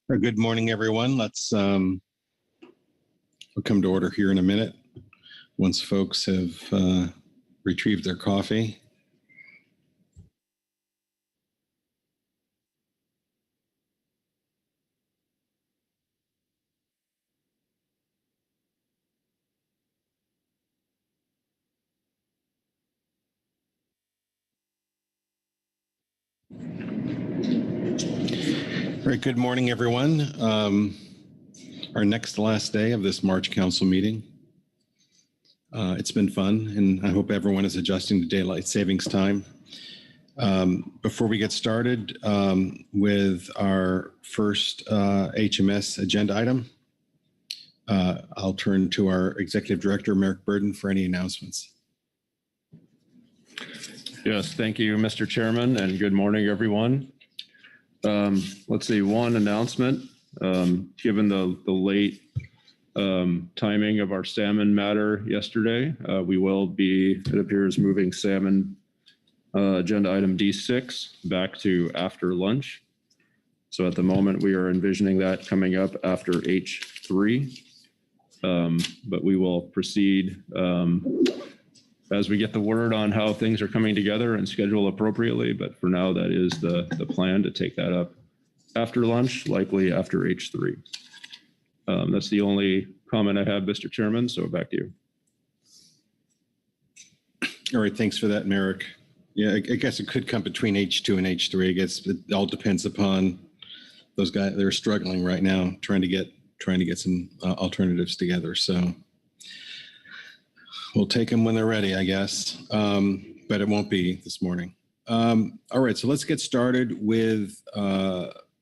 Good morning, everyone. We'll come to order here in a minute once folks have retrieved their coffee. All right, good morning, everyone. Our next to last day of this March Council meeting. It's been fun, and I hope everyone is adjusting to daylight savings time. Before we get started with our first HMS agenda item, I'll turn to our Executive Director, Merrick Burden, for any announcements. Yes, thank you, Mr. Chairman, and good morning, everyone. Let's see, one announcement. Given the late timing of our salmon matter yesterday, we will be, it appears, moving salmon agenda item D6 back to after lunch. So at the moment, we are envisioning that coming up after H3, but we will proceed as we get the word on how things are coming together and schedule appropriately. But for now, that is the plan, to take that up after lunch, likely after H3. That's the only comment I have, Mr. Chairman, so back to you. All right, thanks for that, Merrick. Yeah, I guess it could come between H2 and H3. I guess it all depends upon those guys. They're struggling right now, trying to get some alternatives together. So we'll take them when they're ready, I guess, but it won't be this morning. All right, so let's get started with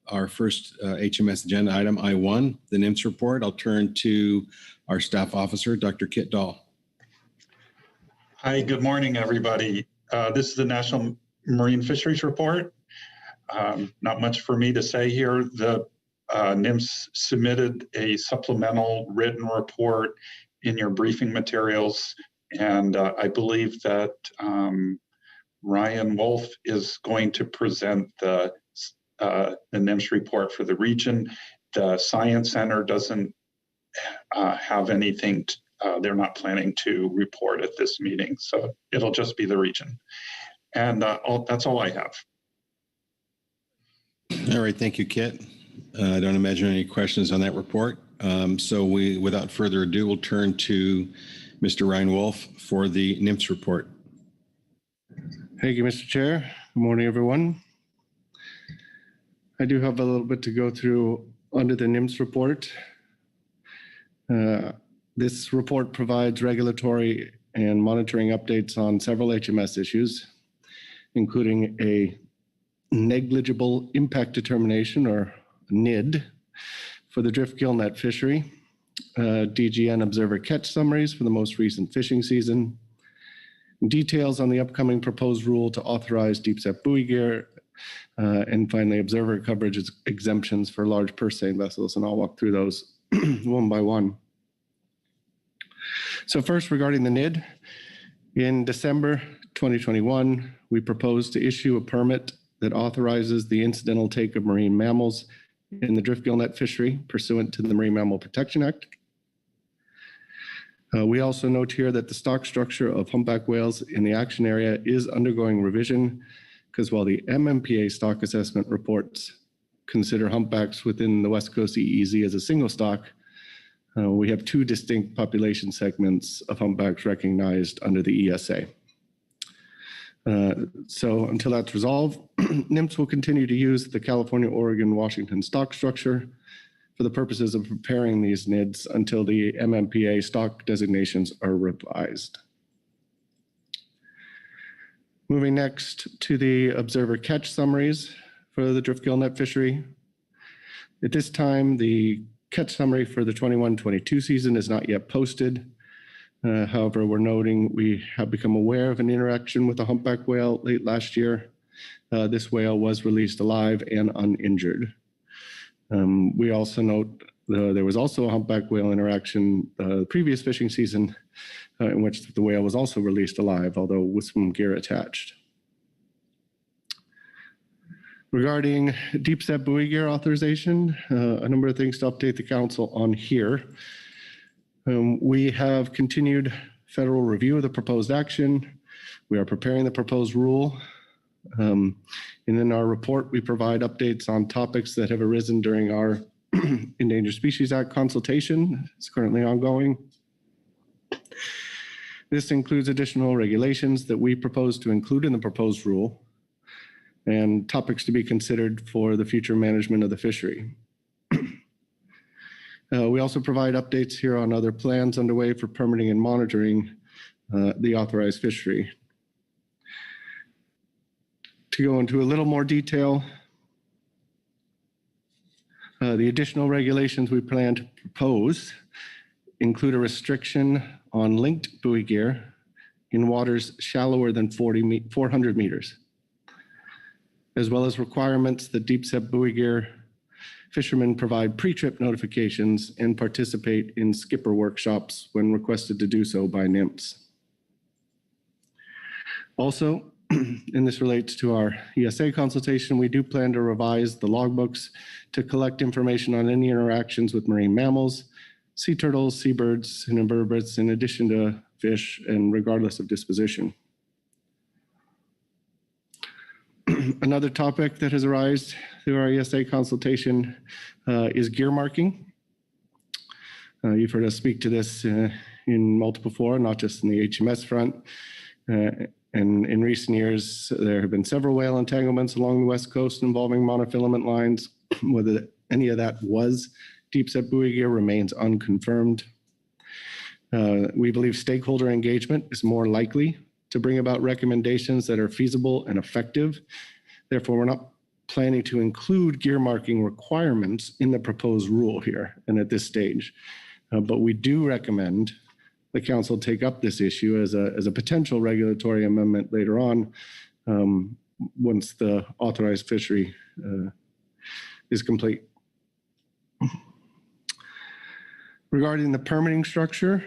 our first HMS agenda item, I1, the NMFS report. I'll turn to our staff officer, Dr. Kit Dahl. Hi, good morning, everybody. This is the National Marine Fisheries Report. Not much for me to say here. The NMFS submitted a supplemental written report in your briefing materials, and I believe that Ryan Wolf is going to present the NMFS report for the region. The Science Center doesn't have anything, they're not planning to report at this meeting, so it'll just be the region. And that's all I have. All right, thank you, Kit. I don't imagine any questions on that report. So without further ado, we'll turn to Mr. Ryan Wolf for the NMFS report. Thank you, Mr. Chair. Good morning, everyone. I do have a little bit to go through under the NMFS report. This report provides regulatory and monitoring updates on several HMS issues, including a negligible impact determination, or NID, for the drift gill net fishery, DGN observer catch summaries for the most recent fishing season, details on the upcoming proposed rule to authorize deep set buoy gear, and finally observer coverage exemptions for large purse seine vessels, and I'll walk through those one by one. So first, regarding the NID, in December 2021, we proposed to issue a permit that authorizes the incidental take of marine mammals in the drift gill net fishery pursuant to the Marine Mammal Protection Act. We also note here that the stock structure of humpback whales in the action area is undergoing revision, because while the MMPA stock assessment reports consider humpbacks within the West Coast EEZ as a single stock, we have two distinct population segments of humpbacks recognized under the ESA. So until that's resolved, NMFS will continue to use the California, Oregon, Washington stock structure for the purposes of preparing these NIDs until the MMPA stock designations are revised. Moving next to the observer catch summaries for the drift gill net fishery. At this time, the catch summary for the 21-22 season is not yet posted. However, we're noting we have become aware of an interaction with a humpback whale late last year. This whale was released alive and uninjured. We also note there was also a humpback whale interaction the previous fishing season in which the whale was also released alive, although with some gear attached. Regarding deep set buoy gear authorization, a number of things to update the council on here. We have continued federal review of the proposed action. We are preparing the proposed rule. And in our report, we provide updates on topics that have arisen during our Endangered Species Act consultation. It's currently ongoing. This includes additional regulations that we propose to include in the proposed rule and topics to be considered for the future management of the fishery. We also provide updates here on other plans underway for permitting and monitoring the authorized fishery. To go into a little more detail, the additional regulations we plan to propose include a restriction on linked buoy gear in waters shallower than 400 meters, as well as requirements that deep set buoy gear fishermen provide pre-trip notifications and participate in skipper workshops when requested to do so by NMFS. Also, and this relates to our ESA consultation, we do plan to revise the logbooks to collect information on any interactions with marine mammals, sea turtles, seabirds, and invertebrates, in addition to fish, and regardless of disposition. Another topic that has arisen through our ESA consultation is gear marking. You've heard us speak to this in multiple fora, not just in the HMS front. And in recent years, there have been several whale entanglements along the West Coast involving monofilament lines. Whether any of that was deep set buoy gear remains unconfirmed. We believe stakeholder engagement is more likely to bring about recommendations that are feasible and effective. Therefore, we're not planning to include gear marking requirements in the proposed rule here and at this stage. But we do recommend the council take up this issue as a potential regulatory amendment later on once the authorized fishery is complete. Regarding the permitting structure,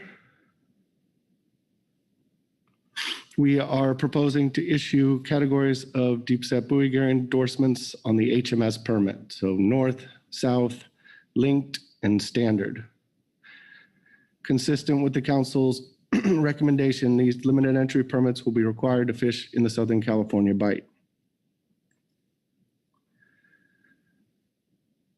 we are proposing to issue categories of deep set buoy gear endorsements on the HMS permit. So north, south, linked, and standard. Consistent with the council's recommendation, these limited entry permits will be required to fish in the Southern California Bight.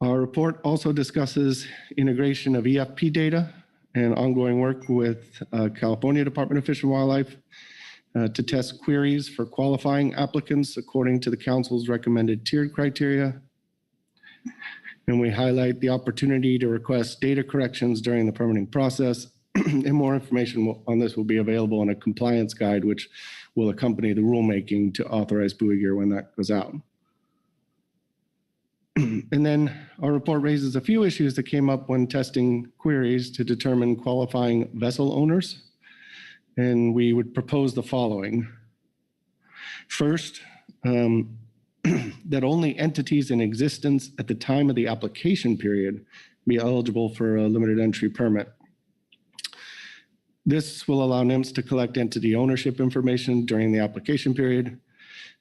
Our report also discusses integration of EFP data and ongoing work with California Department of Fish and Wildlife to test queries for qualifying applicants according to the council's recommended tiered criteria. And we highlight the opportunity to request data corrections during the permitting process. And more information on this will be available in a compliance guide, which will accompany the rulemaking to authorize buoy gear when that goes out. And then our report raises a few issues that came up when testing queries to determine qualifying vessel owners. And we would propose the following. First, that only entities in existence at the time of the application period be eligible for a limited entry permit. This will allow NMFS to collect entity ownership information during the application period,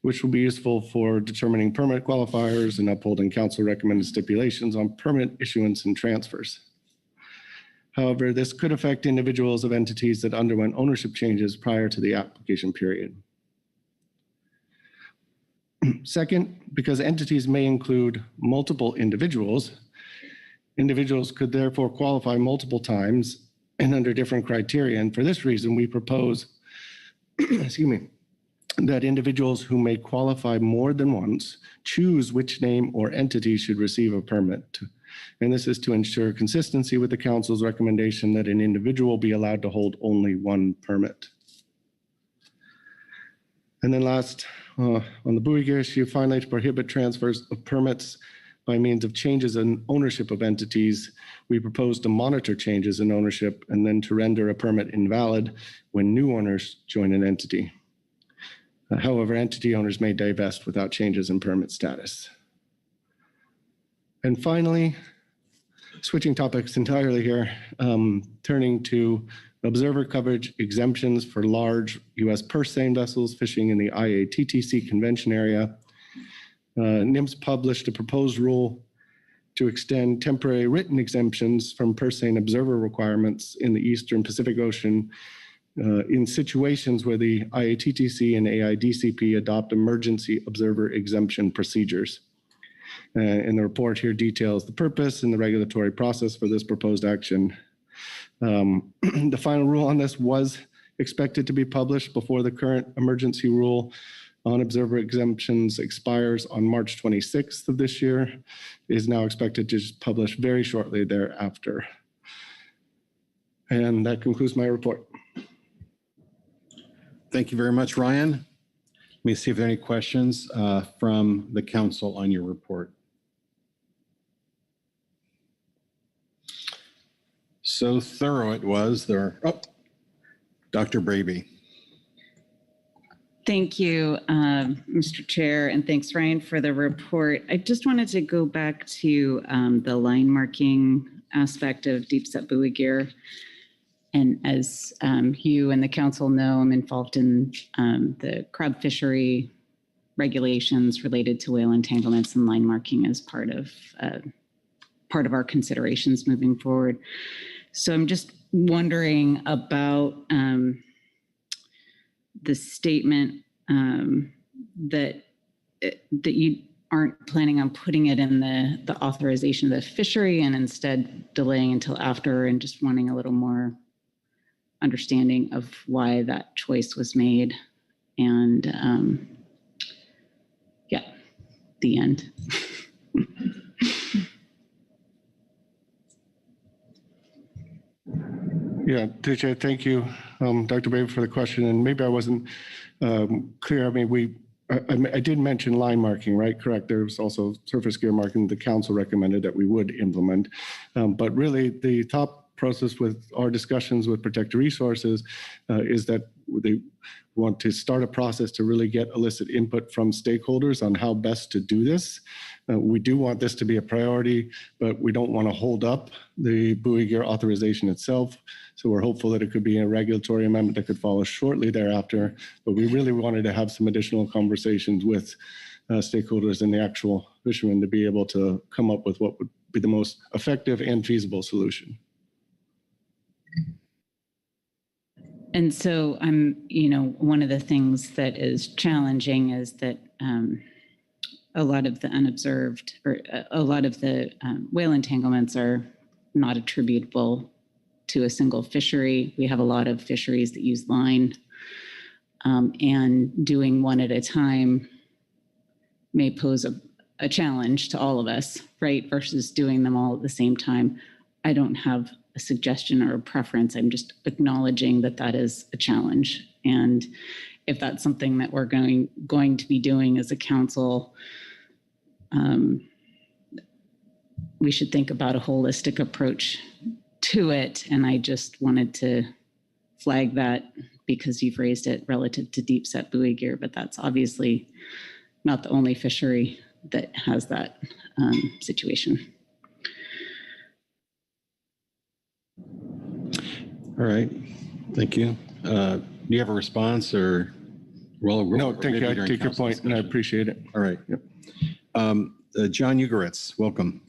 which will be useful for determining permit qualifiers and upholding council recommended stipulations on permit issuance and transfers. However, this could affect individuals of entities that underwent ownership changes prior to the application period. Second, because entities may include multiple individuals, individuals could therefore qualify multiple times and under different criteria. And for this reason, we propose, that individuals who may qualify more than once choose which name or entity should receive a permit. And this is to ensure consistency with the council's recommendation that an individual be allowed to hold only one permit. And then last, on the buoy gear issue, finally, to prohibit transfers of permits by means of changes in ownership of entities, we propose to monitor changes in ownership and then to render a permit invalid when new owners join an entity. However, entity owners may divest without changes in permit status. And finally, switching topics entirely here, turning to observer coverage exemptions for large U.S. purse seine vessels fishing in the IATTC convention area. NMFS published a proposed rule to extend temporary written exemptions from purse seine observer requirements in the Eastern Pacific Ocean in situations where the IATTC and AIDCP adopt emergency observer exemption procedures. And the report here details the purpose and the regulatory process for this proposed action. The final rule on this was expected to be published before the current emergency rule on observer exemptions expires on March 26th of this year. It is now expected to publish very shortly thereafter. And that concludes my report. Thank you very much, Ryan. Let me see if there are any questions from the council on your report. So thorough it was. Dr. Braby. Thank you, Mr. Chair, and thanks, Ryan, for the report. I just wanted to go back to the line marking aspect of deep set buoy gear. And as you and the council know, I'm involved in the crab fishery regulations related to whale entanglements, and line marking as part of our considerations moving forward. So I'm just wondering about the statement that you aren't planning on putting it in the authorization of the fishery and instead delaying until after, and just wanting a little more understanding of why that choice was made. And yeah, the end. Yeah, TJ, thank you, Dr. Braby, for the question. And maybe I wasn't clear. I mean, I did mention line marking, right? Correct. There's also surface gear marking the council recommended that we would implement. But really, the top process with our discussions with Protected Resources is that they want to start a process to really get illicit input from stakeholders on how best to do this. We do want this to be a priority, but we don't want to hold up the buoy gear authorization itself. So we're hopeful that it could be a regulatory amendment that could follow shortly thereafter. But we really wanted to have some additional conversations with stakeholders and the actual fishermen to be able to come up with what would be the most effective and feasible solution. And so one of the things that is challenging is that a lot of the unobserved, or a lot of the whale entanglements are not attributable to a single fishery. We have a lot of fisheries that use line, and doing one at a time may pose a challenge to all of us, right? Versus doing them all at the same time. I don't have a suggestion or a preference. I'm just acknowledging that that is a challenge. And if that's something that we're going to be doing as a council, we should think about a holistic approach to it. And I just wanted to flag that because you've raised it relative to deep set buoy gear, but that's obviously not the only fishery that has that situation. All right, thank you. Do you have a response or? No, thank you. I take your point and I appreciate it. All right. Yep. John Ugoretz, welcome.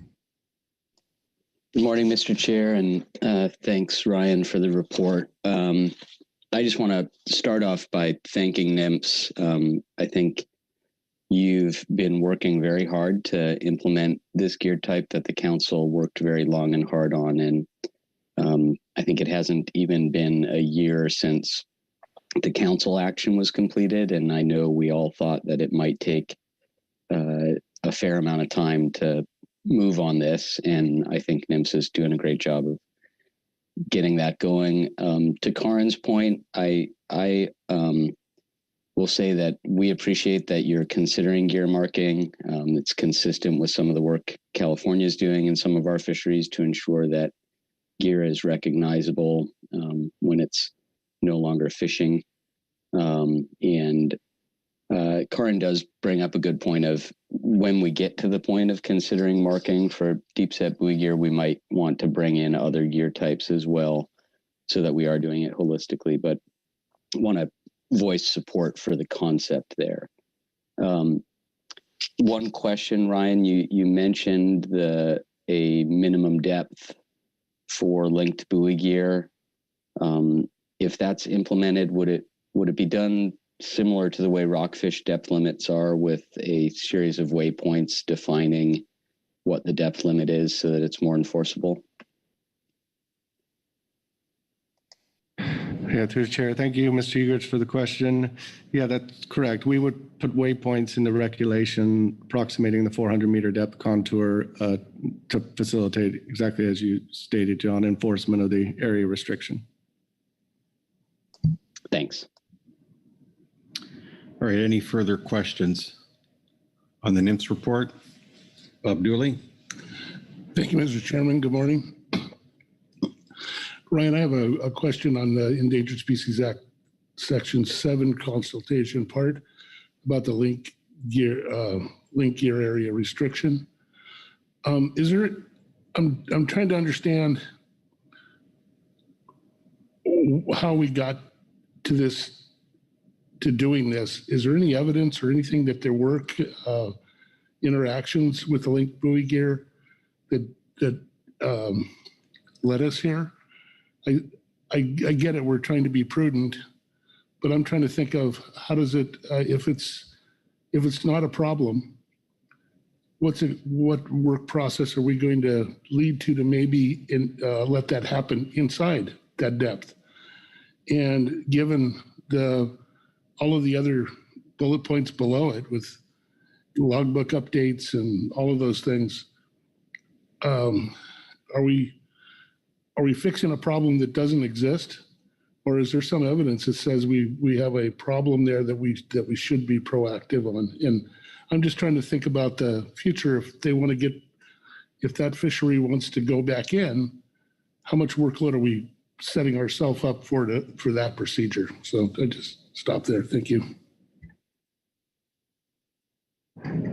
Good morning, Mr. Chair, and thanks, Ryan, for the report. I just want to start off by thanking NMFS. I think you've been working very hard to implement this gear type that the council worked very long and hard on. And I think it hasn't even been a year since the council action was completed. And I know we all thought that it might take a fair amount of time to move on this. And I think NMFS is doing a great job of getting that going. To Karin's point, I will say that we appreciate that you're considering gear marking. It's consistent with some of the work California is doing in some of our fisheries to ensure that gear is recognizable when it's no longer fishing. And Karin does bring up a good point of when we get to the point of considering marking for deep set buoy gear, we might want to bring in other gear types as well so that we are doing it holistically, but want to voice support for the concept there. One question, Ryan, you mentioned a minimum depth for linked buoy gear. If that's implemented, would it be done similar to the way rockfish depth limits are, with a series of waypoints defining what the depth limit is so that it's more enforceable? Yeah, through the chair. Thank you, Mr. Egerts, for the question. Yeah, that's correct. We would put waypoints in the regulation approximating the 400-meter depth contour to facilitate, exactly as you stated, John, enforcement of the area restriction. Thanks. All right, any further questions on the NMFS report? Bob Dooley? Thank you, Mr. Chairman. Good morning. Ryan, I have a question on the Endangered Species Act, Section 7 consultation part about the link gear area restriction. I'm trying to understand how we got to doing this. Is there any evidence or anything that there were interactions with the linked buoy gear that led us here? I get it. We're trying to be prudent, but I'm trying to think of how does it, if it's not a problem, what work process are we going to lead to maybe let that happen inside that depth? And given all of the other bullet points below it with logbook updates and all of those things, are we fixing a problem that doesn't exist, or is there some evidence that says we have a problem there that we should be proactive on? And I'm just trying to think about the future. If that fishery wants to go back in, how much workload are we setting ourselves up for that procedure? So I just stop there. Thank you.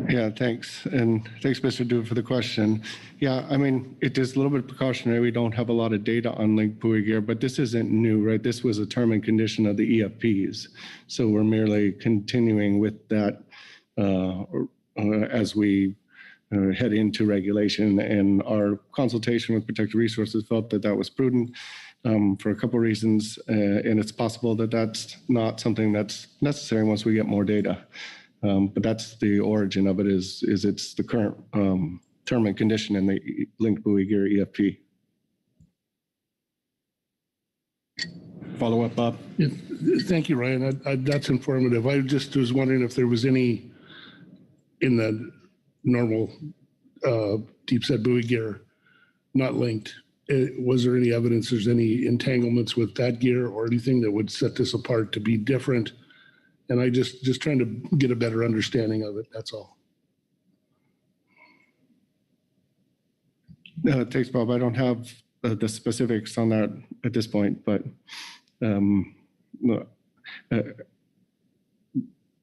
Yeah, thanks. And thanks, Mr. Dewar, for the question. Yeah, I mean, it is a little bit precautionary. We don't have a lot of data on linked buoy gear, but this isn't new, right? This was a term and condition of the EFPs. So we're merely continuing with that as we head into regulation. And our consultation with Protected Resources felt that that was prudent for a couple of reasons. And it's possible that that's not something that's necessary once we get more data. But that's the origin of it, is it's the current term and condition in the linked buoy gear EFP. Follow up, Bob? Yeah, thank you, Ryan. That's informative. I just was wondering if there was any in the normal deep set buoy gear not linked. Was there any evidence there's any entanglements with that gear or anything that would set this apart to be different? And I just trying to get a better understanding of it. That's all. Thanks, Bob. I don't have the specifics on that at this point, but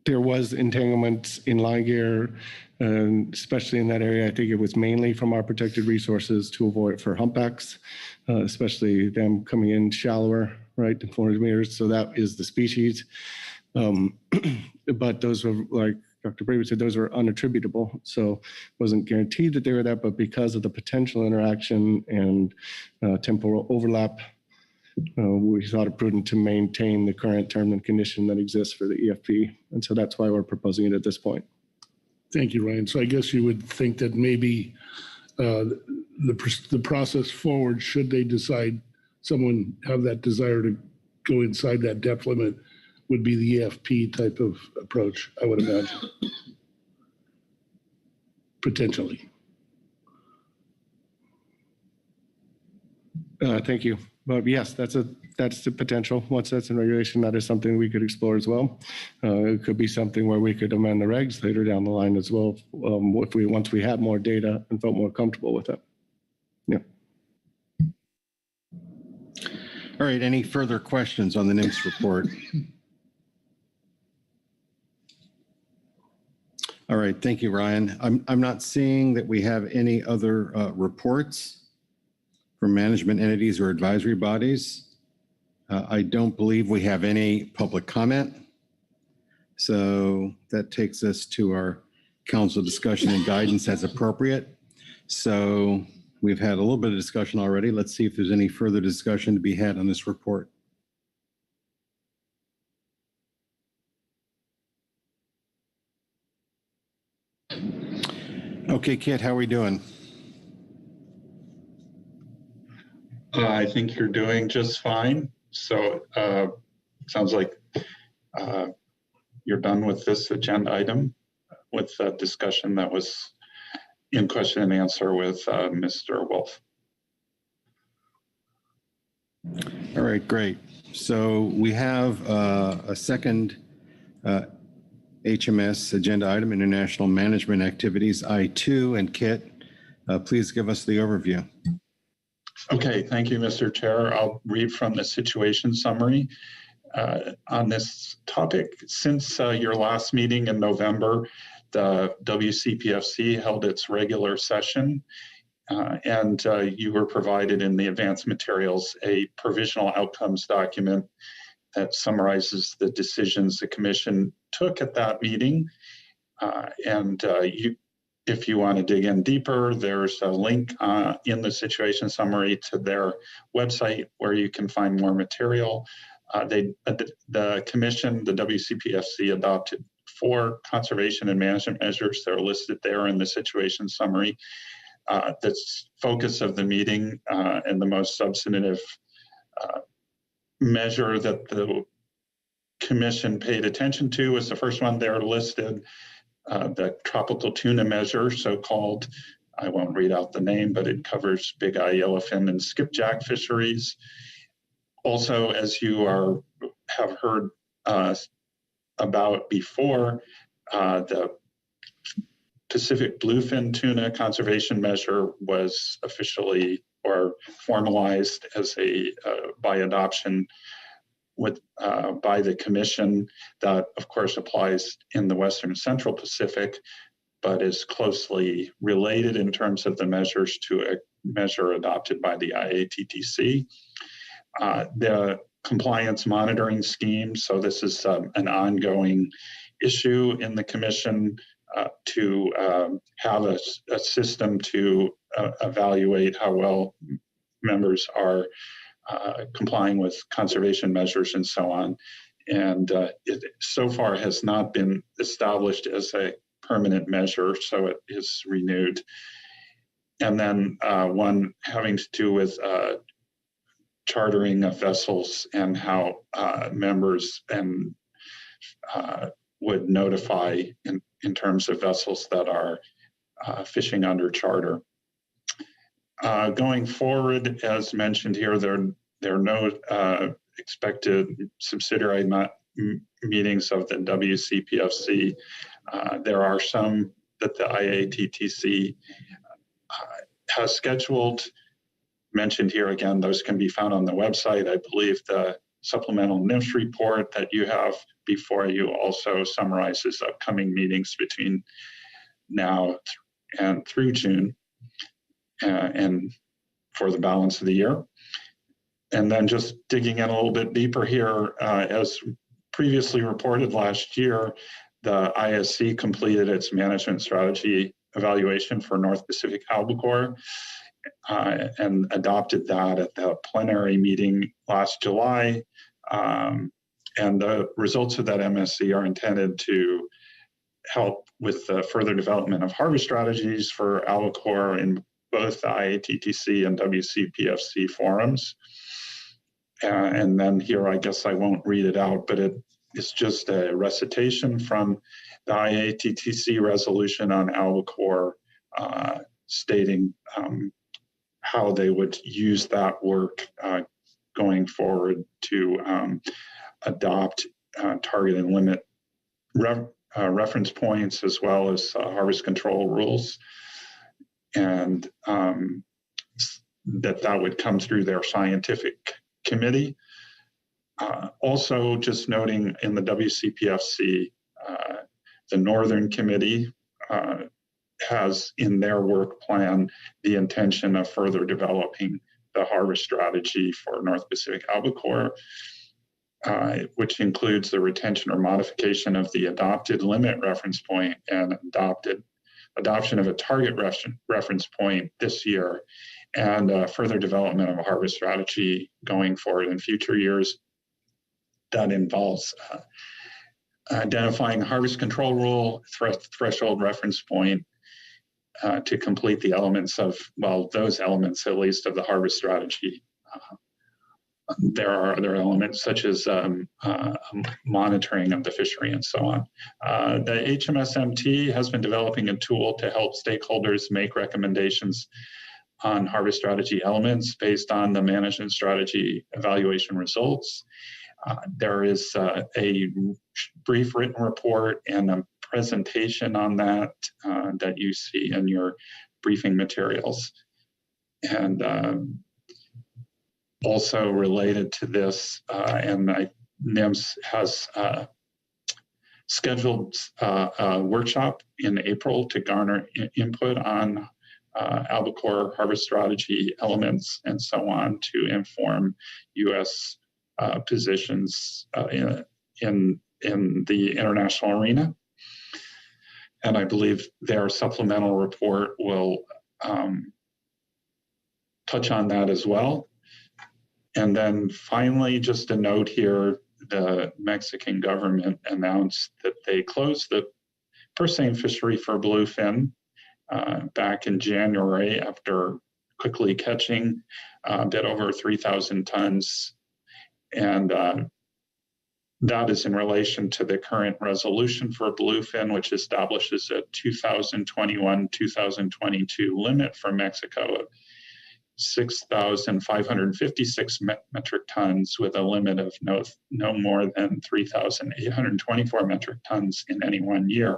there was entanglement in line gear, especially in that area. I think it was mainly from our protected resources to avoid for humpbacks, especially them coming in shallower, right, than 400 meters. So that is the species. But those were, like Dr. Brady said, those were unattributable. So it wasn't guaranteed that they were that, but because of the potential interaction and temporal overlap, we thought it prudent to maintain the current term and condition that exists for the EFP. And so that's why we're proposing it at this point. Thank you, Ryan. So I guess you would think that maybe the process forward, should they decide, someone have that desire to go inside that depth limit, would be the EFP type of approach, I would imagine. Potentially. Thank you. But yes, that's the potential. Once that's in regulation, that is something we could explore as well. It could be something where we could amend the regs later down the line as well, once we had more data and felt more comfortable with it. Yeah. All right, any further questions on the NMFS report? All right, thank you, Ryan. I'm not seeing that we have any other reports from management entities or advisory bodies. I don't believe we have any public comment. So that takes us to our council discussion and guidance as appropriate. So we've had a little bit of discussion already. Let's see if there's any further discussion to be had on this report. Okay, Kit, how are we doing? I think you're doing just fine. So sounds like you're done with this agenda item with the discussion that was in question and answer with Mr. Wolf. All right, great. So we have a second HMS agenda item, International Management Activities, I2, and Kit, please give us the overview. Okay, thank you, Mr. Chair. I'll read from the situation summary on this topic. Since your last meeting in November, the WCPFC held its regular session, and you were provided in the advanced materials a provisional outcomes document that summarizes the decisions the Commission took at that meeting. If you want to dig in deeper, there's a link in the situation summary to their website where you can find more material. The Commission, the WCPFC, adopted 4 conservation and management measures that are listed there in the situation summary. The focus of the meeting and the most substantive measure that the Commission paid attention to was the first one there listed, the tropical tuna measure, so-called. I won't read out the name, but it covers big eye yellowfin and skipjack fisheries. Also, as you have heard about before, the Pacific bluefin tuna conservation measure was officially or formalized as by adoption by the Commission. That, of course, applies in the Western Central Pacific, but is closely related in terms of the measures to a measure adopted by the IATTC. The compliance monitoring scheme, so this is an ongoing issue in the Commission to have a system to evaluate how well members are complying with conservation measures and so on. And it so far has not been established as a permanent measure, so it is renewed. And then one having to do with chartering of vessels and how members and would notify in terms of vessels that are fishing under charter. Going forward, as mentioned here, there are no expected subsidiary meetings of the WCPFC. There are some that the IATTC has scheduled. Mentioned here again, those can be found on the website. I believe the supplemental NMFS report that you have before you also summarizes upcoming meetings between now and through June and for the balance of the year. And then just digging in a little bit deeper here, as previously reported last year, the ISC completed its management strategy evaluation for North Pacific albacore and adopted that at the plenary meeting last July. And the results of that MSC are intended to help with the further development of harvest strategies for albacore in both the IATTC and WCPFC forums. And then here, I guess I won't read it out, but it's just a recitation from the IATTC resolution on albacore stating how they would use that work going forward to adopt target and limit reference points as well as harvest control rules. And that would come through their scientific committee. Also, just noting in the WCPFC, the Northern Committee has in their work plan the intention of further developing the harvest strategy for North Pacific albacore. which includes the retention or modification of the adopted limit reference point and adoption of a target reference point this year, and further development of a harvest strategy going forward in future years. That involves identifying harvest control rule, threshold reference point, to complete the elements of, well, those elements at least of the harvest strategy. There are other elements such as monitoring of the fishery and so on. The HMSMT has been developing a tool to help stakeholders make recommendations on harvest strategy elements based on the management strategy evaluation results. There is a brief written report and a presentation on that that you see in your briefing materials. And also related to this, NIMS has scheduled a workshop in April to garner input on albacore harvest strategy elements and so on to inform U.S. Positions in the international arena. And I believe their supplemental report will touch on that as well. And then finally, just a note here, the Mexican government announced that they closed the purse seine fishery for bluefin back in January after quickly catching a bit over 3,000 tons. And that is in relation to the current resolution for bluefin, which establishes a 2021-2022 limit for Mexico of 6,556 metric tons with a limit of no more than 3,824 metric tons in any 1 year.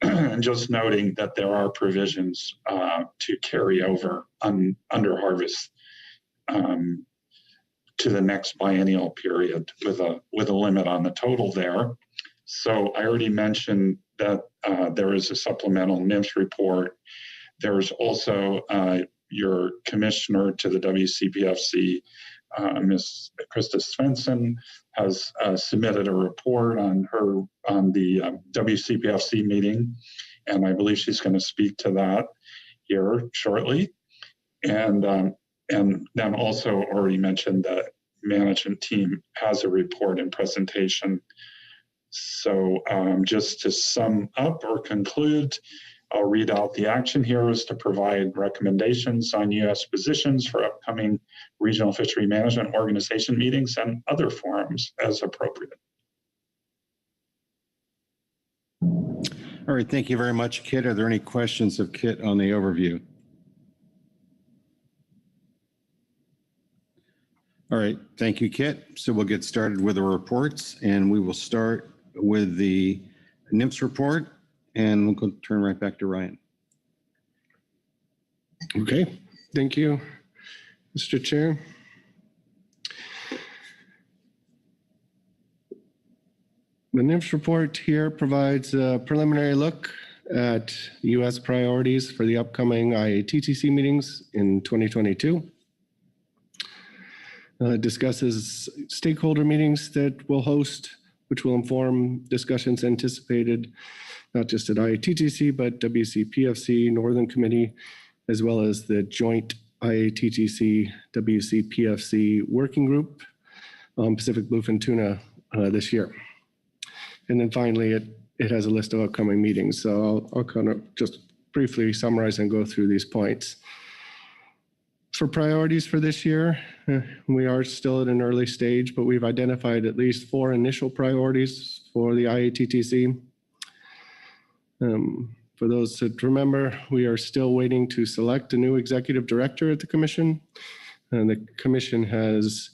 And just noting that there are provisions to carry over under harvest to the next biennial period with a limit on the total there. So I already mentioned that there is a supplemental NIMS report. There's also your commissioner to the WCPFC, Ms. Krista Svensson, has submitted a report on the WCPFC meeting, and I believe she's going to speak to that here shortly. And then also already mentioned the management team has a report and presentation. So just to sum up or conclude, I'll read out the action here is to provide recommendations on U.S. positions for upcoming regional fishery management organization meetings and other forums as appropriate. All right, thank you very much, Kit. Are there any questions of Kit on the overview? All right, thank you, Kit. So we'll get started with the reports, and we will start with the NMFS report, and we'll turn right back to Ryan. Okay, thank you, Mr. Chair. The NMFS report here provides a preliminary look at U.S. priorities for the upcoming IATTC meetings in 2022. Discusses stakeholder meetings that we'll host, which will inform discussions anticipated not just at IATTC, but WCPFC, Northern Committee, as well as the joint IATTC, WCPFC working group on Pacific bluefin tuna this year. And then finally, it has a list of upcoming meetings. So I'll kind of just briefly summarize and go through these points. For priorities for this year, we are still at an early stage, but we've identified at least 4 initial priorities for the IATTC. For those that remember, we are still waiting to select a new executive director at the commission. And the commission has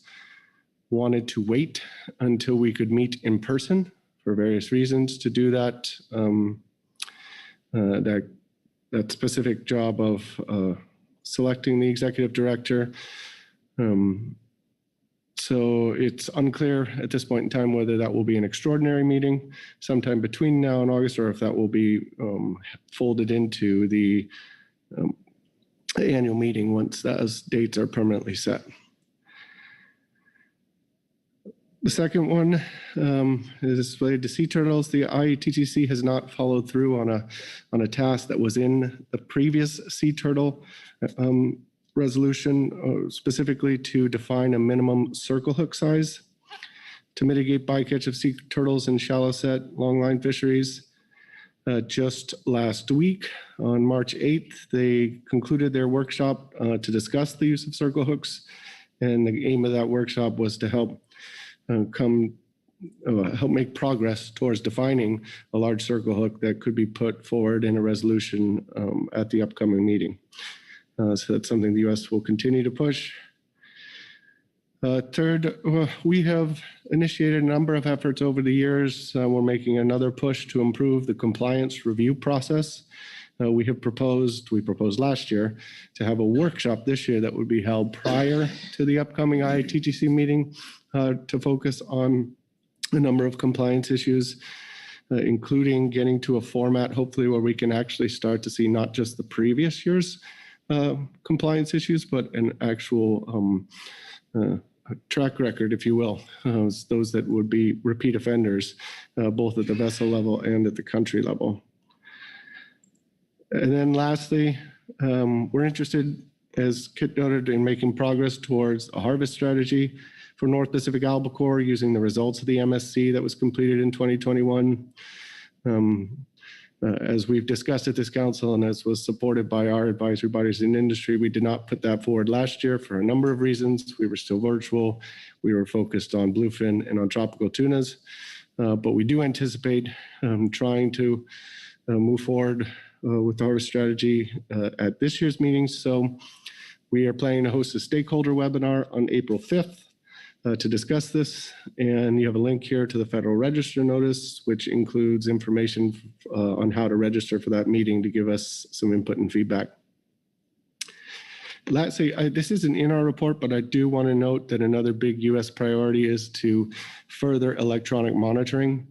wanted to wait until we could meet in person for various reasons to do that. That specific job of selecting the executive director. So it's unclear at this point in time whether that will be an extraordinary meeting sometime between now and August, or if that will be folded into the annual meeting once those dates are permanently set. The second one is related to sea turtles. The IETTC has not followed through on a task that was in the previous sea turtle resolution, specifically to define a minimum circle hook size to mitigate bycatch of sea turtles in shallow set longline fisheries. Just last week, on March 8th, they concluded their workshop to discuss the use of circle hooks. And the aim of that workshop was to help make progress towards defining a large circle hook that could be put forward in a resolution at the upcoming meeting. So that's something the U.S. will continue to push. Third, we have initiated a number of efforts over the years. We're making another push to improve the compliance review process. We proposed last year to have a workshop this year that would be held prior to the upcoming IITTC meeting to focus on a number of compliance issues, including getting to a format, hopefully, where we can actually start to see not just the previous year's compliance issues, but an actual track record, if you will, those that would be repeat offenders, both at the vessel level and at the country level. And then lastly, we're interested, as Kit noted, in making progress towards a harvest strategy for North Pacific albacore using the results of the MSC that was completed in 2021. As we've discussed at this council and as was supported by our advisory bodies in industry, we did not put that forward last year for a number of reasons. We were still virtual. We were focused on bluefin and on tropical tunas, but we do anticipate trying to move forward with the harvest strategy at this year's meeting. So we are planning to host a stakeholder webinar on April 5th to discuss this. And you have a link here to the Federal Register notice, which includes information on how to register for that meeting to give us some input and feedback. Lastly, this isn't in our report, but I do want to note that another big U.S. priority is to further electronic monitoring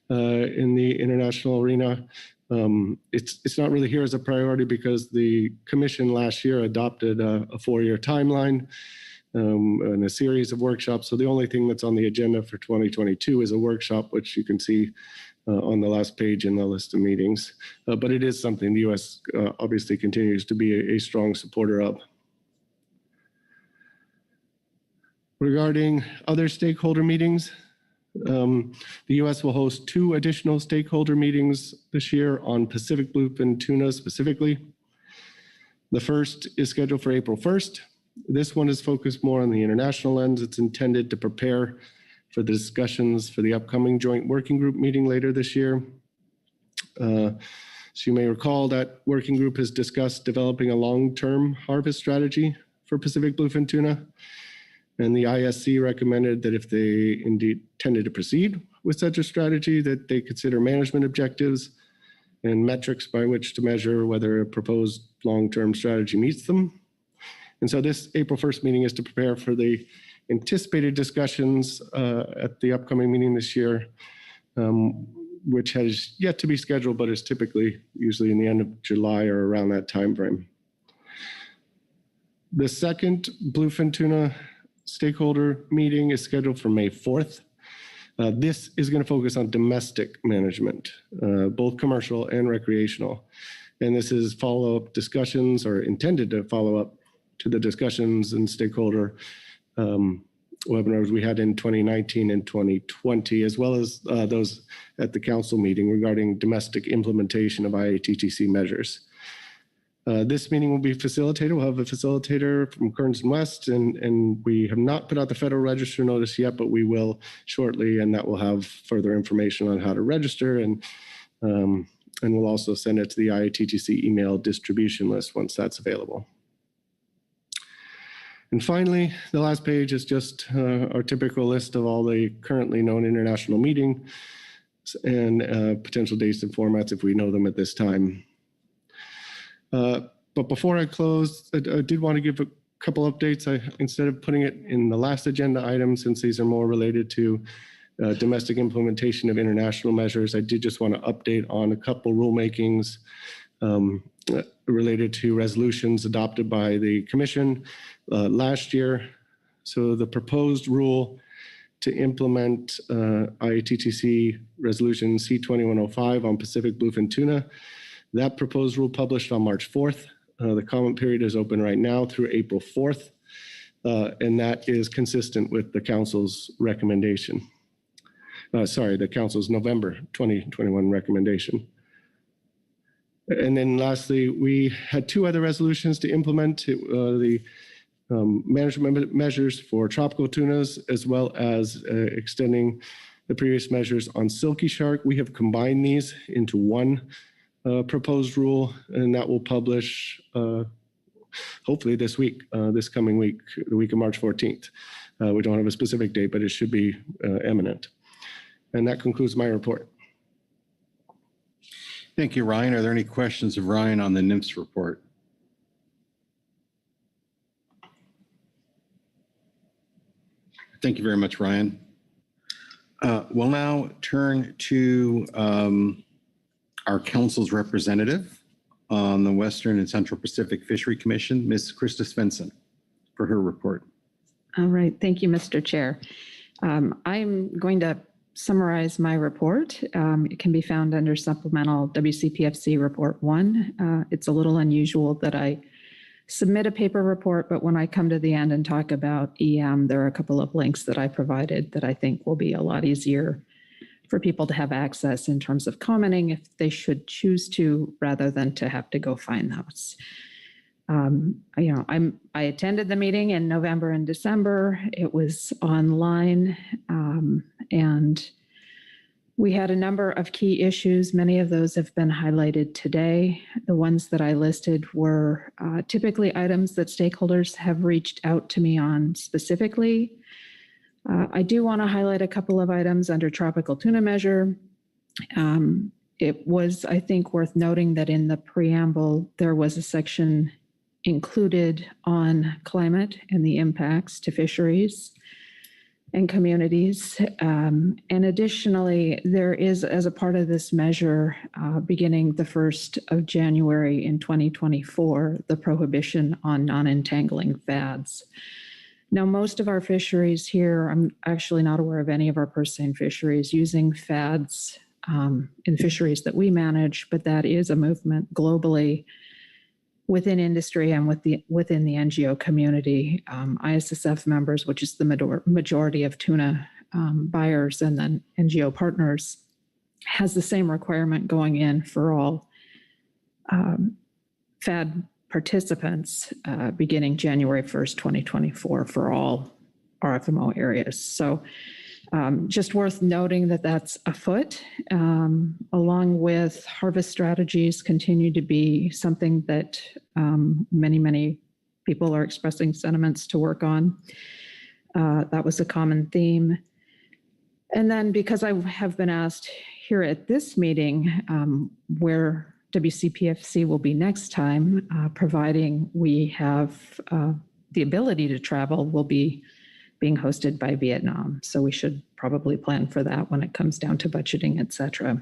in the international arena. It's not really here as a priority because the Commission last year adopted a 4-year timeline and a series of workshops. So the only thing that's on the agenda for 2022 is a workshop, which you can see on the last page in the list of meetings. But it is something the U.S. Obviously continues to be a strong supporter of. Regarding other stakeholder meetings, the U.S. will host 2 additional stakeholder meetings this year on Pacific bluefin tuna specifically. The first is scheduled for April 1st. This one is focused more on the international lens. It's intended to prepare for the discussions for the upcoming joint working group meeting later this year. So you may recall that working group has discussed developing a long-term harvest strategy for Pacific bluefin tuna. And the ISC recommended that if they indeed tended to proceed with such a strategy, that they consider management objectives and metrics by which to measure whether a proposed long-term strategy meets them. And so this April 1st meeting is to prepare for the anticipated discussions at the upcoming meeting this year, which has yet to be scheduled, but is typically usually in the end of July or around that time frame. The second bluefin tuna stakeholder meeting is scheduled for May 4th. This is going to focus on domestic management, both commercial and recreational. And this is follow-up discussions or intended to follow up to the discussions and stakeholder webinars we had in 2019 and 2020, as well as those at the council meeting regarding domestic implementation of IATTC measures. This meeting will be facilitated. We'll have a facilitator from Kearns and West, and we have not put out the Federal Register notice yet, but we will shortly, and that will have further information on how to register, and we'll also send it to the IATTC email distribution list once that's available. And finally, the last page is just our typical list of all the currently known international meetings and potential dates and formats if we know them at this time. But before I close, I did want to give a couple updates. Instead of putting it in the last agenda item, since these are more related to domestic implementation of international measures, I did just want to update on a couple rulemakings related to resolutions adopted by the Commission last year. So the proposed rule to implement IATTC Resolution C2105 on Pacific Bluefin tuna. That proposed rule published on March 4th. The comment period is open right now through April 4th, and that is consistent with the council's recommendation. The council's November 2021 recommendation. And then lastly, we had two other resolutions to implement the management measures for tropical tunas, as well as extending the previous measures on silky shark. We have combined these into one proposed rule, and that will publish hopefully this week, this coming week, the week of March 14th. We don't have a specific date, but it should be imminent. And that concludes my report. Thank you, Ryan. Are there any questions of Ryan on the NMFS report? Thank you very much, Ryan. We'll now turn to our council's representative on the Western and Central Pacific Fishery Commission, Ms. Krista Svensson, for her report. All right. Thank you, Mr. Chair. I'm going to summarize my report. It can be found under supplemental WCPFC report 1. It's a little unusual that I submit a paper report, but when I come to the end and talk about EM, there are a couple of links that I provided that I think will be a lot easier for people to have access in terms of commenting if they should choose to, rather than to have to go find those. I attended the meeting in November and December. It was online, and we had a number of key issues. Many of those have been highlighted today. The ones that I listed were typically items that stakeholders have reached out to me on specifically. I do want to highlight a couple of items under tropical tuna measure. It was, I think, worth noting that in the preamble, there was a section included on climate and the impacts to fisheries and communities. And additionally, there is, as a part of this measure, beginning the 1st of January in 2024, the prohibition on non-entangling fads. Now, most of our fisheries here, I'm actually not aware of any of our purse seine fisheries using fads in fisheries that we manage, but that is a movement globally within industry and within the NGO community. ISSF members, which is the majority of tuna buyers and then NGO partners, has the same requirement going in for all FAD participants beginning January 1st, 2024 for all RFMO areas. So just worth noting that that's afoot, along with harvest strategies continue to be something that many people are expressing sentiments to work on. That was a common theme. And then because I have been asked here at this meeting where WCPFC will be next time, providing we have the ability to travel, will be being hosted by Vietnam. So we should probably plan for that when it comes down to budgeting, et cetera.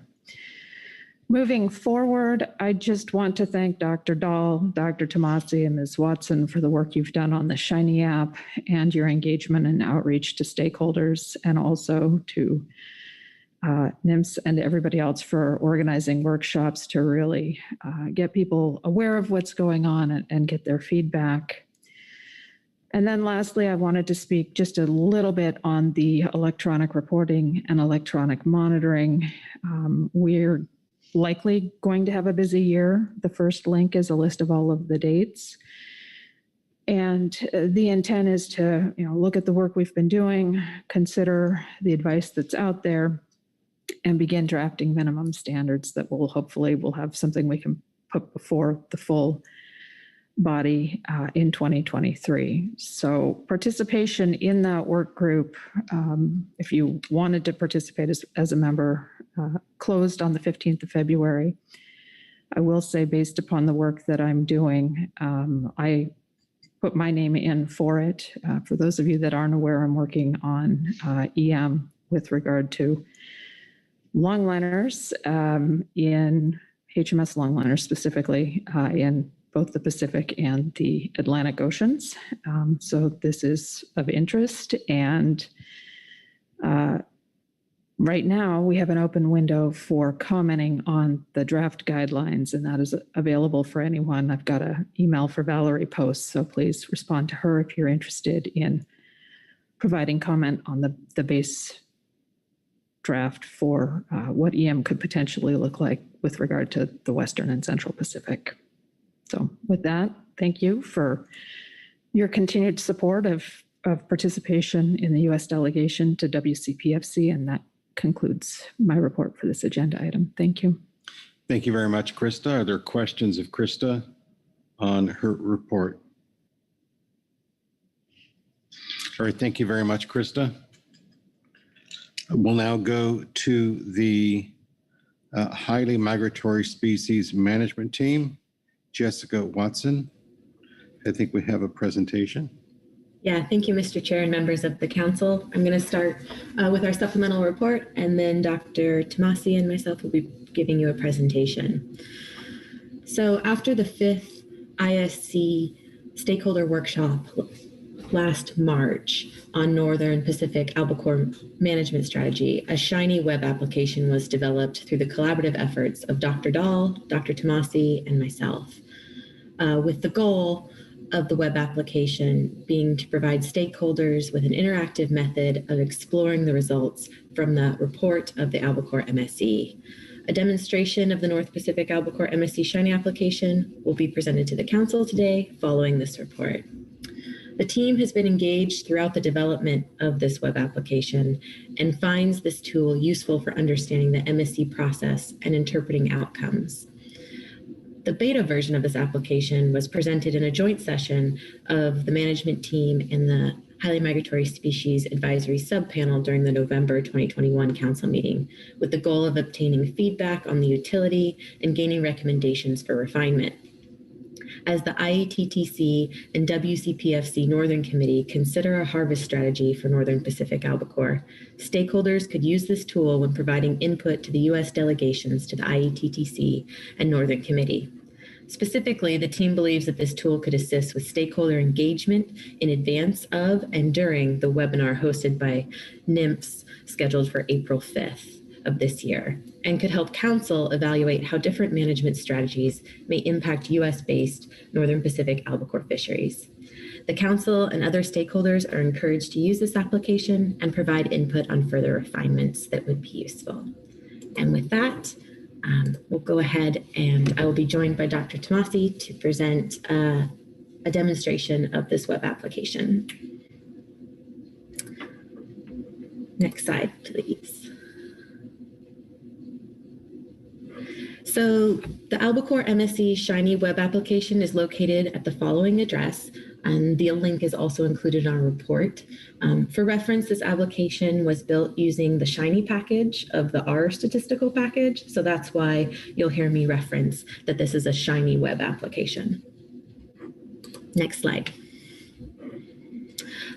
Moving forward, I just want to thank Dr. Dahl, Dr. Tomasi, and Ms. Watson for the work you've done on the Shiny app and your engagement and outreach to stakeholders, and also to NMFS and everybody else for organizing workshops to really get people aware of what's going on and get their feedback. And then lastly, I wanted to speak just a little bit on the electronic reporting and electronic monitoring. We're likely going to have a busy year. The first link is a list of all of the dates. And the intent is to look at the work we've been doing, consider the advice that's out there, and begin drafting minimum standards that will hopefully have something we can put before the full body in 2023. So participation in that work group, if you wanted to participate as a member, closed on the 15th of February. I will say, based upon the work that I'm doing, I put my name in for it. For those of you that aren't aware, I'm working on EM with regard to longliners in HMS longliners specifically in both the Pacific and the Atlantic Oceans. So this is of interest, and Right now, we have an open window for commenting on the draft guidelines, and that is available for anyone. I've got an email for Valerie Post, so please respond to her if you're interested in providing comment on the base draft for what EM could potentially look like with regard to the Western and Central Pacific. So with that, thank you for your continued support of participation in the U.S. delegation to WCPFC, and that concludes my report for this agenda item. Thank you. Thank you very much, Krista. Are there questions of Krista on her report? All right, thank you very much, Krista. We'll now go to the Highly Migratory Species Management Team. Jessica Watson, I think we have a presentation. Yeah, thank you, Mr. Chair and members of the council. I'm going to start with our supplemental report, and then Dr. Tomasi and myself will be giving you a presentation. So after the 5th ISC stakeholder workshop last March on Northern Pacific albacore management strategy, a shiny web application was developed through the collaborative efforts of Dr. Dahl, Dr. Tomasi, and myself, with the goal of the web application being to provide stakeholders with an interactive method of exploring the results from the report of the albacore MSE. A demonstration of the North Pacific albacore MSE shiny application will be presented to the council today following this report. The team has been engaged throughout the development of this web application and finds this tool useful for understanding the MSE process and interpreting outcomes. The beta version of this application was presented in a joint session of the management team and the Highly Migratory Species Advisory Subpanel during the November 2021 council meeting, with the goal of obtaining feedback on the utility and gaining recommendations for refinement. As the IETTC and WCPFC Northern Committee consider a harvest strategy for Northern Pacific albacore, stakeholders could use this tool when providing input to the U.S. delegations to the IETTC and Northern Committee. Specifically, the team believes that this tool could assist with stakeholder engagement in advance of and during the webinar hosted by NMFS scheduled for April 5th of this year, and could help council evaluate how different management strategies may impact U.S.-based Northern Pacific albacore fisheries. The council and other stakeholders are encouraged to use this application and provide input on further refinements that would be useful. And with that, we'll go ahead, and I will be joined by Dr. Tomasi to present a demonstration of this web application. Next slide, please. So the albacore MSE shiny web application is located at the following address, and the link is also included in our report. For reference, this application was built using the shiny package of the R statistical package, so that's why you'll hear me reference that this is a shiny web application. Next slide.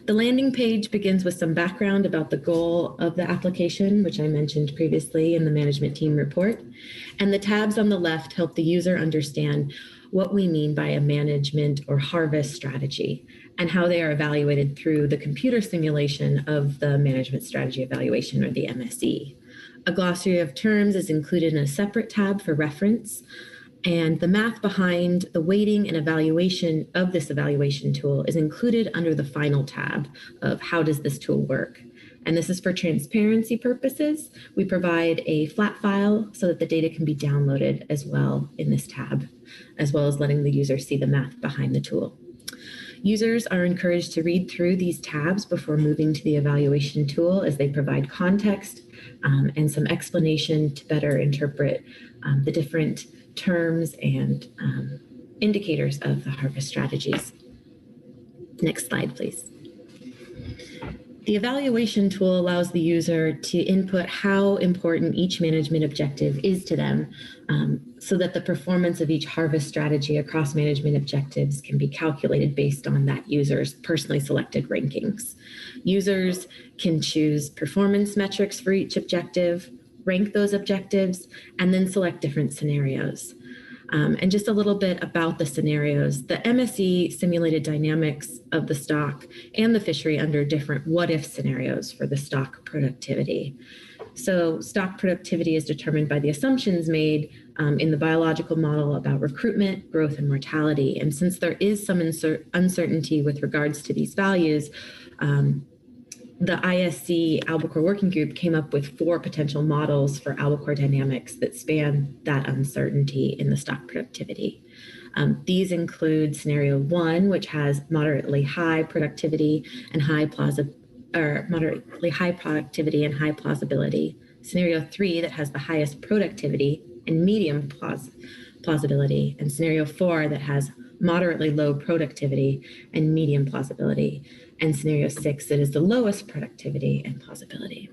The landing page begins with some background about the goal of the application, which I mentioned previously in the management team report. And the tabs on the left help the user understand what we mean by a management or harvest strategy and how they are evaluated through the computer simulation of the management strategy evaluation, or the MSE. A glossary of terms is included in a separate tab for reference. And the math behind the weighting and evaluation of this evaluation tool is included under the final tab of how does this tool work. And this is for transparency purposes. We provide a flat file so that the data can be downloaded as well in this tab, as well as letting the user see the math behind the tool. Users are encouraged to read through these tabs before moving to the evaluation tool, as they provide context and some explanation to better interpret the different terms and indicators of the harvest strategies. Next slide, please. The evaluation tool allows the user to input how important each management objective is to them, so that the performance of each harvest strategy across management objectives can be calculated based on that user's personally selected rankings. Users can choose performance metrics for each objective, rank those objectives, and then select different scenarios. And just a little bit about the scenarios. The MSE simulated dynamics of the stock and the fishery under different what-if scenarios for the stock productivity. So stock productivity is determined by the assumptions made in the biological model about recruitment, growth, and mortality. And since there is some uncertainty with regards to these values, the ISC Albacore Working Group came up with 4 potential models for albacore dynamics that span that uncertainty in the stock productivity. These include scenario 1, which has moderately high productivity and moderately high productivity and high plausibility. Scenario 3 that has the highest productivity and medium plausibility, and scenario 4 that has moderately low productivity and medium plausibility, and scenario 6 that is the lowest productivity and plausibility.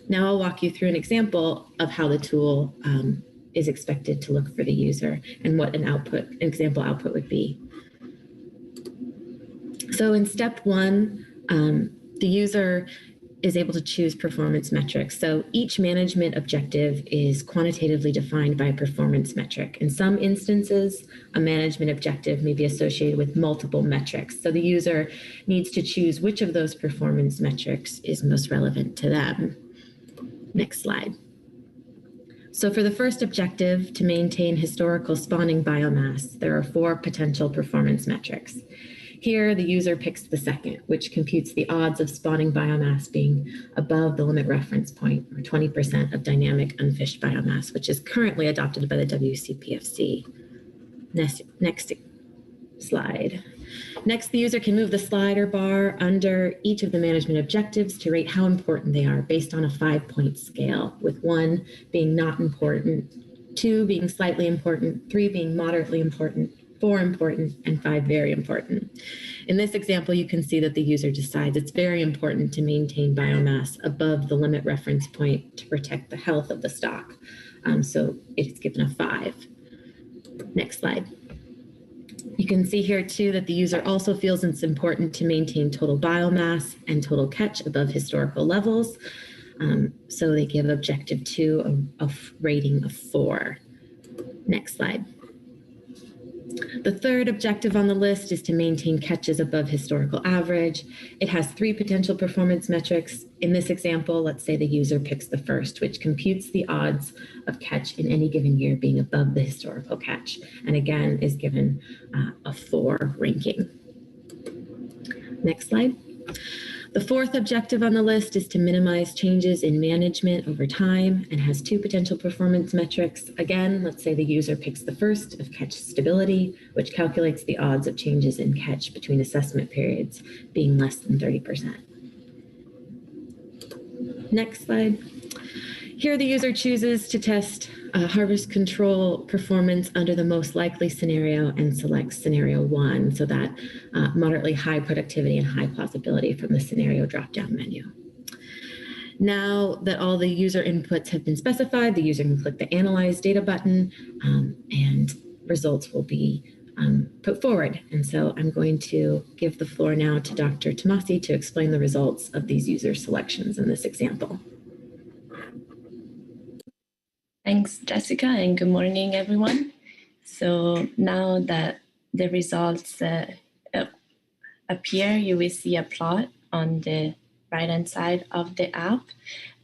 Now I'll walk you through an example of how the tool is expected to look for the user and what an example output would be. So in step 1, the user is able to choose performance metrics. So each management objective is quantitatively defined by a performance metric. In some instances, a management objective may be associated with multiple metrics. So the user needs to choose which of those performance metrics is most relevant to them. Next slide. So for the first objective, to maintain historical spawning biomass, there are 4 potential performance metrics. Here, the user picks the second, which computes the odds of spawning biomass being above the limit reference point, or 20% of dynamic unfished biomass, which is currently adopted by the WCPFC. Next slide. Next, the user can move the slider bar under each of the management objectives to rate how important they are based on a 5-point scale, with 1 being not important, 2 being slightly important, 3 being moderately important, 4 important, and 5 very important. In this example, you can see that the user decides it's very important to maintain biomass above the limit reference point to protect the health of the stock. So it's given a 5. Next slide. You can see here too that the user also feels it's important to maintain total biomass and total catch above historical levels. So they give objective 2 a rating of 4. Next slide. The third objective on the list is to maintain catches above historical average. It has 3 potential performance metrics. In this example, let's say the user picks the first, which computes the odds of catch in any given year being above the historical catch, and again is given a 4 ranking. Next slide. The fourth objective on the list is to minimize changes in management over time and has 2 potential performance metrics. Again, let's say the user picks the first of catch stability, which calculates the odds of changes in catch between assessment periods being less than 30%. Next slide. Here, the user chooses to test harvest control performance under the most likely scenario and selects scenario 1, so that moderately high productivity and high plausibility from the scenario drop-down menu. Now that all the user inputs have been specified, the user can click the Analyze Data button and results will be put forward. And so I'm going to give the floor now to Dr. Tomasi to explain the results of these user selections in this example. Thanks, Jessica, and good morning, everyone. So now that the results appear, you will see a plot on the right-hand side of the app,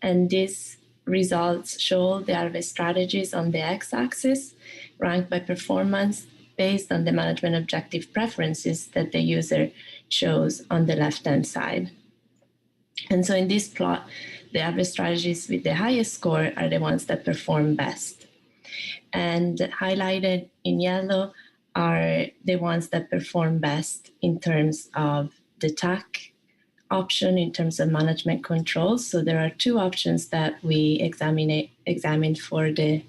and these results show the harvest strategies on the x-axis, ranked by performance based on the management objective preferences that the user chose on the left-hand side. And so in this plot, the harvest strategies with the highest score are the ones that perform best. And highlighted in yellow are the ones that perform best in terms of the TAC option, in terms of management controls. So there are 2 options that we examined for the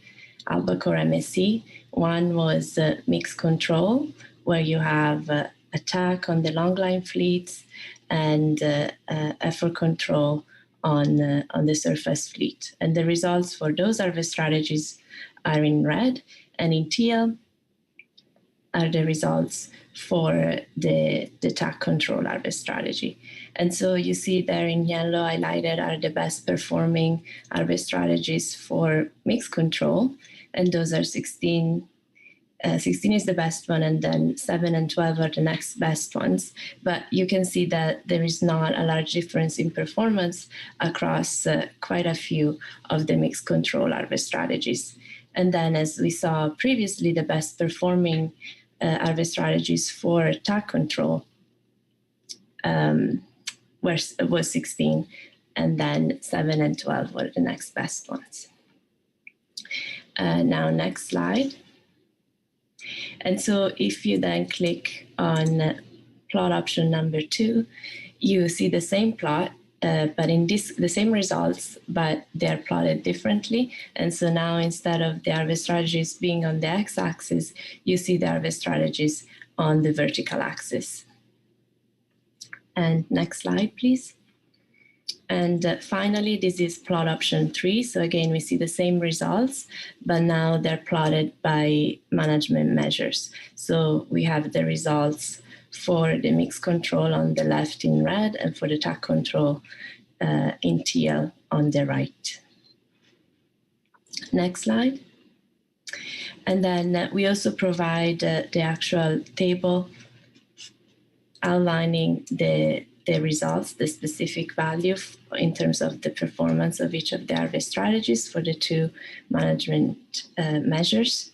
Albacore MSC. One was mixed control, where you have a TAC on the longline fleets and effort control on the surface fleet. And the results for those harvest strategies are in red, and in teal are the results for the TAC control harvest strategy. And so you see there in yellow highlighted are the best performing harvest strategies for mixed control, and those are 16 16 is the best one, and then 7 and 12 are the next best ones. But you can see that there is not a large difference in performance across quite a few of the mixed control harvest strategies. And then, as we saw previously, the best performing harvest strategies for TAC control was 16, and then 7 and 12 were the next best ones. Now, next slide. And so if you then click on plot option number 2, you see the same plot, but in the same results, but they're plotted differently. And so now instead of the harvest strategies being on the x-axis, you see the harvest strategies on the vertical axis. And next slide, please. And finally, this is plot option 3. So again, we see the same results, but now they're plotted by management measures. So we have the results for the mixed control on the left in red, and for the TAC control in teal on the right. Next slide. And then we also provide the actual table outlining the results, the specific value in terms of the performance of each of the harvest strategies for the 2 management measures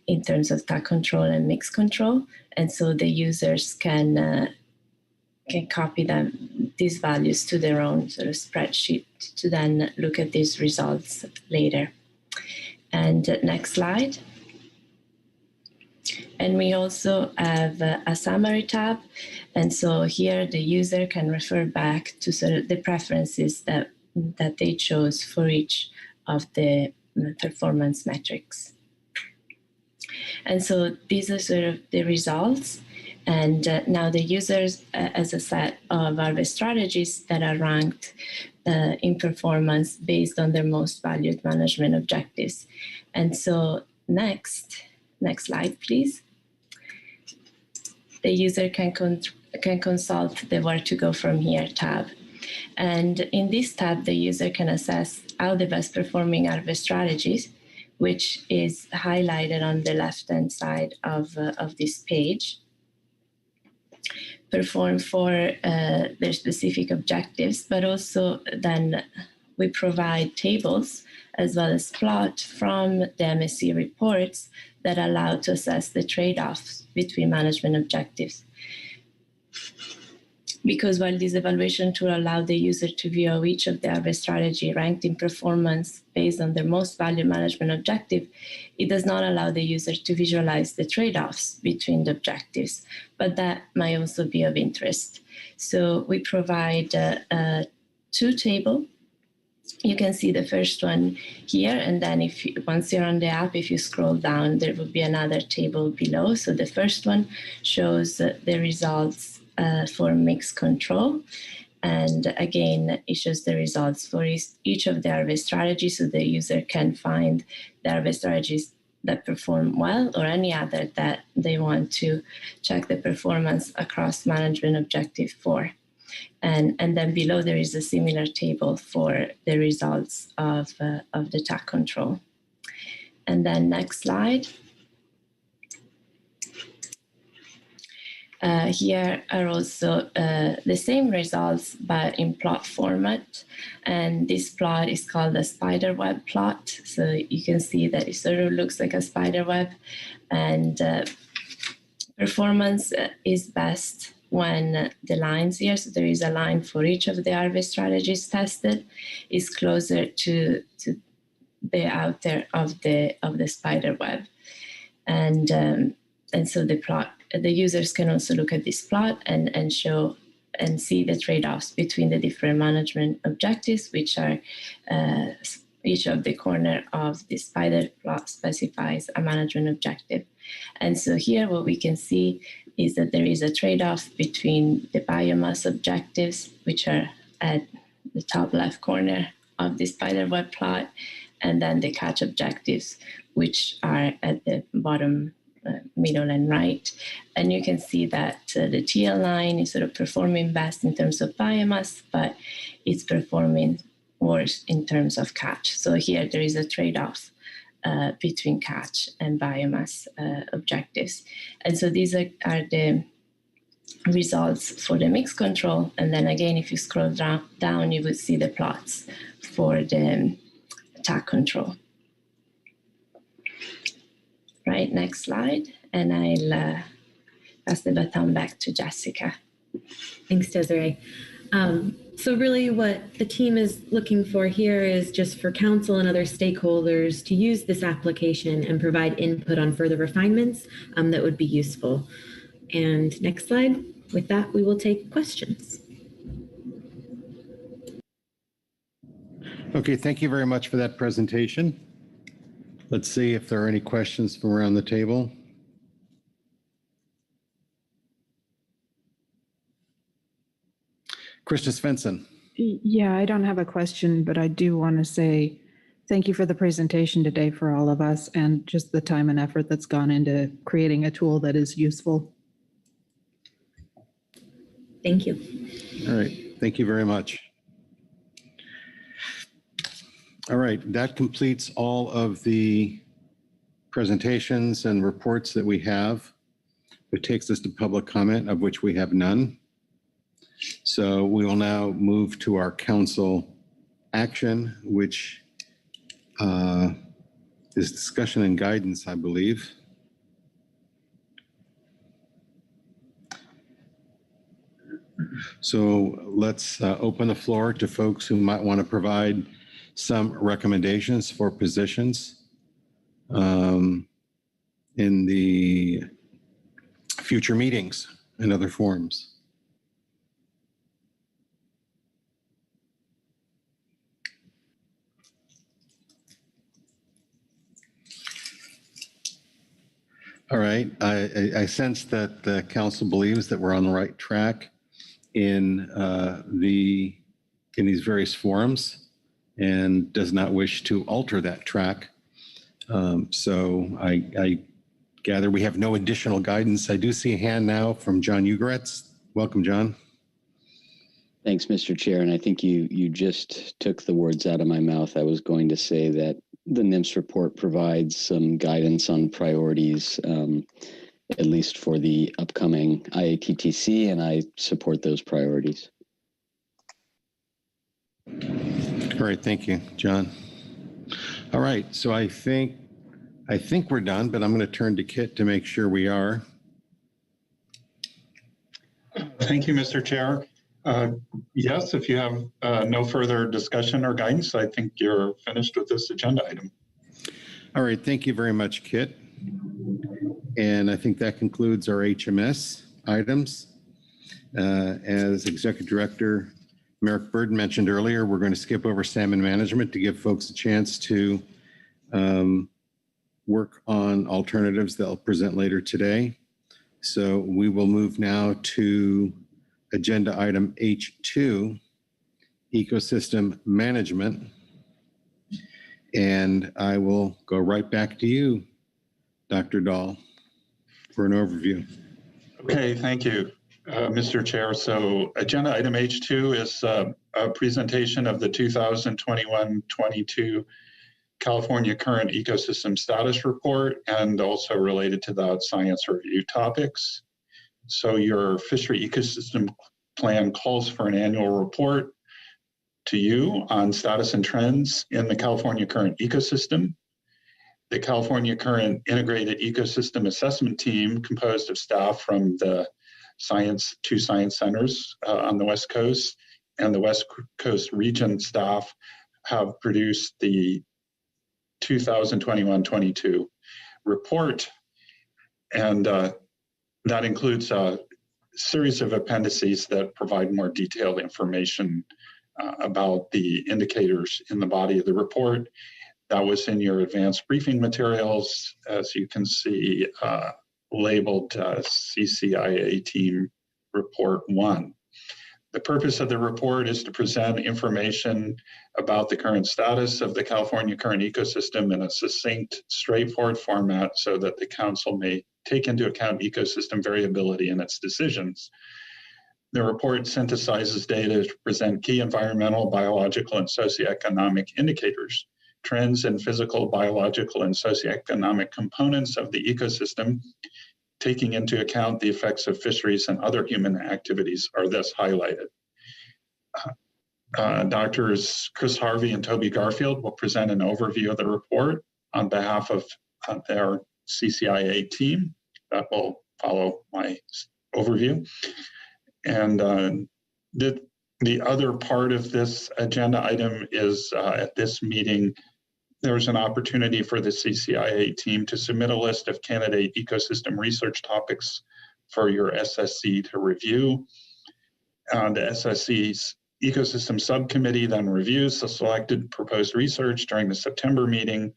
in terms of TAC control and mixed control. And so the users can copy these values to their own sort of spreadsheet to then look at these results later. And next slide. And we also have a summary tab. And so here the user can refer back to sort of the preferences that they chose for each of the performance metrics. And so these are sort of the results. And now the users as a set of harvest strategies that are ranked in performance based on their most valued management objectives. And so next slide, please. The user can consult the Where to Go From Here tab. And in this tab, the user can assess how the best performing harvest strategies, which is highlighted on the left-hand side of this page, perform for their specific objectives, but also then we provide tables as well as plot from the MSC reports that allow to assess the trade-offs between management objectives. Because while this evaluation tool allows the user to view how each of the harvest strategy ranked in performance based on their most valued management objective, it does not allow the user to visualize the trade-offs between the objectives, but that might also be of interest. So we provide 2 tables. You can see the first one here, and then once you're on the app, if you scroll down, there will be another table below. So the first one shows the results for mixed control. And again, it shows the results for each of the harvest strategies, so the user can find the harvest strategies that perform well or any other that they want to check the performance across management objective for. And then below there is a similar table for the results of the TAC control. And then next slide. Here are also the same results, but in plot format. And this plot is called a spider web plot. So you can see that it sort of looks like a spider web. And performance is best when the lines here, so there is a line for each of the harvest strategies tested, is closer to the outer of the spider web. And so the users can also look at this plot and show and see the trade-offs between the different management objectives, which are each of the corner of the spider plot specifies a management objective. And so here what we can see is that there is a trade-off between the biomass objectives, which are at the top left corner of the spider web plot, and then the catch objectives, which are at the bottom middle and right. And you can see that the teal line is sort of performing best in terms of biomass, but it's performing worse in terms of catch. So here there is a trade-off between catch and biomass objectives. And so these are the results for the mix control. And then again, if you scroll down, you will see the plots for the attack control. Right, next slide. And I'll pass the baton back to Jessica. Thanks, Desiree. So really what the team is looking for here is just for council and other stakeholders to use this application and provide input on further refinements that would be useful. And next slide. With that, we will take questions. Okay, thank you very much for that presentation. Let's see if there are any questions from around the table. Krista Svensson. Yeah, I don't have a question, but I do want to say thank you for the presentation today for all of us and just the time and effort that's gone into creating a tool that is useful. Thank you. All right, thank you very much. All right, that completes all of the presentations and reports that we have. It takes us to public comment, of which we have none. So we will now move to our council action, which is discussion and guidance, I believe. So let's open the floor to folks who might want to provide some recommendations for positions in the future meetings and other forums. All right, I sense that the council believes that we're on the right track in these various forums and does not wish to alter that track. So I gather we have no additional guidance. I do see a hand now from John Ugaretz. Welcome, John. Thanks, Mr. Chair. And I think you just took the words out of my mouth. I was going to say that the NMFS report provides some guidance on priorities, at least for the upcoming IATTC, and I support those priorities. All right, thank you, John. All right, so I think we're done, but I'm going to turn to Kit to make sure we are. Thank you, Mr. Chair. Yes, if you have no further discussion or guidance, I think you're finished with this agenda item. All right, thank you very much, Kit. And I think that concludes our HMS items. As Executive Director Merrick Bird mentioned earlier, we're going to skip over Salmon Management to give folks a chance to work on alternatives that I'll present later today. So we will move now to agenda item H2, Ecosystem Management. And I will go right back to you, Dr. Dahl, for an overview. Okay, thank you, Mr. Chair. So agenda item H2 is a presentation of the 2021-22 California Current Ecosystem Status Report, and also related to that, science review topics. So your Fishery Ecosystem Plan calls for an annual report to you on status and trends in the California Current Ecosystem. The California Current Integrated Ecosystem Assessment Team, composed of staff from the two science centers on the West Coast and the West Coast region staff, have produced the 2021-22 report. And that includes a series of appendices that provide more detailed information about the indicators in the body of the report. That was in your advanced briefing materials, as you can see, labeled CCIA Team Report 1. The purpose of the report is to present information about the current status of the California current ecosystem in a succinct, straightforward format so that the council may take into account ecosystem variability in its decisions. The report synthesizes data to present key environmental, biological, and socioeconomic indicators trends in physical, biological, and socioeconomic components of the ecosystem, taking into account the effects of fisheries and other human activities, are thus highlighted. Doctors Chris Harvey and Toby Garfield will present an overview of the report on behalf of their CCIA team that will follow my overview. And the other part of this agenda item is at this meeting, there's an opportunity for the CCIA team to submit a list of candidate ecosystem research topics for your SSC to review. The SSC's Ecosystem Subcommittee then reviews the selected proposed research during the September meeting,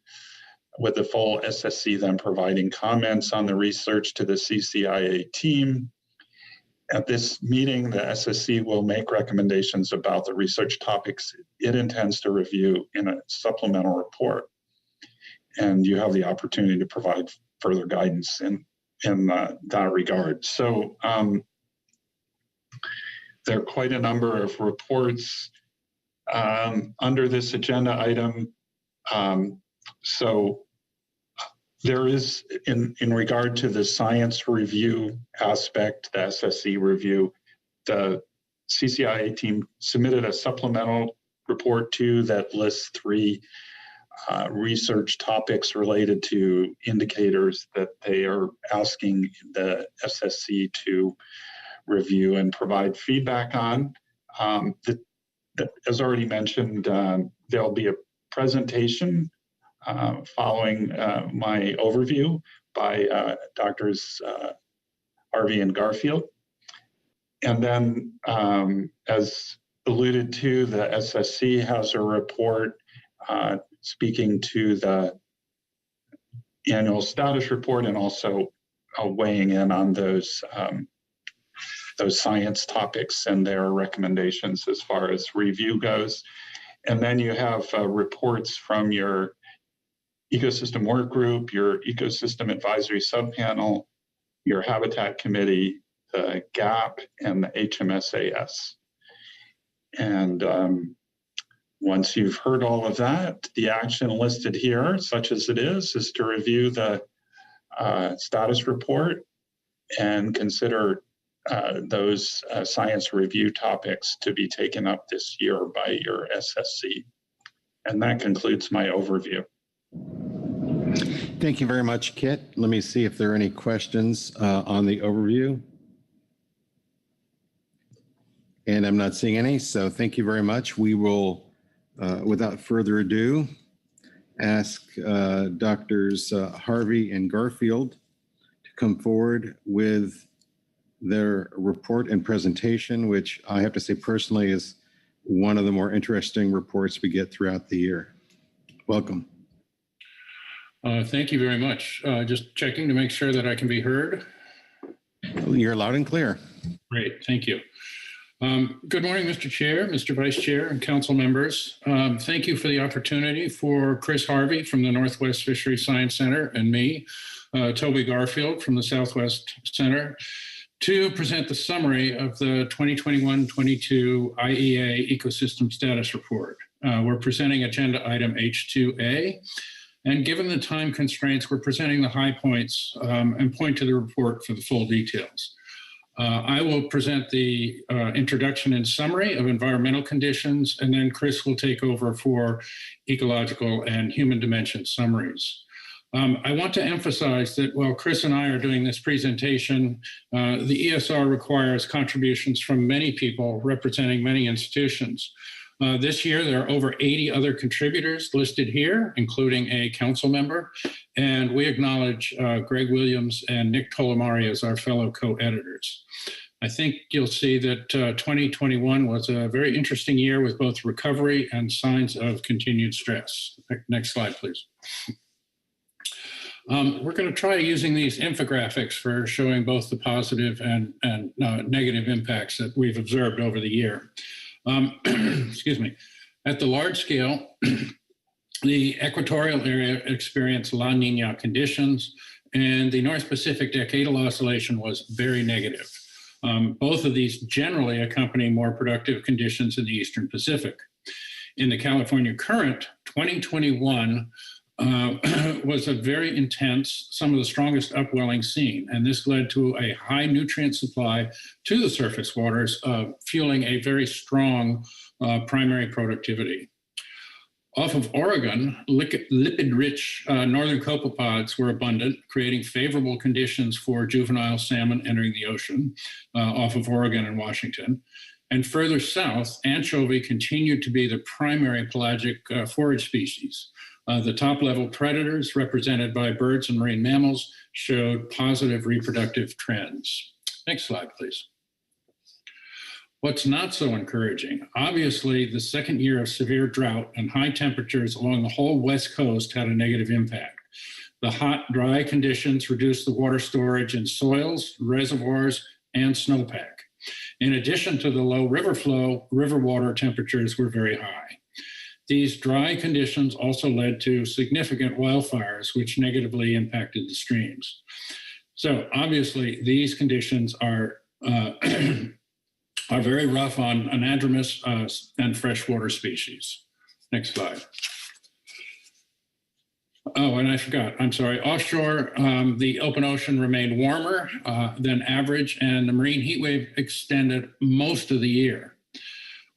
with the full SSC then providing comments on the research to the CCIA team. At this meeting, the SSC will make recommendations about the research topics it intends to review in a supplemental report. And you have the opportunity to provide further guidance in that regard. So there are quite a number of reports under this agenda item. So there is, in regard to the science review aspect, the SSC review, the CCIA team submitted a supplemental report too that lists 3 research topics related to indicators that they are asking the SSC to review and provide feedback on. As already mentioned, there'll be a presentation following my overview by Doctors Harvey and Garfield. And then, as alluded to, the SSC has a report speaking to the annual status report and also weighing in on those science topics and their recommendations as far as review goes. And then you have reports from your ecosystem work group, your ecosystem advisory subpanel, your habitat committee, the GAP, and the HMSAS. And once you've heard all of that, the action listed here, such as it is to review the status report and consider those science review topics to be taken up this year by your SSC. And that concludes my overview. Thank you very much, Kit. Let me see if there are any questions on the overview. And I'm not seeing any, so thank you very much. We will, without further ado, ask Doctors Harvey and Garfield to come forward with their report and presentation, which I have to say personally is one of the more interesting reports we get throughout the year. Welcome. Thank you very much. Just checking to make sure that I can be heard. You're loud and clear. Great, thank you. Good morning, Mr. Chair, Mr. Vice Chair, and council members. Thank you for the opportunity for Chris Harvey from the Northwest Fishery Science Center and me, Toby Garfield from the Southwest Center, to present the summary of the 2021-22 IEA Ecosystem Status Report. We're presenting agenda item H2A. And given the time constraints, we're presenting the high points and point to the report for the full details. I will present the introduction and summary of environmental conditions, and then Chris will take over for ecological and human dimension summaries. I want to emphasize that while Chris and I are doing this presentation, the ESR requires contributions from many people representing many institutions. This year, there are over 80 other contributors listed here, including a council member, and we acknowledge Greg Williams and Nick Tolamari as our fellow co-editors. I think you'll see that 2021 was a very interesting year with both recovery and signs of continued stress. Next slide, please. We're going to try using these infographics for showing both the positive and negative impacts that we've observed over the year. Excuse me. At the large scale, the equatorial area experienced La Nina conditions, and the North Pacific decadal oscillation was very negative. Both of these generally accompany more productive conditions in the Eastern Pacific. In the California current, 2021 was a very intense, some of the strongest upwelling seen, and this led to a high nutrient supply to the surface waters, fueling a very strong primary productivity. Off of Oregon, lipid-rich northern copepods were abundant, creating favorable conditions for juvenile salmon entering the ocean off of Oregon and Washington. And further south, anchovy continued to be the primary pelagic forage species. The top-level predators, represented by birds and marine mammals, showed positive reproductive trends. Next slide, please. What's not so encouraging? Obviously, the second year of severe drought and high temperatures along the whole West Coast had a negative impact. The hot, dry conditions reduced the water storage in soils, reservoirs, and snowpack. In addition to the low river flow, river water temperatures were very high. These dry conditions also led to significant wildfires, which negatively impacted the streams. So obviously, these conditions are very rough on anadromous and freshwater species. Next slide. Oh, and I forgot, I'm sorry. Offshore, the open ocean remained warmer than average, and the marine heat wave extended most of the year.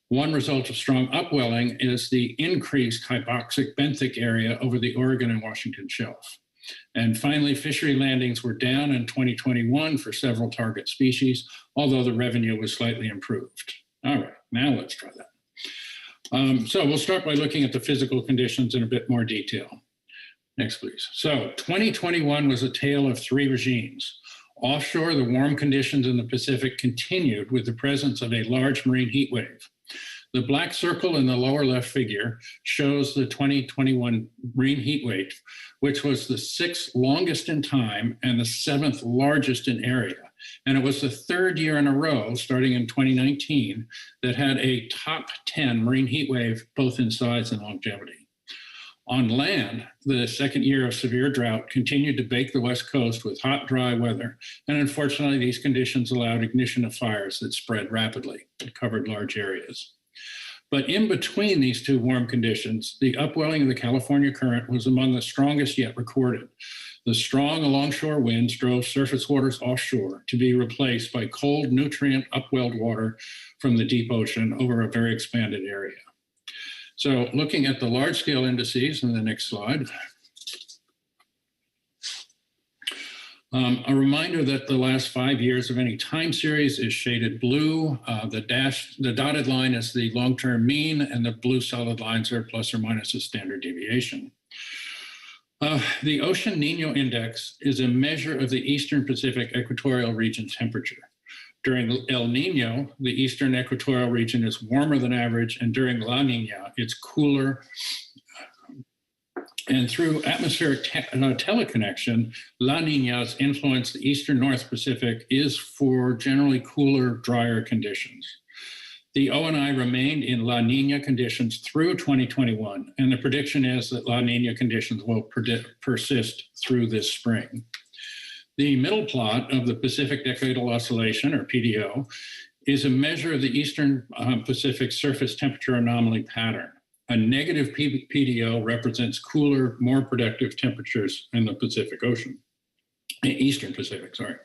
One result of strong upwelling is the increased hypoxic benthic area over the Oregon and Washington shelf. And finally, fishery landings were down in 2021 for several target species, although the revenue was slightly improved. All right, now let's try that. So we'll start by looking at the physical conditions in a bit more detail. Next, please. So 2021 was a tale of three regimes. Offshore, the warm conditions in the Pacific continued with the presence of a large marine heat wave. The black circle in the lower left figure shows the 2021 marine heat wave, which was the sixth longest in time and the seventh largest in area. And it was the third year in a row, starting in 2019, that had a top 10 marine heat wave, both in size and longevity. On land, the second year of severe drought continued to bake the West Coast with hot, dry weather. And unfortunately, these conditions allowed ignition of fires that spread rapidly and covered large areas. But in between these two warm conditions, the upwelling of the California current was among the strongest yet recorded. The strong alongshore winds drove surface waters offshore to be replaced by cold, nutrient upwelled water from the deep ocean over a very expanded area. So looking at the large scale indices in the next slide, a reminder that the last 5 years of any time series is shaded blue. The dotted line is the long-term mean, and the blue solid lines are plus or minus a standard deviation. The Ocean Nino Index is a measure of the Eastern Pacific equatorial region temperature. During El Nino, the Eastern equatorial region is warmer than average, and during La Nina, it's cooler. And through atmospheric teleconnection, La Nina's influence the Eastern North Pacific is for generally cooler, drier conditions. The ONI remained in La Nina conditions through 2021, and the prediction is that La Nina conditions will persist through this spring. The middle plot of the Pacific Decadal Oscillation, or PDO, is a measure of the Eastern Pacific surface temperature anomaly pattern. A negative PDO represents cooler, more productive temperatures in the Pacific Ocean, Eastern Pacific, sorry.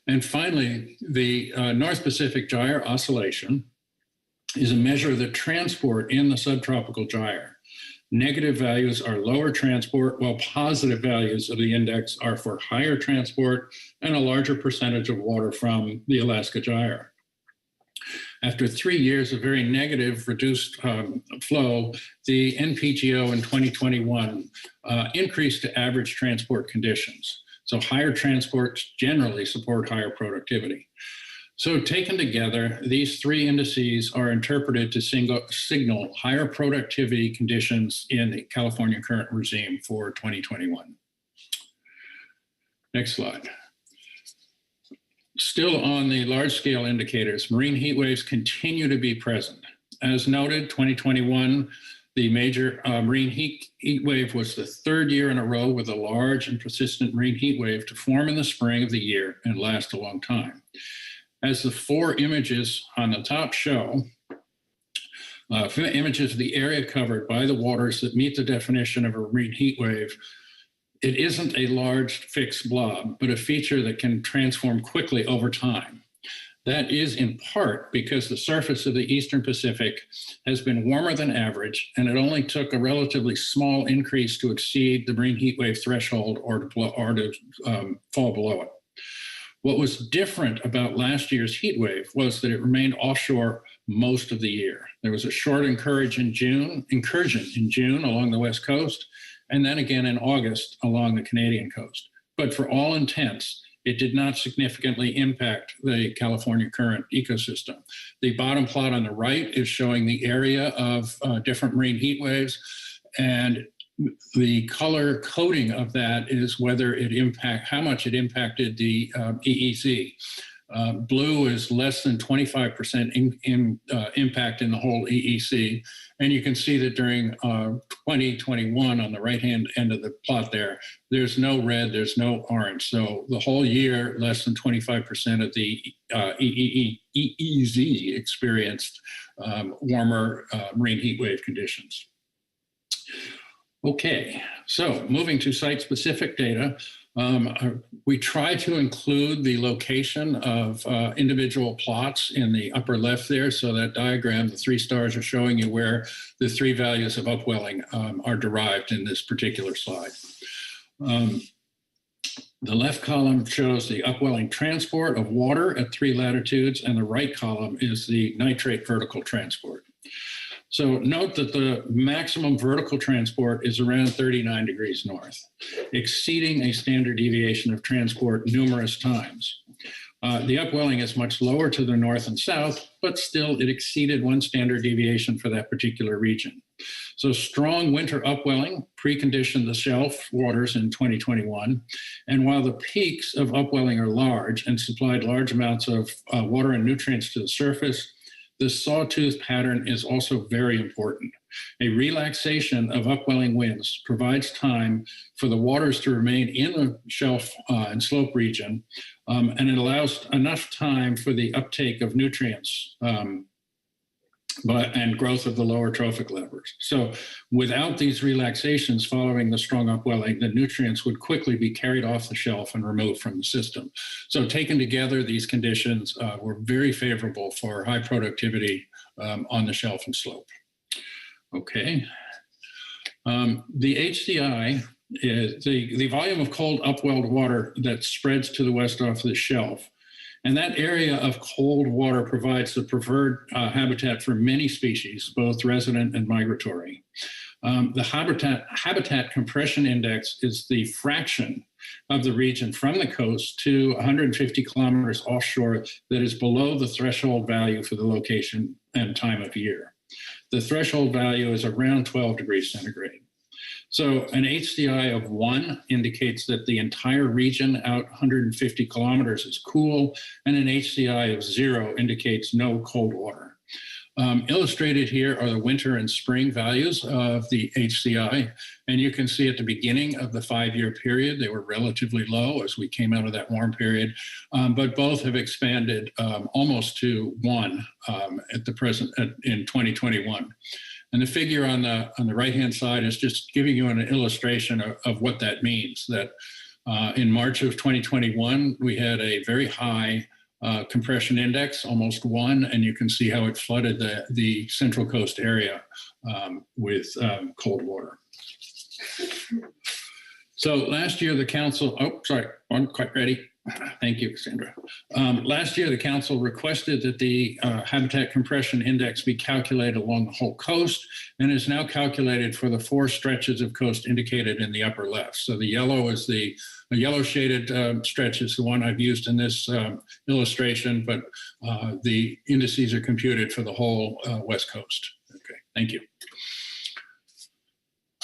And finally, the North Pacific Gyre Oscillation is a measure of the transport in the subtropical gyre. Negative values are lower transport, while positive values of the index are for higher transport and a larger percentage of water from the Alaska Gyre. After 3 years of very negative reduced flow, the NPGO in 2021 increased to average transport conditions. So higher transports generally support higher productivity. So taken together, these three indices are interpreted to signal higher productivity conditions in the California current regime for 2021. Next slide. Still on the large scale indicators, marine heat waves continue to be present. As noted, 2021, the major marine heat wave was the third year in a row with a large and persistent marine heat wave to form in the spring of the year and last a long time. As the four images on the top show, images of the area covered by the waters that meet the definition of a marine heat wave, it isn't a large fixed blob, but a feature that can transform quickly over time. That is in part because the surface of the Eastern Pacific has been warmer than average, and it only took a relatively small increase to exceed the marine heat wave threshold or to fall below it. What was different about last year's heat wave was that it remained offshore most of the year. There was a short incursion in June along the West Coast, and then again in August along the Canadian coast. But for all intents, it did not significantly impact the California current ecosystem. The bottom plot on the right is showing the area of different marine heat waves, and the color coding of that is whether how much it impacted the EEZ. Blue is less than 25% impact in the whole EEC. And you can see that during 2021 on the right-hand end of the plot there's no red, there's no orange. So the whole year, less than 25% of the EEZ experienced warmer marine heat wave conditions. Okay, so moving to site-specific data, we try to include the location of individual plots in the upper left there. So that diagram, the 3 stars are showing you where the 3 values of upwelling are derived in this particular slide. The left column shows the upwelling transport of water at 3 latitudes, and the right column is the nitrate vertical transport. So note that the maximum vertical transport is around 39 degrees north, exceeding a standard deviation of transport numerous times. The upwelling is much lower to the north and south, but still it exceeded 1 standard deviation for that particular region. So strong winter upwelling preconditioned the shelf waters in 2021. And while the peaks of upwelling are large and supplied large amounts of water and nutrients to the surface, the sawtooth pattern is also very important. A relaxation of upwelling winds provides time for the waters to remain in the shelf and slope region, and it allows enough time for the uptake of nutrients and growth of the lower trophic levers. So without these relaxations following the strong upwelling, the nutrients would quickly be carried off the shelf and removed from the system. So taken together, these conditions were very favorable for high productivity on the shelf and slope. Okay. The HCI is the volume of cold upwelled water that spreads to the west off the shelf. And that area of cold water provides the preferred habitat for many species, both resident and migratory. The habitat compression index is the fraction of the region from the coast to 150 kilometers offshore that is below the threshold value for the location and time of year. The threshold value is around 12 degrees centigrade. So an HCI of 1 indicates that the entire region out 150 kilometers is cool, and an HCI of 0 indicates no cold water. Illustrated here are the winter and spring values of the HCI, and you can see at the beginning of the 5-year period, they were relatively low as we came out of that warm period, but both have expanded almost to 1 at the present in 2021. And the figure on the right-hand side is just giving you an illustration of what that means, that in March of 2021, we had a very high compression index, almost 1, and you can see how it flooded the Central Coast area with cold water. So last year, the council, I'm quite ready. Thank you, Cassandra. Last year, the council requested that the habitat compression index be calculated along the whole coast, and is now calculated for the 4 stretches of coast indicated in the upper left. So the yellow is the yellow shaded stretch is the one I've used in this illustration, but the indices are computed for the whole West Coast. Okay, thank you.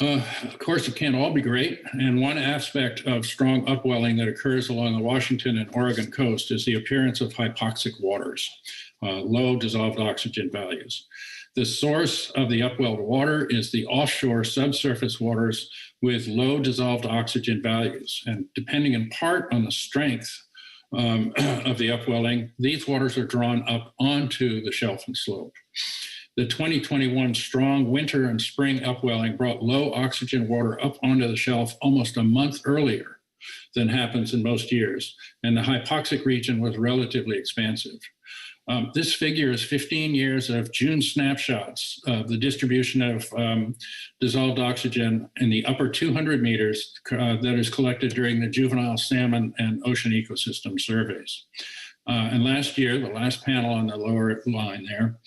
Of course, it can't all be great, and one aspect of strong upwelling that occurs along the Washington and Oregon coast is the appearance of hypoxic waters, low dissolved oxygen values. The source of the upwelled water is the offshore subsurface waters with low dissolved oxygen values, and depending in part on the strength of the upwelling, these waters are drawn up onto the shelf and slope. The 2021 strong winter and spring upwelling brought low oxygen water up onto the shelf almost a month earlier than happens in most years, and the hypoxic region was relatively expansive. This figure is 15 years of June snapshots of the distribution of dissolved oxygen in the upper 200 meters that is collected during the juvenile salmon and ocean ecosystem surveys. And last year, the last panel on the lower line there,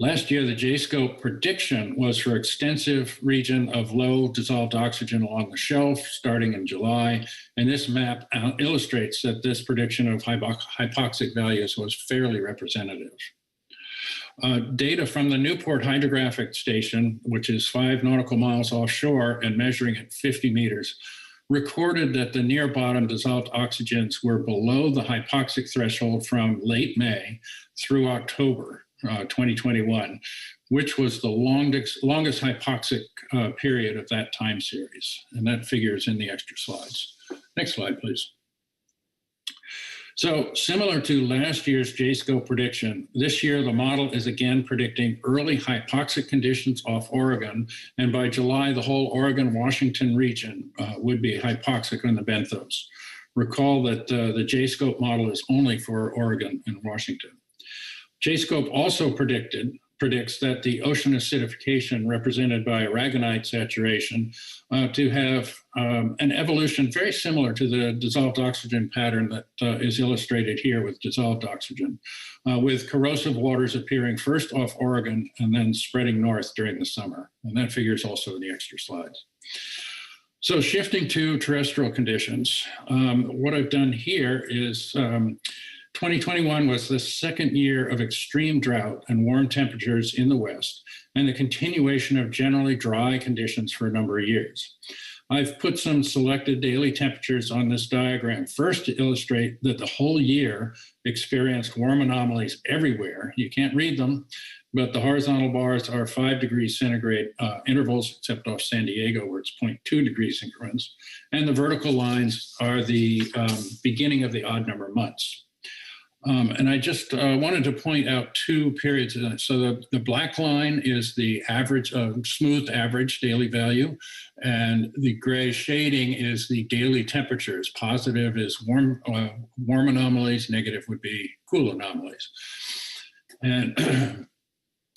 last year, the JSCOPE prediction was for extensive region of low dissolved oxygen along the shelf starting in July. And this map illustrates that this prediction of hypoxic values was fairly representative. Data from the Newport Hydrographic Station, which is 5 nautical miles offshore and measuring at 50 meters, recorded that the near bottom dissolved oxygens were below the hypoxic threshold from late May through October 2021, which was the longest hypoxic period of that time series. And that figure is in the extra slides. Next slide, please. So similar to last year's JSCOPE prediction, this year the model is again predicting early hypoxic conditions off Oregon, and by July, the whole Oregon-Washington region would be hypoxic on the benthos. Recall that the JSCOPE model is only for Oregon and Washington. JSCOPE also predicts that the ocean acidification represented by aragonite saturation to have an evolution very similar to the dissolved oxygen pattern that is illustrated here with dissolved oxygen, with corrosive waters appearing first off Oregon and then spreading north during the summer. And that figure is also in the extra slides. So shifting to terrestrial conditions, what I've done here is 2021 was the second year of extreme drought and warm temperatures in the West, and the continuation of generally dry conditions for a number of years. I've put some selected daily temperatures on this diagram, first to illustrate that the whole year experienced warm anomalies everywhere. You can't read them, but the horizontal bars are 5 degrees centigrade intervals, except off San Diego, where it's 0.2 degrees increments. And the vertical lines are the beginning of the odd number months. And I just wanted to point out 2 periods. So the black line is the average, smoothed average daily value, and the gray shading is the daily temperatures. Positive is warm anomalies, negative would be cool anomalies. And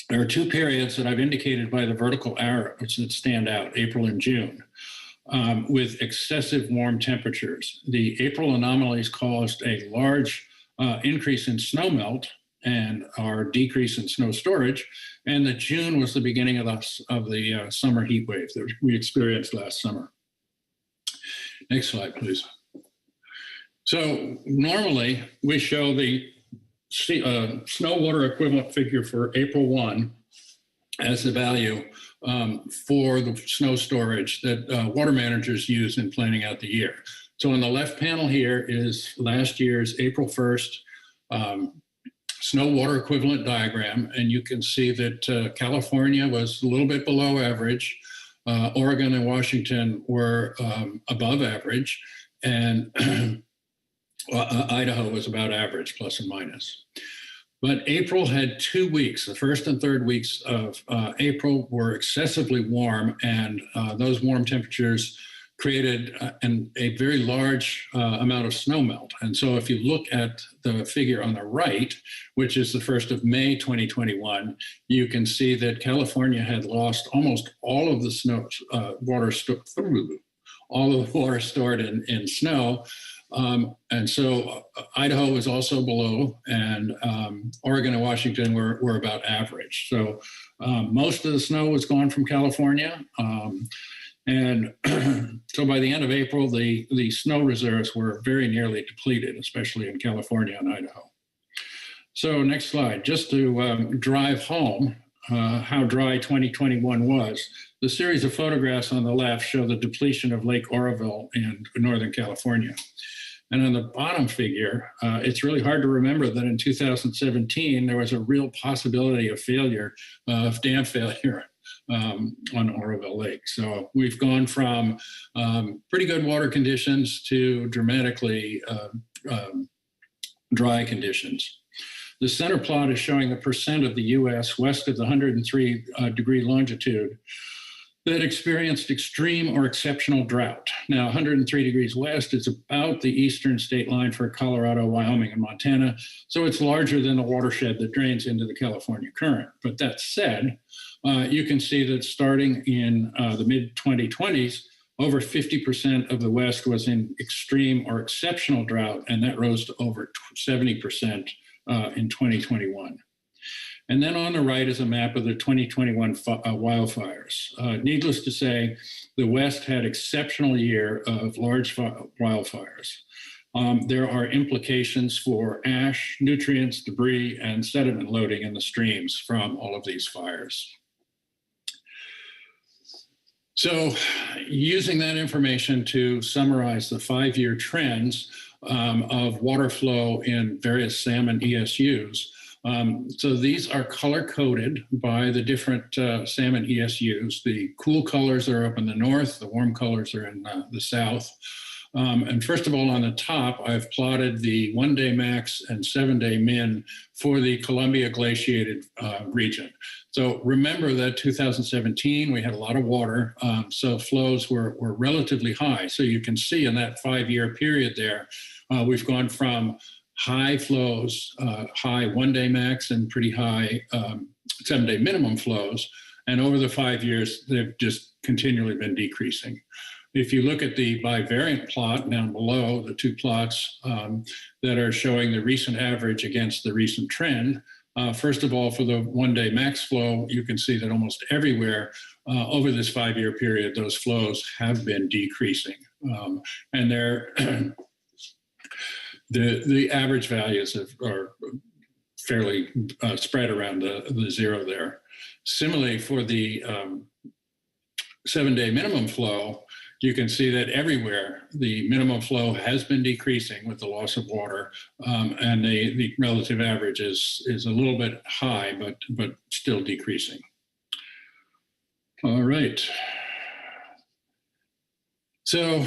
there are 2 periods that I've indicated by the vertical arrows that stand out, April and June, with excessive warm temperatures. The April anomalies caused a large increase in snowmelt and our decrease in snow storage, and the June was the beginning of the summer heat wave that we experienced last summer. Next slide, please. So normally we show the snow water equivalent figure for April 1 as the value for the snow storage that water managers use in planning out the year. So on the left panel here is last year's April 1st snow water equivalent diagram. And you can see that California was a little bit below average. Oregon and Washington were above average. And Idaho was about average, plus and minus. But April had 2 weeks. The first and third weeks of April were excessively warm, and those warm temperatures created a very large amount of snowmelt. And so if you look at the figure on the right, which is the 1st of May 2021, you can see that California had lost almost all of the snow water stored in snow. And so Idaho was also below, and Oregon and Washington were about average. So most of the snow was gone from California. And so by the end of April, the snow reserves were very nearly depleted, especially in California and Idaho. So next slide, just to drive home how dry 2021 was. The series of photographs on the left show the depletion of Lake Oroville in Northern California. And on the bottom figure, it's really hard to remember that in 2017, there was a real possibility of failure, of dam failure on Oroville Lake. So we've gone from pretty good water conditions to dramatically dry conditions. The center plot is showing the percent of the U.S. west of the 103 degree longitude that experienced extreme or exceptional drought. Now, 103 degrees west is about the eastern state line for Colorado, Wyoming, and Montana, so it's larger than the watershed that drains into the California current. But that said, you can see that starting in the mid-2020s, over 50% of the West was in extreme or exceptional drought, and that rose to over 70% in 2021. And then on the right is a map of the 2021 wildfires. Needless to say, the West had exceptional year of large wildfires. There are implications for ash, nutrients, debris, and sediment loading in the streams from all of these fires. So using that information to summarize the 5-year trends of water flow in various salmon ESUs, so these are color-coded by the different salmon ESUs. The cool colors are up in the north, the warm colors are in the south. And first of all, on the top, I've plotted the 1-day max and 7-day min for the Columbia glaciated region. So remember that 2017, we had a lot of water, so flows were relatively high. So you can see in that 5-year period there, we've gone from high flows, high 1-day max and pretty high 7-day minimum flows. And over the 5 years, they've just continually been decreasing. If you look at the bivariant plot down below, the two plots that are showing the recent average against the recent trend, first of all, for the 1-day max flow, you can see that almost everywhere over this 5-year period, those flows have been decreasing. And they're the average values are fairly spread around the zero there. Similarly, for the 7-day minimum flow, you can see that everywhere the minimum flow has been decreasing with the loss of water, and the relative average is a little bit high, but still decreasing. All right. So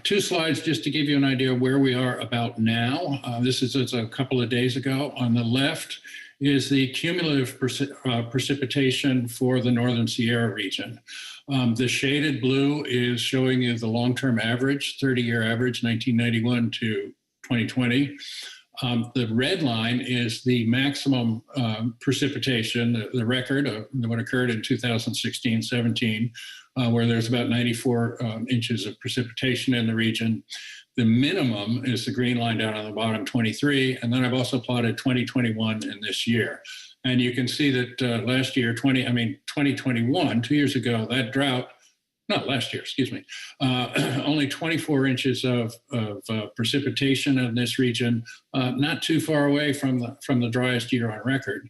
2 slides just to give you an idea of where we are about now. This is a couple of days ago. On the left is the cumulative precipitation for the Northern Sierra region. The shaded blue is showing you the long-term average, 30-year average, 1991 to 2020. The red line is the maximum precipitation, the record of what occurred in 2016-17, where there's about 94 inches of precipitation in the region. The minimum is the green line down on the bottom, 23, and then I've also plotted 2021 and this year. And you can see that last year, 2021, 2 years ago, that drought, not last year, excuse me, only 24 inches of precipitation in this region, not too far away from the driest year on record.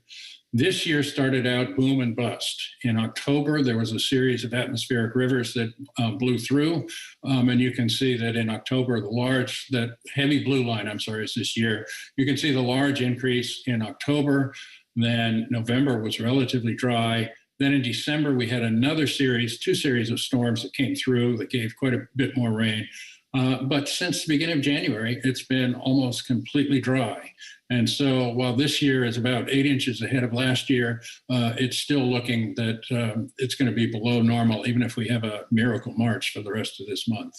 This year started out boom and bust. In October, there was a series of atmospheric rivers that blew through. And you can see that in October, that heavy blue line, is this year. You can see the large increase in October. Then November was relatively dry. Then in December, we had two series of storms that came through that gave quite a bit more rain. But since the beginning of January, it's been almost completely dry. And so while this year is about 8 inches ahead of last year, it's still looking that it's going to be below normal, even if we have a miracle March for the rest of this month.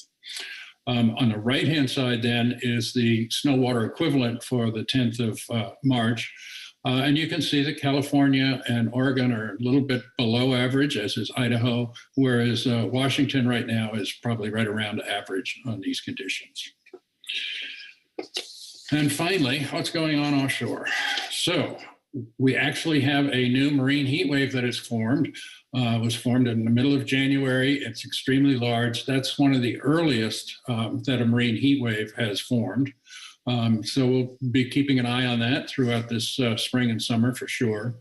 On the right-hand side then is the snow water equivalent for the 10th of March. And you can see that California and Oregon are a little bit below average, as is Idaho, whereas Washington right now is probably right around average on these conditions. And finally, what's going on offshore? So we actually have a new marine heat wave that is formed. Was formed in the middle of January. It's extremely large. That's one of the earliest that a marine heat wave has formed. So we'll be keeping an eye on that throughout this spring and summer for sure.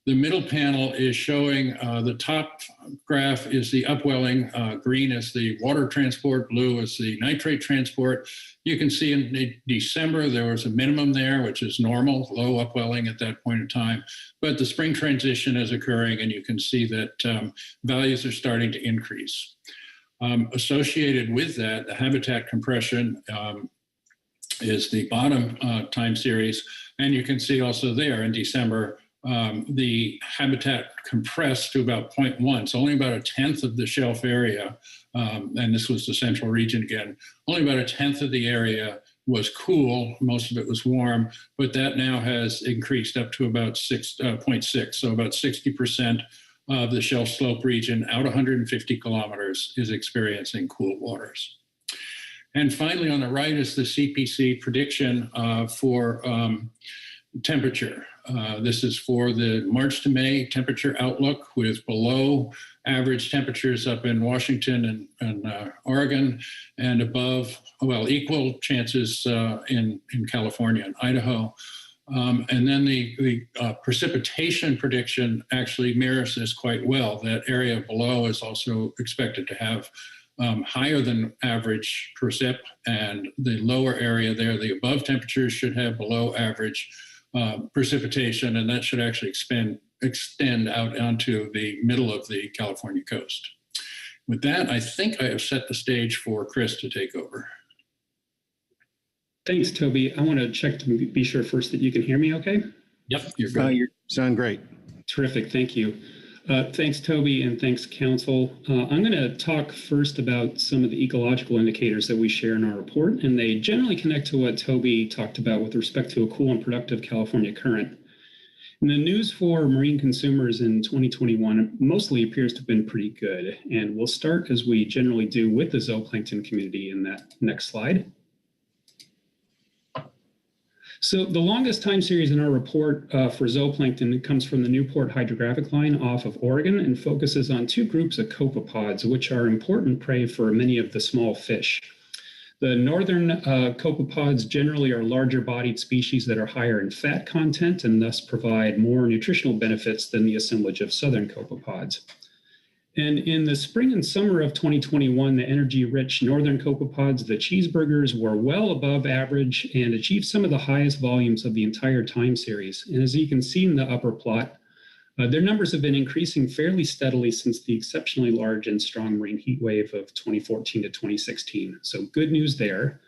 The middle panel is showing the top graph is the upwelling, green is the water transport, blue is the nitrate transport. You can see in December there was a minimum there, which is normal, low upwelling at that point in time. But the spring transition is occurring, and you can see that values are starting to increase. Associated with that, the habitat compression is the bottom time series. And you can see also there in December, the habitat compressed to about 0.1, so only about a tenth of the shelf area. And this was the central region again. Only about a tenth of the area was cool. Most of it was warm, but that now has increased up to about 6.6. So about 60% of the shelf slope region out 150 kilometers is experiencing cool waters. And finally, on the right is the CPC prediction for temperature. This is for the March to May temperature outlook, with below average temperatures up in Washington and Oregon, and above, well, equal chances in California and Idaho. And then the precipitation prediction actually mirrors this quite well. That area below is also expected to have higher than average precip, and the lower area there, the above temperatures, should have below average precipitation, and that should actually extend out onto the middle of the California coast. With that, I think I have set the stage for Chris to take over. Thanks, Toby. I want to check to be sure first that you can hear me okay? Yep, you're good. You sound great. Terrific, thank you. Thanks, Toby, and thanks, Council. I'm going to talk first about some of the ecological indicators that we share in our report, and they generally connect to what Toby talked about with respect to a cool and productive California current. And the news for marine consumers in 2021 mostly appears to have been pretty good, and we'll start, as we generally do, with the zooplankton community in that next slide. So the longest time series in our report for zooplankton comes from the Newport hydrographic line off of Oregon and focuses on two groups of copepods, which are important prey for many of the small fish. The northern copepods generally are larger bodied species that are higher in fat content and thus provide more nutritional benefits than the assemblage of southern copepods. And in the spring and summer of 2021, the energy-rich northern copepods, the cheeseburgers, were well above average and achieved some of the highest volumes of the entire time series. And as you can see in the upper plot, their numbers have been increasing fairly steadily since the exceptionally large and strong marine heat wave of 2014 to 2016. So good news there.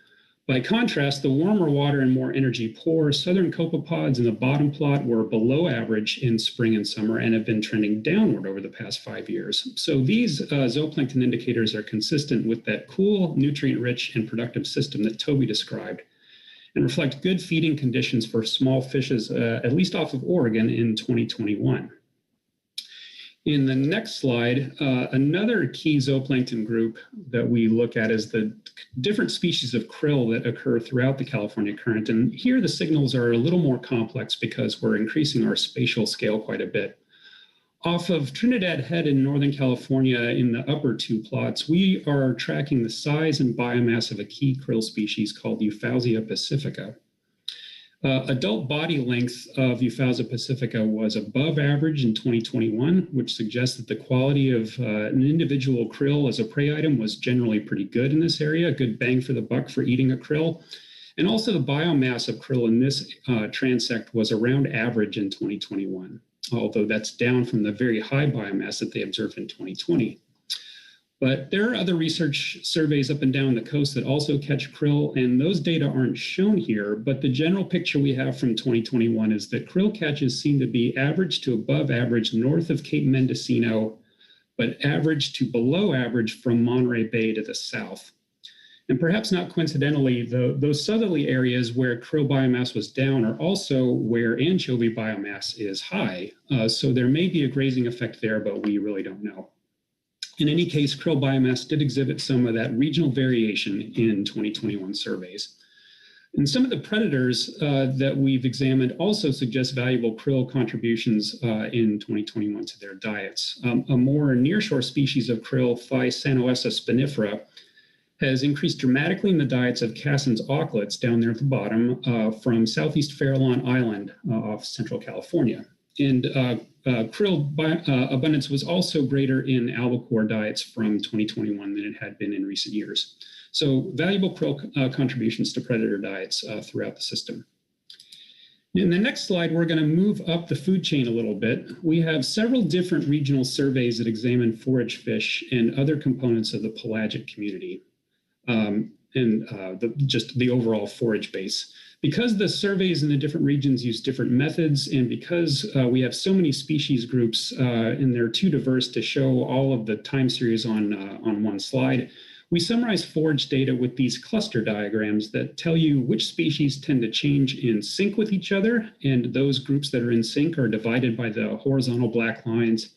By contrast, the warmer water and more energy-poor southern copepods in the bottom plot were below average in spring and summer and have been trending downward over the past 5 years. So these zooplankton indicators are consistent with that cool, nutrient-rich, and productive system that Toby described, and reflect good feeding conditions for small fishes, at least off of Oregon, in 2021. In the next slide, another key zooplankton group that we look at is the different species of krill that occur throughout the California current. And here the signals are a little more complex because we're increasing our spatial scale quite a bit. Off of Trinidad Head in Northern California in the upper two plots, we are tracking the size and biomass of a key krill species called Euphausia pacifica. Adult body length of Euphausia pacifica was above average in 2021, which suggests that the quality of an individual krill as a prey item was generally pretty good in this area, a good bang for the buck for eating a krill. And also the biomass of krill in this transect was around average in 2021, although that's down from the very high biomass that they observed in 2020. But there are other research surveys up and down the coast that also catch krill, and those data aren't shown here, but the general picture we have from 2021 is that krill catches seem to be average to above average north of Cape Mendocino, but average to below average from Monterey Bay to the south. And perhaps not coincidentally, those southerly areas where krill biomass was down are also where anchovy biomass is high. So there may be a grazing effect there, but we really don't know. In any case, krill biomass did exhibit some of that regional variation in 2021 surveys. And some of the predators that we've examined also suggest valuable krill contributions in 2021 to their diets. A more nearshore species of krill, Physanoessa spinifera, has increased dramatically in the diets of Cassin's auklets down there at the bottom from southeast Farallon Island off Central California. And krill abundance was also greater in albacore diets from 2021 than it had been in recent years. So valuable krill contributions to predator diets throughout the system. In the next slide, we're going to move up the food chain a little bit. We have several different regional surveys that examine forage fish and other components of the pelagic community. just the overall forage base. Because the surveys in the different regions use different methods, and because we have so many species groups and they're too diverse to show all of the time series on one slide, we summarize forage data with these cluster diagrams that tell you which species tend to change in sync with each other, and those groups that are in sync are divided by the horizontal black lines.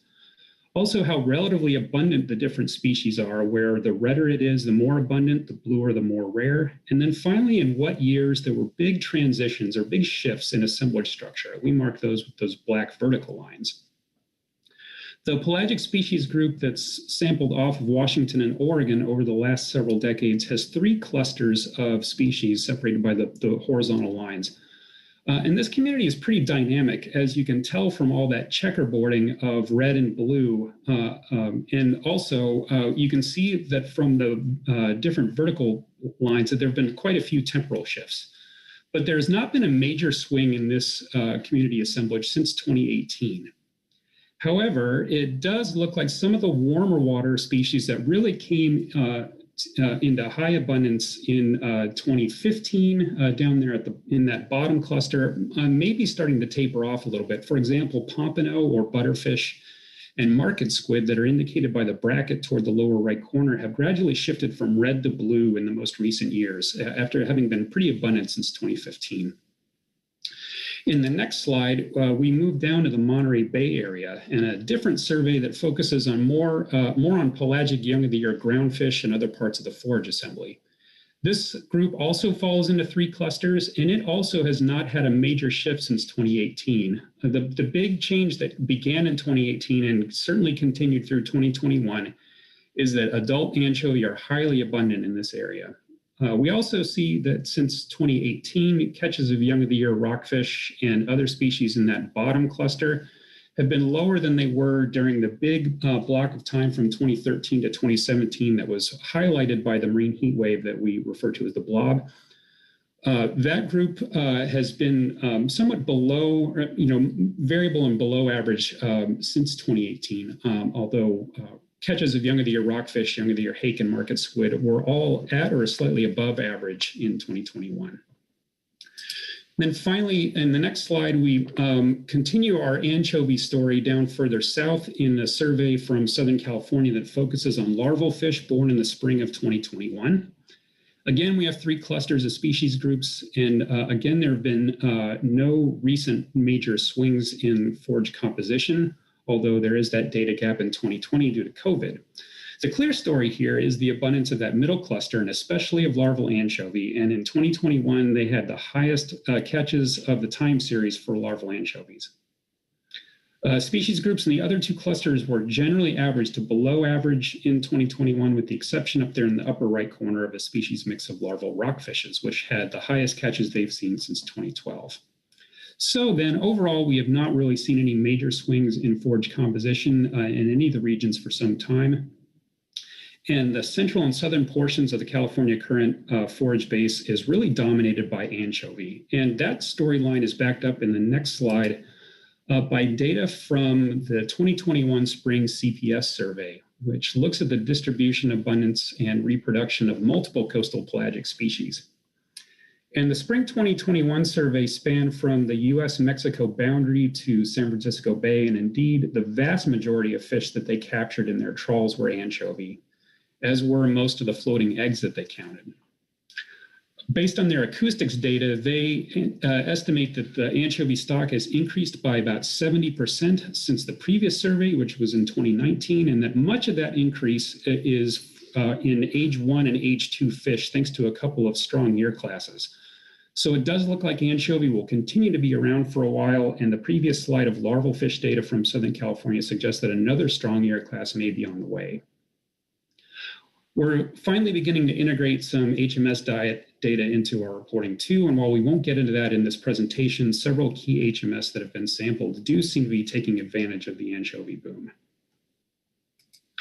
Also, how relatively abundant the different species are, where the redder it is, the more abundant, the bluer, the more rare. And then finally, in what years there were big transitions or big shifts in assemblage structure. We mark those with those black vertical lines. The pelagic species group that's sampled off of Washington and Oregon over the last several decades has 3 clusters of species separated by the horizontal lines. And this community is pretty dynamic, as you can tell from all that checkerboarding of red and blue. And also, you can see that from the different vertical lines that there have been quite a few temporal shifts. But there's not been a major swing in this community assemblage since 2018. However, it does look like some of the warmer water species that really came into high abundance in 2015 down there in that bottom cluster may be starting to taper off a little bit. For example, pompano or butterfish and market squid that are indicated by the bracket toward the lower right corner have gradually shifted from red to blue in the most recent years after having been pretty abundant since 2015. In the next slide, we move down to the Monterey Bay area and a different survey that focuses on more on pelagic young of the year groundfish and other parts of the forage assembly. This group also falls into 3 clusters, and it also has not had a major shift since 2018. The big change that began in 2018 and certainly continued through 2021 is that adult anchovy are highly abundant in this area. We also see that since 2018, catches of young of the year rockfish and other species in that bottom cluster have been lower than they were during the big block of time from 2013 to 2017 that was highlighted by the marine heat wave that we refer to as the blob. That group has been somewhat below, variable and below average since 2018, although catches of young of the year rockfish, young of the year hake, and market squid were all at or slightly above average in 2021. Then finally, in the next slide, we continue our anchovy story down further south in a survey from Southern California that focuses on larval fish born in the spring of 2021. Again, we have 3 clusters of species groups, and again, there have been no recent major swings in forage composition, although there is that data gap in 2020 due to COVID. The clear story here is the abundance of that middle cluster, and especially of larval anchovy. And in 2021, they had the highest catches of the time series for larval anchovies. Species groups in the other 2 clusters were generally average to below average in 2021, with the exception up there in the upper right corner of a species mix of larval rockfishes, which had the highest catches they've seen since 2012. So then overall, we have not really seen any major swings in forage composition in any of the regions for some time. And the central and southern portions of the California current forage base is really dominated by anchovy. And that storyline is backed up in the next slide by data from the 2021 spring CPS survey, which looks at the distribution, abundance, and reproduction of multiple coastal pelagic species. And the spring 2021 survey spanned from the US-Mexico boundary to San Francisco Bay, and indeed, the vast majority of fish that they captured in their trawls were anchovy, as were most of the floating eggs that they counted. Based on their acoustics data, they estimate that the anchovy stock has increased by about 70% since the previous survey, which was in 2019, and that much of that increase is in age 1 and age 2 fish, thanks to a couple of strong year classes. So it does look like anchovy will continue to be around for a while, and the previous slide of larval fish data from Southern California suggests that another strong year class may be on the way. We're finally beginning to integrate some HMS diet data into our reporting too, and while we won't get into that in this presentation, several key HMS that have been sampled do seem to be taking advantage of the anchovy boom.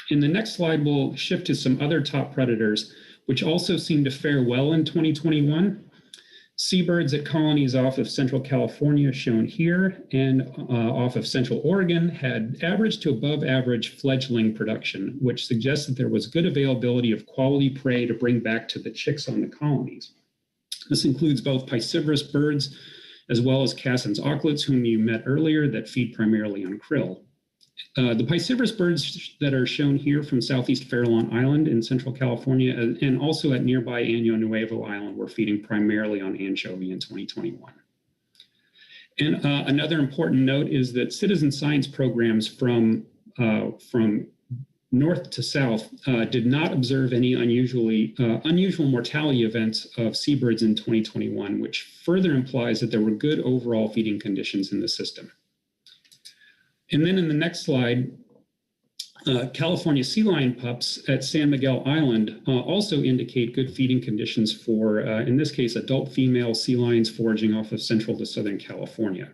In the next slide, we'll shift to some other top predators, which also seem to fare well in 2021. Seabirds at colonies off of Central California, shown here, and off of Central Oregon had average to above average fledgling production, which suggests that there was good availability of quality prey to bring back to the chicks on the colonies. This includes both piscivorous birds as well as Cassin's auklets, whom you met earlier, that feed primarily on krill. The piscivorous birds that are shown here from Southeast Farallon Island in Central California and also at nearby Año Nuevo Island were feeding primarily on anchovy in 2021. And another important note is that citizen science programs from north to south did not observe any unusual mortality events of seabirds in 2021, which further implies that there were good overall feeding conditions in the system. And then in the next slide, California sea lion pups at San Miguel Island also indicate good feeding conditions for, in this case, adult female sea lions foraging off of Central to Southern California.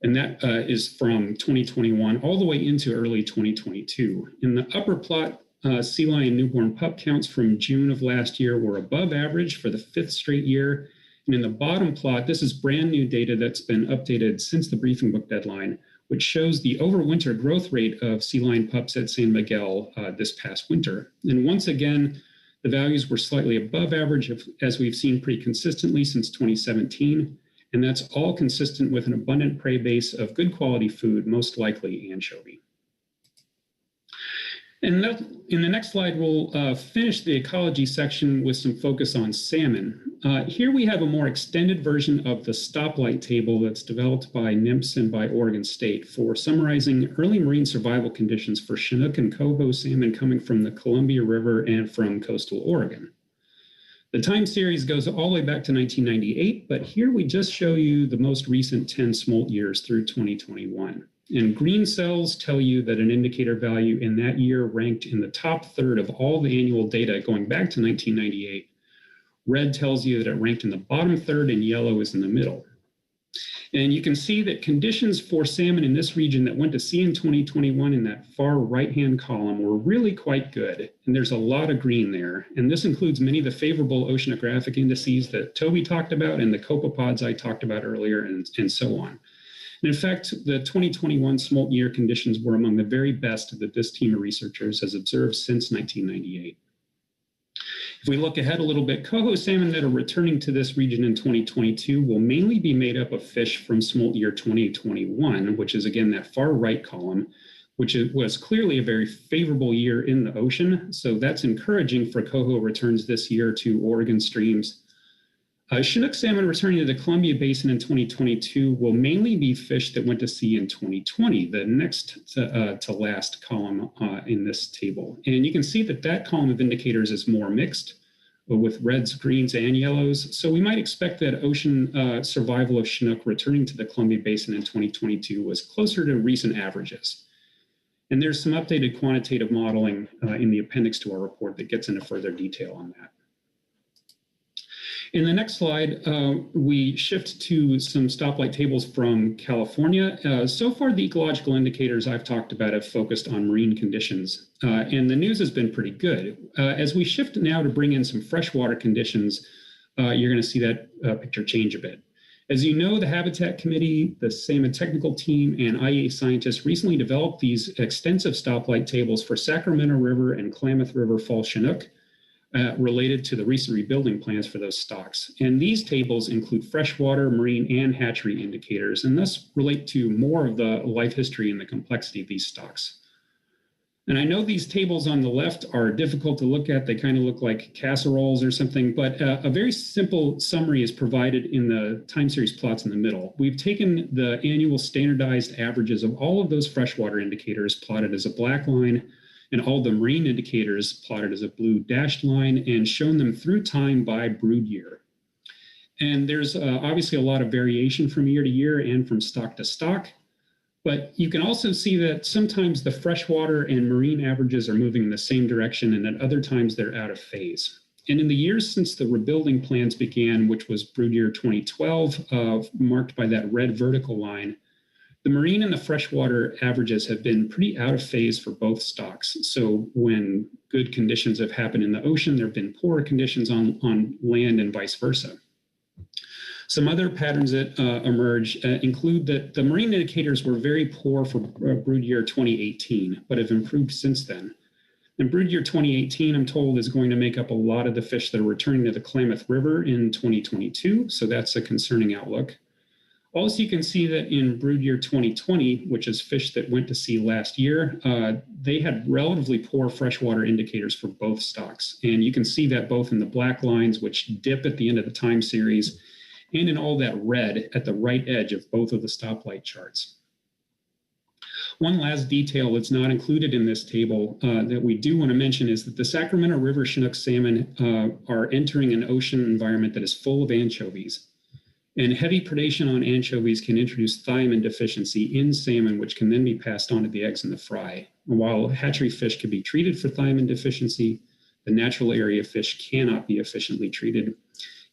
And that is from 2021 all the way into early 2022. In the upper plot, sea lion newborn pup counts from June of last year were above average for the 5th straight year. And in the bottom plot, this is brand new data that's been updated since the briefing book deadline, which shows the overwinter growth rate of sea lion pups at San Miguel this past winter. And once again, the values were slightly above average, as we've seen pretty consistently since 2017. And that's all consistent with an abundant prey base of good quality food, most likely anchovy. And in the next slide, we'll finish the ecology section with some focus on salmon. Here we have a more extended version of the stoplight table that's developed by NMFS and by Oregon State for summarizing early marine survival conditions for Chinook and coho salmon coming from the Columbia River and from coastal Oregon. The time series goes all the way back to 1998, but here we just show you the most recent 10 smolt years through 2021. And green cells tell you that an indicator value in that year ranked in the top third of all the annual data going back to 1998. Red tells you that it ranked in the bottom third, and yellow is in the middle. And you can see that conditions for salmon in this region that went to sea in 2021 in that far right-hand column were really quite good. And there's a lot of green there. And this includes many of the favorable oceanographic indices that Toby talked about and the copepods I talked about earlier, and so on. And in fact, the 2021 smolt year conditions were among the very best that this team of researchers has observed since 1998. If we look ahead a little bit, coho salmon that are returning to this region in 2022 will mainly be made up of fish from smolt year 2021, which is again that far right column, which was clearly a very favorable year in the ocean. So that's encouraging for coho returns this year to Oregon streams. Chinook salmon returning to the Columbia Basin in 2022 will mainly be fish that went to sea in 2020, the next to last column in this table. And you can see that that column of indicators is more mixed with reds, greens, and yellows. So we might expect that ocean survival of Chinook returning to the Columbia Basin in 2022 was closer to recent averages. And there's some updated quantitative modeling in the appendix to our report that gets into further detail on that. In the next slide, we shift to some stoplight tables from California. So far, the ecological indicators I've talked about have focused on marine conditions, and the news has been pretty good. As we shift now to bring in some freshwater conditions, you're going to see that picture change a bit. As you know, the Habitat Committee, the Salmon Technical Team, and IEA scientists recently developed these extensive stoplight tables for Sacramento River and Klamath River fall Chinook, related to the recent rebuilding plans for those stocks. And these tables include freshwater, marine, and hatchery indicators, and thus relate to more of the life history and the complexity of these stocks. And I know these tables on the left are difficult to look at. They kind of look like casseroles or something, but a very simple summary is provided in the time series plots in the middle. We've taken the annual standardized averages of all of those freshwater indicators plotted as a black line, and all the marine indicators plotted as a blue dashed line, and shown them through time by brood year. And there's obviously a lot of variation from year to year and from stock to stock, but you can also see that sometimes the freshwater and marine averages are moving in the same direction, and at other times they're out of phase. And in the years since the rebuilding plans began, which was brood year 2012, marked by that red vertical line, the marine and the freshwater averages have been pretty out of phase for both stocks. So when good conditions have happened in the ocean, there have been poorer conditions on land and vice versa. Some other patterns that emerge include that the marine indicators were very poor for brood year 2018, but have improved since then. And brood year 2018, I'm told, is going to make up a lot of the fish that are returning to the Klamath River in 2022, so that's a concerning outlook. Also, you can see that in brood year 2020, which is fish that went to sea last year, they had relatively poor freshwater indicators for both stocks. And you can see that both in the black lines, which dip at the end of the time series, and in all that red at the right edge of both of the stoplight charts. One last detail that's not included in this table that we do want to mention is that the Sacramento River Chinook salmon are entering an ocean environment that is full of anchovies. And heavy predation on anchovies can introduce thiamine deficiency in salmon, which can then be passed on to the eggs in the fry. And while hatchery fish can be treated for thiamine deficiency, the natural area fish cannot be efficiently treated.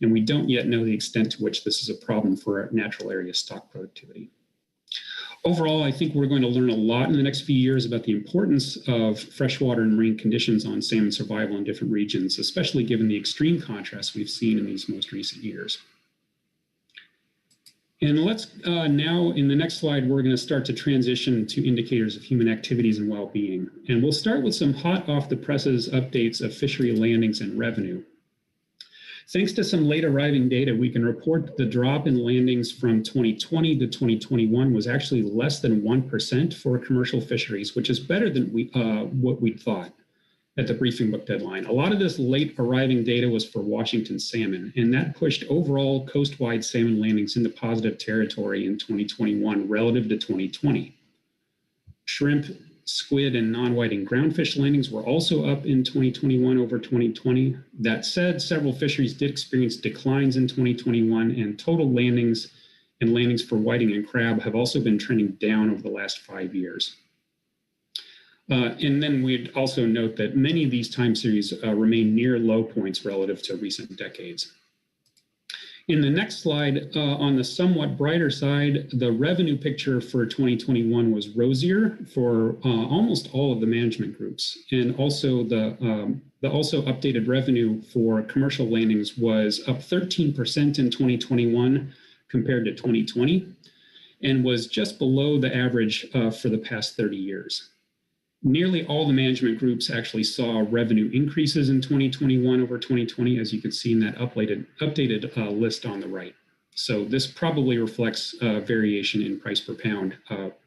And we don't yet know the extent to which this is a problem for natural area stock productivity. Overall, I think we're going to learn a lot in the next few years about the importance of freshwater and marine conditions on salmon survival in different regions, especially given the extreme contrast we've seen in these most recent years. And let's now, in the next slide, we're going to start to transition to indicators of human activities and well-being. And we'll start with some hot off the presses updates of fishery landings and revenue. Thanks to some late arriving data, we can report that the drop in landings from 2020 to 2021 was actually less than 1% for commercial fisheries, which is better than what we thought at the briefing book deadline. A lot of this late arriving data was for Washington salmon, and that pushed overall coast-wide salmon landings into positive territory in 2021 relative to 2020. Shrimp, squid, and non-whiting groundfish landings were also up in 2021 over 2020. That said, several fisheries did experience declines in 2021, and total landings and landings for whiting and crab have also been trending down over the last 5 years. And then we'd also note that many of these time series remain near low points relative to recent decades. In the next slide, on the somewhat brighter side, the revenue picture for 2021 was rosier for almost all of the management groups. And also the also updated revenue for commercial landings was up 13% in 2021 compared to 2020, and was just below the average for the past 30 years. Nearly all the management groups actually saw revenue increases in 2021 over 2020, as you can see in that updated list on the right. So this probably reflects variation in price per pound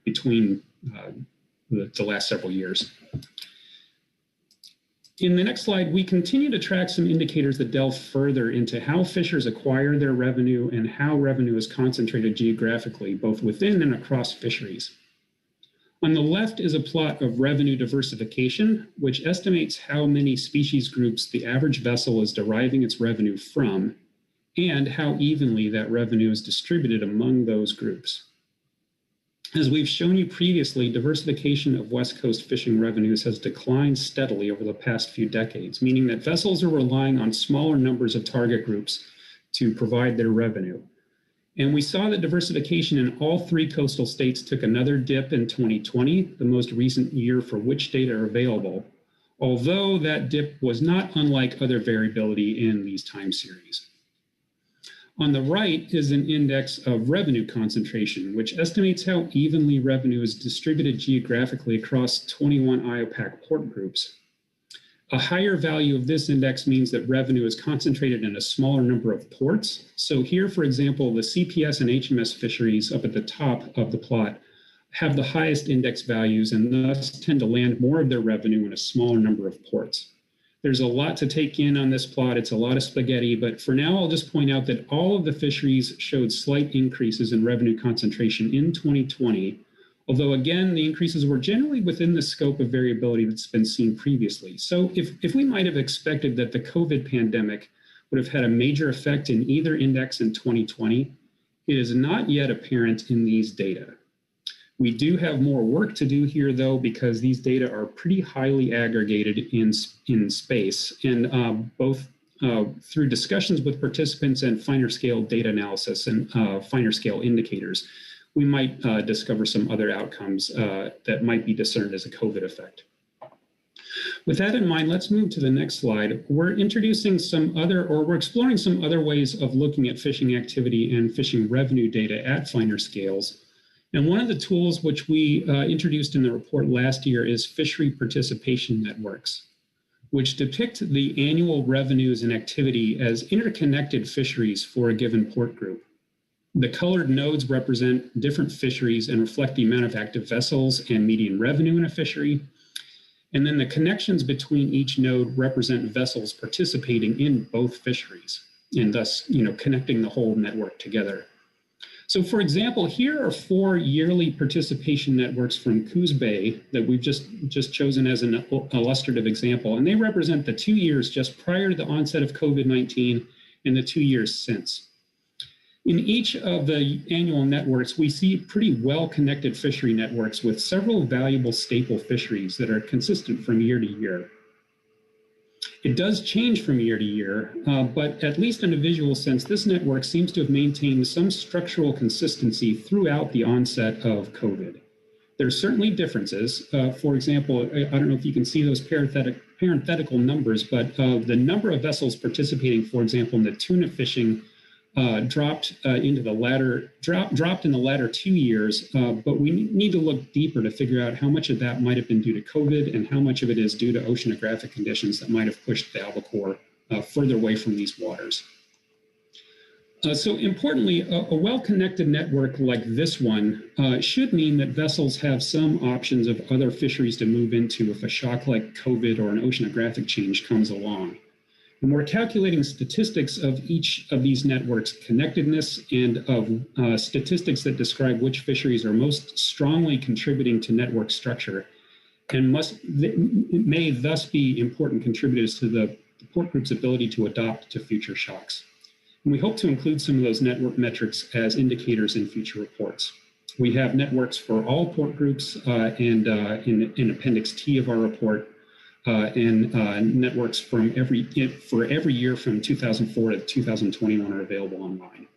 between the last several years. In the next slide, we continue to track some indicators that delve further into how fishers acquire their revenue and how revenue is concentrated geographically, both within and across fisheries. On the left is a plot of revenue diversification, which estimates how many species groups the average vessel is deriving its revenue from, and how evenly that revenue is distributed among those groups. As we've shown you previously, diversification of West Coast fishing revenues has declined steadily over the past few decades, meaning that vessels are relying on smaller numbers of target groups to provide their revenue. And we saw that diversification in all three coastal states took another dip in 2020, the most recent year for which data are available, although that dip was not unlike other variability in these time series. On the right is an index of revenue concentration, which estimates how evenly revenue is distributed geographically across 21 IOPAC port groups. A higher value of this index means that revenue is concentrated in a smaller number of ports. So here, for example, the CPS and HMS fisheries up at the top of the plot have the highest index values and thus tend to land more of their revenue in a smaller number of ports. There's a lot to take in on this plot. It's a lot of spaghetti, but for now, I'll just point out that all of the fisheries showed slight increases in revenue concentration in 2020, although again, the increases were generally within the scope of variability that's been seen previously. So if we might have expected that the COVID pandemic would have had a major effect in either index in 2020, it is not yet apparent in these data. We do have more work to do here, though, because these data are pretty highly aggregated in space, and both through discussions with participants and finer scale data analysis and finer scale indicators, we might discover some other outcomes that might be discerned as a COVID effect. With that in mind, let's move to the next slide. We're exploring some other ways of looking at fishing activity and fishing revenue data at finer scales. And one of the tools which we introduced in the report last year is fishery participation networks, which depict the annual revenues and activity as interconnected fisheries for a given port group. The colored nodes represent different fisheries and reflect the amount of active vessels and median revenue in a fishery. And then the connections between each node represent vessels participating in both fisheries, and thus, connecting the whole network together. So for example, here are 4 yearly participation networks from Coos Bay that we've just chosen as an illustrative example, and they represent the 2 years just prior to the onset of COVID-19 and the 2 years since. In each of the annual networks, we see pretty well-connected fishery networks with several valuable staple fisheries that are consistent from year to year. It does change from year to year, but at least in a visual sense, this network seems to have maintained some structural consistency throughout the onset of COVID. There are certainly differences. For example, I don't know if you can see those parenthetical numbers, but the number of vessels participating, for example, in the tuna fishing dropped in the latter 2 years, but we need to look deeper to figure out how much of that might have been due to COVID and how much of it is due to oceanographic conditions that might have pushed the albacore further away from these waters. So importantly, a well-connected network like this one should mean that vessels have some options of other fisheries to move into if a shock like COVID or an oceanographic change comes along. And we're calculating statistics of each of these networks' connectedness and of statistics that describe which fisheries are most strongly contributing to network structure and may thus be important contributors to the port group's ability to adapt to future shocks. And we hope to include some of those network metrics as indicators in future reports. We have networks for all port groups and in Appendix T of our report, and networks for every year from 2004 to 2021 are available online.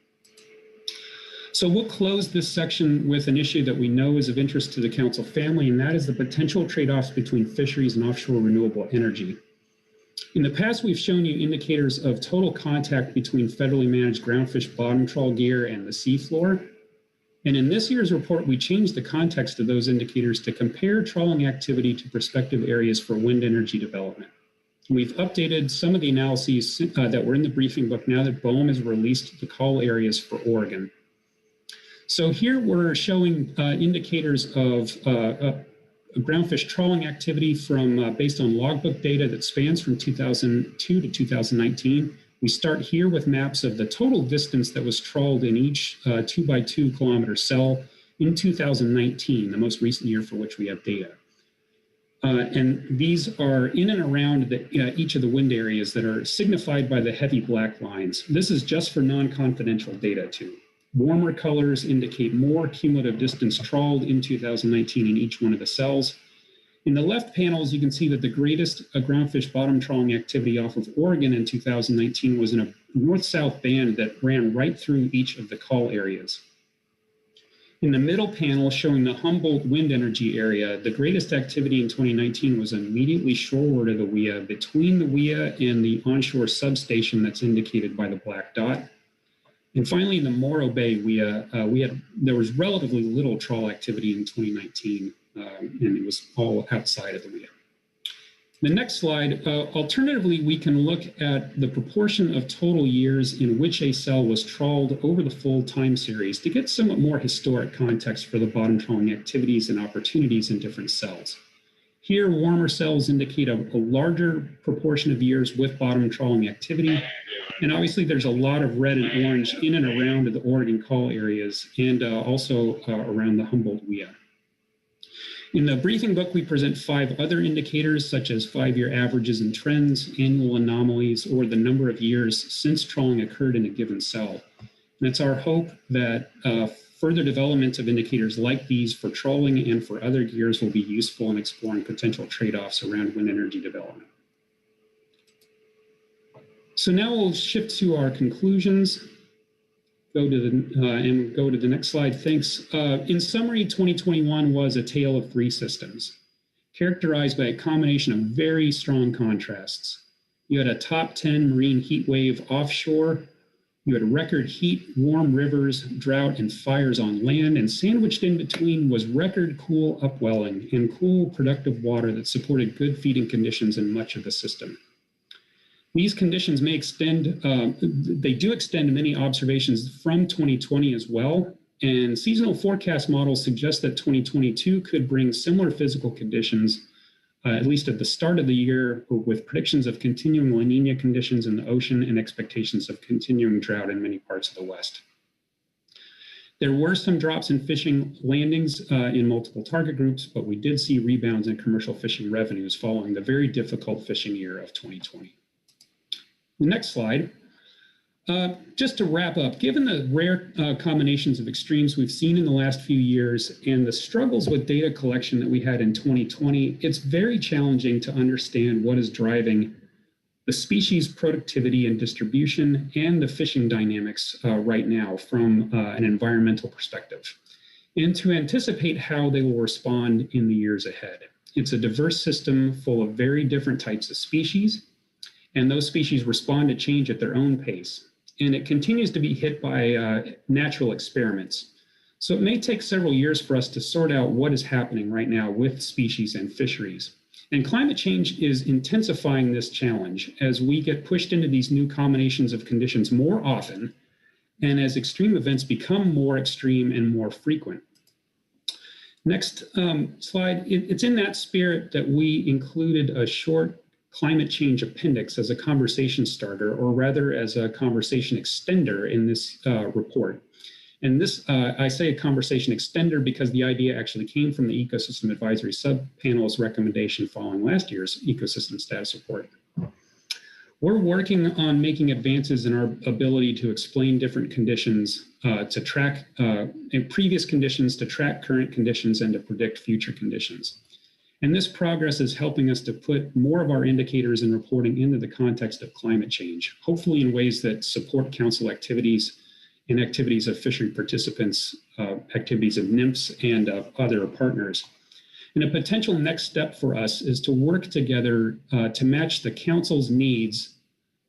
So we'll close this section with an issue that we know is of interest to the council family, and that is the potential trade-offs between fisheries and offshore renewable energy. In the past, we've shown you indicators of total contact between federally managed groundfish bottom trawl gear and the seafloor. And in this year's report, we changed the context of those indicators to compare trawling activity to prospective areas for wind energy development. We've updated some of the analyses that were in the briefing book now that BOEM has released the call areas for Oregon. So here we're showing indicators of groundfish trawling activity from based on logbook data that spans from 2002 to 2019. We start here with maps of the total distance that was trawled in each 2x2 kilometer cell in 2019, the most recent year for which we have data. And these are in and around each of the wind areas that are signified by the heavy black lines. This is just for non-confidential data too. Warmer colors indicate more cumulative distance trawled in 2019 in each one of the cells. In the left panels, you can see that the greatest groundfish bottom trawling activity off of Oregon in 2019 was in a north-south band that ran right through each of the call areas. In the middle panel, showing the Humboldt wind energy area, the greatest activity in 2019 was immediately shoreward of the WIA, between the WIA and the onshore substation that's indicated by the black dot. And finally, in the Morro Bay WIA, there was relatively little trawl activity in 2019. And it was all outside of the WIA. The next slide, alternatively, we can look at the proportion of total years in which a cell was trawled over the full time series to get somewhat more historic context for the bottom trawling activities and opportunities in different cells. Here, warmer cells indicate a larger proportion of years with bottom trawling activity. And obviously, there's a lot of red and orange in and around the Oregon call areas and also around the Humboldt WIA. In the briefing book, we present 5 other indicators, such as 5-year averages and trends, annual anomalies, or the number of years since trawling occurred in a given cell. And it's our hope that further development of indicators like these for trawling and for other gears will be useful in exploring potential trade-offs around wind energy development. So now we'll shift to our conclusions. Go to the next slide. Thanks. In summary, 2021 was a tale of 3 systems. characterized by a combination of very strong contrasts. You had a top 10 marine heat wave offshore. You had record heat, warm rivers, drought, and fires on land, and sandwiched in between was record cool upwelling and cool, productive water that supported good feeding conditions in much of the system. These conditions may extend, they do extend to many observations from 2020 as well, and seasonal forecast models suggest that 2022 could bring similar physical conditions, at least at the start of the year, with predictions of continuing La Nina conditions in the ocean and expectations of continuing drought in many parts of the West. There were some drops in fishing landings in multiple target groups, but we did see rebounds in commercial fishing revenues following the very difficult fishing year of 2020. The next slide. Just to wrap up, given the rare combinations of extremes we've seen in the last few years and the struggles with data collection that we had in 2020, it's very challenging to understand what is driving the species productivity and distribution and the fishing dynamics right now from an environmental perspective, and to anticipate how they will respond in the years ahead. It's a diverse system full of very different types of species, and those species respond to change at their own pace. And it continues to be hit by natural experiments. So it may take several years for us to sort out what is happening right now with species and fisheries. And climate change is intensifying this challenge as we get pushed into these new combinations of conditions more often, and as extreme events become more extreme and more frequent. Next slide. It's in that spirit that we included a short climate change appendix as a conversation starter, or rather as a conversation extender in this report. And this, I say a conversation extender because the idea actually came from the Ecosystem Advisory Subpanel's recommendation following last year's ecosystem status report. We're working on making advances in our ability to explain different conditions, to track previous conditions, to track current conditions, and to predict future conditions. And this progress is helping us to put more of our indicators and reporting into the context of climate change, hopefully in ways that support council activities and activities of fishery participants, activities of NMFS and of other partners. And a potential next step for us is to work together to match the council's needs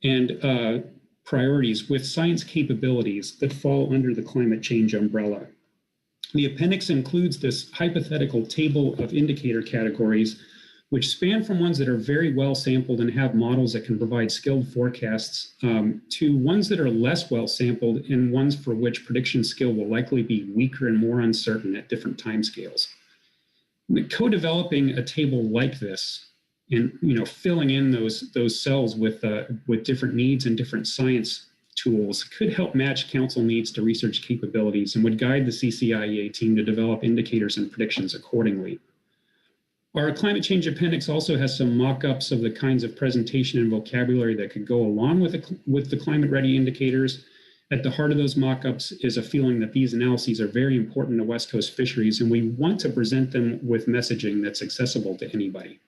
and priorities with science capabilities that fall under the climate change umbrella. The appendix includes this hypothetical table of indicator categories, which span from ones that are very well sampled and have models that can provide skilled forecasts to ones that are less well sampled and ones for which prediction skill will likely be weaker and more uncertain at different timescales. Co-developing a table like this and filling in those cells with different needs and different science tools could help match council needs to research capabilities and would guide the CCIEA team to develop indicators and predictions accordingly. Our climate change appendix also has some mock-ups of the kinds of presentation and vocabulary that could go along with the climate-ready indicators. At the heart of those mock-ups is a feeling that these analyses are very important to West Coast fisheries, and we want to present them with messaging that's accessible to anybody.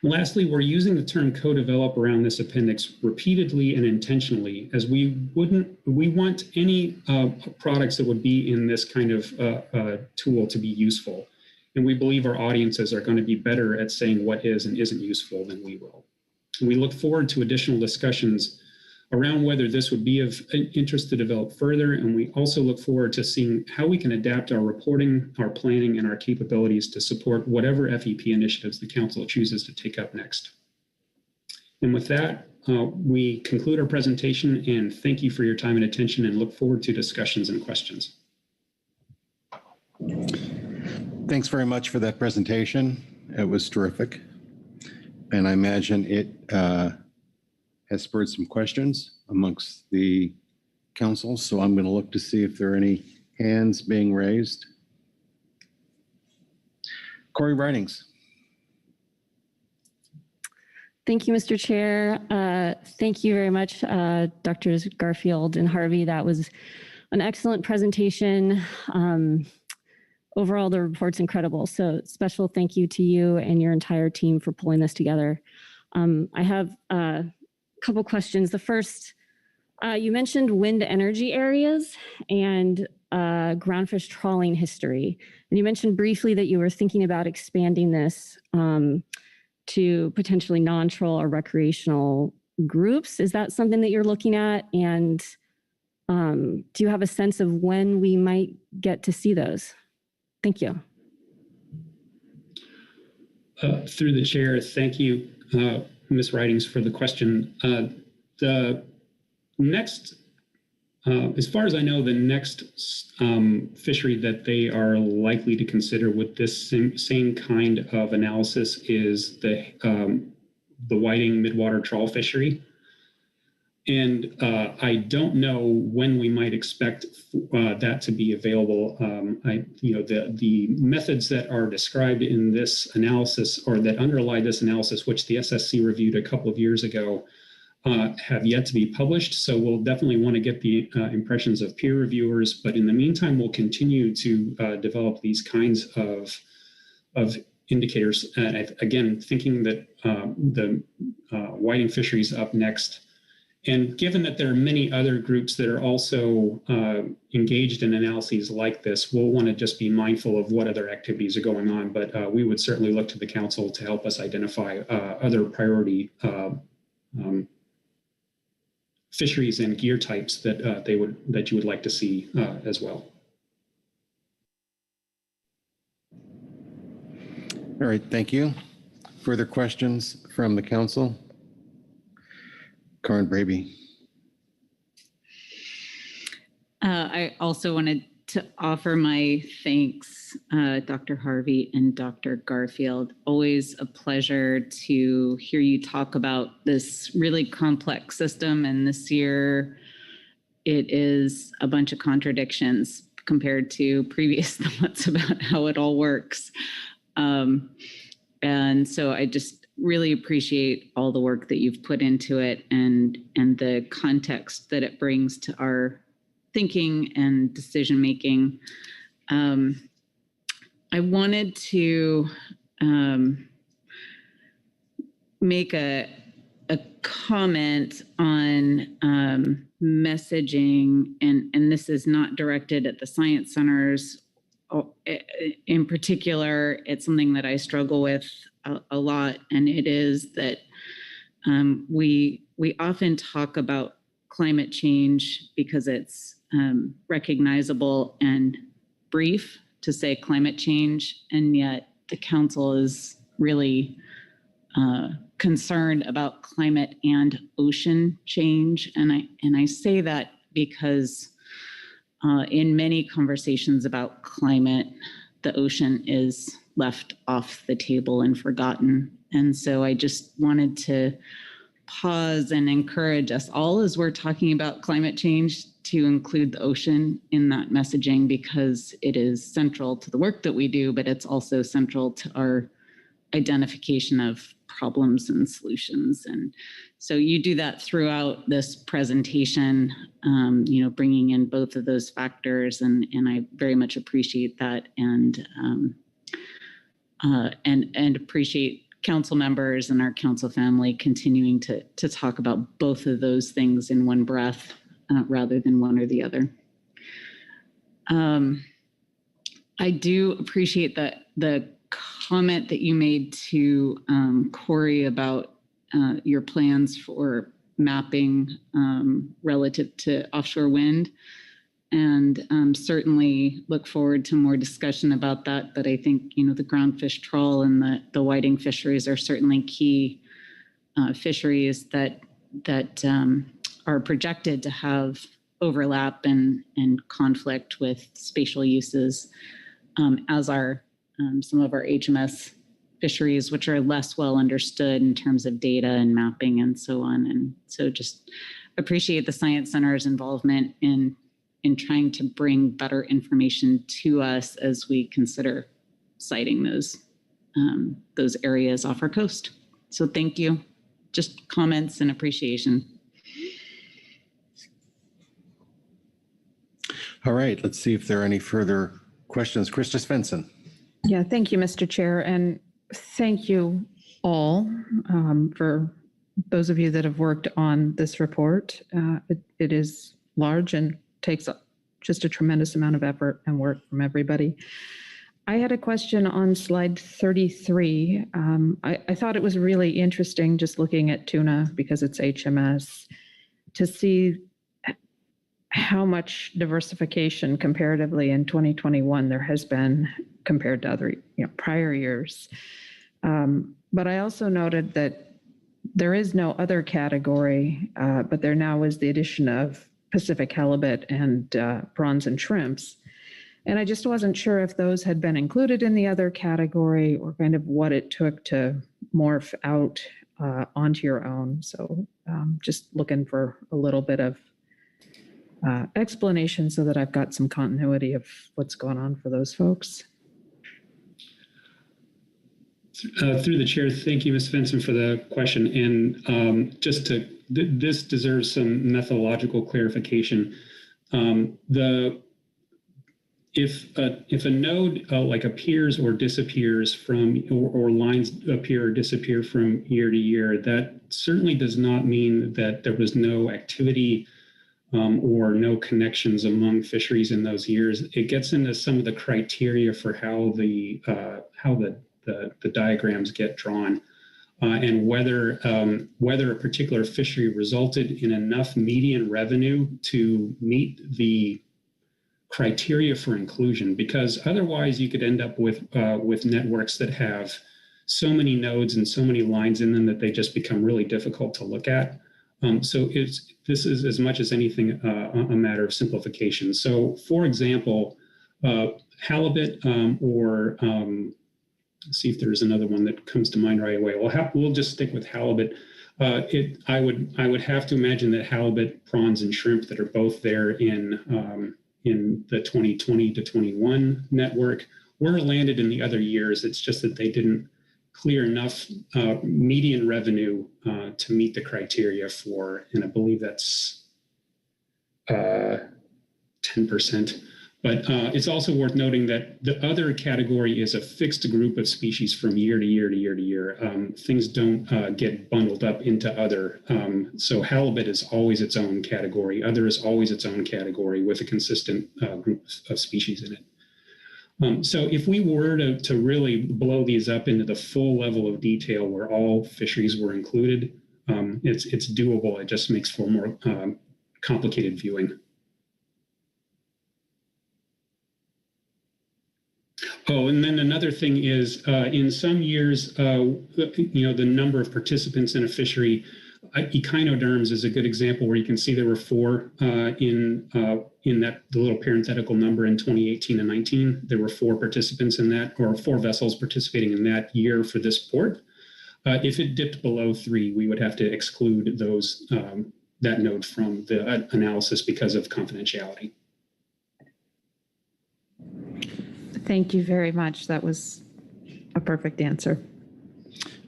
Lastly, we're using the term co-develop around this appendix repeatedly and intentionally, as we want any products that would be in this kind of tool to be useful. And we believe our audiences are going to be better at saying what is and isn't useful than we will. And we look forward to additional discussions around whether this would be of interest to develop further. And we also look forward to seeing how we can adapt our reporting, our planning, and our capabilities to support whatever FEP initiatives the council chooses to take up next. And with that, we conclude our presentation and thank you for your time and attention and look forward to discussions and questions. Thanks very much for that presentation. It was terrific. And I imagine it has spurred some questions amongst the council. So I'm going to look to see if there are any hands being raised. Corey Ridings. Thank you, Mr. Chair. Thank you very much, Drs. Garfield and Harvey. That was an excellent presentation. Overall, the report's incredible. So special thank you to you and your entire team for pulling this together. I have a couple questions. The first, you mentioned wind energy areas, and groundfish trawling history. And you mentioned briefly that you were thinking about expanding this to potentially non-troll or recreational groups. Is that something that you're looking at? And do you have a sense of when we might get to see those? Thank you. Through the chair, thank you, Ms. Ridings, for the question. The next, as far as I know, the next fishery that they are likely to consider with this same kind of analysis is the whiting midwater trawl fishery. And I don't know when we might expect that to be available. The methods that are described in this analysis, or that underlie this analysis, which the SSC reviewed a couple of years ago, have yet to be published. So we'll definitely want to get the impressions of peer reviewers. But in the meantime, we'll continue to develop these kinds of indicators. And again, thinking that the whiting fishery is up next. And given that there are many other groups that are also engaged in analyses like this, we'll want to just be mindful of what other activities are going on. But we would certainly look to the council to help us identify other priority fisheries and gear types that you would like to see as well. All right, thank you. Further questions from the council? Karen Braby. I also wanted to offer my thanks, Dr. Harvey and Dr. Garfield. Always a pleasure to hear you talk about this really complex system. And this year, it is a bunch of contradictions compared to previous thoughts about how it all works. And so I just really appreciate all the work that you've put into it and the context that it brings to our thinking and decision making. I wanted to make a comment on messaging, and this is not directed at the science centers in particular. It's something that I struggle with a lot, and it is that we often talk about climate change because it's recognizable and brief to say climate change, and yet the council is really concerned about climate and ocean change. And I say that because in many conversations about climate, the ocean is left off the table and forgotten. And so I just wanted to pause and encourage us all as we're talking about climate change to include the ocean in that messaging, because it is central to the work that we do, but it's also central to our identification of problems and solutions. And so you do that throughout this presentation, bringing in both of those factors, and I very much appreciate that, and appreciate council members and our council family continuing to talk about both of those things in one breath rather than one or the other. I do appreciate the comment that you made to Corey about your plans for mapping relative to offshore wind, and certainly look forward to more discussion about that. But I think, the groundfish trawl and the whiting fisheries are certainly key fisheries that are projected to have overlap and conflict with spatial uses, as are some of our HMS fisheries, which are less well understood in terms of data and mapping and so on. And so just appreciate the Science Center's involvement in trying to bring better information to us as we consider citing those areas off our coast. So thank you. Just comments and appreciation. All right, let's see if there are any further questions. Krista Svensson. Yeah, thank you, Mr. Chair. And thank you all for those of you that have worked on this report. It is large and takes just a tremendous amount of effort and work from everybody. I had a question on slide 33. I thought it was really interesting just looking at tuna because it's HMS to see how much diversification comparatively in 2021 there has been compared to other prior years. But I also noted that there is no other category, but there now is the addition of Pacific halibut and prawns and shrimps. And I just wasn't sure if those had been included in the other category or kind of what it took to morph out onto your own. So just looking for a little bit of explanation so that I've got some continuity of what's going on for those folks. Through the chair, thank you, Ms. Vinson, for the question. And this deserves some methodological clarification. If a node like appears or disappears from, or lines appear or disappear from year to year, that certainly does not mean that there was no activity or no connections among fisheries in those years. It gets into some of the criteria for how the diagrams get drawn, and whether a particular fishery resulted in enough median revenue to meet the criteria for inclusion. Because otherwise, you could end up with networks that have so many nodes and so many lines in them that they just become really difficult to look at. So this is as much as anything a matter of simplification. So, for example, halibut or let's see if there's another one that comes to mind right away. We'll just stick with halibut. I would have to imagine that halibut, prawns, and shrimp that are both there in the 2020 to 21 network were landed in the other years. It's just that they didn't clear enough median revenue to meet the criteria for, and I believe that's 10%. But it's also worth noting that the other category is a fixed group of species from year to year to year to year. Things don't get bundled up into other. So halibut is always its own category. Other is always its own category with a consistent group of species in it. So if we were to really blow these up into the full level of detail where all fisheries were included, it's doable. It just makes for more complicated viewing. Oh, and then another thing is, in some years, the number of participants in a fishery, echinoderms is a good example where you can see there were 4 in the little parenthetical number in 2018 and 19. There were 4 participants in that, or 4 vessels participating in that year for this port. If it dipped below 3, we would have to exclude those that node from the analysis because of confidentiality. Thank you very much. That was a perfect answer.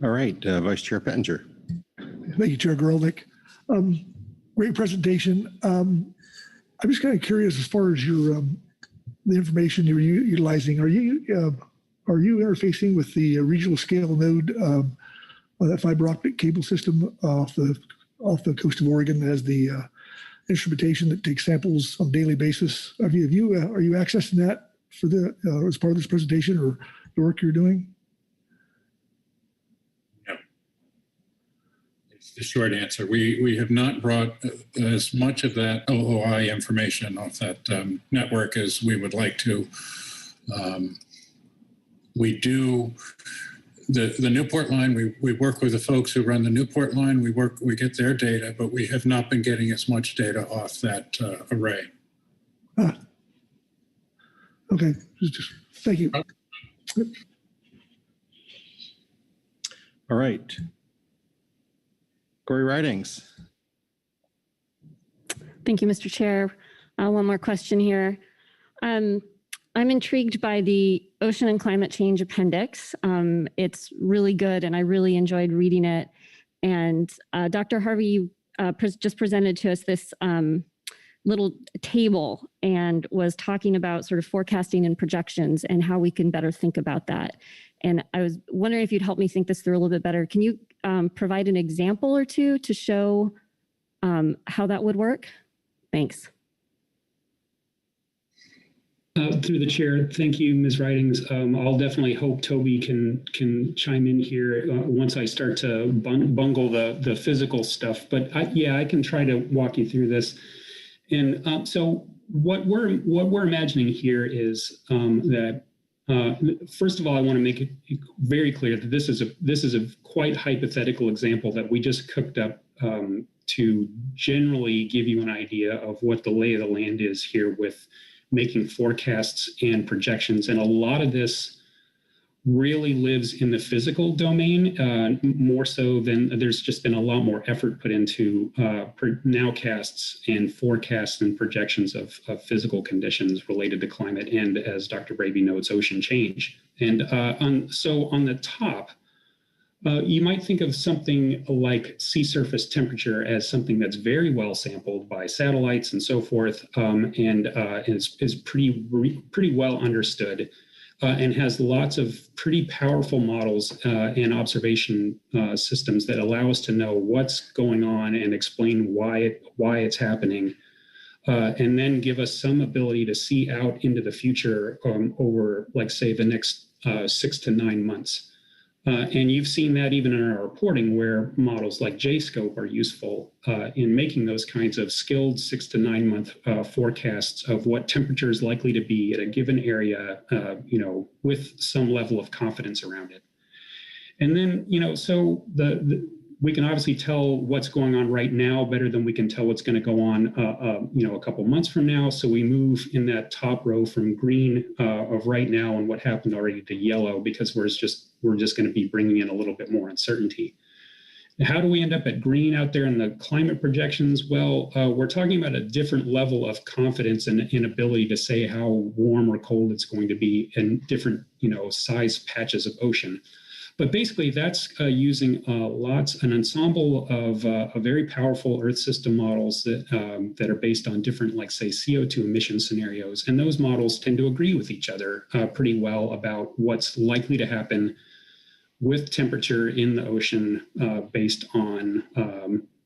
All right, Vice Chair Pettinger. Thank you, Chair Gerolnick. Great presentation. I'm just kind of curious as far as your the information you're utilizing. Are you interfacing with the regional scale node on that fiber optic cable system off the coast of Oregon as the instrumentation that takes samples on a daily basis? Are you accessing that for as part of this presentation or the work you're doing? No. It's the short answer. We have not brought as much of that OOI information off that network as we would like to. We do the Newport line. We work with the folks who run the Newport line. We get their data, but we have not been getting as much data off that array. Okay, just thank you. All right. Corey Ridings. Thank you, Mr. Chair. One more question here. I'm intrigued by the Ocean and Climate Change Appendix. It's really good, and I really enjoyed reading it. And Dr. Harvey just presented to us this little table and was talking about sort of forecasting and projections and how we can better think about that. And I was wondering if you'd help me think this through a little bit better. Can you provide an example or two to show how that would work? Thanks. Through the chair, thank you, Ms. Ridings. I'll definitely hope Toby can chime in here once I start to bungle the physical stuff. But I can try to walk you through this. And so what we're imagining here is that first of all, I want to make it very clear that this is a quite hypothetical example that we just cooked up to generally give you an idea of what the lay of the land is here with making forecasts and projections. And a lot of this really lives in the physical domain, more so than there's just been a lot more effort put into nowcasts and forecasts and projections of physical conditions related to climate and, as Dr. Braby notes, ocean change. And so on the top, you might think of something like sea surface temperature as something that's very well sampled by satellites and so forth, and is pretty well understood, and has lots of pretty powerful models and observation systems that allow us to know what's going on and explain why it's happening, and then give us some ability to see out into the future over, like, say, the next 6 to 9 months. And you've seen that even in our reporting, where models like JScope are useful in making those kinds of skilled 6 to 9 month forecasts of what temperature is likely to be at a given area, with some level of confidence around it. And then, so we can obviously tell what's going on right now better than we can tell what's going to go on, a couple months from now. So we move in that top row from green of right now and what happened already to yellow, because we're just going to be bringing in a little bit more uncertainty. How do we end up at green out there in the climate projections? Well, we're talking about a different level of confidence and inability to say how warm or cold it's going to be in different, size patches of ocean. But basically, that's using an ensemble of very powerful Earth system models that are based on different, like, say, CO2 emission scenarios. And those models tend to agree with each other pretty well about what's likely to happen with temperature in the ocean based on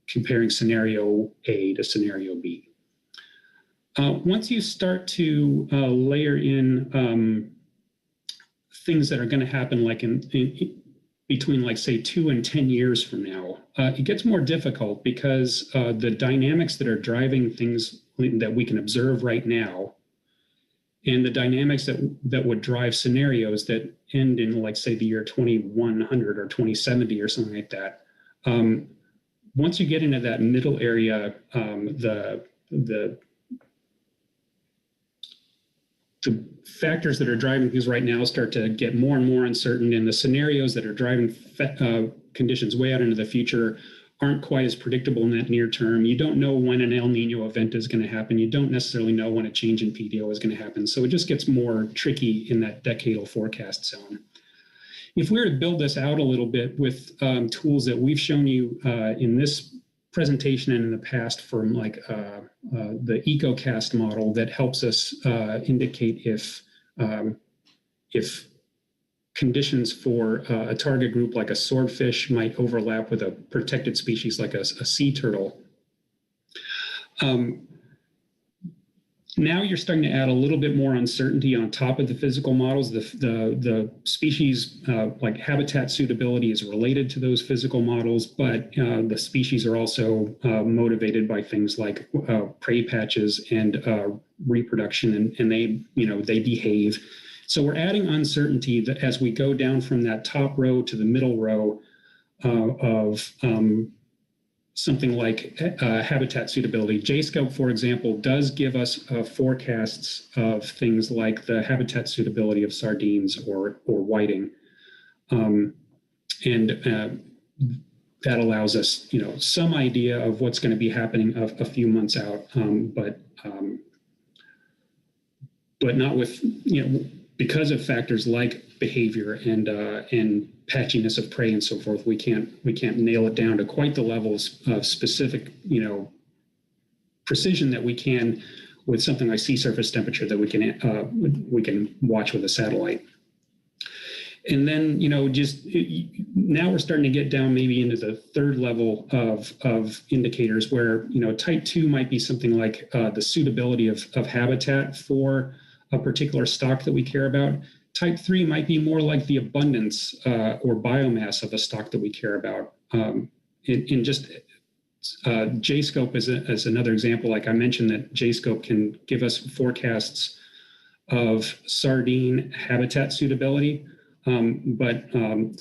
comparing scenario A to scenario B. Once you start to layer in things that are going to happen, like in between, like, say, 2 and 10 years from now, it gets more difficult because the dynamics that are driving things that we can observe right now, and the dynamics that would drive scenarios that end in, like, say, the year 2100 or 2070 or something like that. Once you get into that middle area, the factors that are driving things right now start to get more and more uncertain, and the scenarios that are driving conditions way out into the future aren't quite as predictable in that near term. You don't know when an El Nino event is going to happen. You don't necessarily know when a change in PDO is going to happen. So it just gets more tricky in that decadal forecast zone. If we were to build this out a little bit with tools that we've shown you in this presentation and in the past, from like the EcoCast model that helps us indicate if conditions for a target group like a swordfish might overlap with a protected species like a sea turtle. Now you're starting to add a little bit more uncertainty on top of the physical models. The species, like habitat suitability, is related to those physical models, but the species are also motivated by things like prey patches and reproduction, and they behave. So we're adding uncertainty that as we go down from that top row to the middle row of something like habitat suitability. JScope, for example, does give us forecasts of things like the habitat suitability of sardines or whiting. And that allows us, some idea of what's going to be happening a few months out, but not with, because of factors like behavior and patchiness of prey and so forth, we can't nail it down to quite the levels of specific, precision that we can with something like sea surface temperature that we can watch with a satellite. And then, now we're starting to get down maybe into the third level of indicators where, type 2 might be something like the suitability of habitat for a particular stock that we care about. Type 3 might be more like the abundance or biomass of a stock that we care about. In just JScope as another example, like I mentioned that JScope can give us forecasts of sardine habitat suitability, but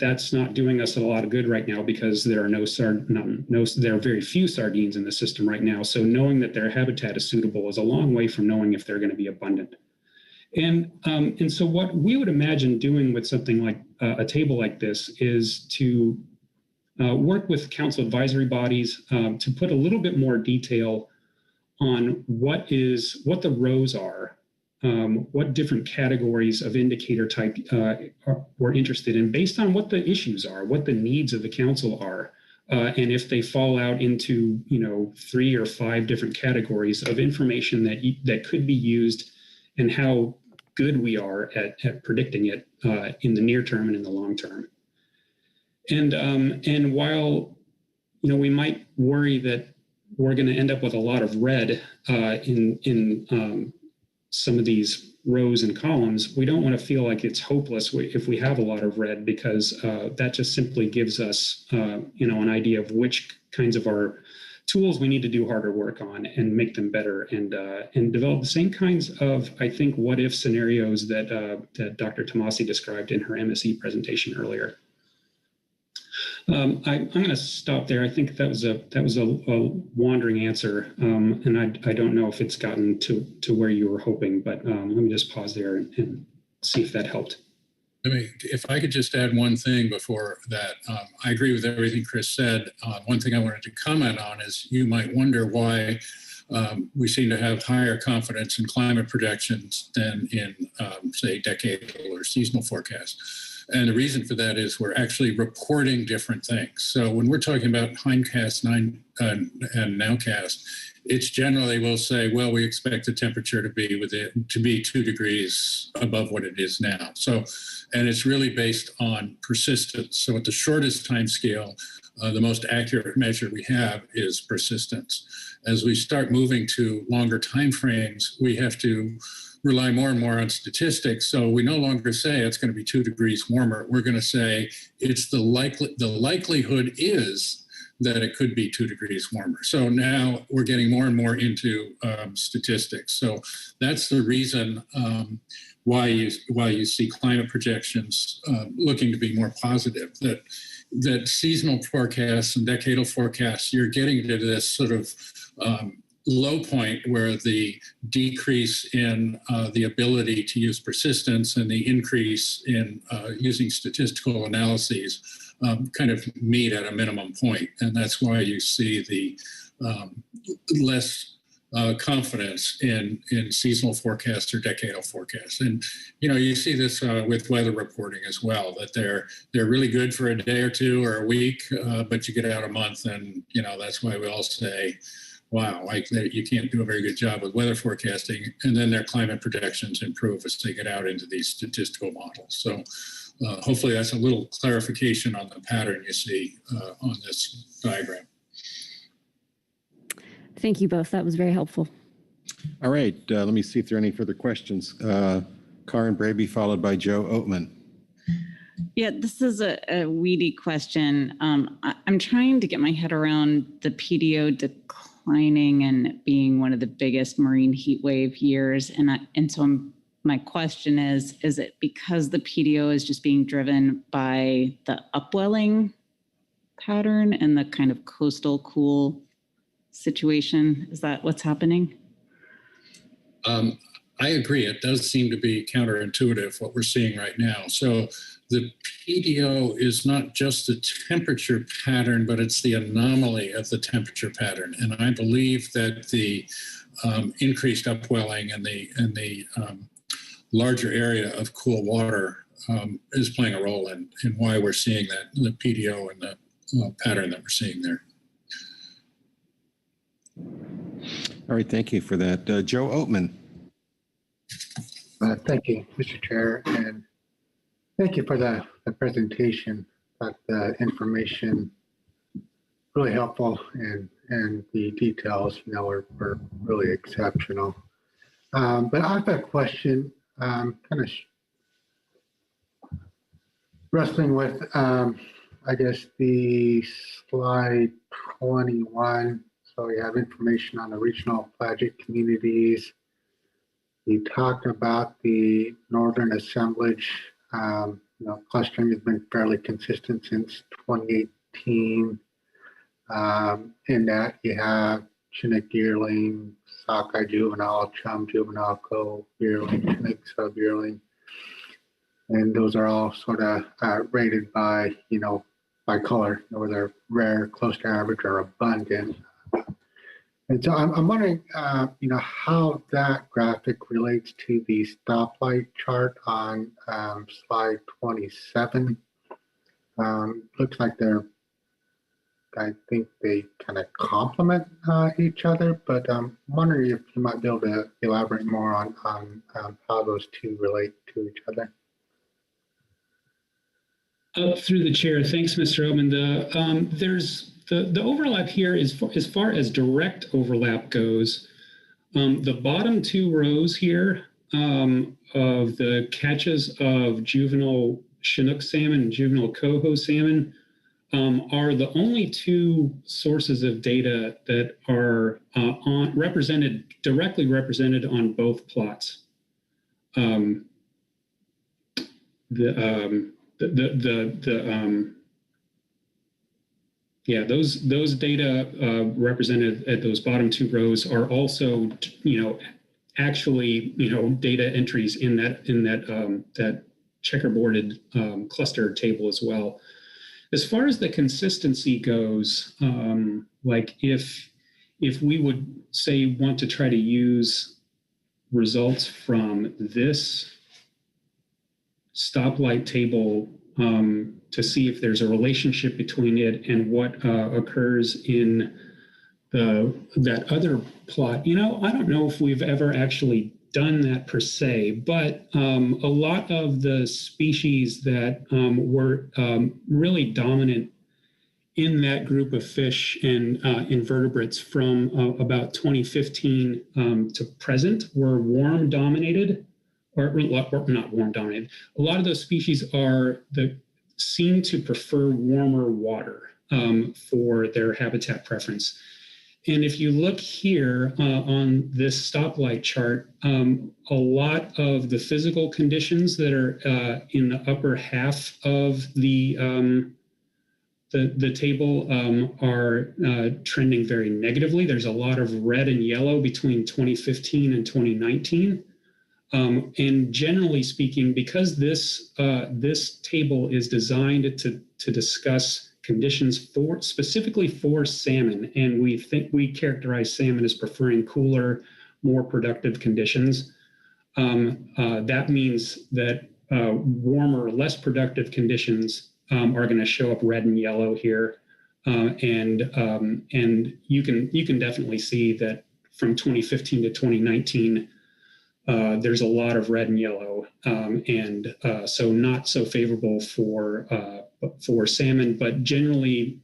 that's not doing us a lot of good right now because there are there are very few sardines in the system right now. So knowing that their habitat is suitable is a long way from knowing if they're going to be abundant. And so what we would imagine doing with something like a table like this is to work with council advisory bodies to put a little bit more detail on what the rows are, what different categories of indicator type we're interested in based on what the issues are, what the needs of the council are, and if they fall out into 3 or 5 different categories of information that could be used, and how good we are at predicting it in the near term and in the long term. And while we might worry that we're going to end up with a lot of red in some of these rows and columns, we don't want to feel like it's hopeless if we have a lot of red, because that just simply gives us an idea of which kinds of our tools we need to do harder work on and make them better, and develop the same kinds of, I think, what if scenarios that Dr. Tomasi described in her MSE presentation earlier. I'm going to stop there. I think that was a wandering answer, and I don't know if it's gotten to where you were hoping, but let me just pause there and see if that helped. If I could just add one thing before that, I agree with everything Chris said. One thing I wanted to comment on is you might wonder why we seem to have higher confidence in climate projections than in, say, decadal or seasonal forecasts. And the reason for that is we're actually reporting different things. So when we're talking about hindcast and nowcast, it's generally we'll say, well, we expect the temperature to be 2 degrees above what it is now. So, and it's really based on persistence. So at the shortest time scale, the most accurate measure we have is persistence. As we start moving to longer time frames, we have to rely more and more on statistics. So we no longer say it's going to be 2 degrees warmer. We're going to say it's the likelihood is that it could be 2 degrees warmer. So now we're getting more and more into statistics. So that's the reason why you see climate projections looking to be more positive. That seasonal forecasts and decadal forecasts, you're getting to this sort of low point where the decrease in the ability to use persistence and the increase in using statistical analyses kind of meet at a minimum point. And that's why you see the less confidence in seasonal forecasts or decadal forecasts. And, you see this with weather reporting as well, that they're really good for a day or two or a week, but you get out a month and, that's why we all say, wow, you can't do a very good job with weather forecasting. And then their climate projections improve as they get out into these statistical models. So hopefully that's a little clarification on the pattern you see on this diagram. Thank you both. That was very helpful. All right, let me see if there are any further questions. Karen Braby, followed by Joe Oatman. Yeah, this is a weedy question. I'm trying to get my head around the PDO declining and being one of the biggest marine heat wave years. And so my question is it because the PDO is just being driven by the upwelling pattern and the kind of coastal cool situation? Is that what's happening? I agree. It does seem to be counterintuitive what we're seeing right now. So the PDO is not just the temperature pattern, but it's the anomaly of the temperature pattern. And I believe that the increased upwelling and the larger area of cool water is playing a role in why we're seeing that, the PDO and the pattern that we're seeing there. All right, thank you for that. Joe Oatman. Thank you, Mr. Chair, and thank you for the presentation. The information really helpful, and the details were really exceptional. But I have a question. kind of wrestling with, I guess, the slide 21. So we have information on the regional pelagic communities. You talked about the northern assemblage. Clustering has been fairly consistent since 2018. In that you have Chinook yearling, sockeye juvenile, chum juvenile, coe yearling, Chinook sub yearling. And those are all sort of rated by, by color, whether they're rare, close to average, or abundant. And so I'm wondering, how that graphic relates to the stoplight chart on slide 27. Looks like I think they kind of complement each other, but I'm wondering if you might be able to elaborate more on how those two relate to each other. Through the chair, thanks, Mr. Oman. There's the overlap here is as far as direct overlap goes. The bottom two rows here of the catches of juvenile Chinook salmon and juvenile coho salmon are the only two sources of data that are directly represented on both plots. Those data represented at those bottom two rows are also, actually, data entries in that checkerboarded cluster table as well. As far as the consistency goes, like if we would say want to try to use results from this stoplight table to see if there's a relationship between it and what occurs in that other plot. I don't know if we've ever actually done that per se, but a lot of the species that were really dominant in that group of fish and invertebrates from about 2015 to present were warm dominated, or not warm dominated. A lot of those species seem to prefer warmer water for their habitat preference. And if you look here on this stoplight chart, a lot of the physical conditions that are in the upper half of the table are trending very negatively. There's a lot of red and yellow between 2015 and 2019. And generally speaking, because this table is designed to discuss conditions specifically for salmon, and we characterize salmon as preferring cooler, more productive conditions. That means that warmer, less productive conditions are going to show up red and yellow here, and you can definitely see that from 2015 to 2019. There's a lot of red and yellow, and so not so favorable for salmon, but generally,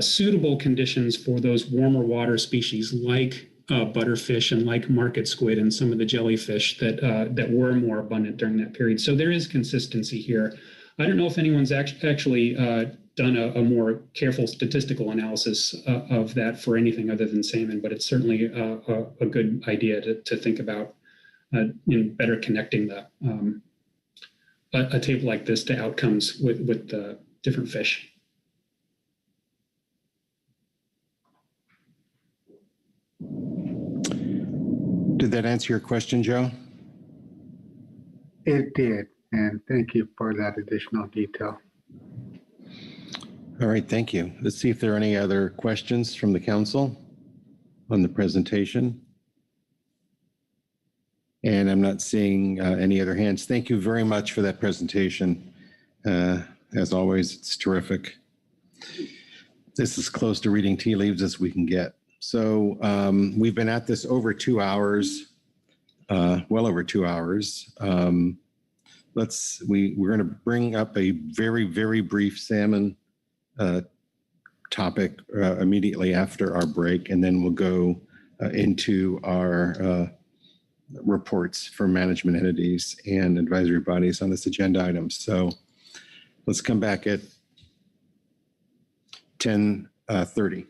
suitable conditions for those warmer water species like butterfish and like market squid and some of the jellyfish that were more abundant during that period. So there is consistency here. I don't know if anyone's actually done a more careful statistical analysis of that for anything other than salmon, but it's certainly a good idea to think about in better connecting a table like this to outcomes with the different fish. Did that answer your question, Joe? It did, and thank you for that additional detail. All right, thank you. Let's see if there are any other questions from the council on the presentation. And I'm not seeing any other hands. Thank you very much for that presentation. As always, it's terrific. This is close to reading tea leaves as we can get. So we've been at this over 2 hours, well over 2 hours. We're going to bring up a very, very brief salmon topic immediately after our break, and then we'll go into our reports from management entities and advisory bodies on this agenda item. So let's come back at 10:30.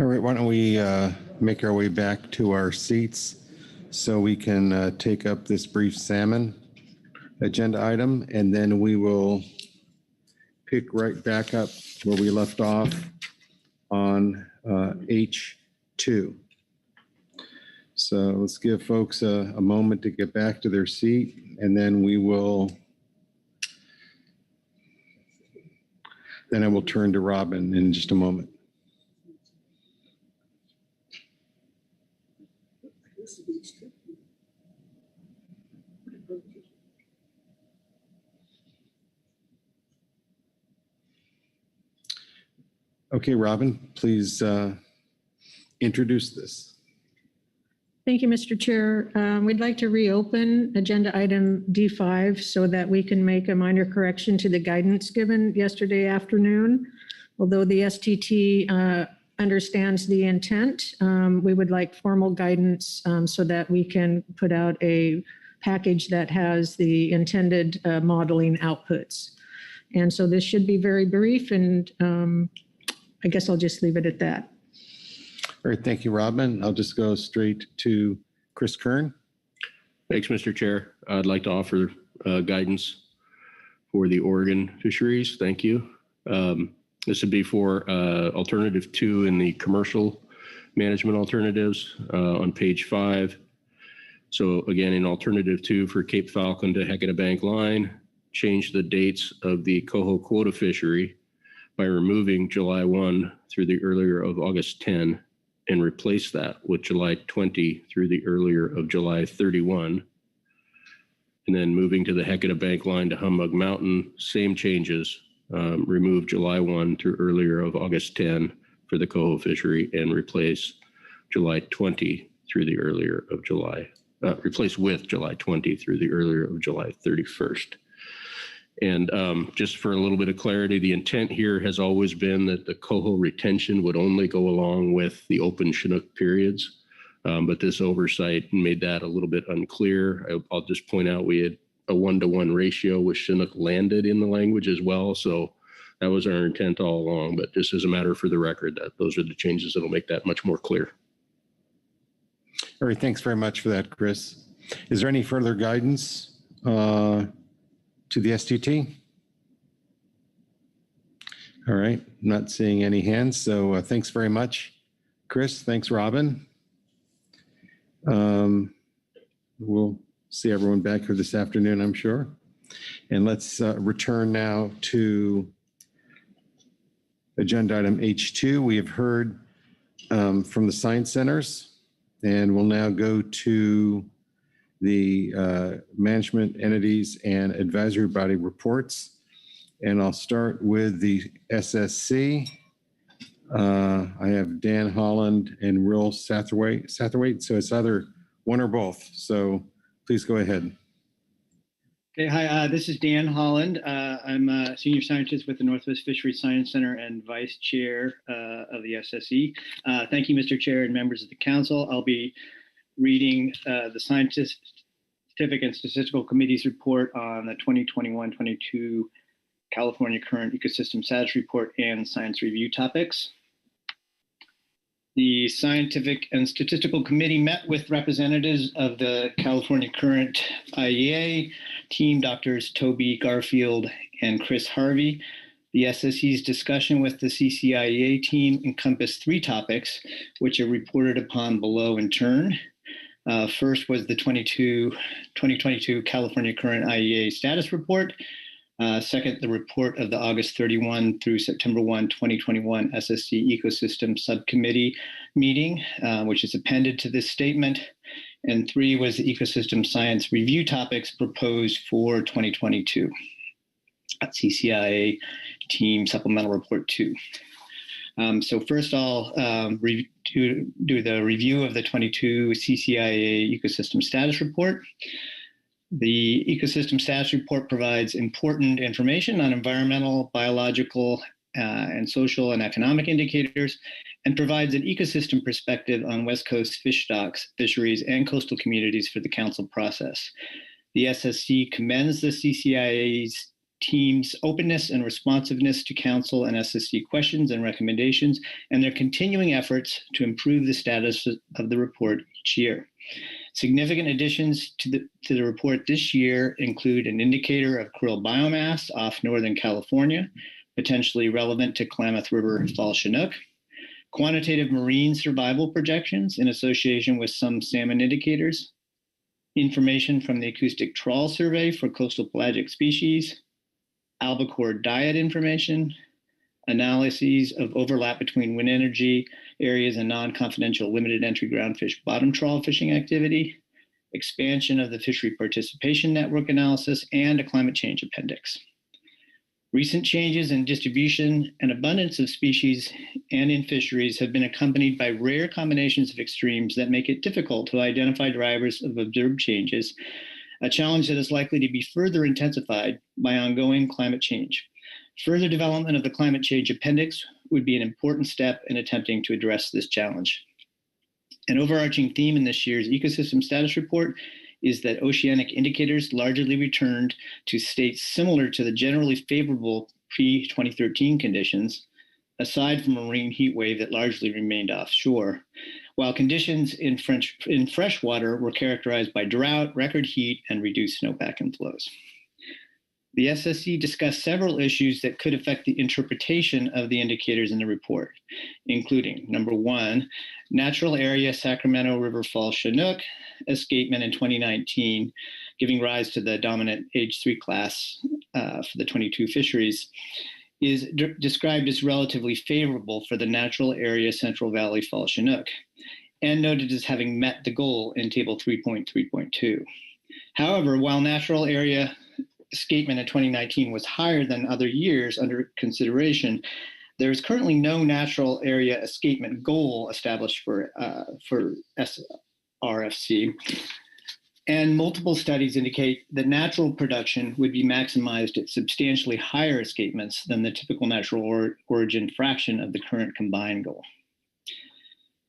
All right, why don't we make our way back to our seats so we can take up this brief salmon agenda item, and then we will pick right back up where we left off on H2. So let's give folks a moment to get back to their seat, and then I will turn to Robin in just a moment. Okay, Robin, please introduce this. Thank you, Mr. Chair. We'd like to reopen agenda item D5 so that we can make a minor correction to the guidance given yesterday afternoon. Although the STT understands the intent, we would like formal guidance so that we can put out a package that has the intended modeling outputs. And so this should be very brief, and I guess I'll just leave it at that. All right, thank you, Robin. I'll just go straight to Chris Kern. Thanks, Mr. Chair. I'd like to offer guidance for the Oregon fisheries. Thank you. This would be for alternative 2 in the commercial management alternatives on page 5. So again, in alternative 2 for Cape Falcon to Hecata Bank line, change the dates of the coho quota fishery by removing July 1 through the earlier of August 10 and replace that with July 20 through the earlier of July 31. And then moving to the Hecata Bank line to Humbug Mountain, same changes, remove July 1 through earlier of August 10 for the coho fishery and replace July 20 through the earlier of July, replace with July 20 through the earlier of July 31st. And just for a little bit of clarity, the intent here has always been that the coho retention would only go along with the open Chinook periods. But this oversight made that a little bit unclear. I'll just point out we had a 1-to-1 ratio with Chinook landed in the language as well. So that was our intent all along. But just as a matter for the record, that those are the changes that will make that much more clear. All right, thanks very much for that, Chris. Is there any further guidance to the STT? All right, not seeing any hands, so thanks very much, Chris. Thanks, Robin. We'll see everyone back here this afternoon, I'm sure. And let's return now to agenda item H2. We have heard from the science centers, and we'll now go to the management entities and advisory body reports. And I'll start with the SSC. I have Dan Holland and Will Satterwhite. So it's either one or both. So please go ahead. Okay, hi, this is Dan Holland. I'm a senior scientist with the Northwest Fishery Science Center and vice chair of the SSE. Thank you, Mr. Chair and members of the council. I'll be reading the Scientific and Statistical Committee's report on the 2021-22 California Current Ecosystem Status Report and science review topics. The Scientific and Statistical Committee met with representatives of the California Current IEA team, Drs. Toby Garfield and Chris Harvey. The SSE's discussion with the CCIEA team encompassed 3 topics, which are reported upon below in turn. First was the 2022 California Current IEA status report. Second, the report of the August 31 through September 1, 2021 SSC Ecosystem Subcommittee meeting, which is appended to this statement. And 3 was the ecosystem science review topics proposed for 2022 at CCIA team supplemental report 2. So first I'll do the review of the 22 CCIA ecosystem status report. The ecosystem status report provides important information on environmental, biological, and social and economic indicators, and provides an ecosystem perspective on West Coast fish stocks, fisheries, and coastal communities for the council process. The SSC commends the CCIA's team's openness and responsiveness to council and SSC questions and recommendations, and their continuing efforts to improve the status of the report each year. Significant additions to the report this year include an indicator of krill biomass off Northern California, potentially relevant to Klamath River Fall Chinook, quantitative marine survival projections in association with some salmon indicators, information from the acoustic trawl survey for coastal pelagic species, albacore diet information, analyses of overlap between wind energy areas and non-confidential limited entry groundfish bottom trawl fishing activity, expansion of the fishery participation network analysis, and a climate change appendix. Recent changes in distribution and abundance of species and in fisheries have been accompanied by rare combinations of extremes that make it difficult to identify drivers of observed changes, a challenge that is likely to be further intensified by ongoing climate change. Further development of the climate change appendix would be an important step in attempting to address this challenge. An overarching theme in this year's ecosystem status report is that oceanic indicators largely returned to states similar to the generally favorable pre-2013 conditions, aside from a marine heat wave that largely remained offshore, while conditions in freshwater were characterized by drought, record heat, and reduced snowpack inflows. The SSC discussed several issues that could affect the interpretation of the indicators in the report, including, number one, natural area Sacramento River Fall Chinook escapement in 2019, giving rise to the dominant age 3 class for the 22 fisheries, is described as relatively favorable for the natural area Central Valley Fall Chinook, and noted as having met the goal in Table 3.3.2. However, while natural area escapement in 2019 was higher than other years under consideration, there is currently no natural area escapement goal established for RFC, and multiple studies indicate that natural production would be maximized at substantially higher escapements than the typical natural origin fraction of the current combined goal.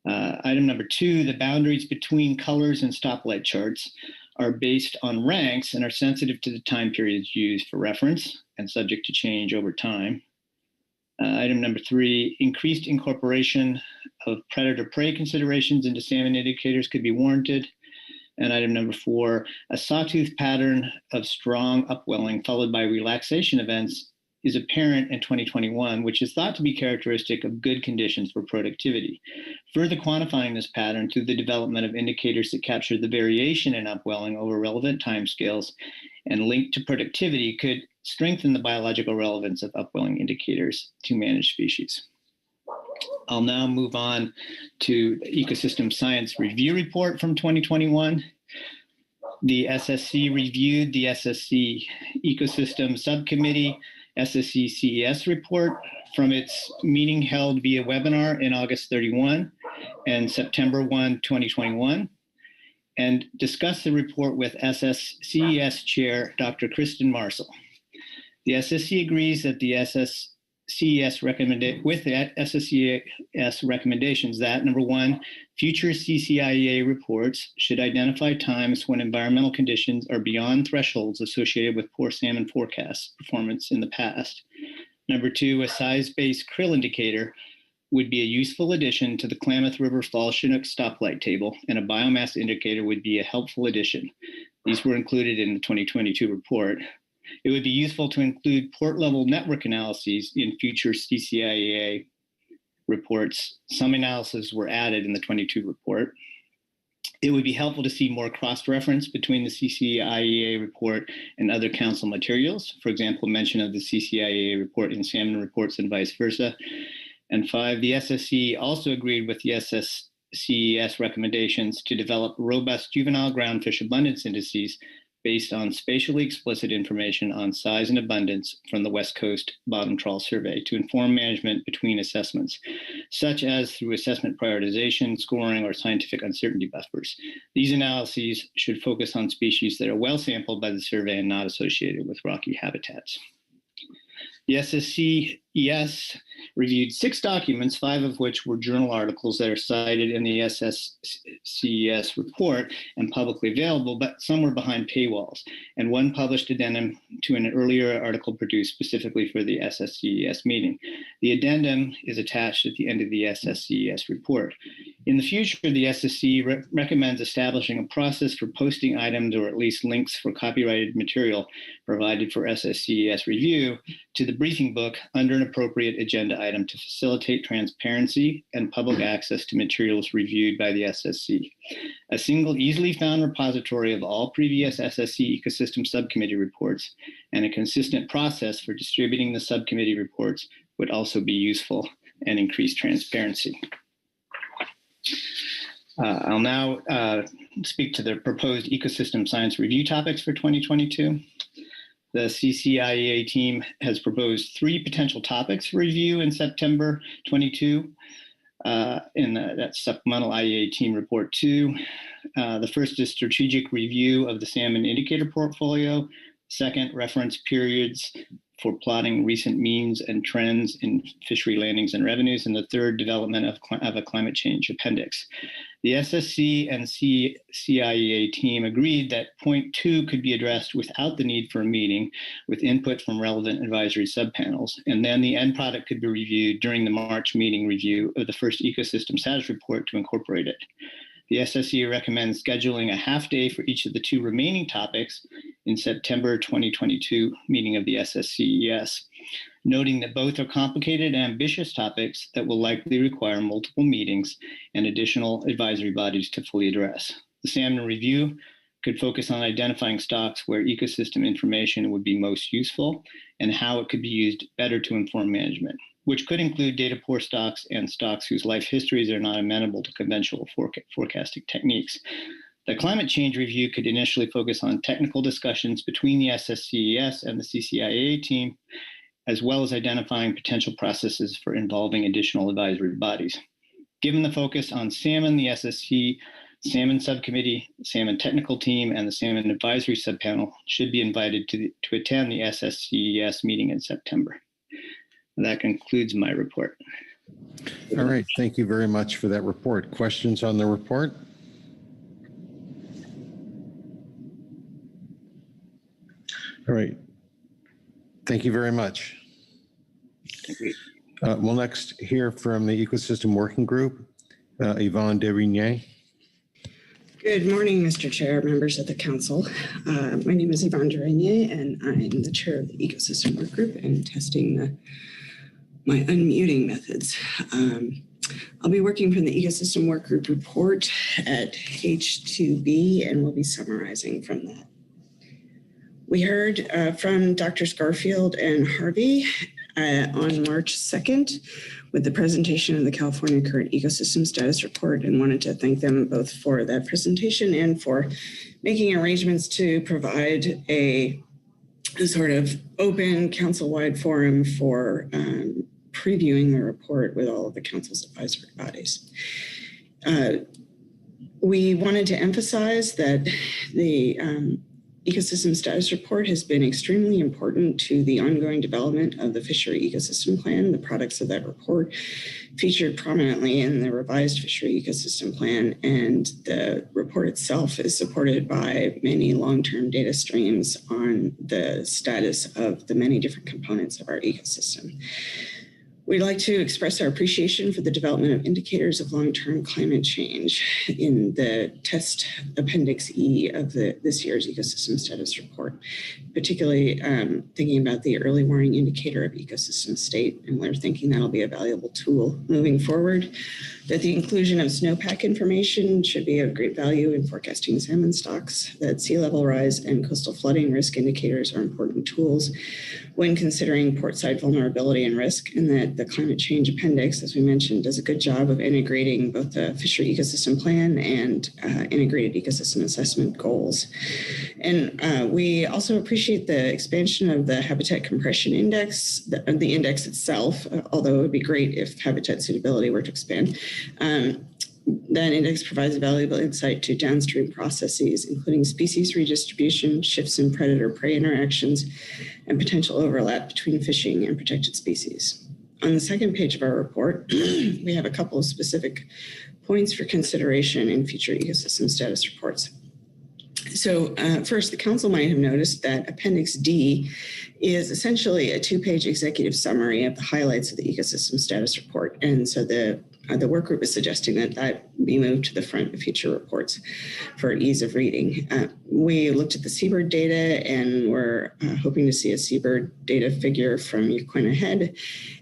Item number two, the boundaries between colors and stoplight charts are based on ranks and are sensitive to the time periods used for reference and subject to change over time. Item number three, increased incorporation of predator-prey considerations into salmon indicators could be warranted. And item number four, a sawtooth pattern of strong upwelling followed by relaxation events is apparent in 2021, which is thought to be characteristic of good conditions for productivity. Further quantifying this pattern through the development of indicators that capture the variation in upwelling over relevant timescales and linked to productivity could strengthen the biological relevance of upwelling indicators to managed species. I'll now move on to the Ecosystem Science Review Report from 2021. The SSC reviewed the SSC Ecosystem Subcommittee SSC CES report from its meeting held via webinar in August 31 and September 1, 2021, and discussed the report with CES Chair Dr. Kristen Marcel. The SSC agrees that the CES recommendations that, number one, future CCIEA reports should identify times when environmental conditions are beyond thresholds associated with poor salmon forecast performance in the past. Number two, a size-based krill indicator would be a useful addition to the Klamath River Fall Chinook stoplight table, and a biomass indicator would be a helpful addition. These were included in the 2022 report. It would be useful to include port-level network analyses in future CCIEA reports. Some analyses were added in the 22 report. It would be helpful to see more cross-reference between the CCIEA report and other council materials. For example, mention of the CCIEA report in salmon reports and vice versa. And five, the SSC also agreed with the CES recommendations to develop robust juvenile groundfish abundance indices based on spatially explicit information on size and abundance from the West Coast Bottom Trawl Survey to inform management between assessments, such as through assessment prioritization, scoring, or scientific uncertainty buffers. These analyses should focus on species that are well sampled by the survey and not associated with rocky habitats. The SSC SSCES reviewed 6 documents, 5 of which were journal articles that are cited in the SSCES report and publicly available, but some were behind paywalls, and 1 published addendum to an earlier article produced specifically for the SSCES meeting. The addendum is attached at the end of the SSCES report. In the future, the SSC recommends establishing a process for posting items or at least links for copyrighted material provided for SSCES review to the briefing book under an appropriate agenda item to facilitate transparency and public access to materials reviewed by the SSC. A single easily found repository of all previous SSC Ecosystem Subcommittee reports and a consistent process for distributing the subcommittee reports would also be useful and increase transparency. I'll now speak to the proposed ecosystem science review topics for 2022. The CCIEA team has proposed 3 potential topics for review in September 22 in that supplemental IEA team report 2. The first is strategic review of the salmon indicator portfolio. Second, reference periods for plotting recent means and trends in fishery landings and revenues. And the third, development of a climate change appendix. The SSC and CIEA team agreed that point 2 could be addressed without the need for a meeting with input from relevant advisory subpanels. And then the end product could be reviewed during the March meeting review of the first ecosystem status report to incorporate it. The SSC recommends scheduling a half day for each of the 2 remaining topics in September 2022 meeting of the SSCES, noting that both are complicated and ambitious topics that will likely require multiple meetings and additional advisory bodies to fully address. The salmon review could focus on identifying stocks where ecosystem information would be most useful and how it could be used better to inform management, which could include data poor stocks and stocks whose life histories are not amenable to conventional forecasting techniques. The climate change review could initially focus on technical discussions between the SSCES and the CCIA team, as well as identifying potential processes for involving additional advisory bodies. Given the focus on salmon, the SSC Salmon Subcommittee, Salmon Technical Team, and the Salmon Advisory Subpanel should be invited to attend the SSCES meeting in September. That concludes my report. All right, thank you very much for that report. Questions on the report? All right, thank you very much. We'll next hear from the Ecosystem Working Group, Yvonne Derignier. Good morning, Mr. Chair, members of the council. My name is Yvonne Derignier, and I'm the chair of the Ecosystem Work Group and testing my unmuting methods. I'll be working from the Ecosystem Work Group report at H2B, and we'll be summarizing from that. We heard from Drs. Garfield and Harvey on March 2nd with the presentation of the California Current Ecosystem Status Report, and wanted to thank them both for that presentation and for making arrangements to provide a sort of open council-wide forum for previewing the report with all of the council's advisory bodies. We wanted to emphasize that the Ecosystem Status Report has been extremely important to the ongoing development of the Fishery Ecosystem Plan. The products of that report featured prominently in the revised Fishery Ecosystem Plan, and the report itself is supported by many long-term data streams on the status of the many different components of our ecosystem. We'd like to express our appreciation for the development of indicators of long-term climate change in the test Appendix E of this year's Ecosystem Status Report, particularly thinking about the early warning indicator of ecosystem state, and we're thinking that'll be a valuable tool moving forward. That the inclusion of snowpack information should be of great value in forecasting salmon stocks, that sea level rise and coastal flooding risk indicators are important tools when considering portside vulnerability and risk, and that the climate change appendix, as we mentioned, does a good job of integrating both the Fishery Ecosystem Plan and integrated ecosystem assessment goals. And we also appreciate the expansion of the Habitat Compression Index, the index itself, although it would be great if habitat suitability were to expand. That index provides valuable insight to downstream processes, including species redistribution, shifts in predator-prey interactions, and potential overlap between fishing and protected species. On the second page of our report, we have a couple of specific points for consideration in future ecosystem status reports. So first, the council might have noticed that Appendix D is essentially a 2-page executive summary of the highlights of the ecosystem status report. And so the work group is suggesting that that be moved to the front of future reports for ease of reading. We looked at the seabird data, and we're hoping to see a seabird data figure from Yaquina Head,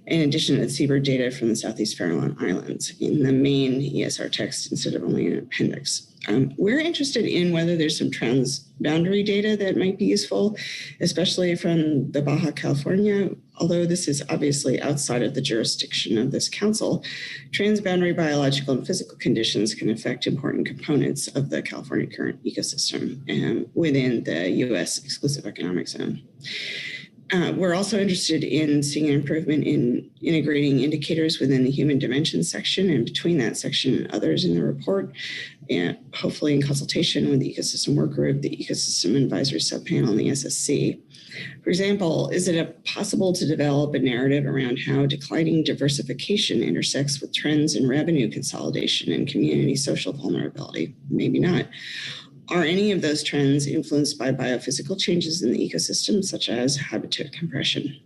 in addition to the seabird data from the Southeast Farallon Islands in the main ESR text instead of only an appendix. We're interested in whether there's some transboundary data that might be useful, especially from the Baja California. Although this is obviously outside of the jurisdiction of this council, transboundary biological and physical conditions can affect important components of the California current ecosystem within the U.S. exclusive economic zone. We're also interested in seeing an improvement in integrating indicators within the human dimensions section and between that section and others in the report, and hopefully in consultation with the ecosystem work group, the ecosystem advisory subpanel, and the SSC. For example, is it possible to develop a narrative around how declining diversification intersects with trends in revenue consolidation and community social vulnerability? Maybe not. Are any of those trends influenced by biophysical changes in the ecosystem, such as habitat compression?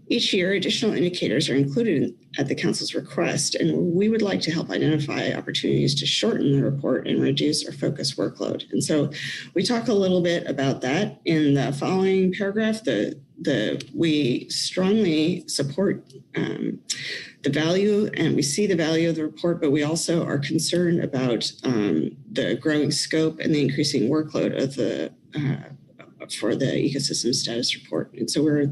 Each year, additional indicators are included at the Council's request, and we would like to help identify opportunities to shorten the report and reduce our focus workload. And so we talk a little bit about that in the following paragraph. We strongly support the value, and we see the value of the report, but we also are concerned about the growing scope and the increasing workload of for the ecosystem status report. And so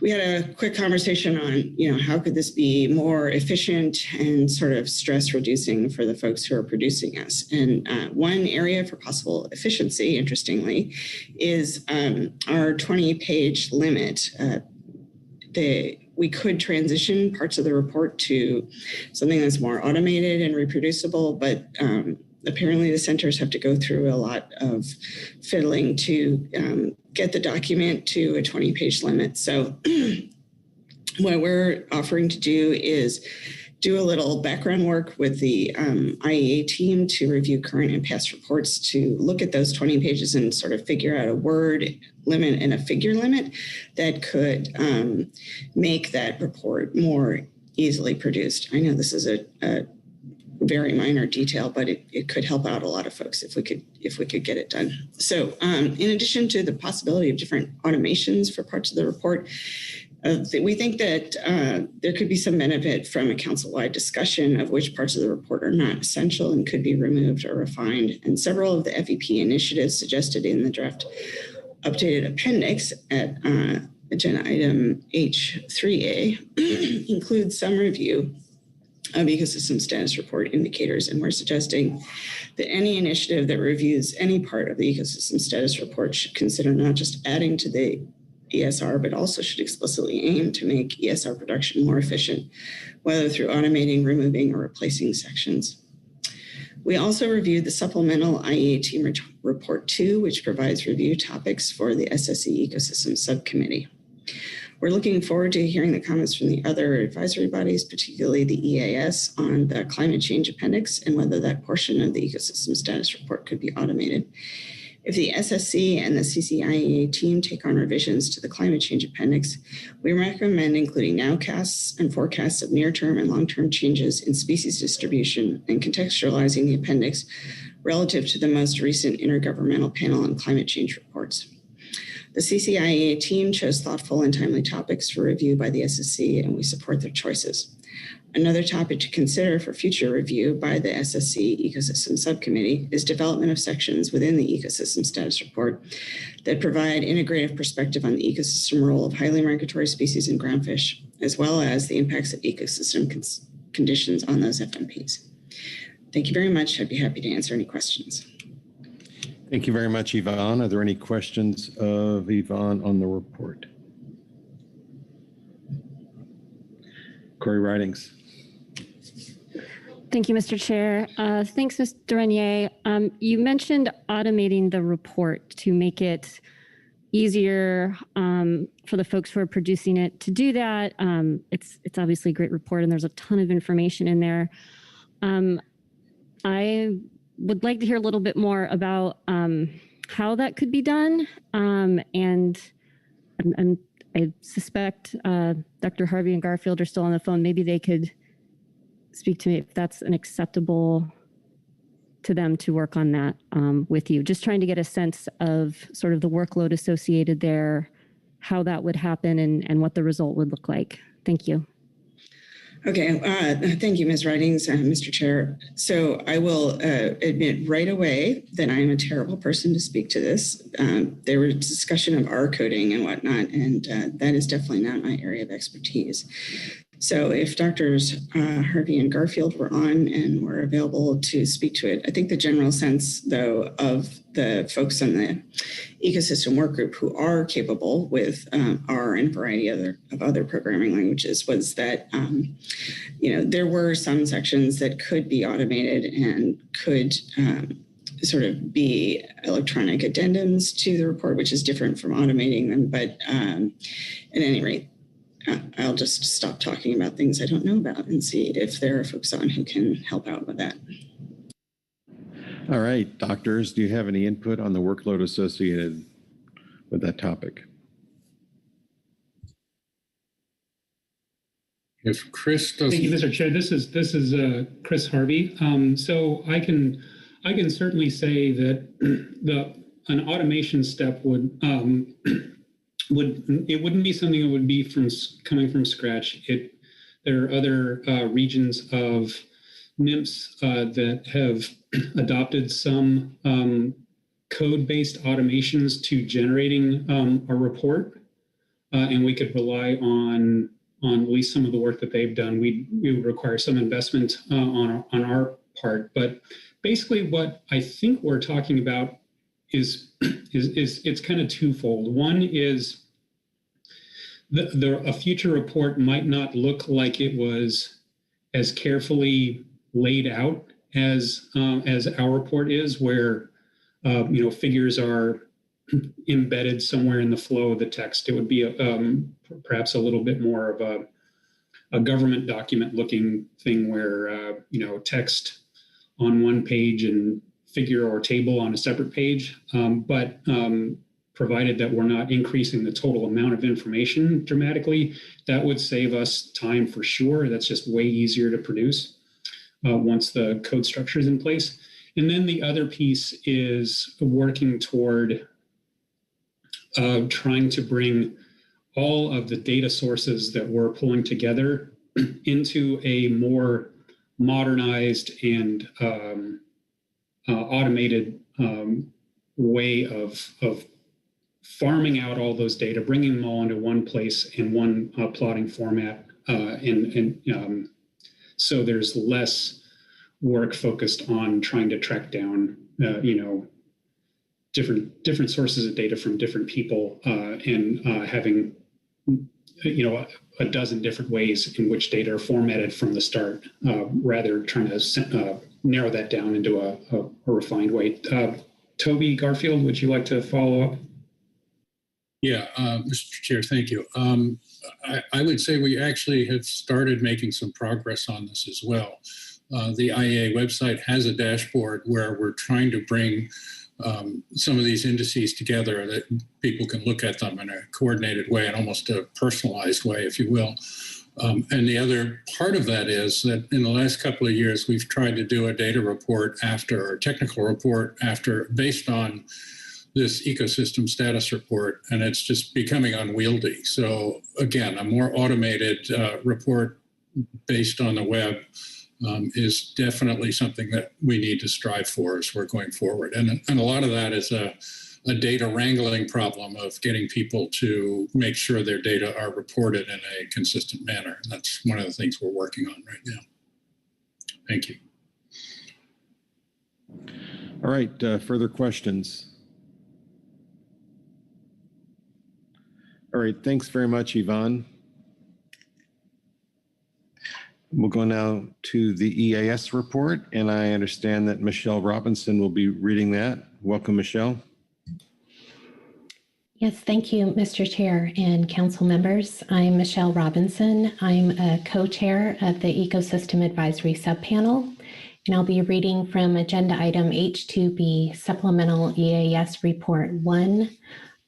we had a quick conversation on, how could this be more efficient and sort of stress reducing for the folks who are producing us. And one area for possible efficiency, interestingly, is our 20-page limit. We could transition parts of the report to something that's more automated and reproducible, but apparently the centers have to go through a lot of fiddling to get the document to a 20-page limit. So what we're offering to do is do a little background work with the IEA team to review current and past reports, to look at those 20 pages and sort of figure out a word limit and a figure limit that could make that report more easily produced. I know this is a very minor detail, but it could help out a lot of folks if we could get it done. So in addition to the possibility of different automations for parts of the report, we think that there could be some benefit from a council-wide discussion of which parts of the report are not essential and could be removed or refined. And several of the FEP initiatives suggested in the draft updated appendix at agenda item H3A include some review of ecosystem status report indicators, and we're suggesting that any initiative that reviews any part of the ecosystem status report should consider not just adding to the ESR, but also should explicitly aim to make ESR production more efficient, whether through automating, removing, or replacing sections. We also reviewed the supplemental IEA team report 2, which provides review topics for the SSE ecosystem subcommittee. We're looking forward to hearing the comments from the other advisory bodies, particularly the EAS, on the climate change appendix and whether that portion of the ecosystem status report could be automated. If the SSC and the CCIEA team take on revisions to the climate change appendix, we recommend including nowcasts and forecasts of near-term and long-term changes in species distribution and contextualizing the appendix relative to the most recent Intergovernmental Panel on Climate Change reports. The CCIEA team chose thoughtful and timely topics for review by the SSC, and we support their choices. Another topic to consider for future review by the SSC Ecosystem Subcommittee is development of sections within the Ecosystem Status Report that provide integrative perspective on the ecosystem role of highly migratory species and groundfish, as well as the impacts of ecosystem conditions on those FMPs. Thank you very much. I'd be happy to answer any questions. Thank you very much, Yvonne. Are there any questions of Yvonne on the report? Corey Ridings. Thank you, Mr. Chair. Thanks, Mr. Renier. You mentioned automating the report to make it easier for the folks who are producing it to do that. It's obviously a great report, and there's a ton of information in there. I would like to hear a little bit more about how that could be done. And I suspect Dr. Harvey and Garfield are still on the phone. Maybe they could speak to me if that's an acceptable to them to work on that with you. Just trying to get a sense of sort of the workload associated there, how that would happen, and what the result would look like. Thank you. Okay, thank you, Ms. Ridings and Mr. Chair. So I will admit right away that I am a terrible person to speak to this. There was discussion of R coding and whatnot, and that is definitely not my area of expertise. So if Drs. Harvey and Garfield were on and were available to speak to it, I think the general sense, though, of the folks on the ecosystem work group who are capable with R and a variety of other programming languages was that, there were some sections that could be automated and could sort of be electronic addendums to the report, which is different from automating them. But at any rate, I'll just stop talking about things I don't know about and see if there are folks on who can help out with that. All right, doctors, do you have any input on the workload associated with that topic? If Chris doesn't. Thank you, Mr. Chair. This is Chris Harvey. So I can certainly say that an automation step wouldn't be something that would be coming from scratch. There are other regions of NMFS that have adopted some code-based automations to generating a report, and we could rely on at least some of the work that they've done. We would require some investment on our part, but basically what I think we're talking about is it's kind of twofold. One is a future report might not look like it was as carefully laid out as our report is, where figures are embedded somewhere in the flow of the text. It would be perhaps a little bit more of a government document looking thing where text on one page and figure or table on a separate page, but provided that we're not increasing the total amount of information dramatically, that would save us time for sure. That's just way easier to produce once the code structure is in place. And then the other piece is working toward trying to bring all of the data sources that we're pulling together into a more modernized and automated way of farming out all those data, bringing them all into one place in one plotting format, so there's less work focused on trying to track down, different sources of data from different people, and having, a dozen different ways in which data are formatted from the start, rather trying to narrow that down into a refined way. Toby Garfield, would you like to follow up? Yeah, Mr. Chair, thank you. I would say we actually have started making some progress on this as well. The IEA website has a dashboard where we're trying to bring some of these indices together that people can look at them in a coordinated way and almost a personalized way, if you will. And the other part of that is that in the last couple of years, we've tried to do a data report after, or technical report after, based on this ecosystem status report, and it's just becoming unwieldy. So again, a more automated report based on the web is definitely something that we need to strive for as we're going forward. And a lot of that is a data wrangling problem of getting people to make sure their data are reported in a consistent manner. And that's one of the things we're working on right now. Thank you. All right, further questions? All right, thanks very much, Yvonne. We'll go now to the EAS report, and I understand that Michelle Robinson will be reading that. Welcome, Michelle. Yes, thank you, Mr. Chair and council members. I'm Michelle Robinson. I'm a co-chair of the Ecosystem Advisory Subpanel, and I'll be reading from Agenda Item H2B Supplemental EAS Report 1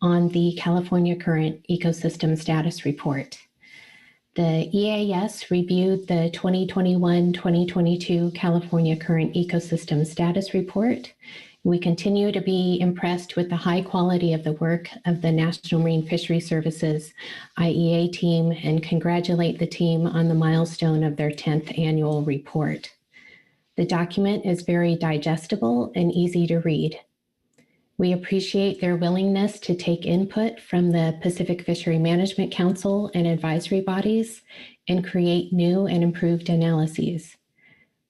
on the California Current Ecosystem Status Report. The EAS reviewed the 2021-2022 California Current Ecosystem Status Report. We continue to be impressed with the high quality of the work of the National Marine Fisheries Services IEA team and congratulate the team on the milestone of their 10th annual report. The document is very digestible and easy to read. We appreciate their willingness to take input from the Pacific Fishery Management Council and advisory bodies and create new and improved analyses.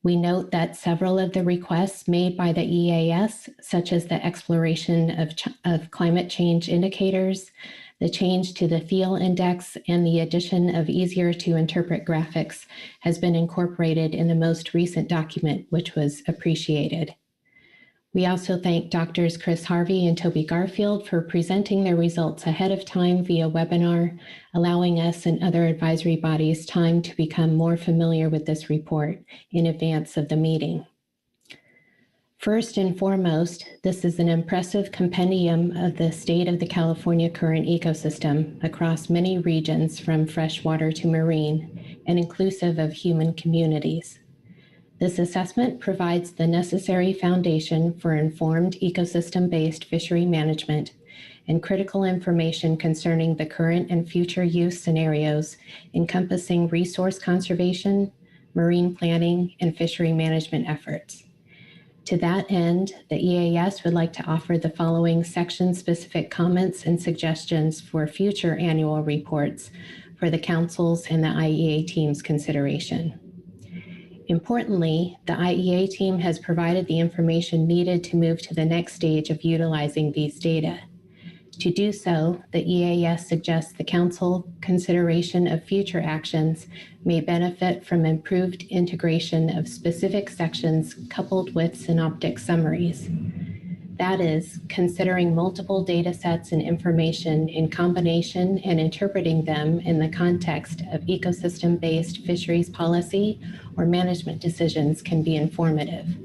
We note that several of the requests made by the EAS, such as the exploration of climate change indicators, the change to the FEEL index, and the addition of easier to interpret graphics, has been incorporated in the most recent document, which was appreciated. We also thank Drs. Chris Harvey and Toby Garfield for presenting their results ahead of time via webinar, allowing us and other advisory bodies time to become more familiar with this report in advance of the meeting. First and foremost, this is an impressive compendium of the state of the California current ecosystem across many regions from freshwater to marine and inclusive of human communities. This assessment provides the necessary foundation for informed ecosystem-based fishery management and critical information concerning the current and future use scenarios encompassing resource conservation, marine planning, and fishery management efforts. To that end, the EAS would like to offer the following section-specific comments and suggestions for future annual reports for the Council's and the IEA team's consideration. Importantly, the IEA team has provided the information needed to move to the next stage of utilizing these data. To do so, the EAS suggests the Council consideration of future actions may benefit from improved integration of specific sections coupled with synoptic summaries. That is, considering multiple data sets and information in combination and interpreting them in the context of ecosystem-based fisheries policy or management decisions can be informative.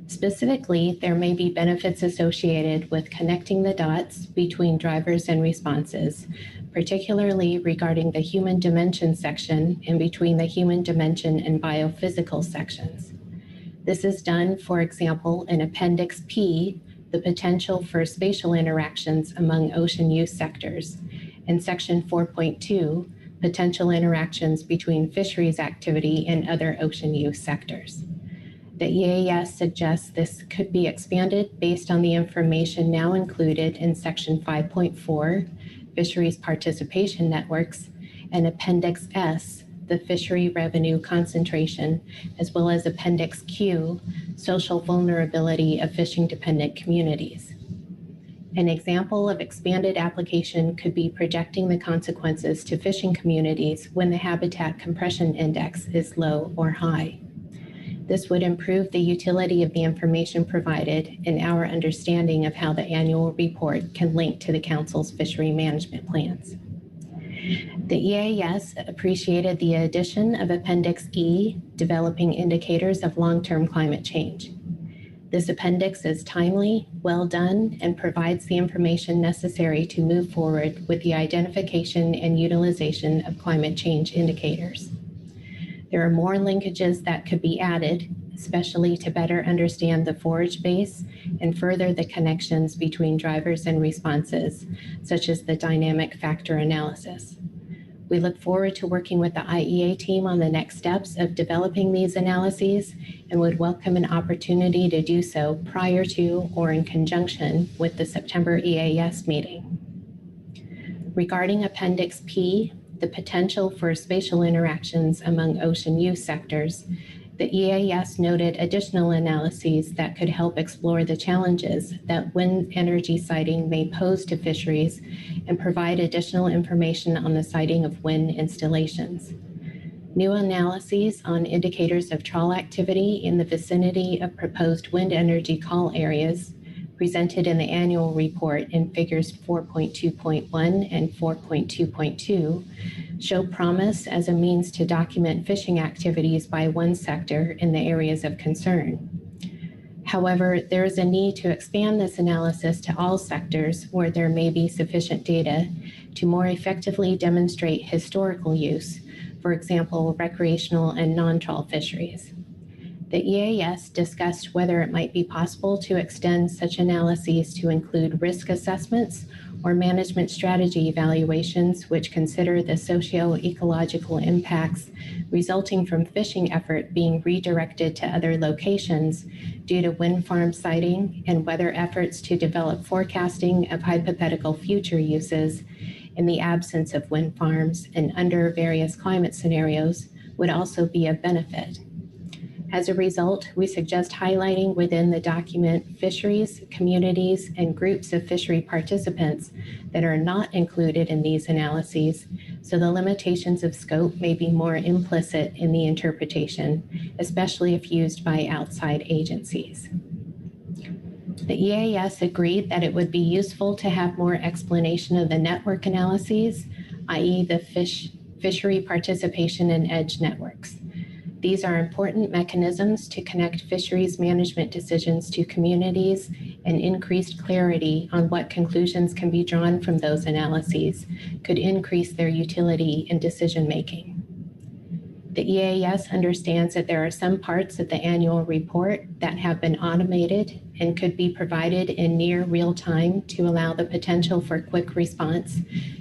Specifically, there may be benefits associated with connecting the dots between drivers and responses, particularly regarding the human dimension section and between the human dimension and biophysical sections. This is done, for example, in Appendix P, the potential for spatial interactions among ocean use sectors, and Section 4.2, potential interactions between fisheries activity and other ocean use sectors. The EAS suggests this could be expanded based on the information now included in Section 5.4, Fisheries Participation Networks, and Appendix S, the Fishery Revenue Concentration, as well as Appendix Q, Social Vulnerability of Fishing-Dependent Communities. An example of expanded application could be projecting the consequences to fishing communities when the Habitat Compression Index is low or high. This would improve the utility of the information provided and our understanding of how the annual report can link to the Council's fishery management plans. The EAS appreciated the addition of Appendix E, Developing Indicators of Long-Term Climate Change. This appendix is timely, well done, and provides the information necessary to move forward with the identification and utilization of climate change indicators. There are more linkages that could be added, especially to better understand the forage base and further the connections between drivers and responses, such as the dynamic factor analysis. We look forward to working with the IEA team on the next steps of developing these analyses and would welcome an opportunity to do so prior to or in conjunction with the September EAS meeting. Regarding Appendix P, the potential for spatial interactions among ocean use sectors, the EAS noted additional analyses that could help explore the challenges that wind energy siting may pose to fisheries and provide additional information on the siting of wind installations. New analyses on indicators of trawl activity in the vicinity of proposed wind energy call areas presented in the annual report in figures 4.2.1 and 4.2.2 show promise as a means to document fishing activities by one sector in the areas of concern. However, there is a need to expand this analysis to all sectors where there may be sufficient data to more effectively demonstrate historical use, for example, recreational and non-trawl fisheries. The EAS discussed whether it might be possible to extend such analyses to include risk assessments or management strategy evaluations which consider the socio-ecological impacts resulting from fishing effort being redirected to other locations due to wind farm siting, and whether efforts to develop forecasting of hypothetical future uses in the absence of wind farms and under various climate scenarios would also be of benefit. As a result, we suggest highlighting within the document fisheries, communities, and groups of fishery participants that are not included in these analyses, so the limitations of scope may be more implicit in the interpretation, especially if used by outside agencies. The EAS agreed that it would be useful to have more explanation of the network analyses, i.e. the fishery participation and edge networks. These are important mechanisms to connect fisheries management decisions to communities and increased clarity on what conclusions can be drawn from those analyses could increase their utility in decision making. The EAS understands that there are some parts of the annual report that have been automated and could be provided in near real time to allow the potential for quick response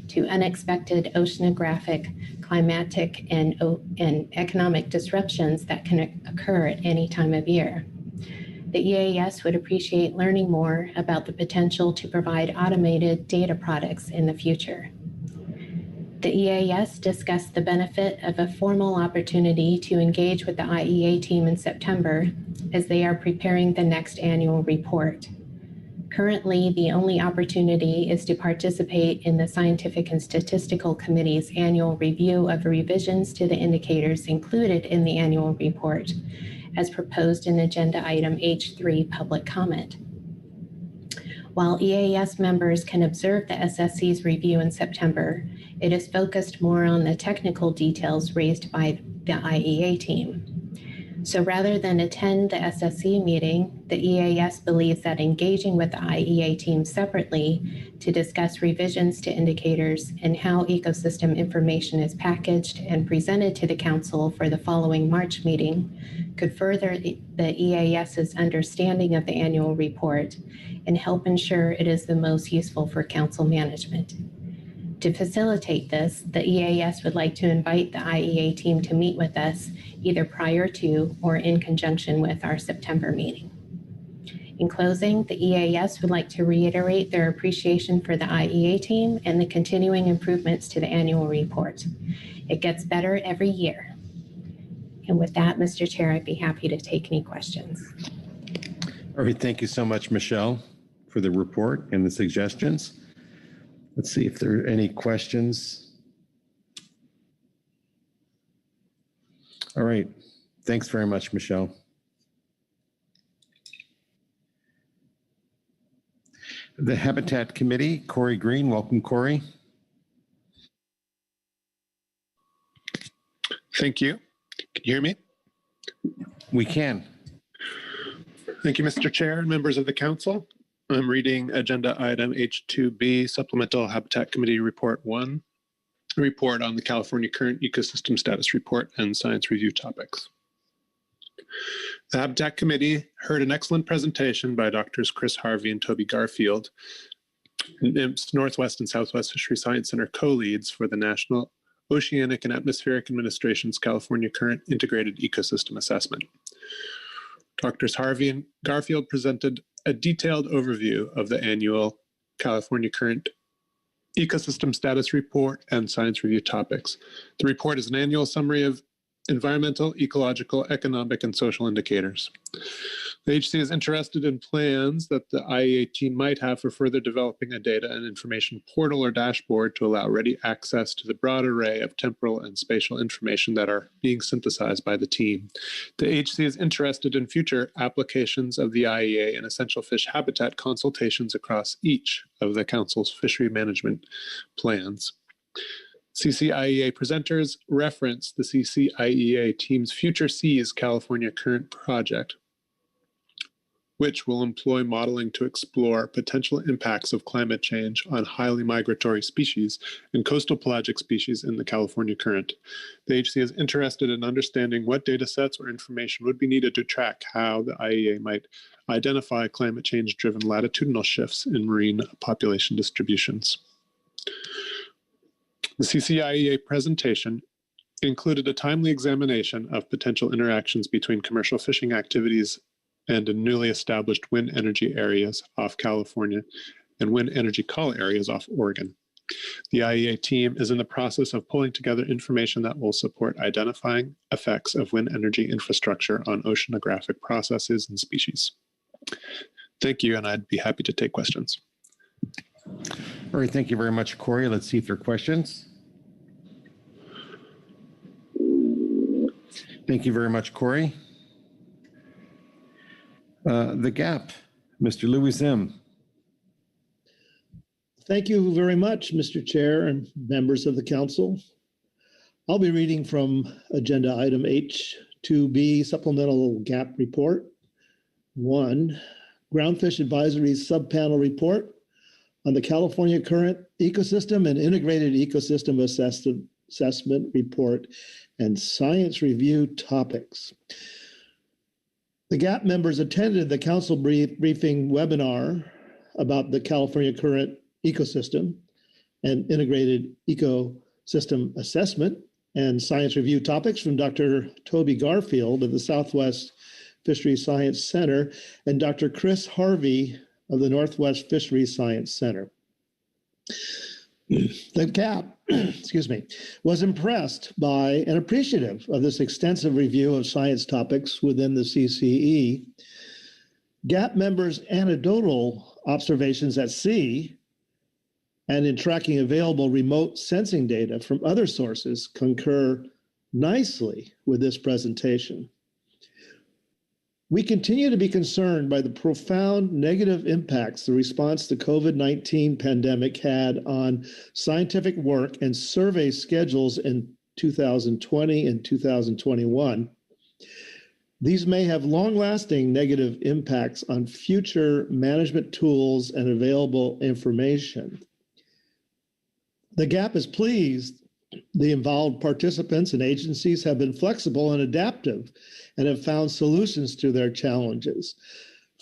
to unexpected oceanographic, climatic, and economic disruptions that can occur at any time of year. The EAS would appreciate learning more about the potential to provide automated data products in the future. The EAS discussed the benefit of a formal opportunity to engage with the IEA team in September as they are preparing the next annual report. Currently, the only opportunity is to participate in the Scientific and Statistical Committee's annual review of revisions to the indicators included in the annual report, as proposed in Agenda Item H3, Public Comment. While EAS members can observe the SSC's review in September, it is focused more on the technical details raised by the IEA team. So rather than attend the SSC meeting, the EAS believes that engaging with the IEA team separately to discuss revisions to indicators and how ecosystem information is packaged and presented to the Council for the following March meeting could further the EAS's understanding of the annual report and help ensure it is the most useful for Council management. To facilitate this, the EAS would like to invite the IEA team to meet with us either prior to or in conjunction with our September meeting. In closing, the EAS would like to reiterate their appreciation for the IEA team and the continuing improvements to the annual report. It gets better every year. And with that, Mr. Chair, I'd be happy to take any questions. All right, thank you so much, Michelle, for the report and the suggestions. Let's see if there are any questions. All right, thanks very much, Michelle. The Habitat Committee, Corey Green. Welcome, Corey. Thank you. Can you hear me? We can. Thank you, Mr. Chair and members of the Council. I'm reading Agenda Item H2B, Supplemental Habitat Committee Report 1, Report on the California Current Ecosystem Status Report and Science Review Topics. The Habitat Committee heard an excellent presentation by Drs. Chris Harvey and Toby Garfield, NMFS Northwest and Southwest Fishery Science Center co-leads for the National Oceanic and Atmospheric Administration's California Current Integrated Ecosystem Assessment. Drs. Harvey and Garfield presented a detailed overview of the annual California Current Ecosystem Status Report and Science Review Topics. The report is an annual summary of environmental, ecological, economic, and social indicators. The HC is interested in plans that the IEA team might have for further developing a data and information portal or dashboard to allow ready access to the broad array of temporal and spatial information that are being synthesized by the team. The HC is interested in future applications of the IEA and essential fish habitat consultations across each of the Council's fishery management plans. CCIEA presenters reference the CCIEA team's Future Seas California Current project, which will employ modeling to explore potential impacts of climate change on highly migratory species and coastal pelagic species in the California current. The HC is interested in understanding what data sets or information would be needed to track how the IEA might identify climate change-driven latitudinal shifts in marine population distributions. The CCIEA presentation included a timely examination of potential interactions between commercial fishing activities and in newly established wind energy areas off California and wind energy call areas off Oregon. The IEA team is in the process of pulling together information that will support identifying effects of wind energy infrastructure on oceanographic processes and species. Thank you, and I'd be happy to take questions. All right, thank you very much, Corey. Let's see if there are questions. Thank you very much, Corey. The Gap, Mr. Louis Zim. Thank you very much, Mr. Chair and members of the council. I'll be reading from agenda item H2B, Supplemental Gap Report. 1, Groundfish Advisory Subpanel Report on the California Current Ecosystem and Integrated Ecosystem Assessment Report and Science Review Topics. The GAP members attended the council briefing webinar about the California Current Ecosystem and Integrated Ecosystem Assessment and Science Review Topics from Dr. Toby Garfield of the Southwest Fishery Science Center and Dr. Chris Harvey of the Northwest Fishery Science Center. The GAP, was impressed by and appreciative of this extensive review of science topics within the CCE. GAP members' anecdotal observations at sea and in tracking available remote sensing data from other sources concur nicely with this presentation. We continue to be concerned by the profound negative impacts the response to COVID-19 pandemic had on scientific work and survey schedules in 2020 and 2021. These may have long-lasting negative impacts on future management tools and available information. The GAP is pleased the involved participants and agencies have been flexible and adaptive and have found solutions to their challenges.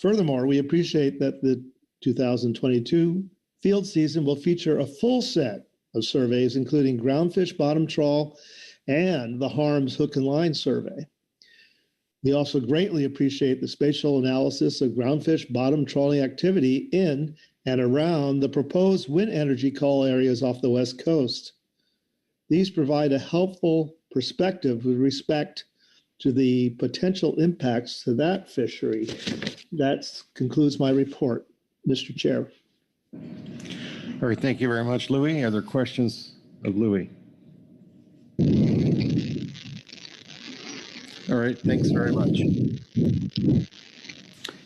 Furthermore, we appreciate that the 2022 field season will feature a full set of surveys, including groundfish bottom trawl and the Harms Hook and Line survey. We also greatly appreciate the spatial analysis of groundfish bottom trawling activity in and around the proposed wind energy call areas off the West Coast. These provide a helpful perspective with respect to the potential impacts to that fishery. That concludes my report, Mr. Chair. All right, thank you very much, Louis. Are there questions of Louis? All right, thanks very much.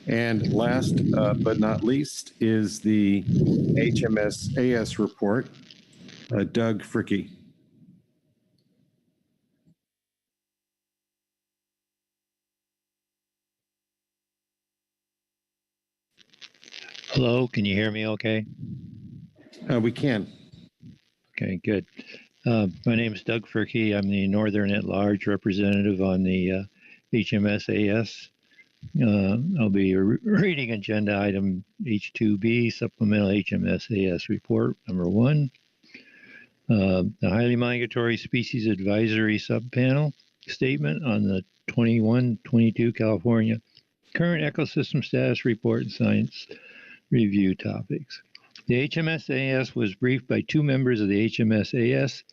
And last but not least is the HMSAS report. Doug Fricke. Hello, can you hear me okay? We can. Okay, good. My name is Doug Fricke. I'm the Northern at-Large representative on the HMSAS. I'll be reading agenda item H2B, Supplemental HMSAS Report number 1. The Highly Migratory Species Advisory Subpanel Statement on the 21-22 California Current Ecosystem Status Report and Science Review Topics. The HMSAS was briefed by 2 members of the HMSAS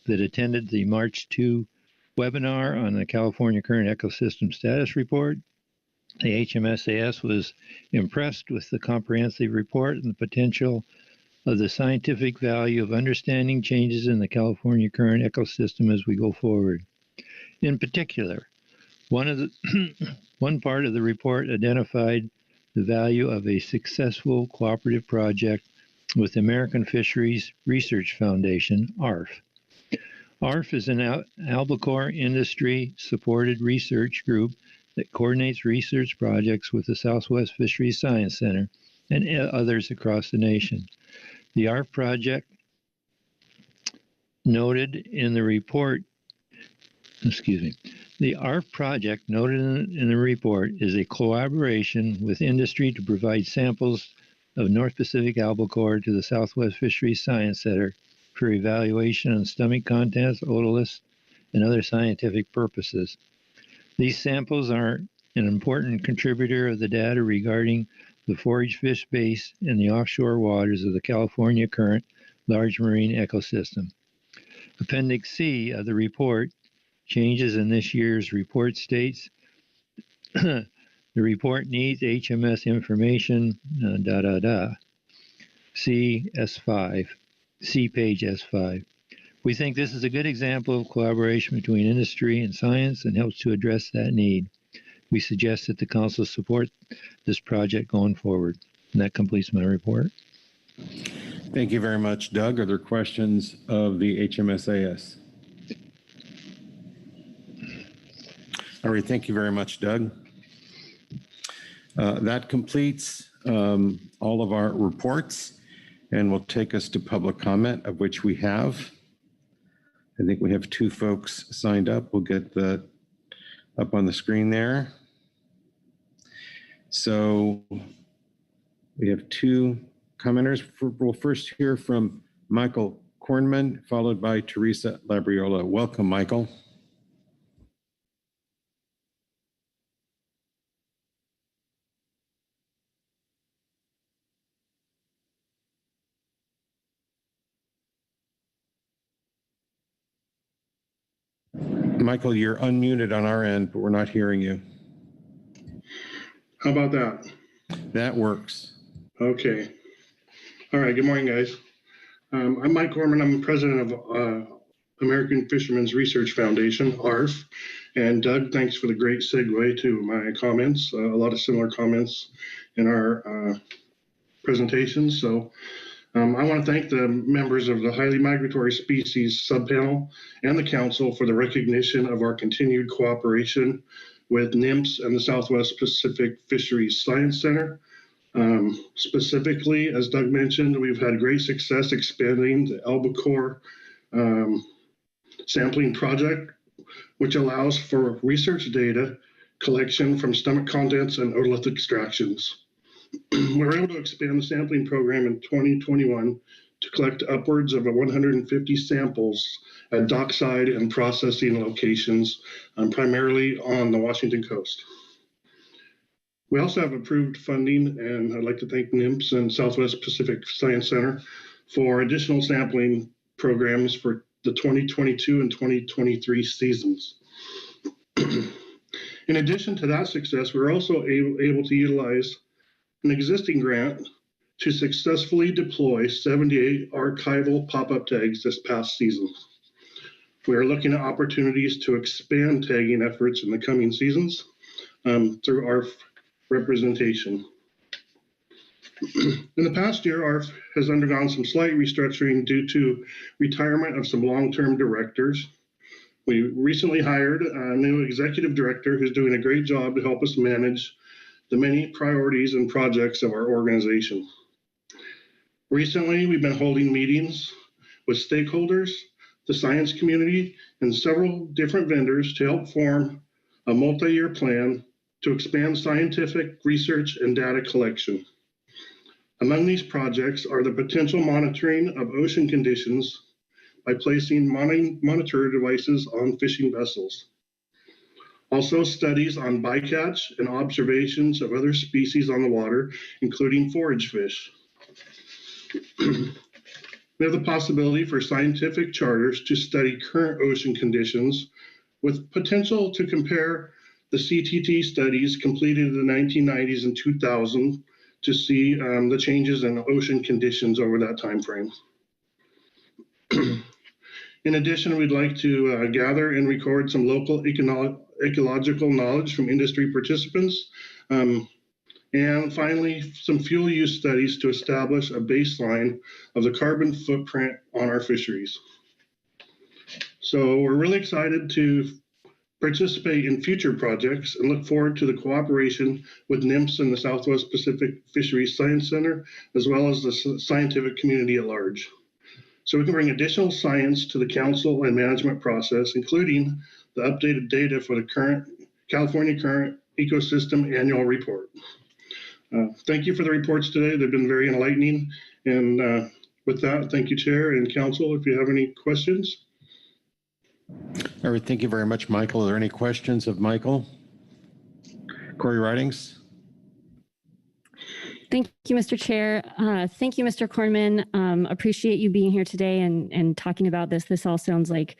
that attended the March 2 webinar on the California Current Ecosystem Status Report. The HMSAS was impressed with the comprehensive report and the potential of the scientific value of understanding changes in the California current ecosystem as we go forward. In particular, one part of the report identified the value of a successful cooperative project with the American Fisheries Research Foundation, ARF. ARF is an albacore industry-supported research group that coordinates research projects with the Southwest Fisheries Science Center and others across the nation. The ARF project noted in the report, the ARF project noted in the report is a collaboration with industry to provide samples of North Pacific albacore to the Southwest Fisheries Science Center for evaluation on stomach contents, otoliths, and other scientific purposes. These samples are an important contributor of the data regarding the forage fish base in the offshore waters of the California current large marine ecosystem. Appendix C of the report, changes in this year's report states, the report needs HMS information, See S5, see page S5. We think this is a good example of collaboration between industry and science and helps to address that need. We suggest that the council support this project going forward. And that completes my report. Thank you very much, Doug. Are there questions of the HMSAS? All right, thank you very much, Doug. That completes all of our reports and will take us to public comment, of which we have. I think we have 2 folks signed up. We'll get that up on the screen there. So we have 2 commenters. We'll first hear from Michael Kornman, followed by Teresa Labriola. Welcome, Michael. Michael, you're unmuted on our end, but we're not hearing you. How about that? That works. Okay. All right. Good morning, guys. I'm Mike Corman. I'm president of American Fishermen's Research Foundation, ARF. And Doug, thanks for the great segue to my comments. A lot of similar comments in our presentations. So I want to thank the members of the Highly Migratory Species Subpanel and the Council for the recognition of our continued cooperation with NMFS and the Southwest Pacific Fisheries Science Center. Specifically, as Doug mentioned, we've had great success expanding the albacore sampling project, which allows for research data collection from stomach contents and otolith extractions. We were able to expand the sampling program in 2021 to collect upwards of 150 samples at dockside and processing locations, primarily on the Washington coast. We also have approved funding, and I'd like to thank NMFS and Southwest Pacific Science Center for additional sampling programs for the 2022 and 2023 seasons. In addition to that success, we're also able to utilize an existing grant to successfully deploy 78 archival pop-up tags this past season. We are looking at opportunities to expand tagging efforts in the coming seasons through our representation. In the past year, ARF has undergone some slight restructuring due to retirement of some long-term directors. We recently hired a new executive director who's doing a great job to help us manage the many priorities and projects of our organization. Recently, we've been holding meetings with stakeholders, the science community, and several different vendors to help form a multi-year plan to expand scientific research and data collection. Among these projects are the potential monitoring of ocean conditions by placing monitor devices on fishing vessels. Also, studies on bycatch and observations of other species on the water, including forage fish. We have the possibility for scientific charters to study current ocean conditions with potential to compare the CTT studies completed in the 1990s and 2000 to see the changes in ocean conditions over that time frame. In addition, we'd like to gather and record some local ecological knowledge from industry participants. And finally, some fuel use studies to establish a baseline of the carbon footprint on our fisheries. So we're really excited to participate in future projects and look forward to the cooperation with NMFS and the Southwest Pacific Fisheries Science Center, as well as the scientific community at large. So we can bring additional science to the council and management process, including the updated data for the California Current Ecosystem Annual Report. Thank you for the reports today. They've been very enlightening. And with that, thank you, Chair and Council. If you have any questions. All right, thank you very much, Michael. Are there any questions of Michael? Corey Ridings? Thank you, Mr. Chair. Thank you, Mr. Kornman. Appreciate you being here today and talking about this. This all sounds like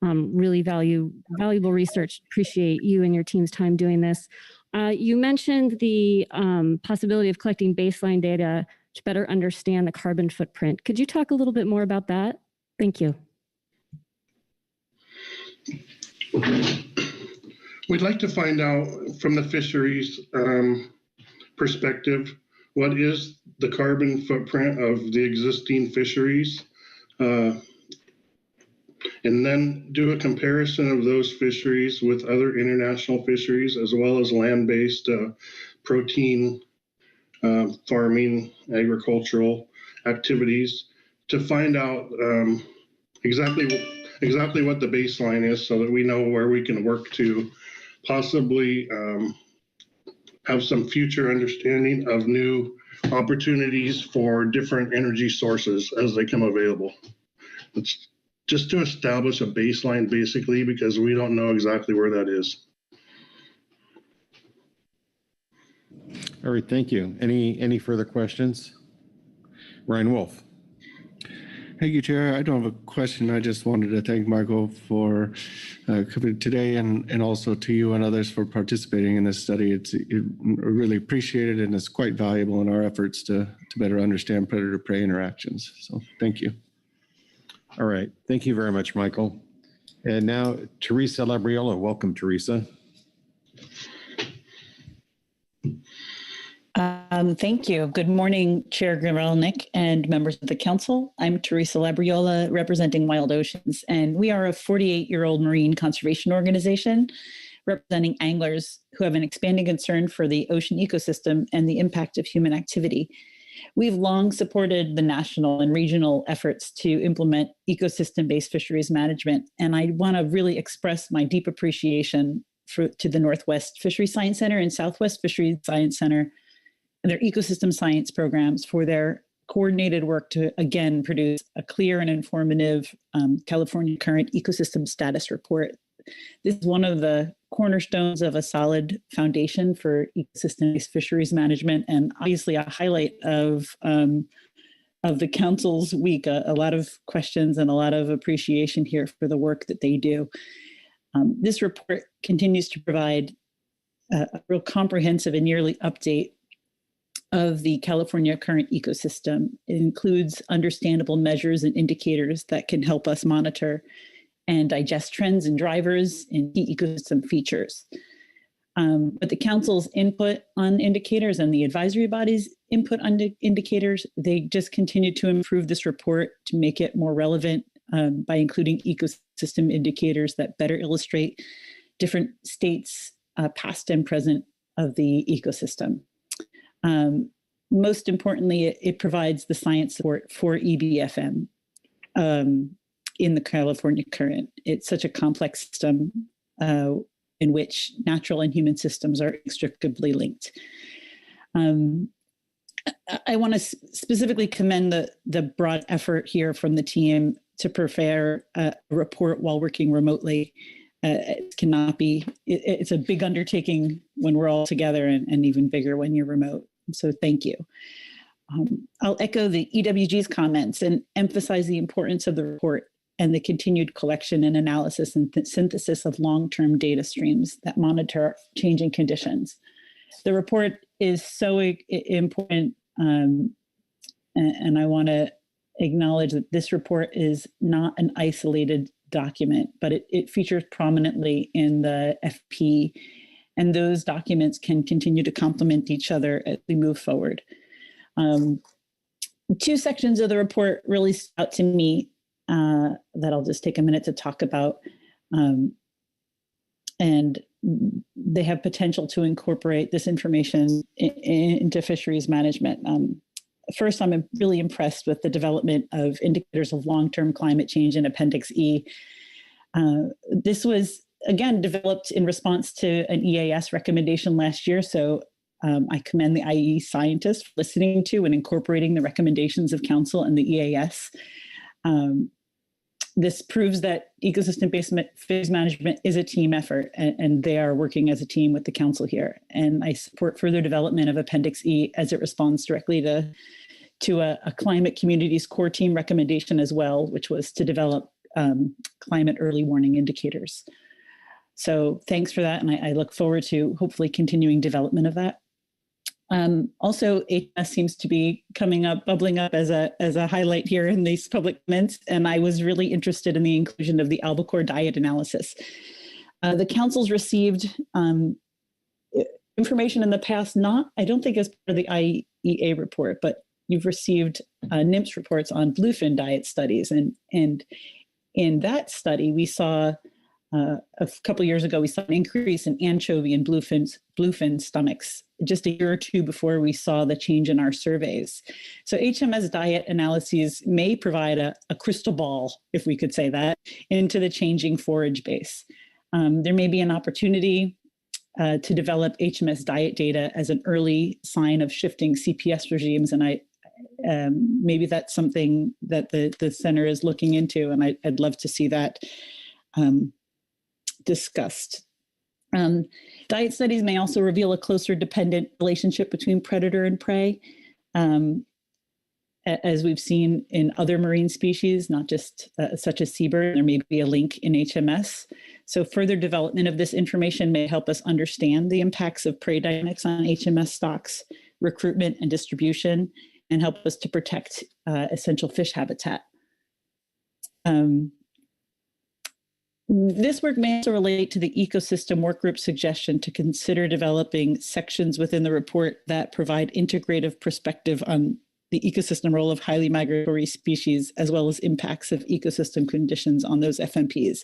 really valuable research. Appreciate you and your team's time doing this. You mentioned the possibility of collecting baseline data to better understand the carbon footprint. Could you talk a little bit more about that? Thank you. We'd like to find out from the fisheries perspective, what is the carbon footprint of the existing fisheries? And then do a comparison of those fisheries with other international fisheries, as well as land-based protein farming, agricultural activities, to find out exactly what the baseline is, so that we know where we can work to possibly have some future understanding of new opportunities for different energy sources as they come available. It's just to establish a baseline, basically, because we don't know exactly where that is. All right, thank you. Any further questions? Ryan Wolf. Thank you, Chair. I don't have a question. I just wanted to thank Michael for coming today, and also to you and others for participating in this study. It's really appreciated, and it's quite valuable in our efforts to better understand predator-prey interactions. So thank you. All right. Thank you very much, Michael. And now, Teresa Labriola. Welcome, Teresa. Thank you. Good morning, Chair Grzelnik and members of the council. I'm Teresa Labriola, representing Wild Oceans, and we are a 48-year-old marine conservation organization representing anglers who have an expanding concern for the ocean ecosystem and the impact of human activity. We've long supported the national and regional efforts to implement ecosystem-based fisheries management, and I want to really express my deep appreciation to the Northwest Fishery Science Center and Southwest Fishery Science Center and their ecosystem science programs for their coordinated work to, again, produce a clear and informative California Current Ecosystem Status Report. This is one of the cornerstones of a solid foundation for ecosystem-based fisheries management, and obviously a highlight of the council's week. A lot of questions and a lot of appreciation here for the work that they do. This report continues to provide a real comprehensive and yearly update of the California current ecosystem. It includes understandable measures and indicators that can help us monitor and digest trends and drivers in key ecosystem features. But the council's input on indicators and the advisory body's input on indicators, they just continue to improve this report to make it more relevant by including ecosystem indicators that better illustrate different states, past and present, of the ecosystem. Most importantly, it provides the science support for EBFM in the California current. It's such a complex system in which natural and human systems are inextricably linked. I want to specifically commend the broad effort here from the team to prepare a report while working remotely. It cannot be, it's a big undertaking when we're all together, and even bigger when you're remote. So thank you. I'll echo the EWG's comments and emphasize the importance of the report. and the continued collection and analysis and synthesis of long-term data streams that monitor changing conditions. The report is so important, and I want to acknowledge that this report is not an isolated document, but it features prominently in the FP, and those documents can continue to complement each other as we move forward. Two sections of the report really stood out to me that I'll just take a minute to talk about. And they have potential to incorporate this information into fisheries management. First, I'm really impressed with the development of indicators of long-term climate change in Appendix E. This was, again, developed in response to an EAS recommendation last year. So I commend the IE scientists for listening to and incorporating the recommendations of Council and the EAS. This proves that ecosystem-based fisheries management is a team effort, and they are working as a team with the Council here. And I support further development of Appendix E as it responds directly to a climate communities core team recommendation as well, which was to develop climate early warning indicators. So thanks for that, and I look forward to hopefully continuing development of that. Also, HS seems to be bubbling up as a highlight here in these public comments, and I was really interested in the inclusion of the albacore diet analysis. The Council's received information in the past, I don't think as part of the IEA report, but you've received NMFS reports on bluefin diet studies, and in that study, we saw a couple of years ago, we saw an increase in anchovy and bluefin stomachs just a year or two before we saw the change in our surveys. So HMS diet analyses may provide a crystal ball, if we could say that, into the changing forage base. There may be an opportunity to develop HMS diet data as an early sign of shifting CPS regimes, and maybe that's something that the center is looking into, and I'd love to see that discussed. Diet studies may also reveal a closer dependent relationship between predator and prey, as we've seen in other marine species, not just such as seabird. There may be a link in HMS. So further development of this information may help us understand the impacts of prey dynamics on HMS stocks, recruitment and distribution, and help us to protect essential fish habitat. This work may also relate to the ecosystem workgroup suggestion to consider developing sections within the report that provide integrative perspective on the ecosystem role of highly migratory species, as well as impacts of ecosystem conditions on those FMPs.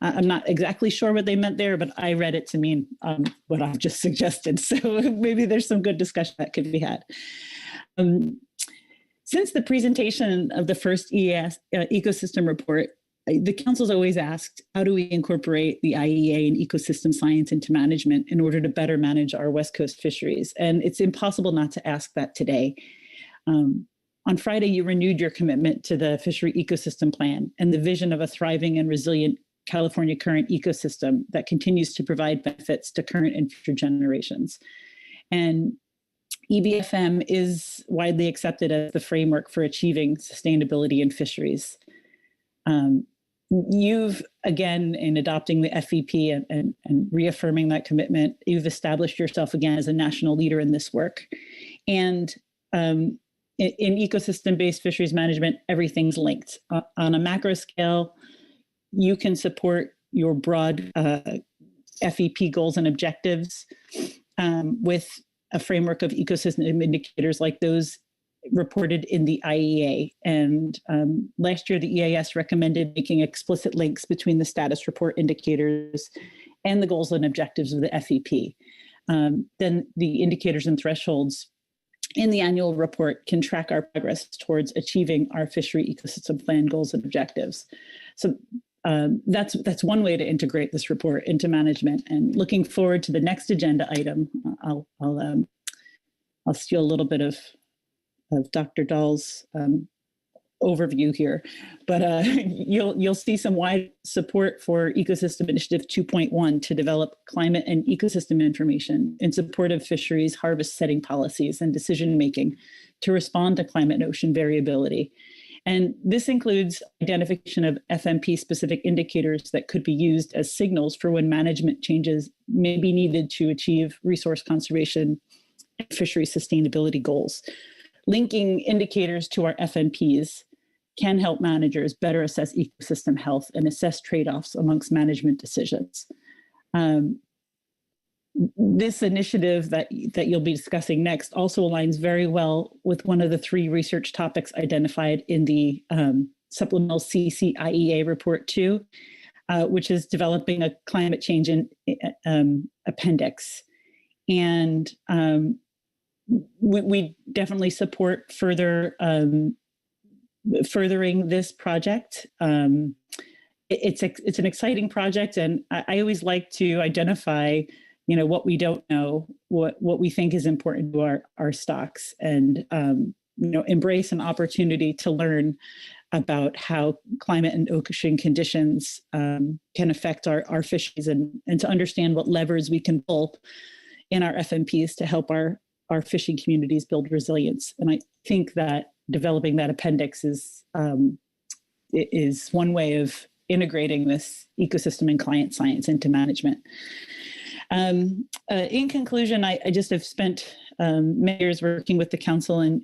I'm not exactly sure what they meant there, but I read it to mean what I've just suggested. So maybe there's some good discussion that could be had. Since the presentation of the first EAS ecosystem report, the Council's always asked, how do we incorporate the IEA and ecosystem science into management in order to better manage our West Coast fisheries? And it's impossible not to ask that today. On Friday, you renewed your commitment to the Fishery Ecosystem Plan and the vision of a thriving and resilient California current ecosystem that continues to provide benefits to current and future generations. And EBFM is widely accepted as the framework for achieving sustainability in fisheries. You've, again, in adopting the FEP and reaffirming that commitment, you've established yourself again as a national leader in this work. And in ecosystem-based fisheries management, everything's linked. On a macro scale, you can support your broad FEP goals and objectives with a framework of ecosystem indicators like those reported in the IEA. And last year, the EAS recommended making explicit links between the status report indicators and the goals and objectives of the FEP. Then the indicators and thresholds in the annual report can track our progress towards achieving our fishery ecosystem plan goals and objectives. So that's one way to integrate this report into management. And looking forward to the next agenda item, I'll steal a little bit of Dr. Dahl's overview here, but you'll see some wide support for Ecosystem Initiative 2.1 to develop climate and ecosystem information in support of fisheries harvest setting policies and decision making to respond to climate and ocean variability. And this includes identification of FMP-specific indicators that could be used as signals for when management changes may be needed to achieve resource conservation and fishery sustainability goals. Linking indicators to our FMPs can help managers better assess ecosystem health and assess trade-offs amongst management decisions. This initiative that you'll be discussing next also aligns very well with one of the 3 research topics identified in the supplemental CCIEA report 2, which is developing a climate change appendix. And we definitely support furthering this project. It's an exciting project, and I always like to identify what we don't know, what we think is important to our stocks, and embrace an opportunity to learn about how climate and ocean conditions can affect our fisheries, and to understand what levers we can pull in our FMPs to help our fishing communities build resilience. And I think that developing that appendix is one way of integrating this ecosystem and client science into management. In conclusion, I just have spent many years working with the council and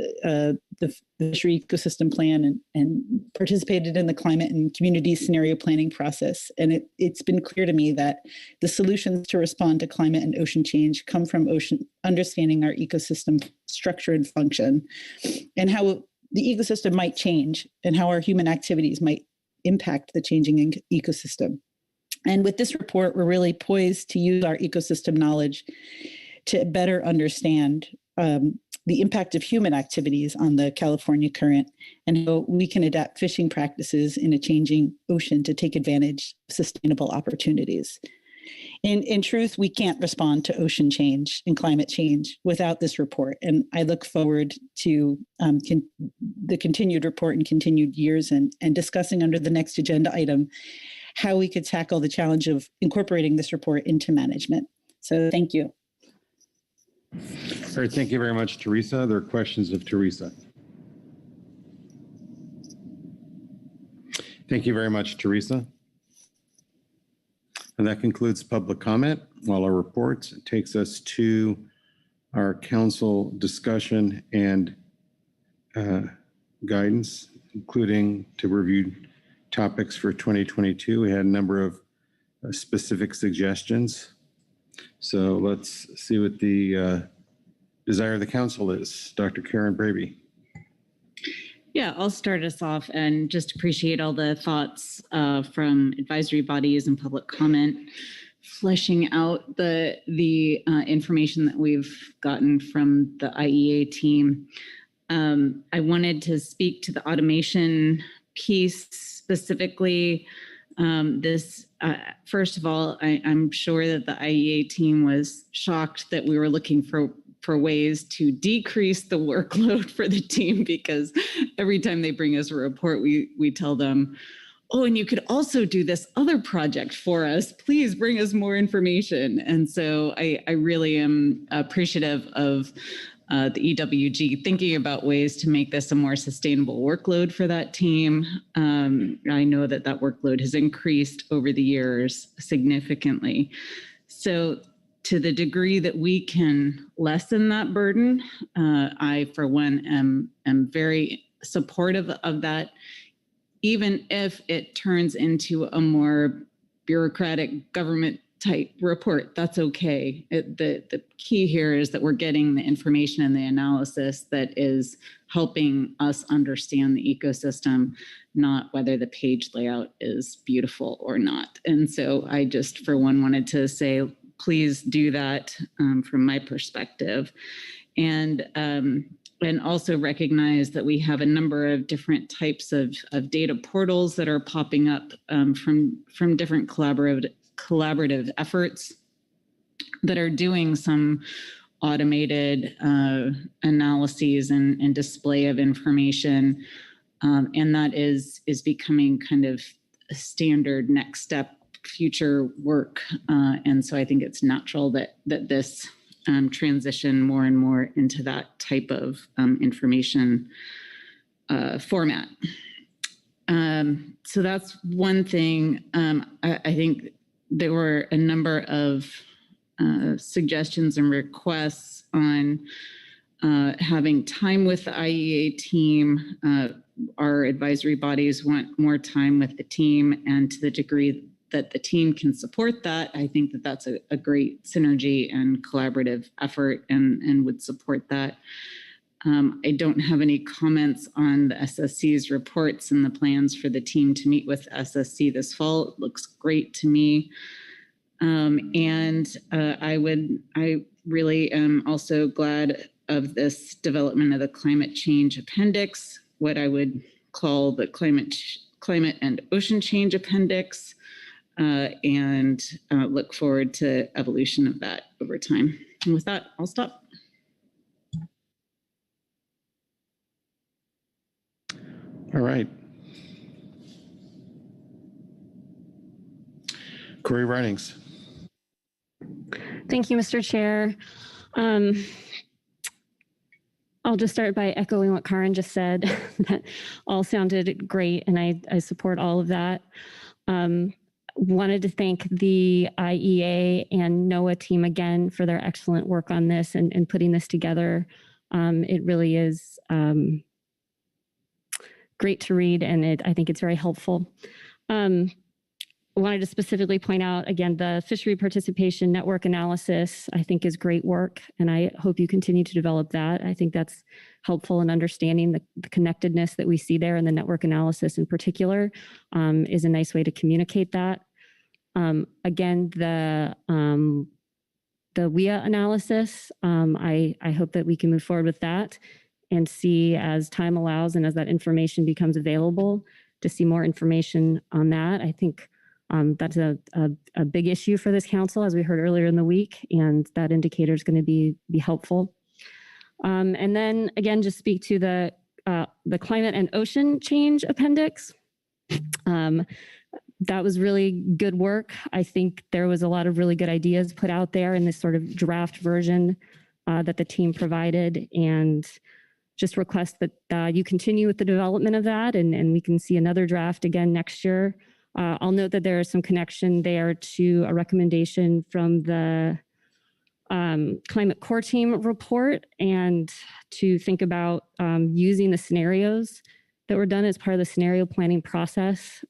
the Fishery Ecosystem Plan and participated in the climate and community scenario planning process. And it's been clear to me that the solutions to respond to climate and ocean change come from understanding our ecosystem structure and function, and how the ecosystem might change, and how our human activities might impact the changing ecosystem. And with this report, we're really poised to use our ecosystem knowledge to better understand the impact of human activities on the California current, and how we can adapt fishing practices in a changing ocean to take advantage of sustainable opportunities. In truth, we can't respond to ocean change and climate change without this report. And I look forward to the continued report and continued years, and discussing under the next agenda item how we could tackle the challenge of incorporating this report into management. So thank you. All right, thank you very much, Teresa. There are questions of Teresa. Thank you very much, Teresa. And that concludes public comment. While our reports, it takes us to our council discussion and guidance, including to review topics for 2022. We had a number of specific suggestions. So let's see what the desire of the council is. Dr. Karen Braby. Yeah, I'll start us off and just appreciate all the thoughts from advisory bodies and public comment, fleshing out the information that we've gotten from the IEA team. I wanted to speak to the automation piece specifically. First of all, I'm sure that the IEA team was shocked that we were looking for ways to decrease the workload for the team, because every time they bring us a report, we tell them, oh, and you could also do this other project for us. Please bring us more information. And so I really am appreciative of the EWG thinking about ways to make this a more sustainable workload for that team. I know that workload has increased over the years significantly. So to the degree that we can lessen that burden, I, for one, am very supportive of that, even if it turns into a more bureaucratic government type report. That's okay. The key here is that we're getting the information and the analysis that is helping us understand the ecosystem, not whether the page layout is beautiful or not. And so I just, for one, wanted to say, please do that from my perspective. And also recognize that we have a number of different types of data portals that are popping up from different collaborative efforts that are doing some automated analyses and display of information. And that is becoming kind of a standard next step future work. And so I think it's natural that this transition more and more into that type of information format. So that's one thing. I think there were a number of suggestions and requests on having time with the IEA team. Our advisory bodies want more time with the team, and to the degree that the team can support that, I think that that's a great synergy and collaborative effort, and would support that. I don't have any comments on the SSC's reports and the plans for the team to meet with SSC this fall. It looks great to me. I really am also glad of this development of the climate change appendix, what I would call the climate and ocean change appendix, and look forward to evolution of that over time. And with that, I'll stop. All right. Corey Ridings. Thank you, Mr. Chair. I'll just start by echoing what Karen just said. That all sounded great, and I support all of that. Wanted to thank the IEA and NOAA team again for their excellent work on this and putting this together. It really is great to read, and I think it's very helpful. Wanted to specifically point out, again, the fishery participation network analysis, I think is great work, and I hope you continue to develop that. I think that's helpful in understanding the connectedness that we see there, and the network analysis in particular is a nice way to communicate that. Again, the WIA analysis, I hope that we can move forward with that and see, as time allows and as that information becomes available, to see more information on that. I think that's a big issue for this council, as we heard earlier in the week, and that indicator is going to be helpful. And then again, just speak to the climate and ocean change appendix. That was really good work. I think there was a lot of really good ideas put out there in this sort of draft version that the team provided, and just request that you continue with the development of that, and we can see another draft again next year. I'll note that there is some connection there to a recommendation from the Climate Core Team report, and to think about using the scenarios that were done as part of the scenario planning process.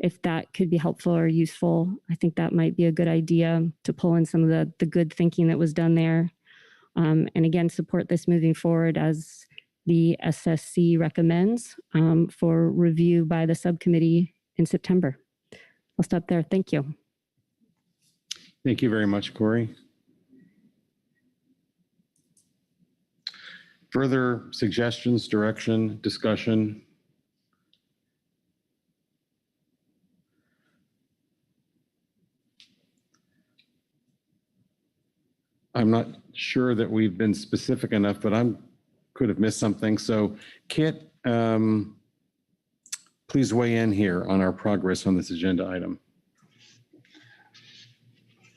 If that could be helpful or useful, I think that might be a good idea to pull in some of the good thinking that was done there. And again, support this moving forward as the SSC recommends for review by the subcommittee in September. I'll stop there. Thank you. Thank you very much, Corey. Further suggestions, direction, discussion? I'm not sure that we've been specific enough, but I could have missed something. So Kit, please weigh in here on our progress on this agenda item.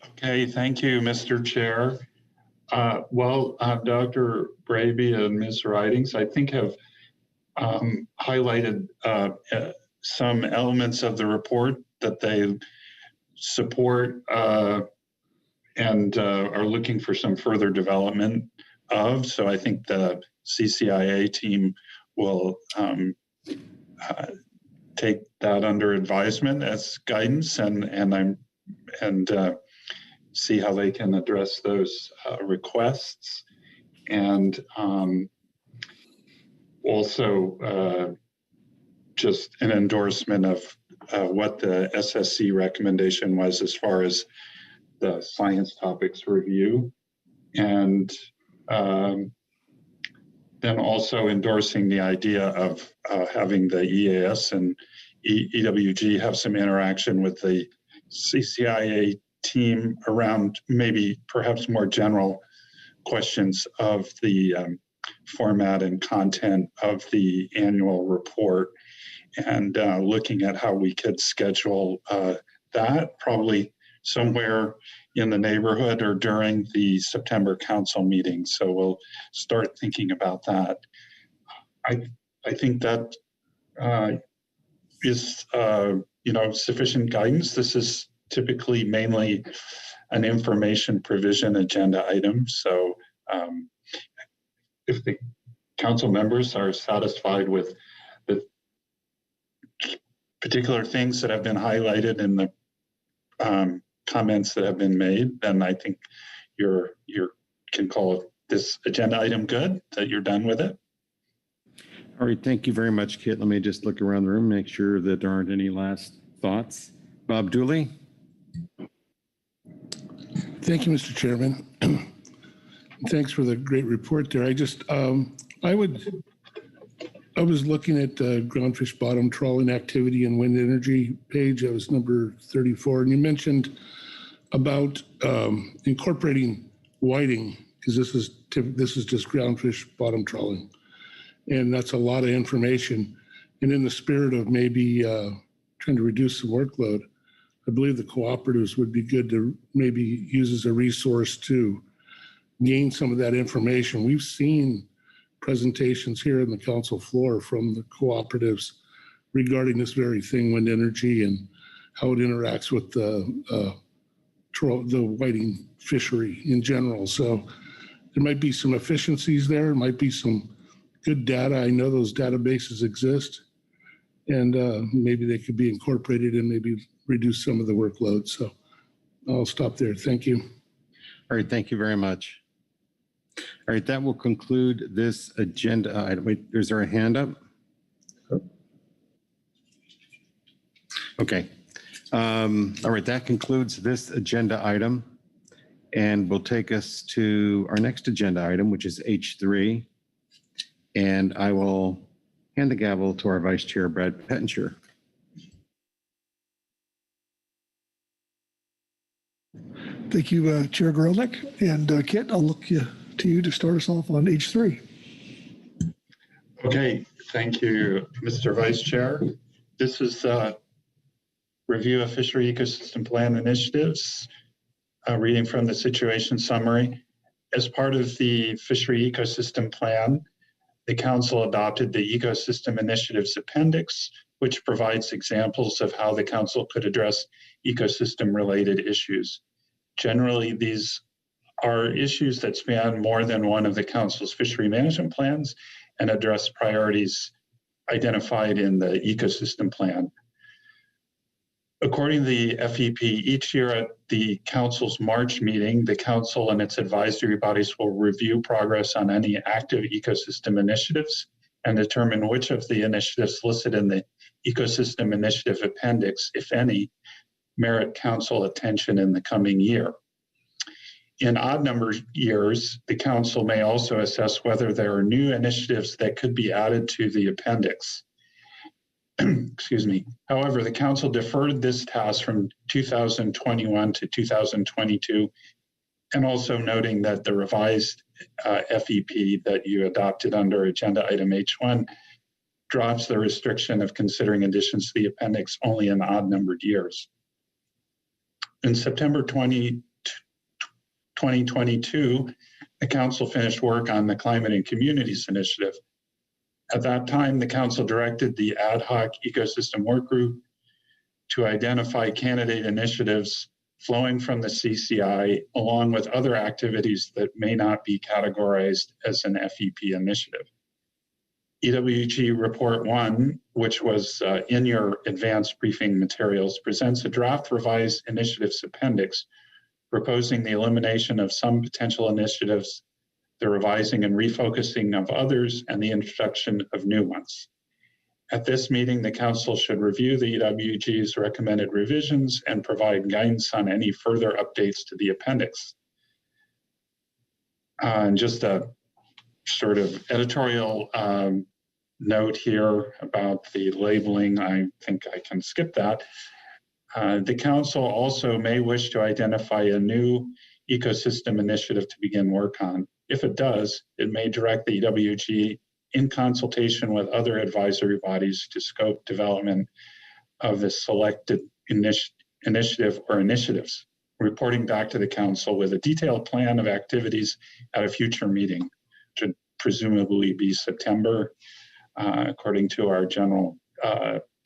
Okay, thank you, Mr. Chair. Dr. Braby and Ms. Ridings, I think, have highlighted some elements of the report that they support and are looking for some further development of. So I think the CCIA team will take that under advisement as guidance, and see how they can address those requests, and also just an endorsement of what the SSC recommendation was as far as the science topics review, and then also endorsing the idea of having the EAS and EWG have some interaction with the CCIA team around maybe perhaps more general questions of the format and content of the annual report, and looking at how we could schedule that probably somewhere in the neighborhood or during the September council meeting. So we'll start thinking about that. I think that is sufficient guidance. This is typically mainly an information provision agenda item. So if the council members are satisfied with the particular things that have been highlighted in the comments that have been made, then I think you can call this agenda item good, that you're done with it. All right, thank you very much, Kit. Let me just look around the room, make sure that there aren't any last thoughts. Bob Dooley? Thank you, Mr. Chairman. Thanks for the great report there. I just, I was looking at the groundfish bottom trawling activity and wind energy page. That was number 34. And you mentioned about incorporating whiting, because this is just groundfish bottom trawling. And that's a lot of information. And in the spirit of maybe trying to reduce the workload, I believe the cooperatives would be good to maybe use as a resource to gain some of that information. We've seen presentations here in the council floor from the cooperatives regarding this very thing, wind energy, and how it interacts with the whiting fishery in general. So there might be some efficiencies there, might be some good data. I know those databases exist, and maybe they could be incorporated and maybe reduce some of the workload. So I'll stop there. Thank you. All right, thank you very much. All right, that will conclude this agenda item. Wait, is there a hand up? Okay. All right, that concludes this agenda item, and will take us to our next agenda item, which is H3. And I will hand the gavel to our Vice Chair, Brad Pettinger. Thank you, Chair Grolnick. And Kit, I'll look to you to start us off on H3. Okay, thank you, Mr. Vice Chair. This is a review of Fishery Ecosystem Plan initiatives, reading from the situation summary. As part of the Fishery Ecosystem Plan, the Council adopted the Ecosystem Initiatives Appendix, which provides examples of how the Council could address ecosystem-related issues. Generally, these are issues that span more than one of the Council's fishery management plans and address priorities identified in the Ecosystem Plan. According to the FEP, each year at the Council's March meeting, the Council and its advisory bodies will review progress on any active ecosystem initiatives and determine which of the initiatives listed in the Ecosystem Initiative Appendix, if any, merit Council attention in the coming year. In odd number years, the Council may also assess whether there are new initiatives that could be added to the appendix. Excuse me. However, the Council deferred this task from 2021 to 2022, and also noting that the revised FEP that you adopted under Agenda Item H1 drops the restriction of considering additions to the appendix only in odd numbered years. In September 2022, the Council finished work on the Climate and Communities Initiative. At that time, the Council directed the ad hoc ecosystem work group to identify candidate initiatives flowing from the CCI, along with other activities that may not be categorized as an FEP initiative. EWG Report 1, which was in your advanced briefing materials, presents a draft revised initiatives appendix proposing the elimination of some potential initiatives, the revising and refocusing of others, and the introduction of new ones. At this meeting, the Council should review the EWG's recommended revisions and provide guidance on any further updates to the appendix. And just a sort of editorial note here about the labeling, I think I can skip that. The Council also may wish to identify a new ecosystem initiative to begin work on. If it does, it may direct the EWG in consultation with other advisory bodies to scope development of the selected initiative or initiatives, reporting back to the Council with a detailed plan of activities at a future meeting, which would presumably be September according to our general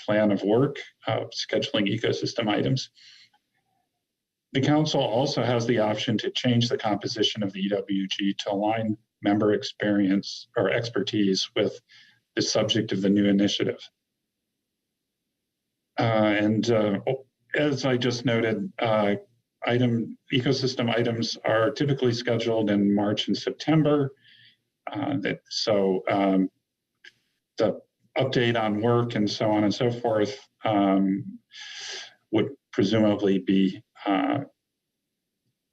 plan of work, scheduling ecosystem items. The council also has the option to change the composition of the EWG to align member experience or expertise with the subject of the new initiative. As I just noted, ecosystem items are typically scheduled in March and September. The update on work and so on and so forth would presumably be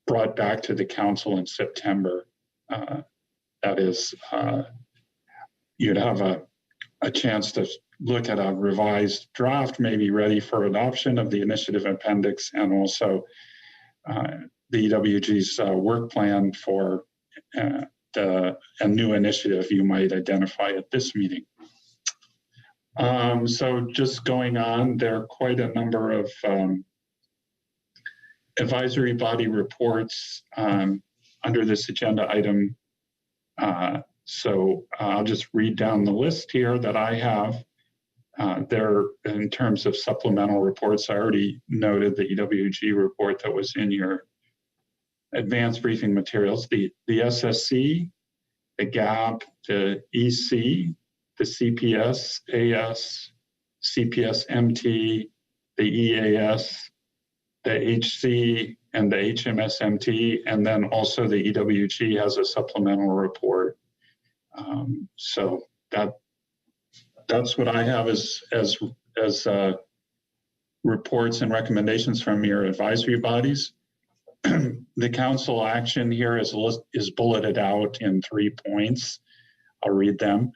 brought back to the council in September. That is, you'd have a chance to look at a revised draft, maybe ready for adoption of the initiative appendix, and also the EWG's work plan for a new initiative you might identify at this meeting. So just going on, there are quite a number of advisory body reports under this agenda item. So I'll just read down the list here that I have. There, in terms of supplemental reports, I already noted the EWG report that was in your advanced briefing materials, the SSC, the GAP, the EC, the CPS, AS, CPS MT, the EAS, the HC, and the HMSMT, and then also the EWG has a supplemental report. So that's what I have as reports and recommendations from your advisory bodies. The council action here is bulleted out in 3 points. I'll read them.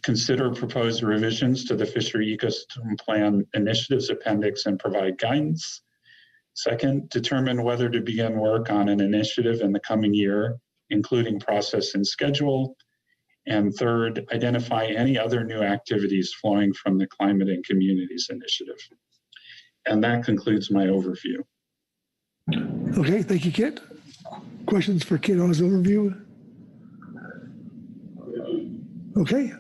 Consider proposed revisions to the Fishery Ecosystem Plan Initiatives Appendix and provide guidance. Second, determine whether to begin work on an initiative in the coming year, including process and schedule. And third, identify any other new activities flowing from the Climate and Communities Initiative. And that concludes my overview. Okay, thank you, Kit. Questions for Kit on his overview? Okay,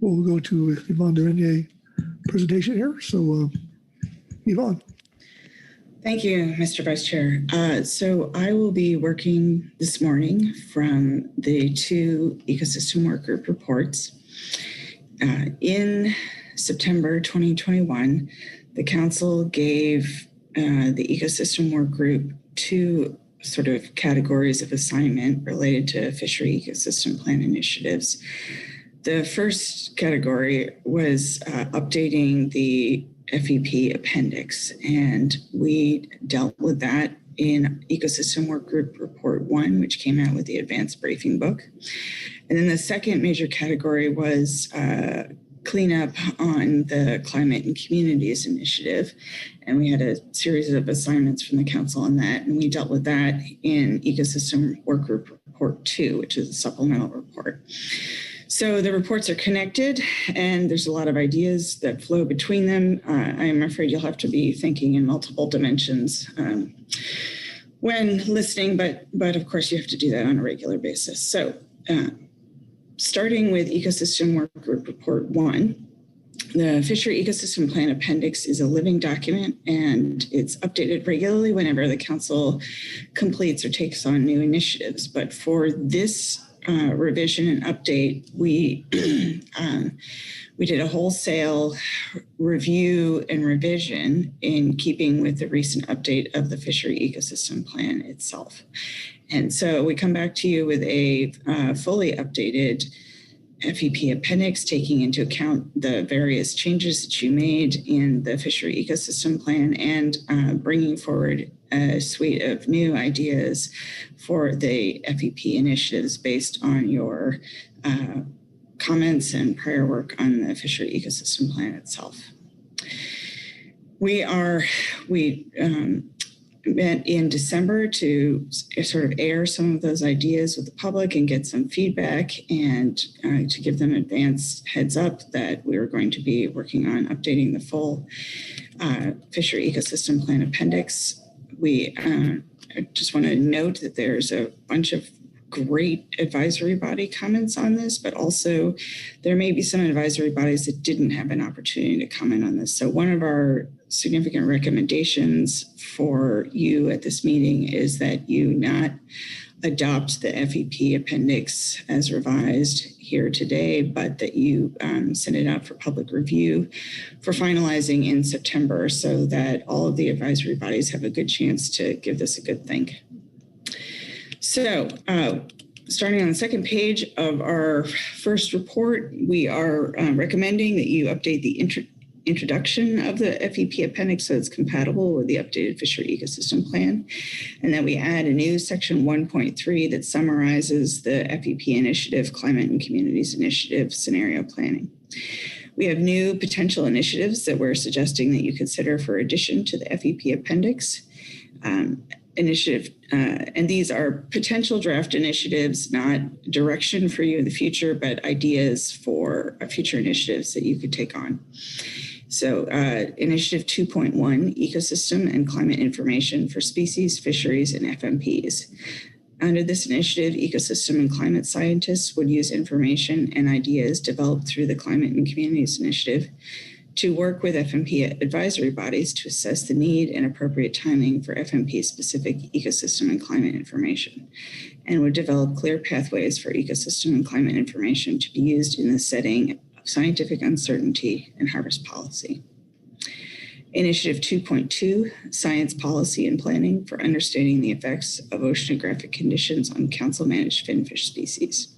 we'll go to Yvonne Derenier presentation here. So Yvonne. Thank you, Mr. Vice Chair. So I will be working this morning from the 2 ecosystem work group reports. In September 2021, the council gave the ecosystem work group 2 sort of categories of assignment related to fishery ecosystem plan initiatives. The first category was updating the FEP appendix, and we dealt with that in Ecosystem Work Group Report 1, which came out with the advanced briefing book. And then the second major category was cleanup on the Climate and Communities Initiative. And we had a series of assignments from the council on that, and we dealt with that in Ecosystem Work Group Report 2, which is a supplemental report. So the reports are connected, and there's a lot of ideas that flow between them. I'm afraid you'll have to be thinking in multiple dimensions when listening, but of course you have to do that on a regular basis. So starting with Ecosystem Work Group Report 1, the Fishery Ecosystem Plan Appendix is a living document, and it's updated regularly whenever the council completes or takes on new initiatives. But for this revision and update, we did a wholesale review and revision in keeping with the recent update of the Fishery Ecosystem Plan itself. And so we come back to you with a fully updated FEP appendix, taking into account the various changes that you made in the Fishery Ecosystem Plan and bringing forward a suite of new ideas for the FEP initiatives based on your comments and prior work on the Fishery Ecosystem Plan itself. We met in December to sort of air some of those ideas with the public and get some feedback, and to give them advance heads up that we were going to be working on updating the full Fishery Ecosystem Plan Appendix. We just want to note that there's a bunch of great advisory body comments on this, but also there may be some advisory bodies that didn't have an opportunity to comment on this. So one of our significant recommendations for you at this meeting is that you not adopt the FEP appendix as revised here today, but that you send it out for public review for finalizing in September so that all of the advisory bodies have a good chance to give this a good think. So starting on the second page of our first report, we are recommending that you update the introduction of the FEP appendix so it's compatible with the updated Fishery Ecosystem Plan, and that we add a new section 1.3 that summarizes the FEP initiative, Climate and Communities Initiative scenario planning. We have new potential initiatives that we're suggesting that you consider for addition to the FEP appendix. And these are potential draft initiatives, not direction for you in the future, but ideas for future initiatives that you could take on. So Initiative 2.1, Ecosystem and Climate Information for Species, Fisheries, and FMPs. Under this initiative, ecosystem and climate scientists would use information and ideas developed through the Climate and Communities Initiative to work with FMP advisory bodies to assess the need and appropriate timing for FMP-specific ecosystem and climate information, and would develop clear pathways for ecosystem and climate information to be used in the setting of scientific uncertainty and harvest policy. Initiative 2.2, Science Policy and Planning for Understanding the Effects of Oceanographic Conditions on council-managed finfish species.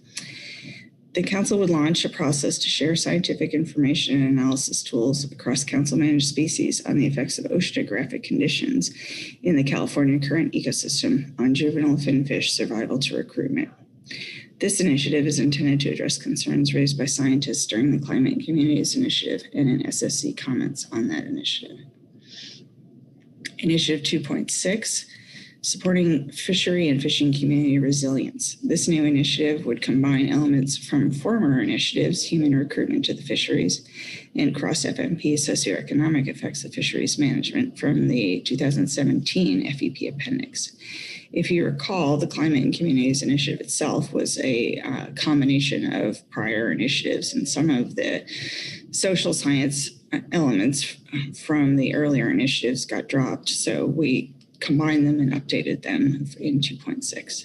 The Council would launch a process to share scientific information and analysis tools across council-managed species on the effects of oceanographic conditions in the California current ecosystem on juvenile finfish survival to recruitment. This initiative is intended to address concerns raised by scientists during the Climate and Communities Initiative and in SSC comments on that initiative. Initiative 2.6, Supporting Fishery and Fishing Community Resilience. This new initiative would combine elements from former initiatives, human recruitment to the fisheries, and cross-FMP socioeconomic effects of fisheries management from the 2017 FEP appendix. If you recall, the Climate and Communities Initiative itself was a combination of prior initiatives, and some of the social science elements from the earlier initiatives got dropped. So we combined them and updated them in 2.6.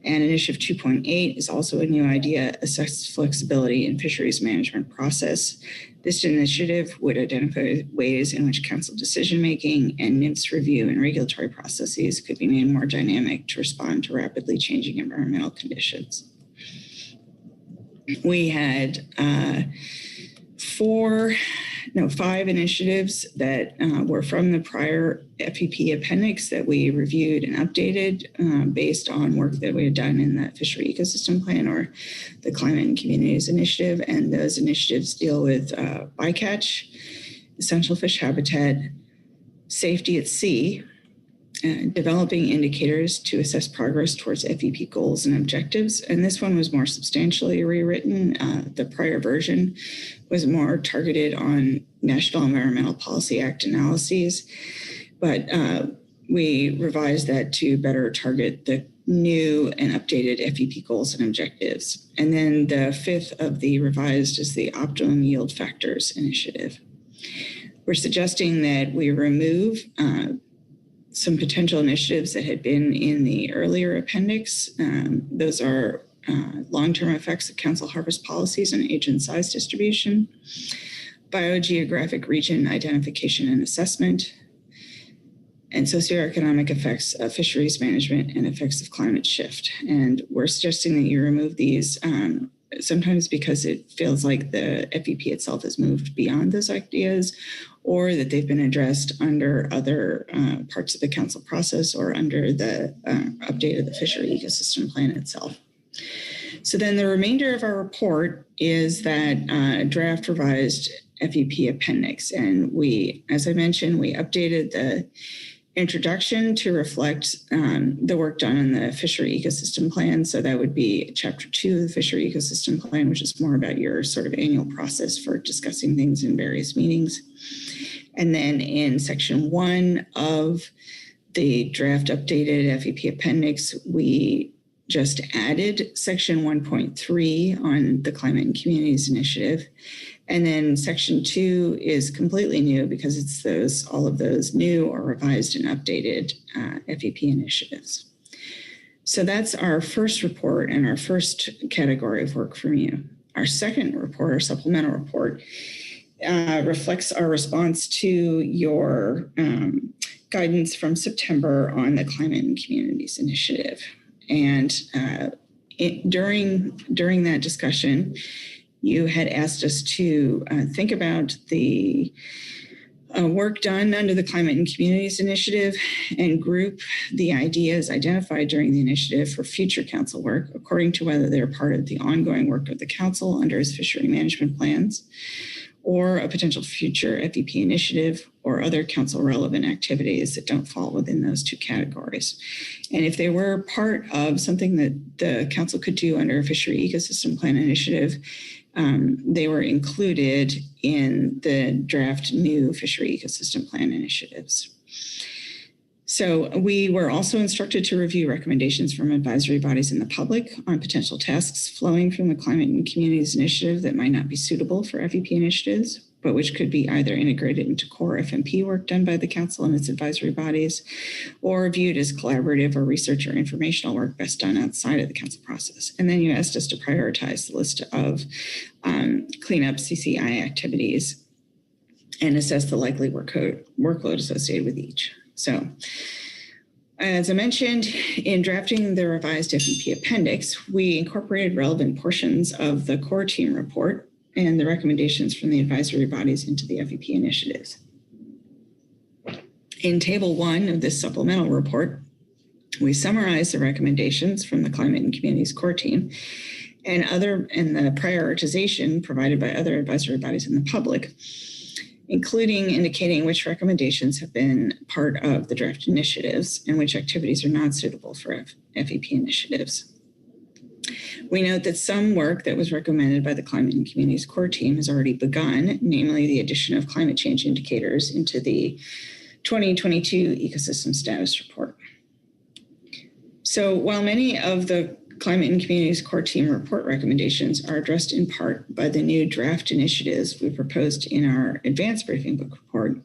And Initiative 2.8 is also a new idea, assess flexibility in fisheries management process. This initiative would identify ways in which council decision-making and NMFS review and regulatory processes could be made more dynamic to respond to rapidly changing environmental conditions. We had 5 initiatives that were from the prior FEP appendix that we reviewed and updated based on work that we had done in the Fishery Ecosystem Plan or the Climate and Communities Initiative. And those initiatives deal with bycatch, essential fish habitat, safety at sea, developing indicators to assess progress towards FEP goals and objectives. And this one was more substantially rewritten. The prior version was more targeted on National Environmental Policy Act analyses, but we revised that to better target the new and updated FEP goals and objectives. And then the 5th of the revised is the Optimum Yield Factors Initiative. We're suggesting that we remove some potential initiatives that had been in the earlier appendix. Those are long-term effects of council harvest policies and agent size distribution, biogeographic region identification and assessment, and socioeconomic effects of fisheries management and effects of climate shift. And we're suggesting that you remove these sometimes because it feels like the FEP itself has moved beyond those ideas, or that they've been addressed under other parts of the council process or under the update of the Fishery Ecosystem Plan itself. So then the remainder of our report is that draft revised FEP appendix. And we, as I mentioned, we updated the introduction to reflect the work done in the Fishery Ecosystem Plan. So that would be Chapter 2 of the Fishery Ecosystem Plan, which is more about your sort of annual process for discussing things in various meetings. And then in Section 1 of the draft updated FEP appendix, we just added section 1.3 on the Climate and Communities Initiative. And then section 2 is completely new because it's all of those new or revised and updated FEP initiatives. So that's our first report and our first category of work from you. Our second report, our supplemental report, reflects our response to your guidance from September on the Climate and Communities Initiative. And during that discussion, you had asked us to think about the work done under the Climate and Communities Initiative and group the ideas identified during the initiative for future council work according to whether they're part of the ongoing work of the council under its fishery management plans, or a potential future FEP initiative or other council relevant activities that don't fall within those two categories. And if they were part of something that the council could do under a fishery ecosystem plan initiative, they were included in the draft new fishery ecosystem plan initiatives. So we were also instructed to review recommendations from advisory bodies in the public on potential tasks flowing from the Climate and Communities Initiative that might not be suitable for FEP initiatives, but which could be either integrated into core FMP work done by the council and its advisory bodies, or viewed as collaborative or research or informational work best done outside of the council process. And then you asked us to prioritize the list of cleanup CCI activities and assess the likely workload associated with each. So, as I mentioned, in drafting the revised FEP appendix, we incorporated relevant portions of the core team report and the recommendations from the advisory bodies into the FEP initiatives. In Table 1 of this supplemental report, we summarize the recommendations from the Climate and Communities core team and the prioritization provided by other advisory bodies in the public, including indicating which recommendations have been part of the draft initiatives and which activities are not suitable for FEP initiatives. We note that some work that was recommended by the Climate and Communities core team has already begun, namely the addition of climate change indicators into the 2022 ecosystem status report. So while many of the Climate and Communities core team report recommendations are addressed in part by the new draft initiatives we proposed in our advanced briefing book report,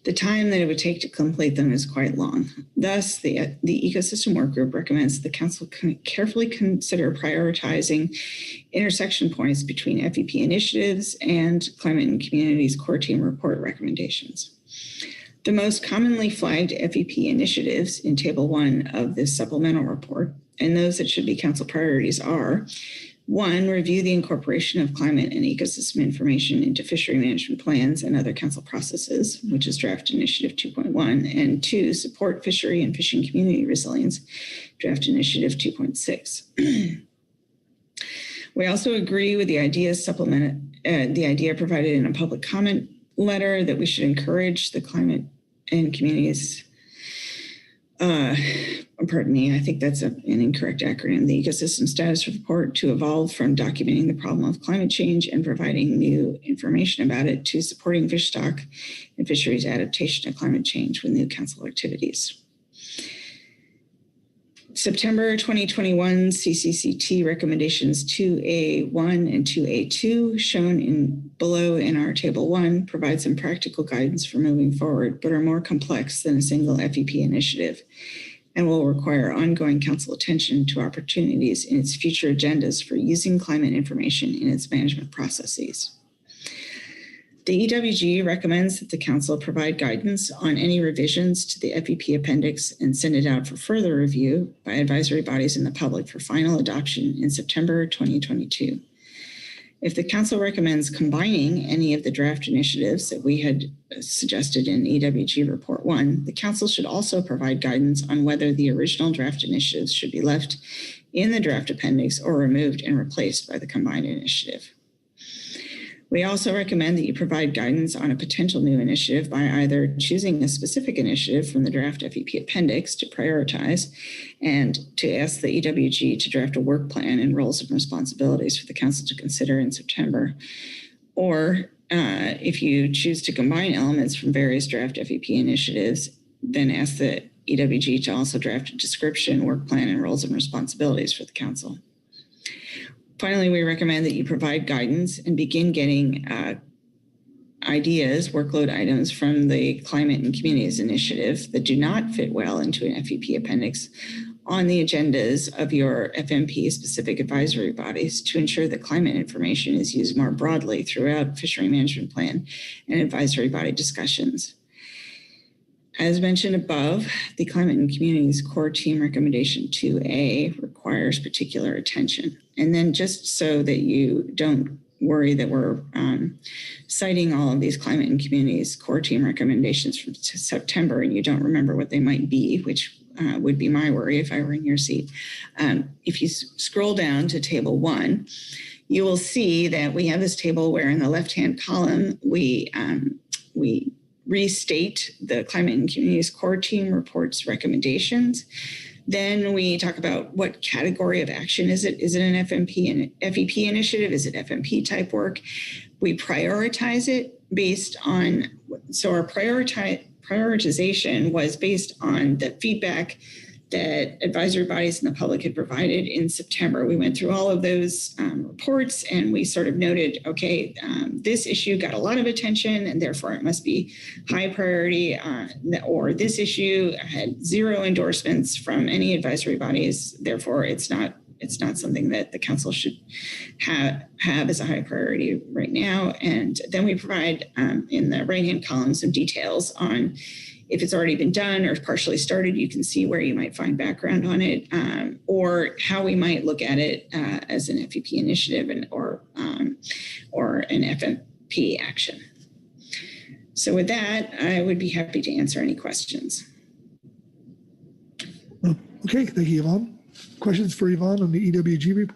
the time that it would take to complete them is quite long. Thus, the ecosystem work group recommends the council carefully consider prioritizing intersection points between FEP initiatives and Climate and Communities core team report recommendations. The most commonly flagged FEP initiatives in Table 1 of this supplemental report, and those that should be council priorities, are: 1, review the incorporation of climate and ecosystem information into fishery management plans and other council processes, which is Draft Initiative 2.1, and 2, support fishery and fishing community resilience, Draft Initiative 2.6. We also agree with the idea provided in a public comment letter that we should encourage the climate and communities. I think that's an incorrect acronym. The Ecosystem Status Report to evolve from documenting the problem of climate change and providing new information about it to supporting fish stock and fisheries adaptation to climate change with new council activities. September 2021 CCCT recommendations 2A1 and 2A2 shown below in our Table 1 provide some practical guidance for moving forward, but are more complex than a single FEP initiative and will require ongoing council attention to opportunities in its future agendas for using climate information in its management processes. The EWG recommends that the council provide guidance on any revisions to the FEP appendix and send it out for further review by advisory bodies and the public for final adoption in September 2022. If the council recommends combining any of the draft initiatives that we had suggested in EWG Report 1, the council should also provide guidance on whether the original draft initiatives should be left in the draft appendix or removed and replaced by the combined initiative. We also recommend that you provide guidance on a potential new initiative by either choosing a specific initiative from the draft FEP appendix to prioritize and to ask the EWG to draft a work plan and roles and responsibilities for the council to consider in September. Or if you choose to combine elements from various draft FEP initiatives, then ask the EWG to also draft a description, work plan, and roles and responsibilities for the council. Finally, we recommend that you provide guidance and begin getting ideas, workload items from the Climate and Communities Initiative that do not fit well into an FEP appendix on the agendas of your FMP specific advisory bodies to ensure that climate information is used more broadly throughout fishery management plan and advisory body discussions. As mentioned above, the Climate and Communities Core Team Recommendation 2A requires particular attention. And then just so that you don't worry that we're citing all of these Climate and Communities Core Team recommendations from September and you don't remember what they might be, which would be my worry if I were in your seat. If you scroll down to table 1, you will see that we have this table where in the left-hand column, we restate the Climate and Communities Core Team report's recommendations. Then we talk about what category of action is it? Is it an FMP and FEP initiative? Is it FMP type work? We prioritize it based on, so our prioritization was based on the feedback that advisory bodies and the public had provided in September. We went through all of those reports and we sort of noted, okay, this issue got a lot of attention and therefore it must be high priority, or this issue had 0 endorsements from any advisory bodies, therefore it's not something that the council should have as a high priority right now. And then we provide in the right-hand column some details on if it's already been done or partially started. You can see where you might find background on it, or how we might look at it as an FEP initiative or an FMP action. So with that, I would be happy to answer any questions. Okay, thank you, Yvonne. Questions for Yvonne on the EWG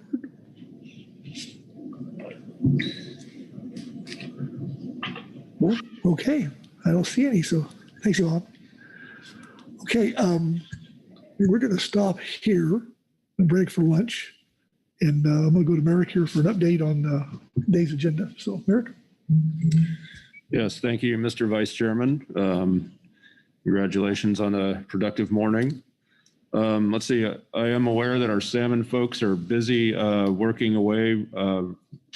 report? Okay, I don't see any, so thanks, Yvonne. Okay, we're going to stop here and break for lunch. And I'm going to go to Merrick here for an update on today's agenda. So, Merrick. Yes, thank you, Mr. Vice Chairman. Congratulations on a productive morning. Let's see, I am aware that our salmon folks are busy working away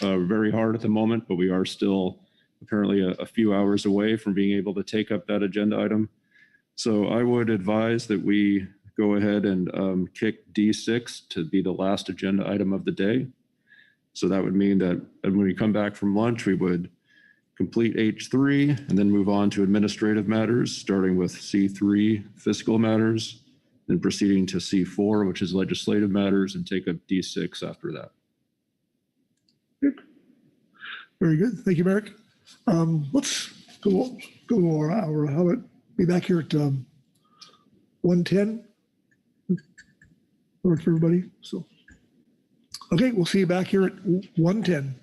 very hard at the moment, but we are still apparently a few hours away from being able to take up that agenda item. So I would advise that we go ahead and kick D6 to be the last agenda item of the day. So that would mean that when we come back from lunch, we would complete H3 and then move on to administrative matters, starting with C3, fiscal matters, then proceeding to C4, which is legislative matters, and take up D6 after that. Good. Very good. Thank you, Merrick. Let's go our hour. How about be back here at 1:10? Work for everybody. So, okay, we'll see you back here at 1:10.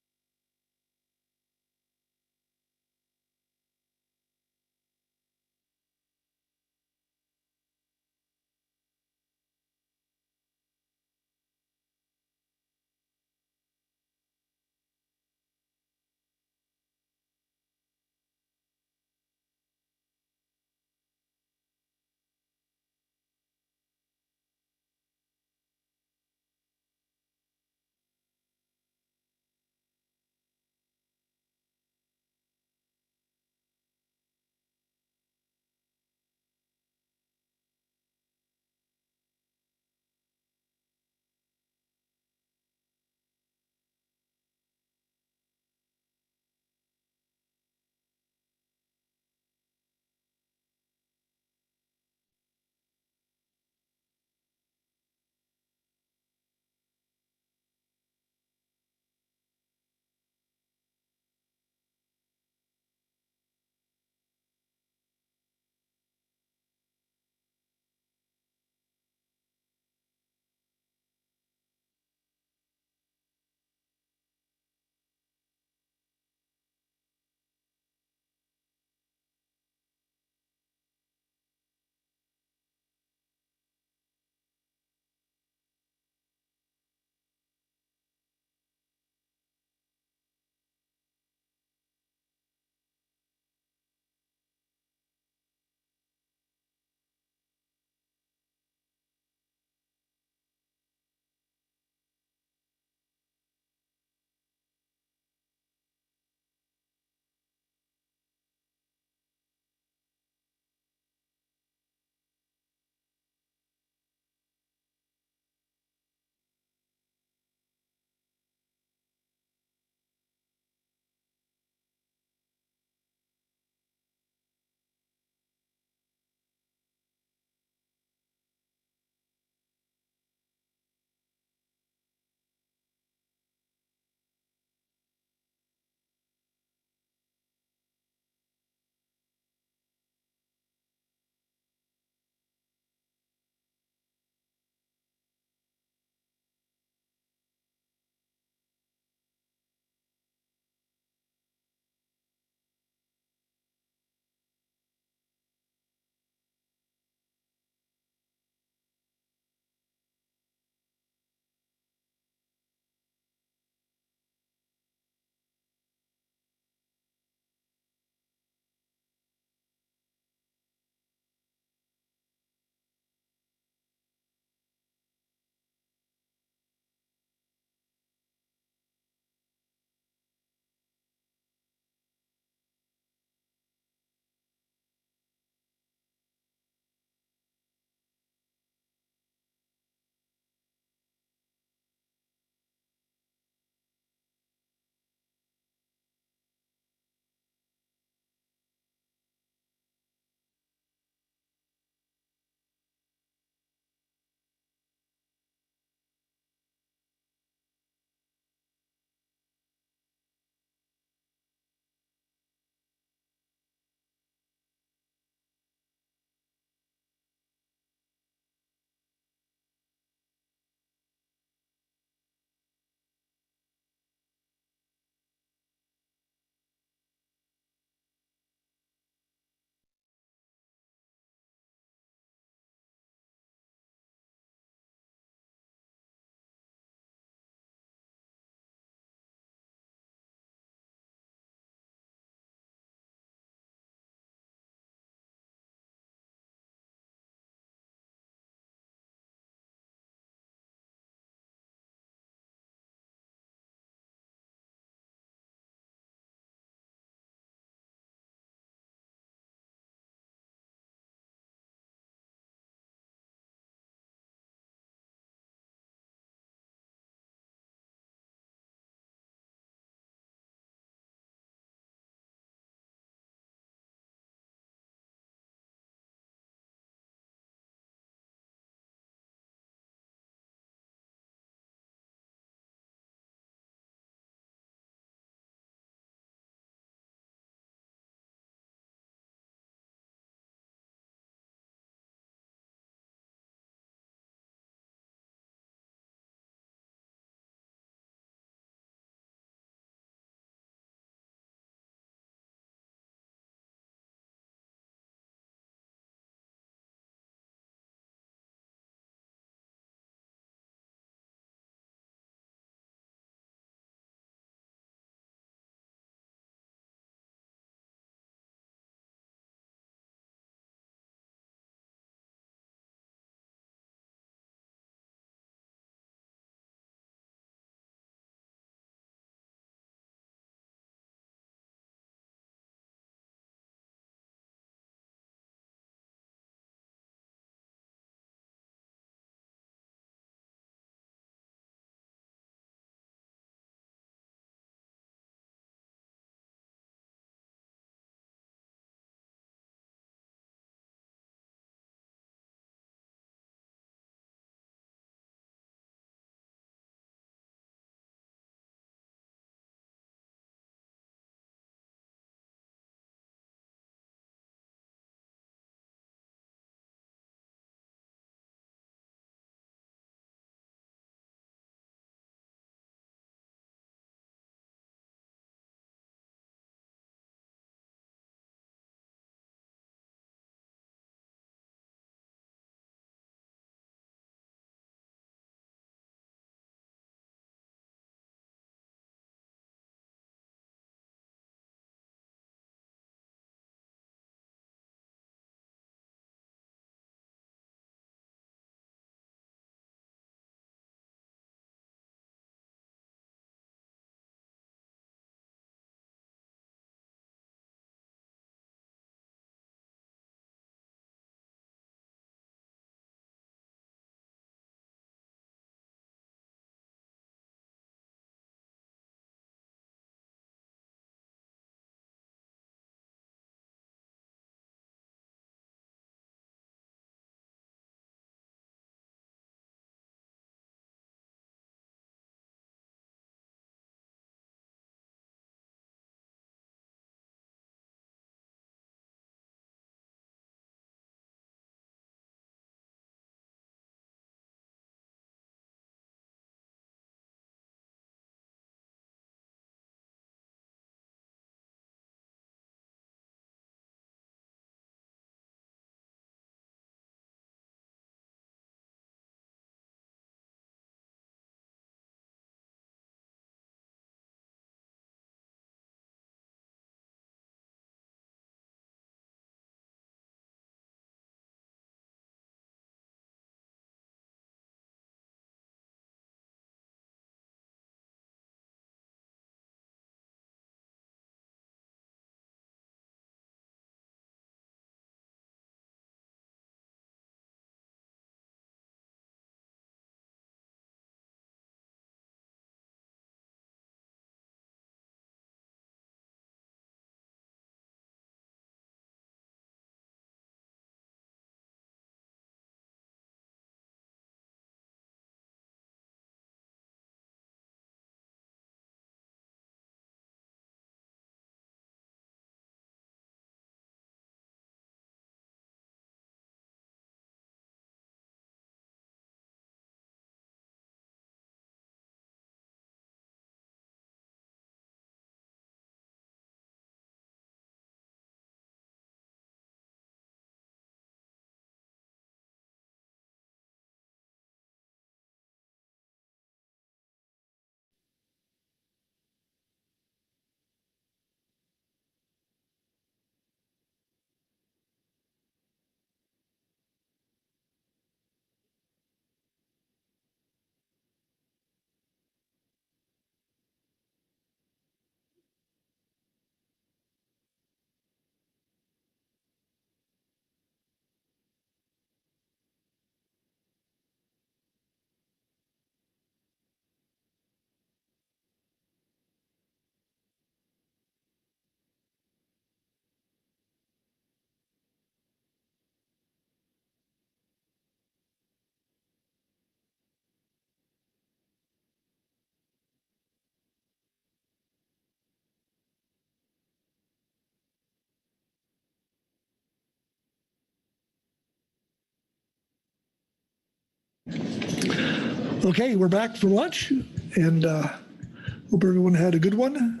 Okay, we're back for lunch, and hope everyone had a good one.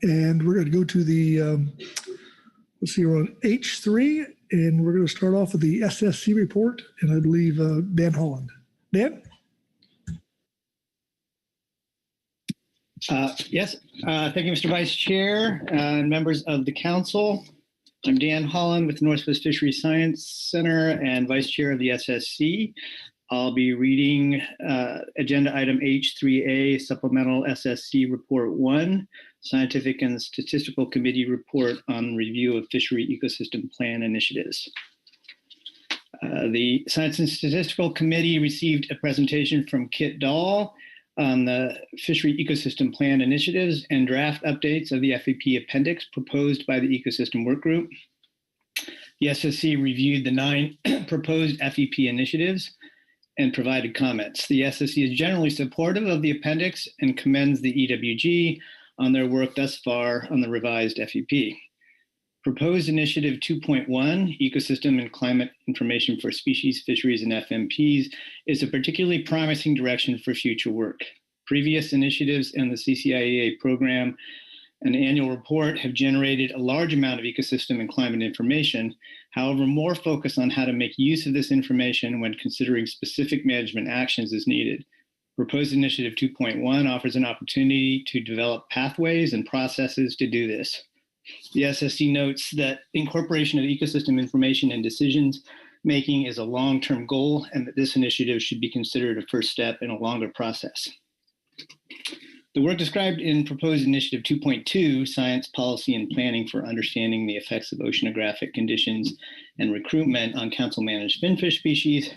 And we're going to go to the, let's see, we're on H3, and we're going to start off with the SSC report, and I believe Dan Holland. Dan? Yes, thank you, Mr. Vice Chair and members of the council. I'm Dan Holland with Northwest Fishery Science Center and Vice Chair of the SSC. I'll be reading Agenda Item H3A, Supplemental SSC Report 1, Scientific and Statistical Committee Report on Review of Fishery Ecosystem Plan Initiatives. The Science and Statistical Committee received a presentation from Kit Dahl on the Fishery Ecosystem Plan Initiatives and draft updates of the FEP appendix proposed by the Ecosystem Work Group. The SSC reviewed the 9 proposed FEP initiatives and provided comments. The SSC is generally supportive of the appendix and commends the EWG on their work thus far on the revised FEP. Proposed Initiative 2.1, Ecosystem and Climate Information for Species, Fisheries, and FMPs, is a particularly promising direction for future work. Previous initiatives in the CCIEA program and annual report have generated a large amount of ecosystem and climate information. However, more focus on how to make use of this information when considering specific management actions is needed. Proposed Initiative 2.1 offers an opportunity to develop pathways and processes to do this. The SSC notes that incorporation of ecosystem information in decisions making is a long-term goal, and that this initiative should be considered a first step in a longer process. The work described in Proposed Initiative 2.2, Science, Policy, and Planning for Understanding the Effects of Oceanographic Conditions and Recruitment on Council-Managed Finfish Species,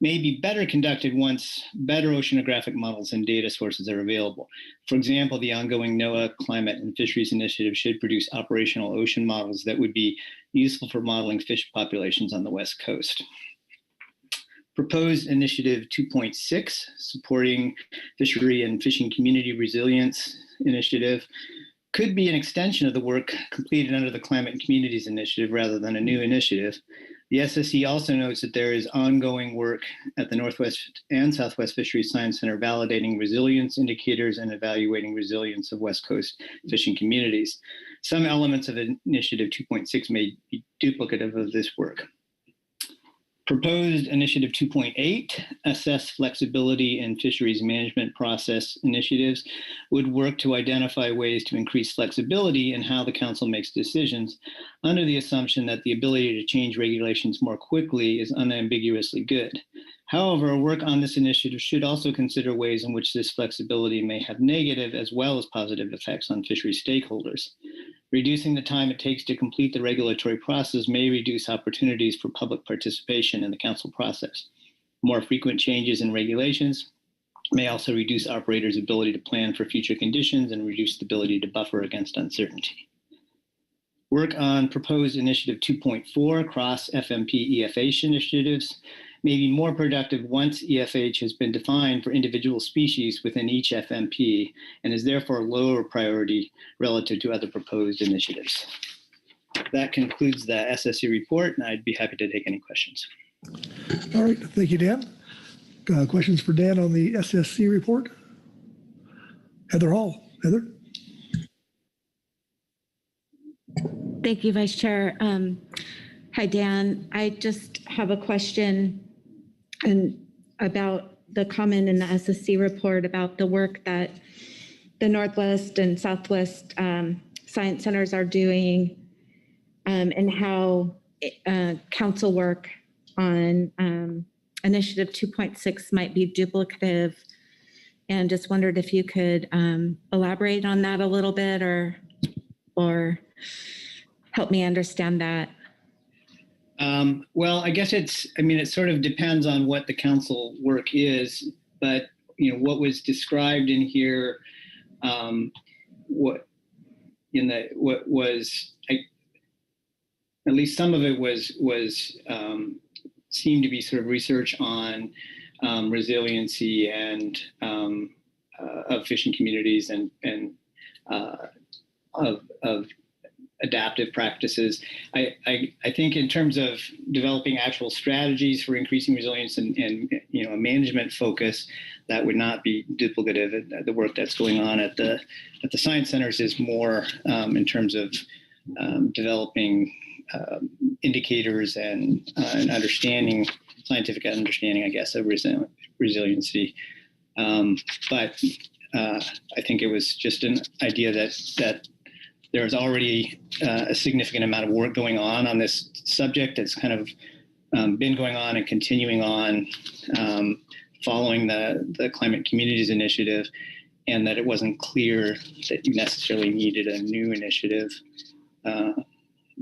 may be better conducted once better oceanographic models and data sources are available. For example, the ongoing NOAA Climate and Fisheries Initiative should produce operational ocean models that would be useful for modeling fish populations on the West Coast. Proposed Initiative 2.6, Supporting Fishery and Fishing Community Resilience Initiative, could be an extension of the work completed under the Climate and Communities Initiative rather than a new initiative. The SSC also notes that there is ongoing work at the Northwest and Southwest Fisheries Science Center validating resilience indicators and evaluating resilience of West Coast fishing communities. Some elements of Initiative 2.6 may be duplicative of this work. Proposed Initiative 2.8, Assess Flexibility in Fisheries Management Process Initiatives, would work to identify ways to increase flexibility in how the council makes decisions under the assumption that the ability to change regulations more quickly is unambiguously good. However, work on this initiative should also consider ways in which this flexibility may have negative as well as positive effects on fishery stakeholders. Reducing the time it takes to complete the regulatory process may reduce opportunities for public participation in the council process. More frequent changes in regulations may also reduce operators' ability to plan for future conditions and reduce the ability to buffer against uncertainty. Work on proposed Initiative 2.4, cross FMP EFH initiatives, may be more productive once EFH has been defined for individual species within each FMP and is therefore lower priority relative to other proposed initiatives. That concludes the SSC report, and I'd be happy to take any questions. All right, thank you, Dan. Questions for Dan on the SSC report? Heather Hall. Heather? Thank you, Vice Chair. Hi, Dan. I just have a question about the comment in the SSC report about the work that the Northwest and Southwest Science Centers are doing and how council work on Initiative 2.6 might be duplicative. And just wondered if you could elaborate on that a little bit or help me understand that. Well, I guess it sort of depends on what the council work is, but what was described in here, at least some of it was seemed to be sort of research on resiliency and of fishing communities and of adaptive practices. I think in terms of developing actual strategies for increasing resilience and a management focus, that would not be duplicative. The work that's going on at the science centers is more in terms of developing indicators and understanding, scientific understanding, I guess, of resiliency. But I think it was just an idea that there was already a significant amount of work going on this subject that's kind of been going on and continuing on following the Climate Communities Initiative, and that it wasn't clear that you necessarily needed a new initiative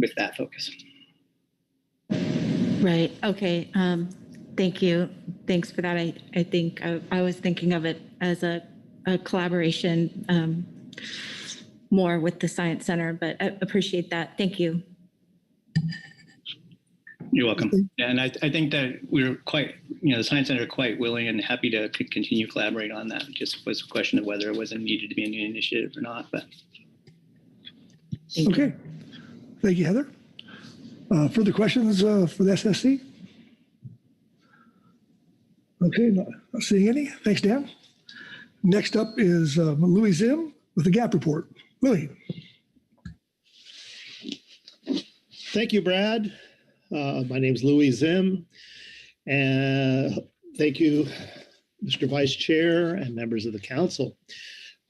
with that focus. Right. Okay. Thank you. Thanks for that. I think I was thinking of it as a collaboration more with the Science Center, but I appreciate that. Thank you. You're welcome. And I think that we're quite, the Science Center are quite willing and happy to continue collaborate on that. It just was a question of whether it wasn't needed to be a new initiative or not. But okay. Thank you, Heather. Further questions for the SSC? Okay, not seeing any. Thanks, Dan. Next up is Louis Zim with the GAP report. Louis. Thank you, Brad. My name is Louis Zim. And thank you, Mr. Vice Chair and members of the council.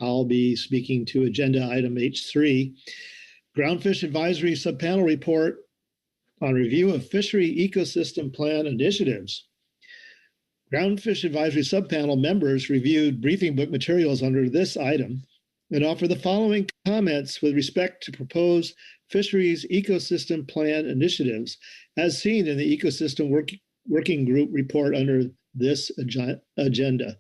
I'll be speaking to agenda item H3, Groundfish Advisory Subpanel Report on review of Fishery Ecosystem Plan initiatives. Groundfish Advisory Subpanel members reviewed briefing book materials under this item and offer the following comments with respect to proposed Fisheries Ecosystem Plan initiatives as seen in the Ecosystem Working Group report under this agenda.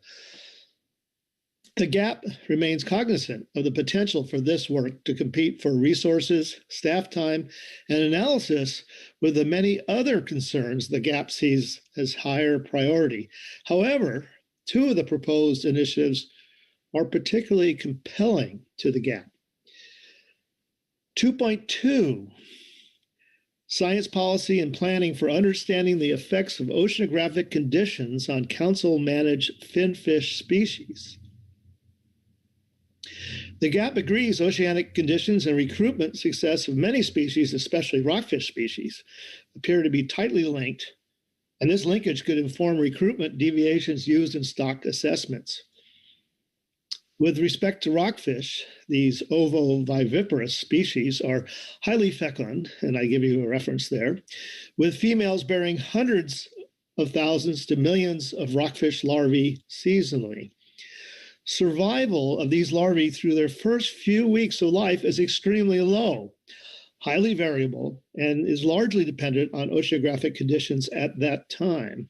The GAP remains cognizant of the potential for this work to compete for resources, staff time, and analysis with the many other concerns the GAP sees as higher priority. However, two of the proposed initiatives are particularly compelling to the GAP. 2.2, Science Policy and Planning for Understanding the Effects of Oceanographic Conditions on Council-Managed Finfish Species. The GAP agrees oceanic conditions and recruitment success of many species, especially rockfish species, appear to be tightly linked, and this linkage could inform recruitment deviations used in stock assessments. With respect to rockfish, these ovoviviparous species are highly fecund, and I give you a reference there, with females bearing hundreds of thousands to millions of rockfish larvae seasonally. Survival of these larvae through their first few weeks of life is extremely low, highly variable, and is largely dependent on oceanographic conditions at that time.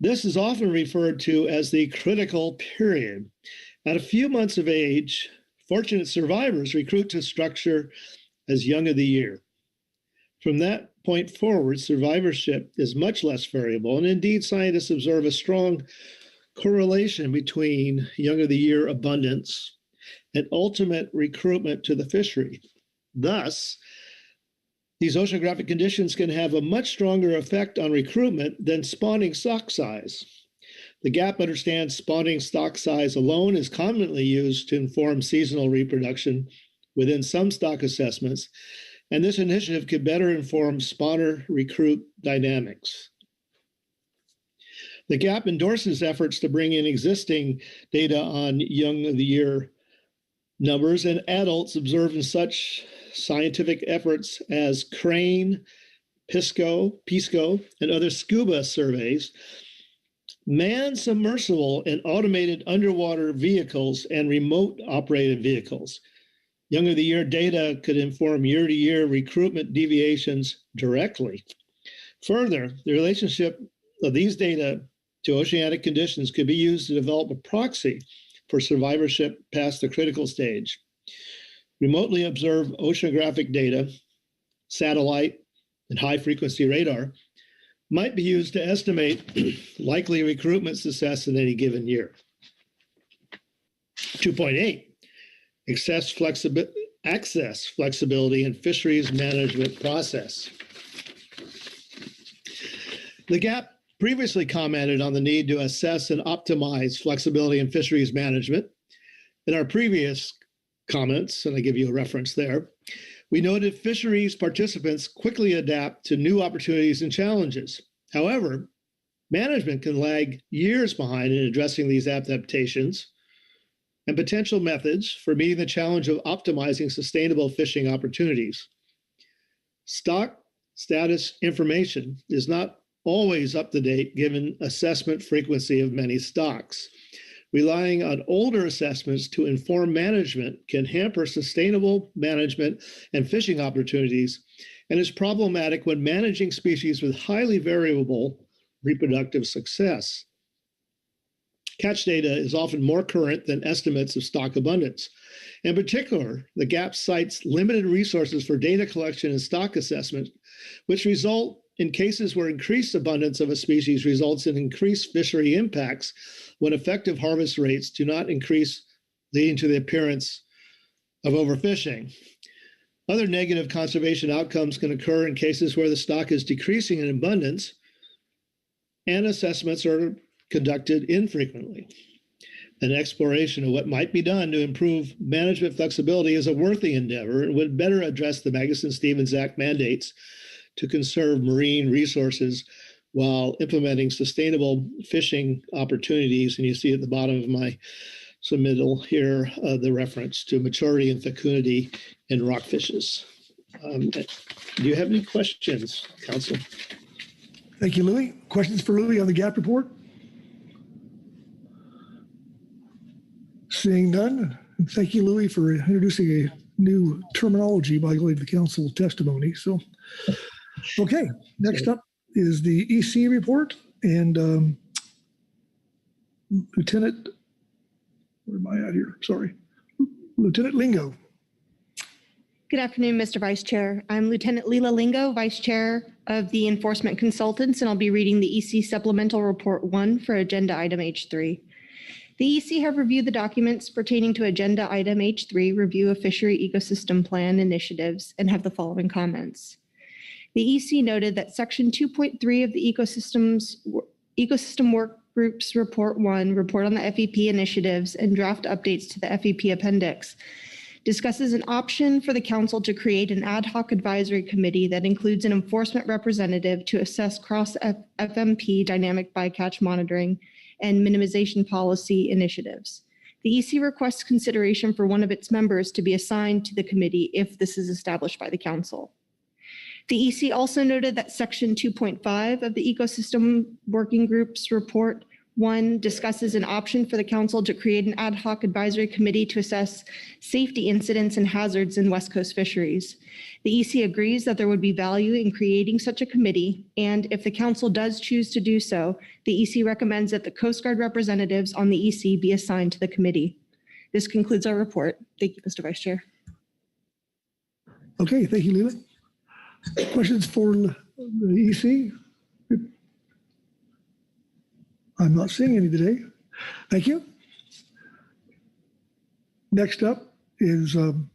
This is often referred to as the critical period. At a few months of age, fortunate survivors recruit to structure as young of the year. From that point forward, survivorship is much less variable, and indeed scientists observe a strong correlation between young of the year abundance and ultimate recruitment to the fishery. Thus, these oceanographic conditions can have a much stronger effect on recruitment than spawning stock size. The GAP understands spawning stock size alone is commonly used to inform seasonal reproduction within some stock assessments, and this initiative could better inform spawner recruit dynamics. The GAP endorses efforts to bring in existing data on young of the year numbers and adults observed in such scientific efforts as Crane, Pisco, and other scuba surveys, manned submersible and automated underwater vehicles, and remote operated vehicles. Young of the year data could inform year-to-year recruitment deviations directly. Further, the relationship of these data to oceanic conditions could be used to develop a proxy for survivorship past the critical stage. Remotely observed oceanographic data, satellite, and high-frequency radar might be used to estimate likely recruitment success in any given year. 2.8, access flexibility in fisheries management process. The GAP previously commented on the need to assess and optimize flexibility in fisheries management. In our previous comments, and I give you a reference there, we noted fisheries participants quickly adapt to new opportunities and challenges. However, management can lag years behind in addressing these adaptations and potential methods for meeting the challenge of optimizing sustainable fishing opportunities. Stock status information is not always up to date given assessment frequency of many stocks. Relying on older assessments to inform management can hamper sustainable management and fishing opportunities and is problematic when managing species with highly variable reproductive success. Catch data is often more current than estimates of stock abundance. In particular, the GAP cites limited resources for data collection and stock assessment, which result in cases where increased abundance of a species results in increased fishery impacts when effective harvest rates do not increase, leading to the appearance of overfishing. Other negative conservation outcomes can occur in cases where the stock is decreasing in abundance and assessments are conducted infrequently. An exploration of what might be done to improve management flexibility is a worthy endeavor and would better address the Magnuson-Stevens Act mandates to conserve marine resources while implementing sustainable fishing opportunities. And you see at the bottom of my submittal here the reference to maturity and fecundity in rockfishes. Do you have any questions, Council? Thank you, Louis. Questions for Louis on the GAP report? Seeing none, thank you, Louis, for introducing a new terminology by going to the council testimony. So, okay, next up is the EC report, and Lieutenant, where am I at here? Sorry, Lieutenant Lingo. Good afternoon, Mr. Vice Chair. I'm Lieutenant Leela Lingo, Vice Chair of the Enforcement Consultants, and I'll be reading the EC Supplemental Report 1 for Agenda Item H3. The EC have reviewed the documents pertaining to Agenda Item H3, Review of Fishery Ecosystem Plan Initiatives, and have the following comments. The EC noted that Section 2.3 of the Ecosystem Work Group's Report 1, Report on the FEP Initiatives and Draft Updates to the FEP Appendix, discusses an option for the Council to create an ad hoc advisory committee that includes an enforcement representative to assess cross-FMP dynamic bycatch monitoring and minimization policy initiatives. The EC requests consideration for one of its members to be assigned to the committee if this is established by the Council. The EC also noted that Section 2.5 of the Ecosystem Working Group's Report 1 discusses an option for the Council to create an ad hoc advisory committee to assess safety incidents and hazards in West Coast fisheries. The EC agrees that there would be value in creating such a committee, and if the Council does choose to do so, the EC recommends that the Coast Guard representatives on the EC be assigned to the committee. This concludes our report. Thank you, Mr. Vice Chair. Okay, thank you, Leela. Questions for the EC? I'm not seeing any today. Thank you. Next up is Anna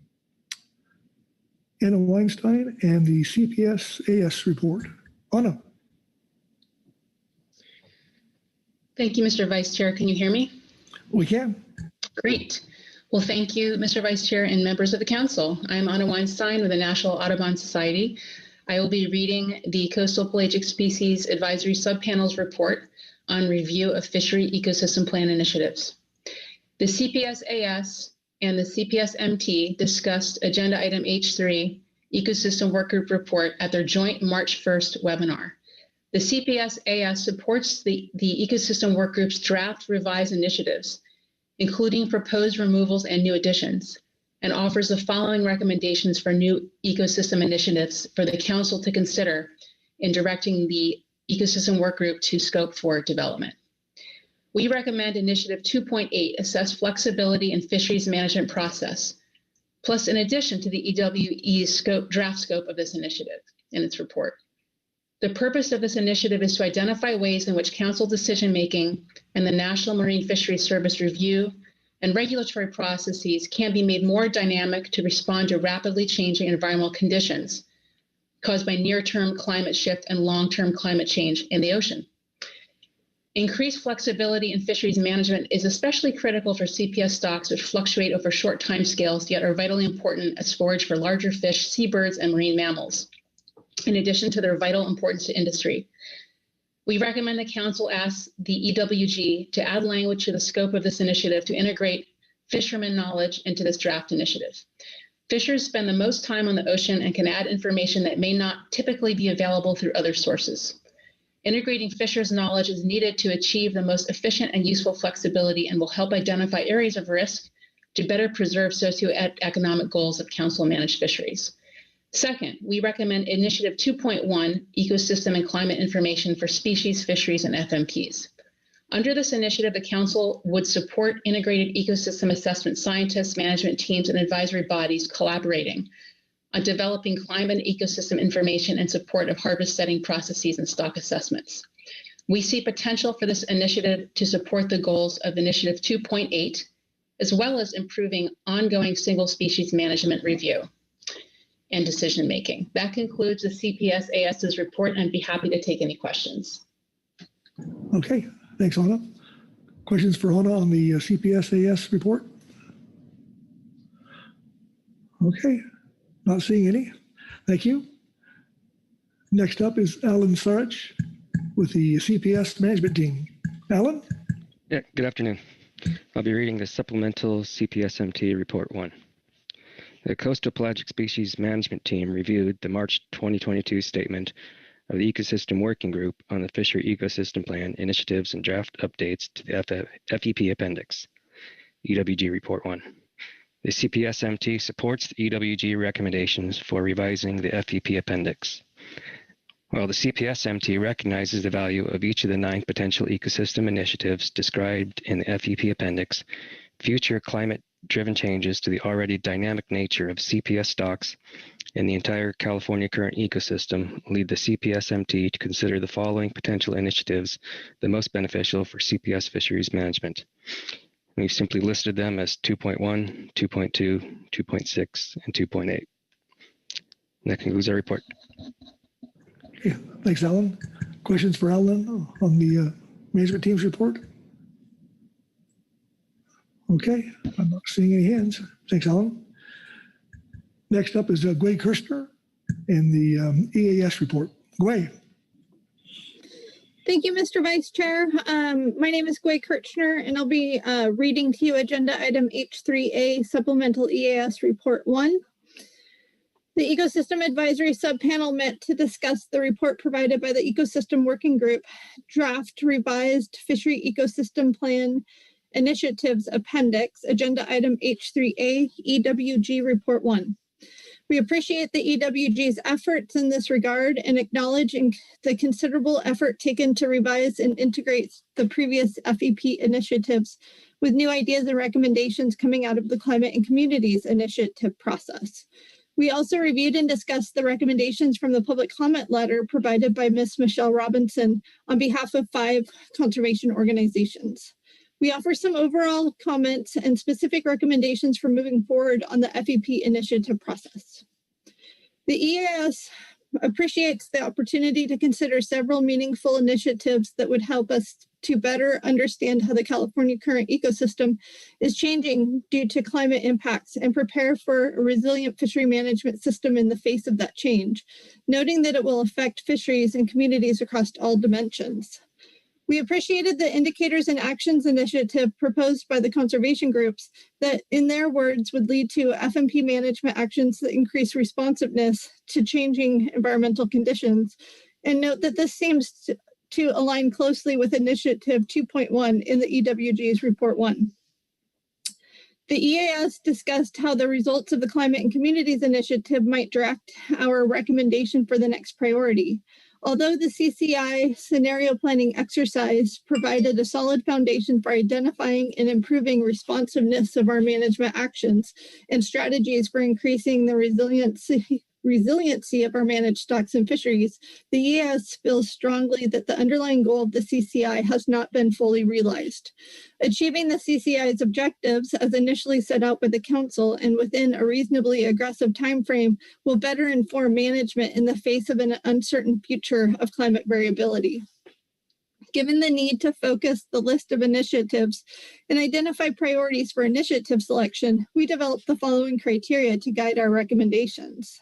Weinstein and the CPS-AS report. Anna. Thank you, Mr. Vice Chair. Can you hear me? We can. Great. Well, thank you, Mr. Vice Chair and members of the Council. I'm Anna Weinstein with the National Audubon Society. I will be reading the Coastal Pelagic Species Advisory Subpanel's report on review of fishery ecosystem plan initiatives. The CPS-AS and the CPS-MT discussed Agenda Item H3, Ecosystem Work Group Report at their joint March 1st webinar. The CPS-AS supports the Ecosystem Work Group's draft revised initiatives, including proposed removals and new additions, and offers the following recommendations for new ecosystem initiatives for the Council to consider in directing the Ecosystem Work Group to scope for development. We recommend Initiative 2.8, assess flexibility in fisheries management process, plus in addition to the EWE's draft scope of this initiative in its report. The purpose of this initiative is to identify ways in which Council decision-making and the National Marine Fisheries Service review, and regulatory processes can be made more dynamic to respond to rapidly changing environmental conditions caused by near-term climate shift and long-term climate change in the ocean. Increased flexibility in fisheries management is especially critical for CPS stocks, which fluctuate over short timescales, yet are vitally important as forage for larger fish, seabirds, and marine mammals, in addition to their vital importance to industry. We recommend the Council ask the EWG to add language to the scope of this initiative to integrate fishermen knowledge into this draft initiative. Fishers spend the most time on the ocean and can add information that may not typically be available through other sources. Integrating fishers' knowledge is needed to achieve the most efficient and useful flexibility and will help identify areas of risk to better preserve socioeconomic goals of council-managed fisheries. Second, we recommend Initiative 2.1, Ecosystem and Climate Information for Species, Fisheries, and FMPs. Under this initiative, the Council would support integrated ecosystem assessment scientists, management teams, and advisory bodies collaborating on developing climate and ecosystem information in support of harvest setting processes and stock assessments. We see potential for this initiative to support the goals of Initiative 2.8, as well as improving ongoing single species management review and decision-making. That concludes the CPS-AS's report, and I'd be happy to take any questions. Okay, thanks, Anna. Questions for Anna on the CPS-AS report? Okay, not seeing any. Thank you. Next up is Alan Sarich with the CPS management team. Alan? Yeah, good afternoon. I'll be reading the supplemental CPSMT Report 1. The Coastal Pelagic Species Management Team reviewed the March 2022 statement of the Ecosystem Working Group on the Fishery Ecosystem Plan initiatives and draft updates to the FEP Appendix, EWG Report 1. The CPSMT supports the EWG recommendations for revising the FEP Appendix. While the CPSMT recognizes the value of each of the 9 potential ecosystem initiatives described in the FEP Appendix, future climate-driven changes to the already dynamic nature of CPS stocks and the entire California current ecosystem lead the CPSMT to consider the following potential initiatives the most beneficial for CPS fisheries management. We've simply listed them as 2.1, 2.2, 2.6, and 2.8. That concludes our report. Okay, thanks, Alan. Questions for Alan on the management team's report? Okay, I'm not seeing any hands. Thanks, Alan. Next up is Gway Kirshner in the EAS report. Gway. Thank you, Mr. Vice Chair. My name is Gway Kirchner, and I'll be reading to you Agenda Item H3A, Supplemental EAS Report 1. The Ecosystem Advisory Subpanel met to discuss the report provided by the Ecosystem Working Group, Draft Revised Fishery Ecosystem Plan Initiatives Appendix, Agenda Item H3A, EWG Report 1. We appreciate the EWG's efforts in this regard and acknowledge the considerable effort taken to revise and integrate the previous FEP initiatives with new ideas and recommendations coming out of the Climate and Communities Initiative process. We also reviewed and discussed the recommendations from the public comment letter provided by Ms. Michelle Robinson on behalf of 5 conservation organizations. We offer some overall comments and specific recommendations for moving forward on the FEP initiative process. The EAS appreciates the opportunity to consider several meaningful initiatives that would help us to better understand how the California current ecosystem is changing due to climate impacts and prepare for a resilient fishery management system in the face of that change, noting that it will affect fisheries and communities across all dimensions. We appreciated the indicators and actions initiative proposed by the conservation groups that, in their words, would lead to FMP management actions that increase responsiveness to changing environmental conditions, and note that this seems to align closely with Initiative 2.1 in the EWG's Report 1. The EAS discussed how the results of the Climate and Communities Initiative might direct our recommendation for the next priority. Although the CCI scenario planning exercise provided a solid foundation for identifying and improving responsiveness of our management actions and strategies for increasing the resiliency of our managed stocks and fisheries, the EAS feels strongly that the underlying goal of the CCI has not been fully realized. Achieving the CCI's objectives as initially set out by the Council and within a reasonably aggressive timeframe will better inform management in the face of an uncertain future of climate variability. Given the need to focus the list of initiatives and identify priorities for initiative selection, we developed the following criteria to guide our recommendations.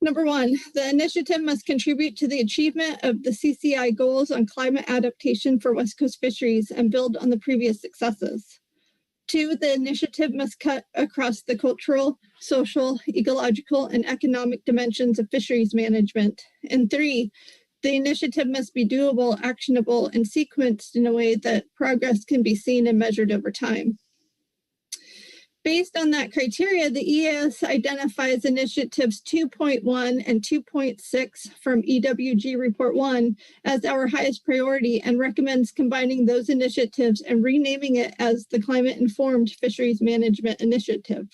Number one, the initiative must contribute to the achievement of the CCI goals on climate adaptation for West Coast fisheries and build on the previous successes. Two, the initiative must cut across the cultural, social, ecological, and economic dimensions of fisheries management. And three, the initiative must be doable, actionable, and sequenced in a way that progress can be seen and measured over time. Based on that criteria, the EAS identifies initiatives 2.1 and 2.6 from EWG Report 1 as our highest priority and recommends combining those initiatives and renaming it as the Climate Informed Fisheries Management Initiative.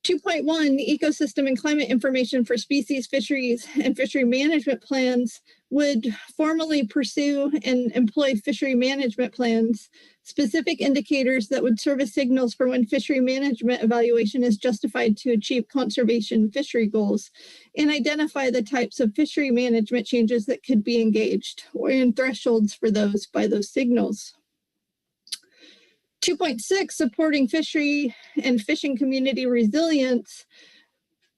2.1, the ecosystem and climate information for species, fisheries, and fishery management plans would formally pursue and employ fishery management plans, specific indicators that would serve as signals for when fishery management evaluation is justified to achieve conservation fishery goals, and identify the types of fishery management changes that could be engaged or in thresholds for those by those signals. 2.6, supporting fishery and fishing community resilience.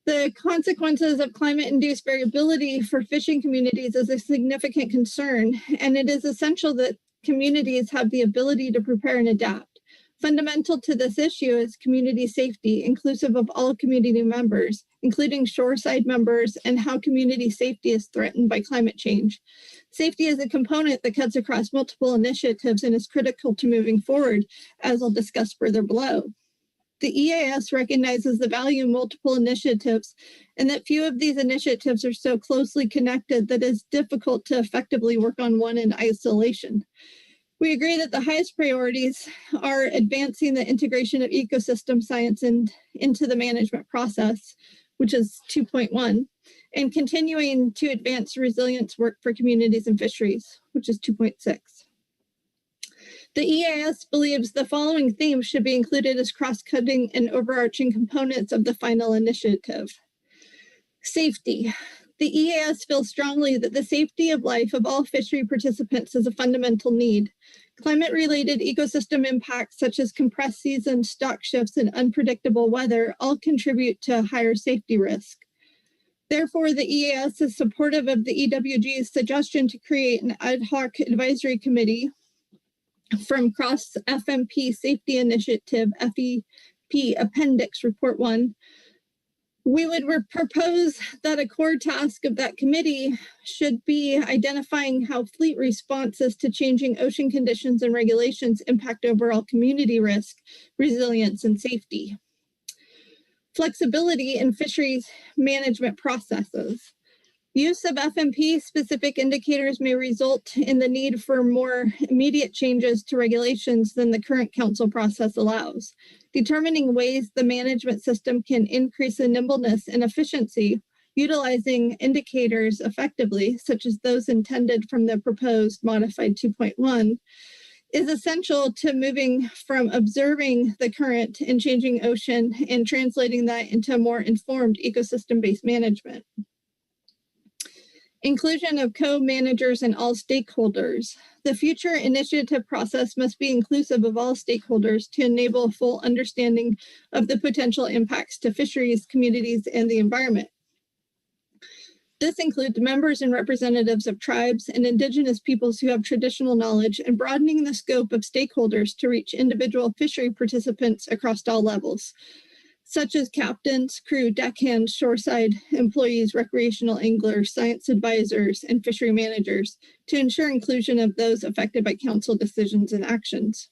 The consequences of climate-induced variability for fishing communities is a significant concern, and it is essential that communities have the ability to prepare and adapt. Fundamental to this issue is community safety, inclusive of all community members, including shoreside members, and how community safety is threatened by climate change. Safety is a component that cuts across multiple initiatives and is critical to moving forward, as I'll discuss further below. The EAS recognizes the value in multiple initiatives and that few of these initiatives are so closely connected that it's difficult to effectively work on one in isolation. We agree that the highest priorities are advancing the integration of ecosystem science into the management process, which is 2.1, and continuing to advance resilience work for communities and fisheries, which is 2.6. The EAS believes the following themes should be included as cross-cutting and overarching components of the final initiative. Safety. The EAS feels strongly that the safety of life of all fishery participants is a fundamental need. Climate-related ecosystem impacts such as compressed seasons, stock shifts, and unpredictable weather all contribute to a higher safety risk. Therefore, the EAS is supportive of the EWG's suggestion to create an ad hoc advisory committee from Cross FMP Safety Initiative, FEP Appendix Report 1. We would propose that a core task of that committee should be identifying how fleet responses to changing ocean conditions and regulations impact overall community risk, resilience, and safety. Flexibility in fisheries management processes. Use of FMP-specific indicators may result in the need for more immediate changes to regulations than the current council process allows. Determining ways the management system can increase the nimbleness and efficiency, utilizing indicators effectively, such as those intended from the proposed modified 2.1, is essential to moving from observing the current and changing ocean and translating that into more informed ecosystem-based management. Inclusion of co-managers and all stakeholders. The future initiative process must be inclusive of all stakeholders to enable a full understanding of the potential impacts to fisheries, communities, and the environment. This includes members and representatives of tribes and indigenous peoples who have traditional knowledge, and broadening the scope of stakeholders to reach individual fishery participants across all levels, such as captains, crew, deckhands, shoreside employees, recreational anglers, science advisors, and fishery managers, to ensure inclusion of those affected by council decisions and actions.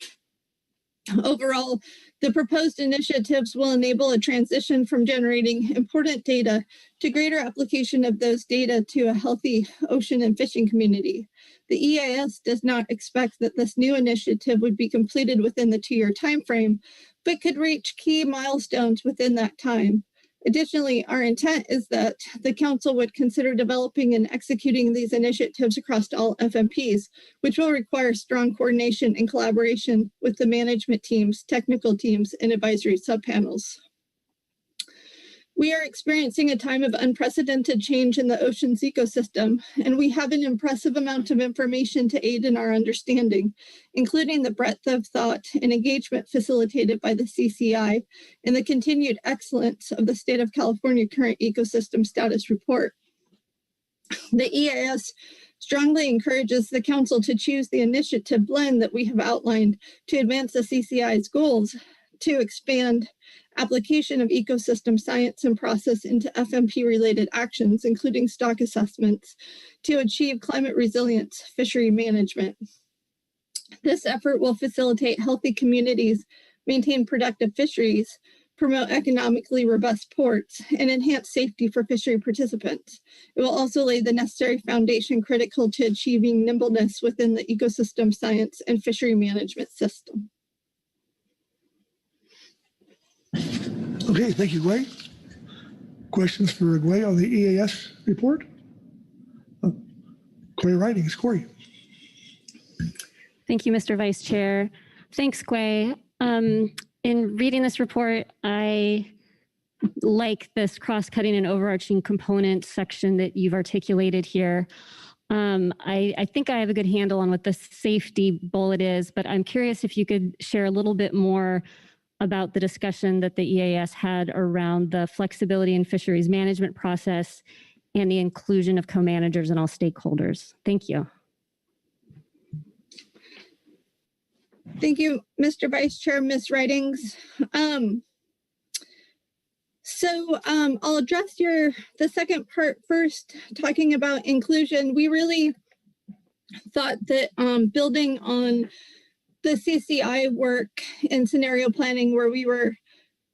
Overall, the proposed initiatives will enable a transition from generating important data to greater application of those data to a healthy ocean and fishing community. The EAS does not expect that this new initiative would be completed within the 2-year timeframe, but could reach key milestones within that time. Additionally, our intent is that the council would consider developing and executing these initiatives across all FMPs, which will require strong coordination and collaboration with the management teams, technical teams, and advisory subpanels. We are experiencing a time of unprecedented change in the ocean's ecosystem, and we have an impressive amount of information to aid in our understanding, including the breadth of thought and engagement facilitated by the CCI and the continued excellence of the State of California Current Ecosystem Status Report. The EAS strongly encourages the Council to choose the initiative blend that we have outlined to advance the CCI's goals to expand application of ecosystem science and process into FMP-related actions, including stock assessments, to achieve climate resilience fishery management. This effort will facilitate healthy communities, maintain productive fisheries, promote economically robust ports, and enhance safety for fishery participants. It will also lay the necessary foundation critical to achieving nimbleness within the ecosystem science and fishery management system. Okay, thank you, Gway. Questions for Gway on the EAS report? Corey Ridings, Corey. Thank you, Mr. Vice Chair. Thanks, Gway. In reading this report, I like this cross-cutting and overarching component section that you've articulated here. I think I have a good handle on what the safety bullet is, but I'm curious if you could share a little bit more about the discussion that the EAS had around the flexibility in fisheries management process and the inclusion of co-managers and all stakeholders. Thank you. Thank you, Mr. Vice Chair, Ms. Ridings. I'll address the second part first, talking about inclusion. We really thought that building on the CCI work in scenario planning, where we were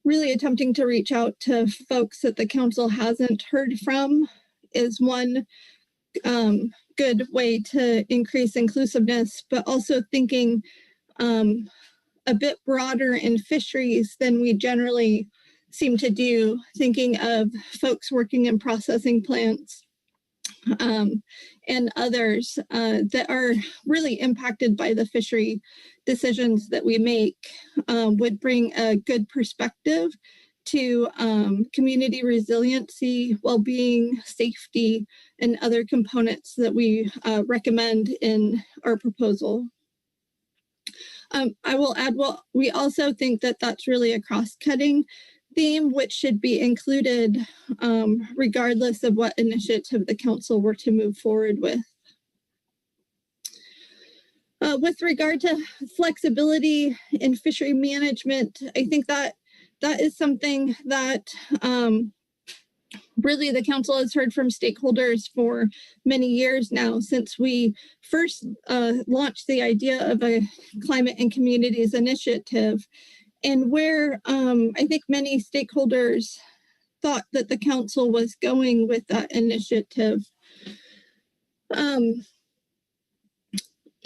really attempting to reach out to folks that the council hasn't heard from, is one good way to increase inclusiveness, but also thinking a bit broader in fisheries than we generally seem to do, thinking of folks working in processing plants and others that are really impacted by the fishery decisions that we make, would bring a good perspective to community resiliency, well-being, safety, and other components that we recommend in our proposal. I will add, well, we also think that that's really a cross-cutting theme, which should be included regardless of what initiative the council were to move forward with. With regard to flexibility in fishery management, I think that is something that really the council has heard from stakeholders for many years now, since we first launched the idea of a climate and communities initiative, and where I think many stakeholders thought that the council was going with that initiative.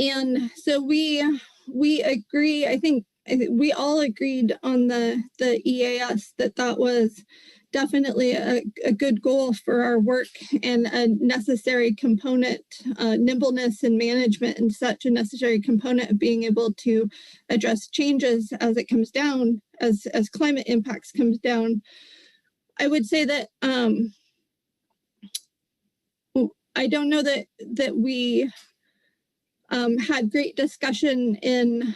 And so we agree, I think we all agreed on the EAS that was definitely a good goal for our work and a necessary component, nimbleness and management, and such a necessary component of being able to address changes as it comes down, as climate impacts comes down. I would say that I don't know that we had great discussion in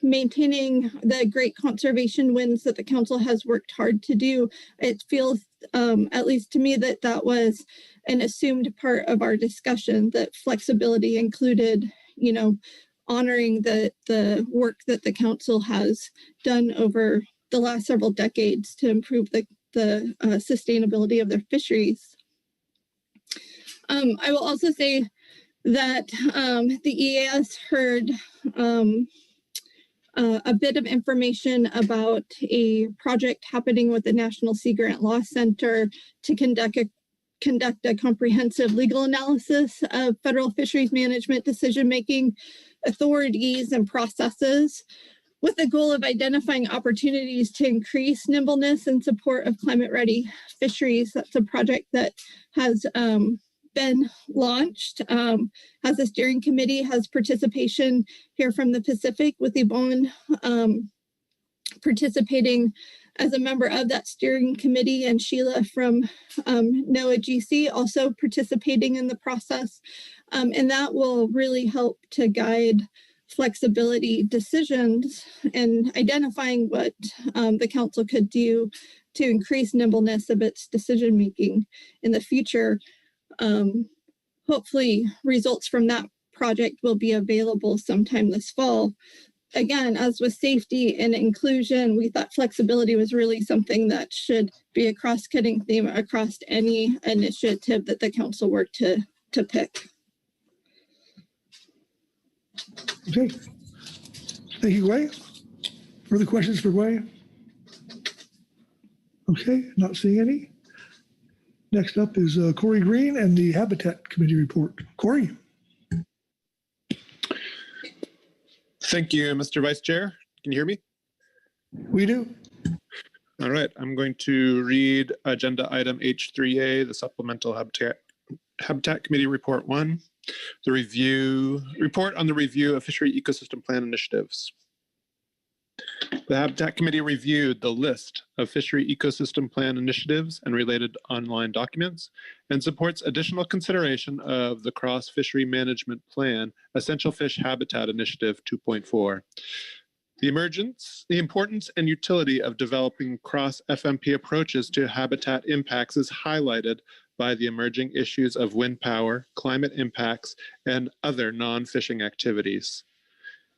maintaining the great conservation wins that the council has worked hard to do. It feels, at least to me, that was an assumed part of our discussion, that flexibility included, honoring the work that the council has done over the last several decades to improve the sustainability of their fisheries. I will also say that the EAS heard a bit of information about a project happening with the National Sea Grant Law Center to conduct a comprehensive legal analysis of federal fisheries management decision-making authorities and processes. with the goal of identifying opportunities to increase nimbleness and support of climate-ready fisheries. That's a project that has been launched, has a steering committee, has participation here from the Pacific, with Yvonne participating as a member of that steering committee, and Sheila from NOAA GC also participating in the process. And that will really help to guide flexibility decisions and identifying what the council could do to increase nimbleness of its decision making in the future. Hopefully results from that project will be available sometime this fall. Again, as with safety and inclusion, we thought flexibility was really something that should be a cross-cutting theme across any initiative that the council were to pick. Okay. Thank you, Gway. Further questions for Gway? Okay, not seeing any. Next up is Corey Green and the Habitat Committee report. Corey. Thank you, Mr. Vice Chair. Can you hear me? We do. All right, I'm going to read agenda item H3A, the Supplemental Habitat Committee Report 1, the report on the review of Fishery Ecosystem Plan initiatives. The Habitat Committee reviewed the list of Fishery Ecosystem Plan initiatives and related online documents and supports additional consideration of the Cross Fishery Management Plan Essential Fish Habitat Initiative 2.4. The importance and utility of developing cross-FMP approaches to habitat impacts is highlighted by the emerging issues of wind power, climate impacts, and other non-fishing activities.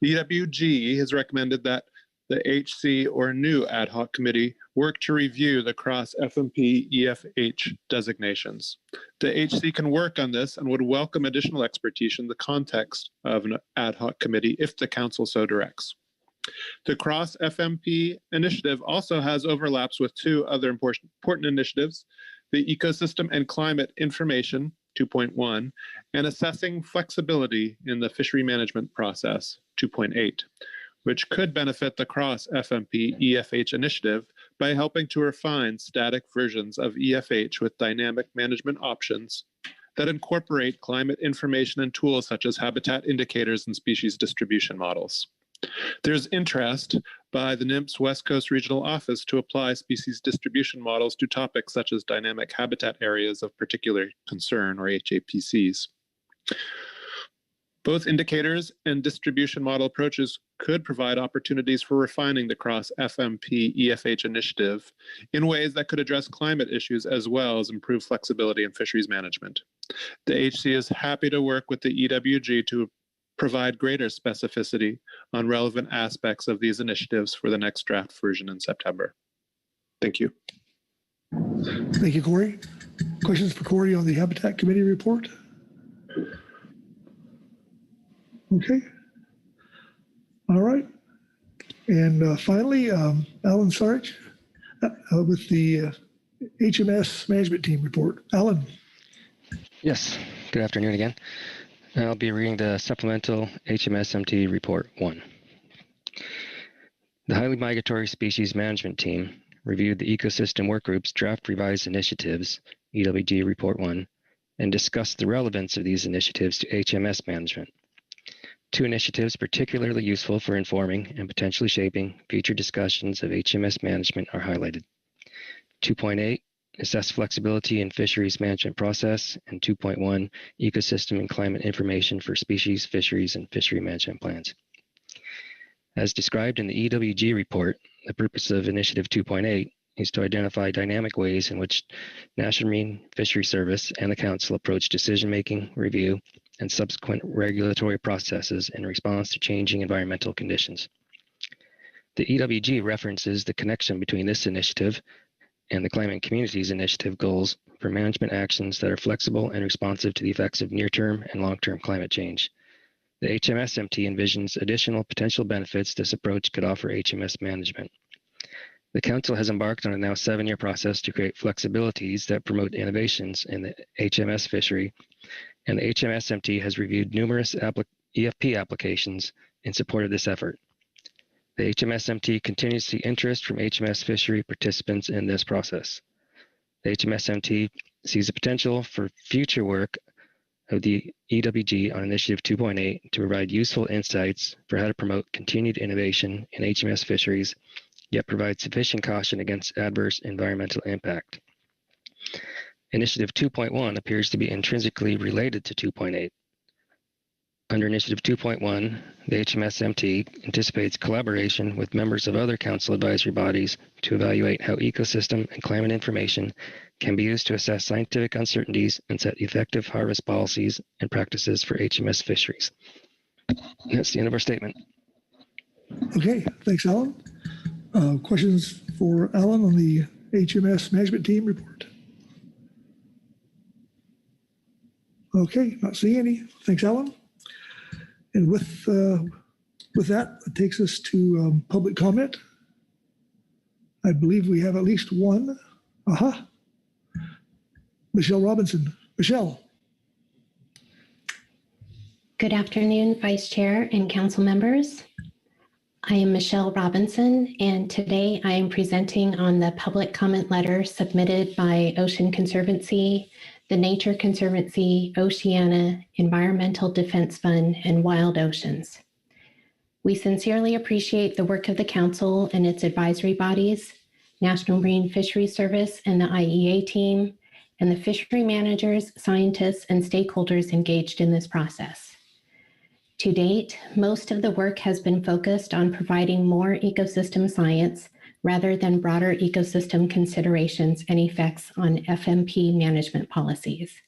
The EWG has recommended that the HC or new ad hoc committee work to review the cross-FMP EFH designations. The HC can work on this and would welcome additional expertise in the context of an ad hoc committee if the council so directs. The cross-FMP initiative also has overlaps with two other important initiatives, the Ecosystem and Climate Information 2.1 and Assessing Flexibility in the Fishery Management Process 2.8. which could benefit the cross-FMP EFH initiative by helping to refine static versions of EFH with dynamic management options that incorporate climate information and tools such as habitat indicators and species distribution models. There's interest by the NMFS West Coast Regional Office to apply species distribution models to topics such as dynamic habitat areas of particular concern, or HAPCs. Both indicators and distribution model approaches could provide opportunities for refining the cross-FMP EFH initiative in ways that could address climate issues as well as improve flexibility in fisheries management. The HC is happy to work with the EWG to provide greater specificity on relevant aspects of these initiatives for the next draft version in September. Thank you. Thank you, Corey. Questions for Corey on the Habitat Committee report? Okay. All right. And finally, Alan Sarge with the HMS Management Team report. Alan. Yes, good afternoon again. I'll be reading the supplemental HMSMT Report 1. The Highly Migratory Species Management Team reviewed the Ecosystem Workgroup's draft revised initiatives, EWG Report 1, and discussed the relevance of these initiatives to HMS management. Two initiatives particularly useful for informing and potentially shaping future discussions of HMS management are highlighted. 2.8, Assess Flexibility in Fisheries Management Process, and 2.1, Ecosystem and Climate Information for Species, Fisheries, and Fishery Management Plans. As described in the EWG report, the purpose of Initiative 2.8 is to identify dynamic ways in which National Marine Fishery Service and the Council approach decision-making, review, and subsequent regulatory processes in response to changing environmental conditions. The EWG references the connection between this initiative and the Climate Communities Initiative goals for management actions that are flexible and responsive to the effects of near-term and long-term climate change. The HMSMT envisions additional potential benefits this approach could offer HMS management. The Council has embarked on a now 7-year process to create flexibilities that promote innovations in the HMS fishery, and the HMSMT has reviewed numerous EFP applications in support of this effort. The HMSMT continues to see interest from HMS fishery participants in this process. The HMSMT sees the potential for future work of the EWG on Initiative 2.8 to provide useful insights for how to promote continued innovation in HMS fisheries, yet provide sufficient caution against adverse environmental impact. Initiative 2.1 appears to be intrinsically related to 2.8. Under Initiative 2.1, the HMSMT anticipates collaboration with members of other council advisory bodies to evaluate how ecosystem and climate information can be used to assess scientific uncertainties and set effective harvest policies and practices for HMS fisheries. That's the end of our statement. Okay, thanks, Alan. Questions for Alan on the HMS management team report? Okay, not seeing any. Thanks, Alan. And with that, it takes us to public comment. I believe we have at least one. Aha. Michelle Robinson. Michelle. Good afternoon, Vice Chair and Council members. I am Michelle Robinson, and today I am presenting on the public comment letter submitted by Ocean Conservancy, the Nature Conservancy, Oceana, Environmental Defense Fund, and Wild Oceans. We sincerely appreciate the work of the Council and its advisory bodies, National Marine Fisheries Service and the IEA team, and the fishery managers, scientists, and stakeholders engaged in this process. To date, most of the work has been focused on providing more ecosystem science rather than broader ecosystem considerations and effects on FMP management policies.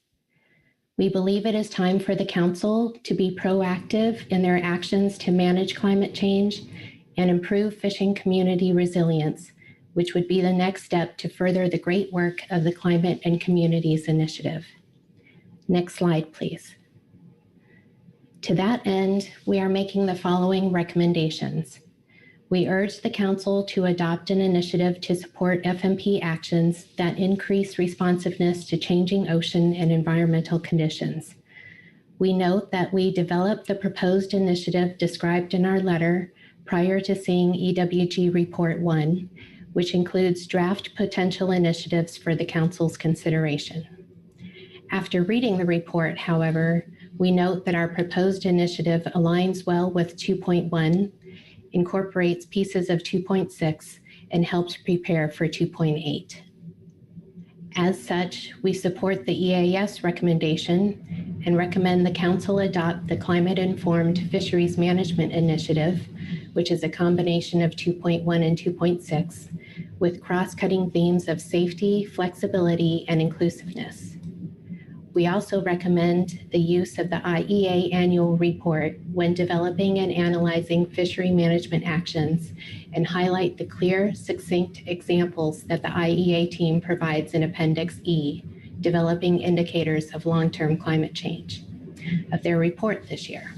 We believe it is time for the Council to be proactive in their actions to manage climate change and improve fishing community resilience, which would be the next step to further the great work of the Climate and Communities Initiative. Next slide, please. To that end, we are making the following recommendations. We urge the Council to adopt an initiative to support FMP actions that increase responsiveness to changing ocean and environmental conditions. We note that we developed the proposed initiative described in our letter prior to seeing EWG Report 1, which includes draft potential initiatives for the Council's consideration. After reading the report, however, we note that our proposed initiative aligns well with 2.1, incorporates pieces of 2.6, and helps prepare for 2.8. As such, we support the EAS recommendation and recommend the Council adopt the Climate-Informed Fisheries Management Initiative, which is a combination of 2.1 and 2.6, with cross-cutting themes of safety, flexibility, and inclusiveness. We also recommend the use of the IEA annual report when developing and analyzing fishery management actions and highlight the clear, succinct examples that the IEA team provides in Appendix E, developing indicators of long-term climate change, of their report this year.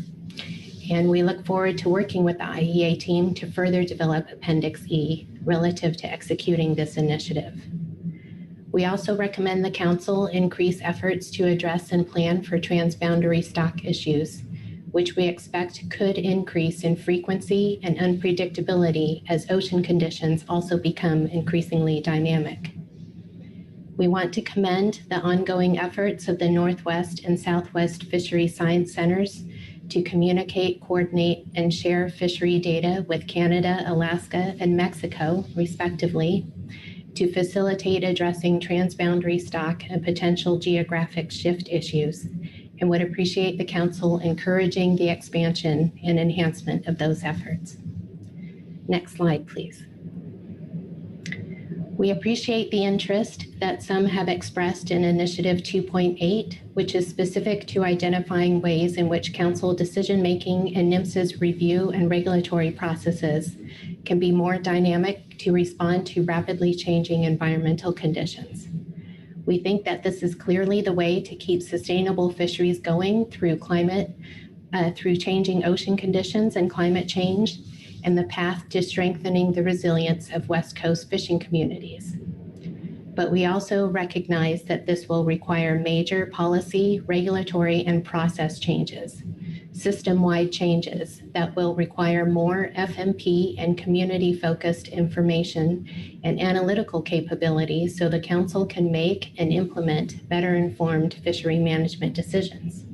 And we look forward to working with the IEA team to further develop Appendix E relative to executing this initiative. We also recommend the Council increase efforts to address and plan for transboundary stock issues, which we expect could increase in frequency and unpredictability as ocean conditions also become increasingly dynamic. We want to commend the ongoing efforts of the Northwest and Southwest Fishery Science Centers to communicate, coordinate, and share fishery data with Canada, Alaska, and Mexico, respectively, to facilitate addressing transboundary stock and potential geographic shift issues, and would appreciate the Council encouraging the expansion and enhancement of those efforts. Next slide, please. We appreciate the interest that some have expressed in Initiative 2.8, which is specific to identifying ways in which Council decision-making and NMFS's review and regulatory processes can be more dynamic to respond to rapidly changing environmental conditions. We think that this is clearly the way to keep sustainable fisheries going through through changing ocean conditions and climate change, and the path to strengthening the resilience of West Coast fishing communities. But we also recognize that this will require major policy, regulatory, and process changes. system-wide changes that will require more FMP and community-focused information and analytical capabilities so the council can make and implement better informed fishery management decisions.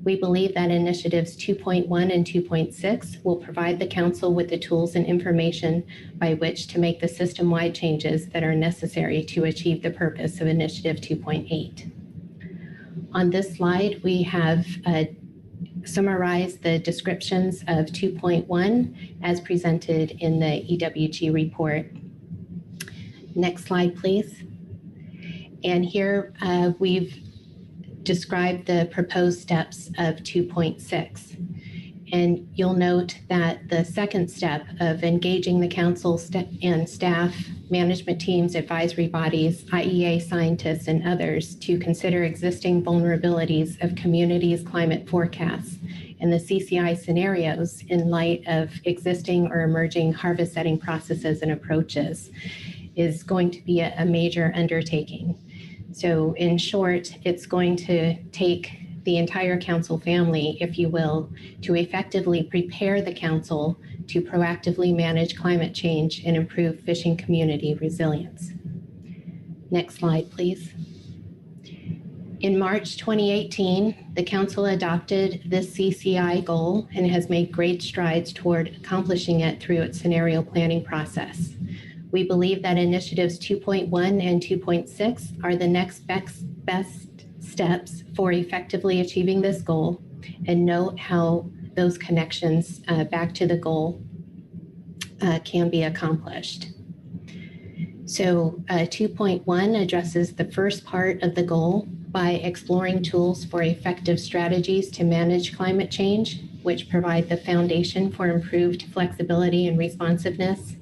We believe that initiatives 2.1 and 2.6 will provide the council with the tools and information by which to make the system-wide changes that are necessary to achieve the purpose of initiative 2.8. On this slide, we have summarized the descriptions of 2.1 as presented in the EWG report. Next slide, please. And here we've described the proposed steps of 2.6. And you'll note that the second step of engaging the council and staff, management teams, advisory bodies, IEA scientists, and others to consider existing vulnerabilities of communities' climate forecasts and the CCI scenarios in light of existing or emerging harvest setting processes and approaches is going to be a major undertaking. So in short, it's going to take the entire council family, if you will, to effectively prepare the council to proactively manage climate change and improve fishing community resilience. Next slide, please. In March 2018, the council adopted this CCI goal and has made great strides toward accomplishing it through its scenario planning process. We believe that initiatives 2.1 and 2.6 are the next best steps for effectively achieving this goal, and note how those connections back to the goal can be accomplished. So 2.1 addresses the first part of the goal by exploring tools for effective strategies to manage climate change, which provide the foundation for improved flexibility and responsiveness.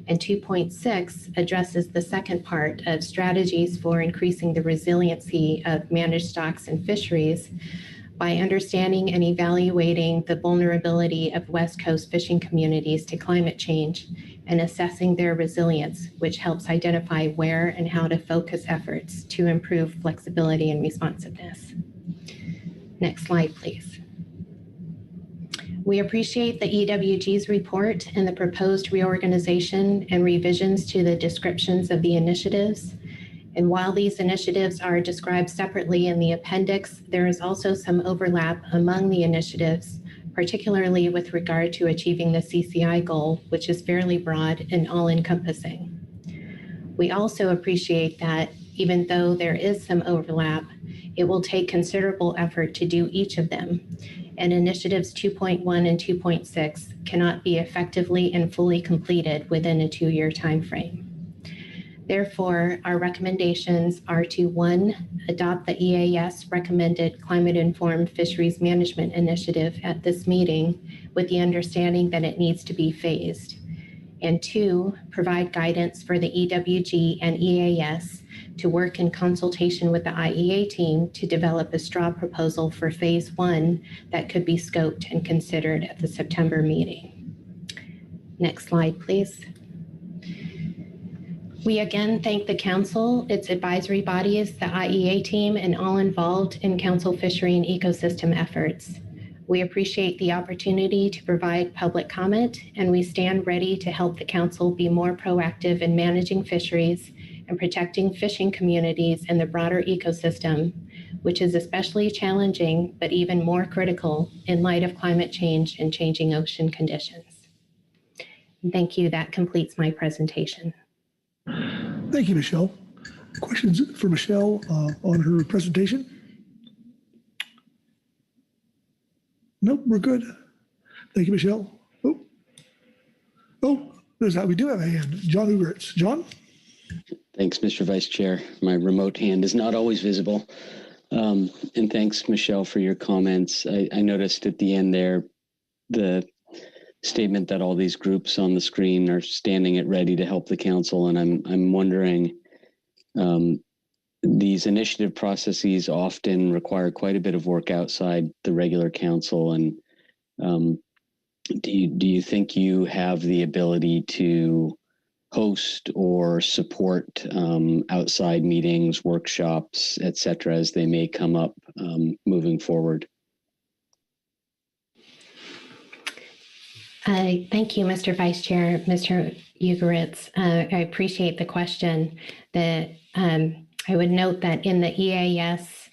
And 2.6 addresses the second part of strategies for increasing the resiliency of managed stocks and fisheries by understanding and evaluating the vulnerability of West Coast fishing communities to climate change and assessing their resilience, which helps identify where and how to focus efforts to improve flexibility and responsiveness. Next slide, please. We appreciate the EWG's report and the proposed reorganization and revisions to the descriptions of the initiatives. And while these initiatives are described separately in the appendix, there is also some overlap among the initiatives, particularly with regard to achieving the CCI goal, which is fairly broad and all-encompassing. We also appreciate that even though there is some overlap, it will take considerable effort to do each of them. And initiatives 2.1 and 2.6 cannot be effectively and fully completed within a 2-year timeframe. Therefore, our recommendations are to 1, adopt the EAS recommended climate-informed fisheries management initiative at this meeting with the understanding that it needs to be phased. And 2, provide guidance for the EWG and EAS to work in consultation with the IEA team to develop a straw proposal for phase 1 that could be scoped and considered at the September meeting. Next slide, please. We again thank the council, its advisory bodies, the IEA team, and all involved in council fishery and ecosystem efforts. We appreciate the opportunity to provide public comment, and we stand ready to help the council be more proactive in managing fisheries and protecting fishing communities and the broader ecosystem, which is especially challenging but even more critical in light of climate change and changing ocean conditions. Thank you. That completes my presentation. Thank you, Michelle. Questions for Michelle on her presentation? Nope, we're good. Thank you, Michelle. Oh, there's that. We do have a hand. John Ugertz. John? Thanks, Mr. Vice Chair. My remote hand is not always visible. And thanks, Michelle, for your comments. I noticed at the end there the statement that all these groups on the screen are standing at ready to help the council. And I'm wondering, these initiative processes often require quite a bit of work outside the regular council. And do you think you have the ability to host or support outside meetings, workshops, et cetera, as they may come up moving forward? Thank you, Mr. Vice Chair, Mr. Ugoritz. I appreciate the question. I would note that in the EAS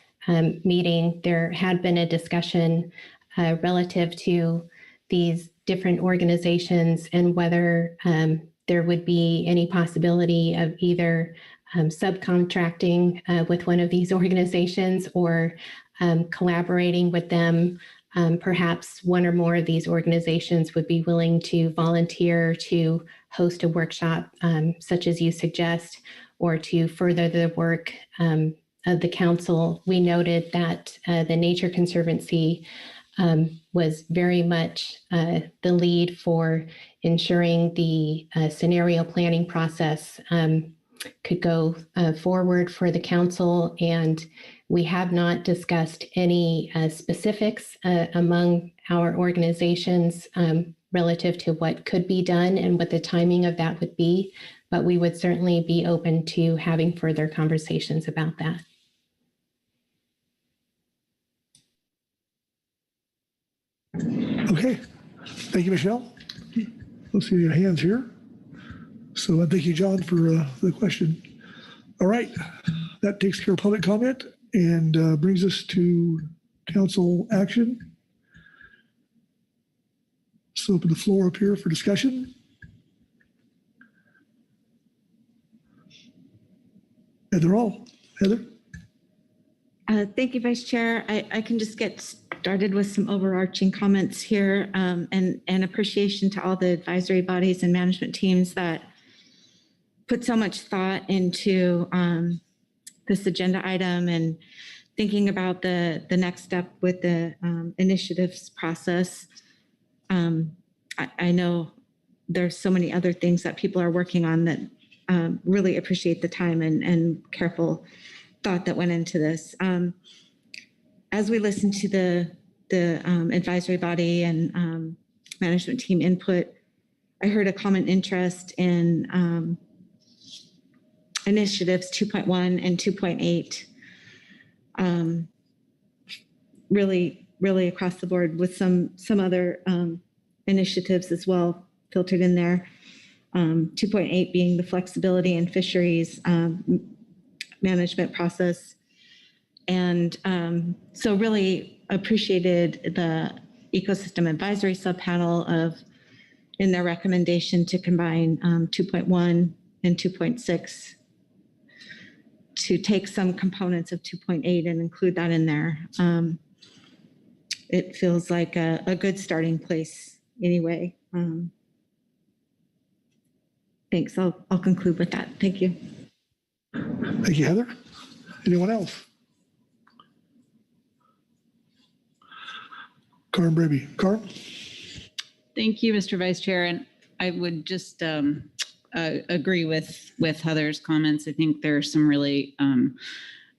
meeting, there had been a discussion relative to these different organizations and whether there would be any possibility of either subcontracting with one of these organizations or collaborating with them. Perhaps one or more of these organizations would be willing to volunteer to host a workshop such as you suggest, or to further the work of the council. We noted that the Nature Conservancy was very much the lead for ensuring the scenario planning process could go forward for the council, and we have not discussed any specifics among our organizations relative to what could be done and what the timing of that would be, but we would certainly be open to having further conversations about that. Okay, thank you, Michelle. Let's see your hands here. So thank you, John, for the question. All right, that takes care of public comment and brings us to council action. So open the floor up here for discussion. Heather All. Heather? Thank you, Vice Chair. I can just get started with some overarching comments here and appreciation to all the advisory bodies and management teams that put so much thought into this agenda item and thinking about the next step with the initiatives process. I know there's so many other things that people are working on that really appreciate the time and careful thought that went into this. As we listen to the advisory body and management team input, I heard a common interest in initiatives 2.1 and 2.8, really across the board, with some other initiatives as well filtered in there. 2.8 being the flexibility and fisheries management process. And so really appreciated the Ecosystem Advisory Subpanel in their recommendation to combine 2.1 and 2.6 to take some components of 2.8 and include that in there. It feels like a good starting place anyway. Thanks. I'll conclude with that. Thank you. Thank you, Heather. Anyone else? Karen Brady. Karen? Thank you, Mr. Vice Chair. And I would just agree with Heather's comments. I think there are some really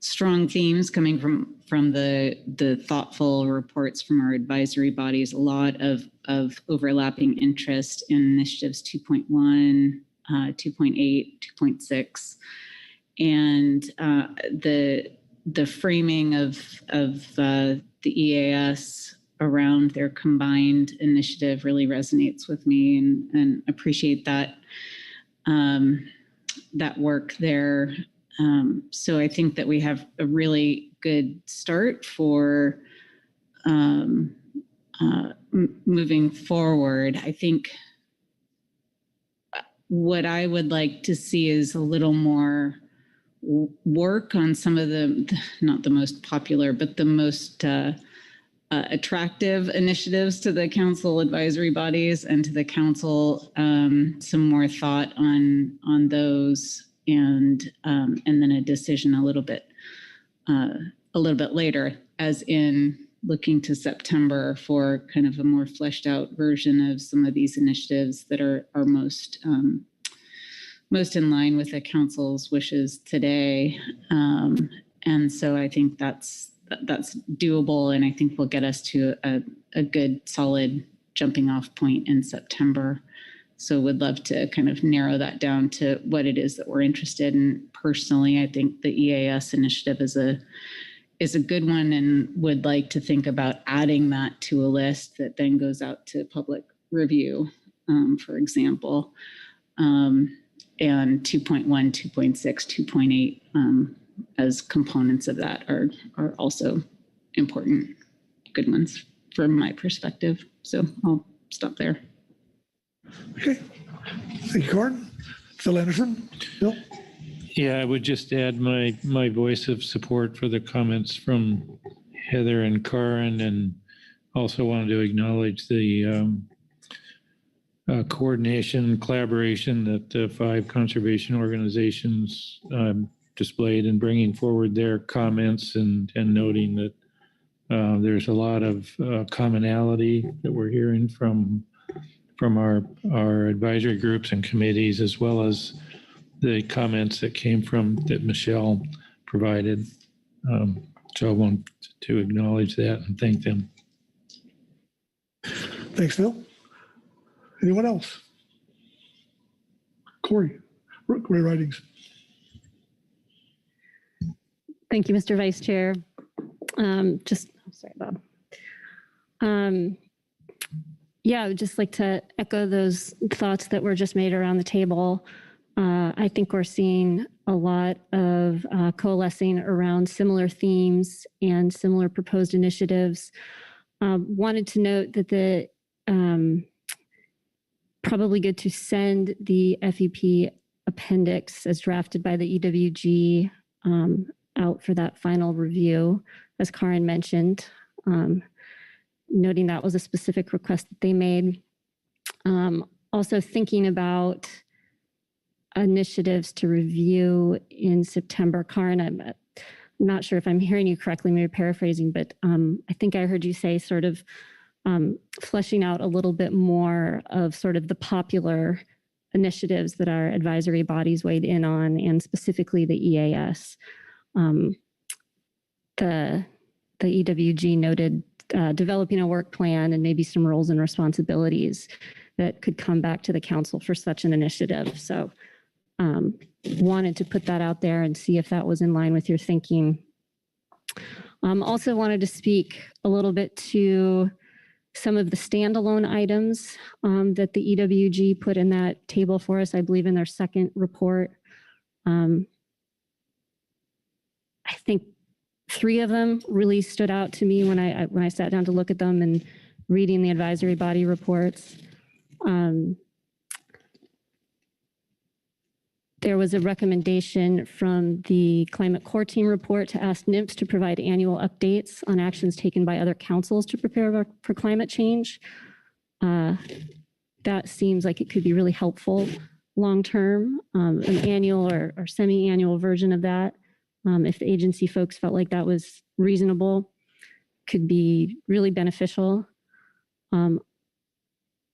strong themes coming from the thoughtful reports from our advisory bodies. A lot of overlapping interest in initiatives 2.1, 2.8, 2.6, and the framing of the EAS around their combined initiative really resonates with me, and appreciate that that work there. So I think that we have a really good start for moving forward. I think what I would like to see is a little more work on some of not the most popular, but the most attractive initiatives to the council advisory bodies and to the council. Some more thought on those, and then a decision a little bit later, as in looking to September for kind of a more fleshed out version of some of these initiatives that are most in line with the council's wishes today. And so I think that's doable, and I think will get us to a good solid jumping off point in September. So would love to kind of narrow that down to what it is that we're interested in. Personally, I think the EAS initiative is a good one, and would like to think about adding that to a list that then goes out to public review, for example, and 2.1, 2.6, 2.8 as components of that are also important, good ones from my perspective. So I'll stop there. Okay. Thank you, Corin. Phil Anderson. Bill? Yeah, I would just add my voice of support for the comments from Heather and Corin, and also wanted to acknowledge the coordination and collaboration that the 5 conservation organizations displayed in bringing forward their comments and noting that there's a lot of commonality that we're hearing from our advisory groups and committees, as well as the comments that came from that Michelle provided. So I want to acknowledge that and thank them. Thanks, Phil. Anyone else? Corey Ridings. Thank you, Mr. Vice Chair. Sorry, Bob. Yeah, I would just like to echo those thoughts that were just made around the table. I think we're seeing a lot of coalescing around similar themes and similar proposed initiatives. Wanted to note that probably good to send the FEP appendix as drafted by the EWG out for that final review, as Karin mentioned, noting that was a specific request that they made. Also thinking about initiatives to review in September. Karin, I'm not sure if I'm hearing you correctly, maybe paraphrasing, but I think I heard you say sort of fleshing out a little bit more of sort of the popular initiatives that our advisory bodies weighed in on, and specifically the EAS. The EWG noted developing a work plan and maybe some roles and responsibilities that could come back to the council for such an initiative. So wanted to put that out there and see if that was in line with your thinking. Also wanted to speak a little bit to some of the standalone items that the EWG put in that table for us, I believe in their second report. I think 3 of them really stood out to me when I sat down to look at them and reading the advisory body reports. There was a recommendation from the Climate Core Team report to ask NMFS to provide annual updates on actions taken by other councils to prepare for climate change. That seems like it could be really helpful long-term, an annual or semi-annual version of that. If the agency folks felt like that was reasonable, could be really beneficial.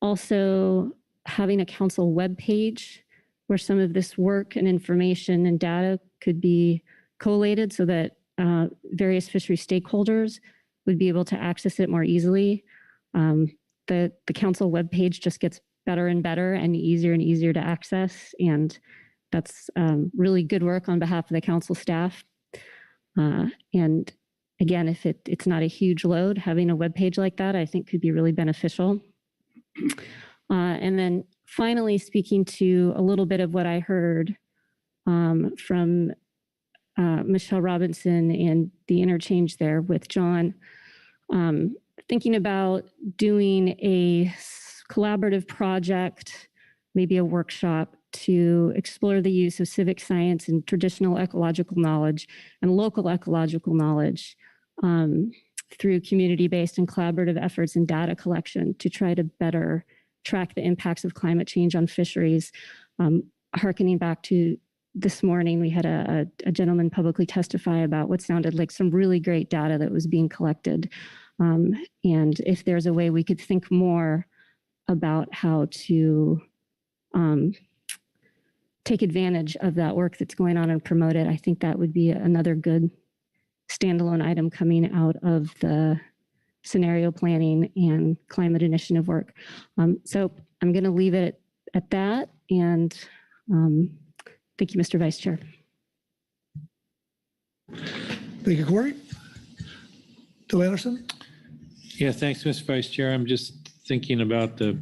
Also, having a council webpage where some of this work and information and data could be collated so that various fishery stakeholders would be able to access it more easily. The council webpage just gets better and better and easier to access, and that's really good work on behalf of the council staff. And again, if it's not a huge load, having a webpage like that, I think could be really beneficial. And then finally, speaking to a little bit of what I heard from Michelle Robinson and the interchange there with John, thinking about doing a collaborative project, maybe a workshop to explore the use of civic science and traditional ecological knowledge and local ecological knowledge through community-based and collaborative efforts in data collection to try to better track the impacts of climate change on fisheries. Harkening back to this morning, we had a gentleman publicly testify about what sounded like some really great data that was being collected. And if there's a way we could think more about how to take advantage of that work that's going on and promote it, I think that would be another good standalone item coming out of the scenario planning and climate initiative work. So I'm going to leave it at that. And thank you, Mr. Vice Chair. Thank you, Corey. Bill Anderson. Yeah, thanks, Mr. Vice Chair. I'm just thinking about the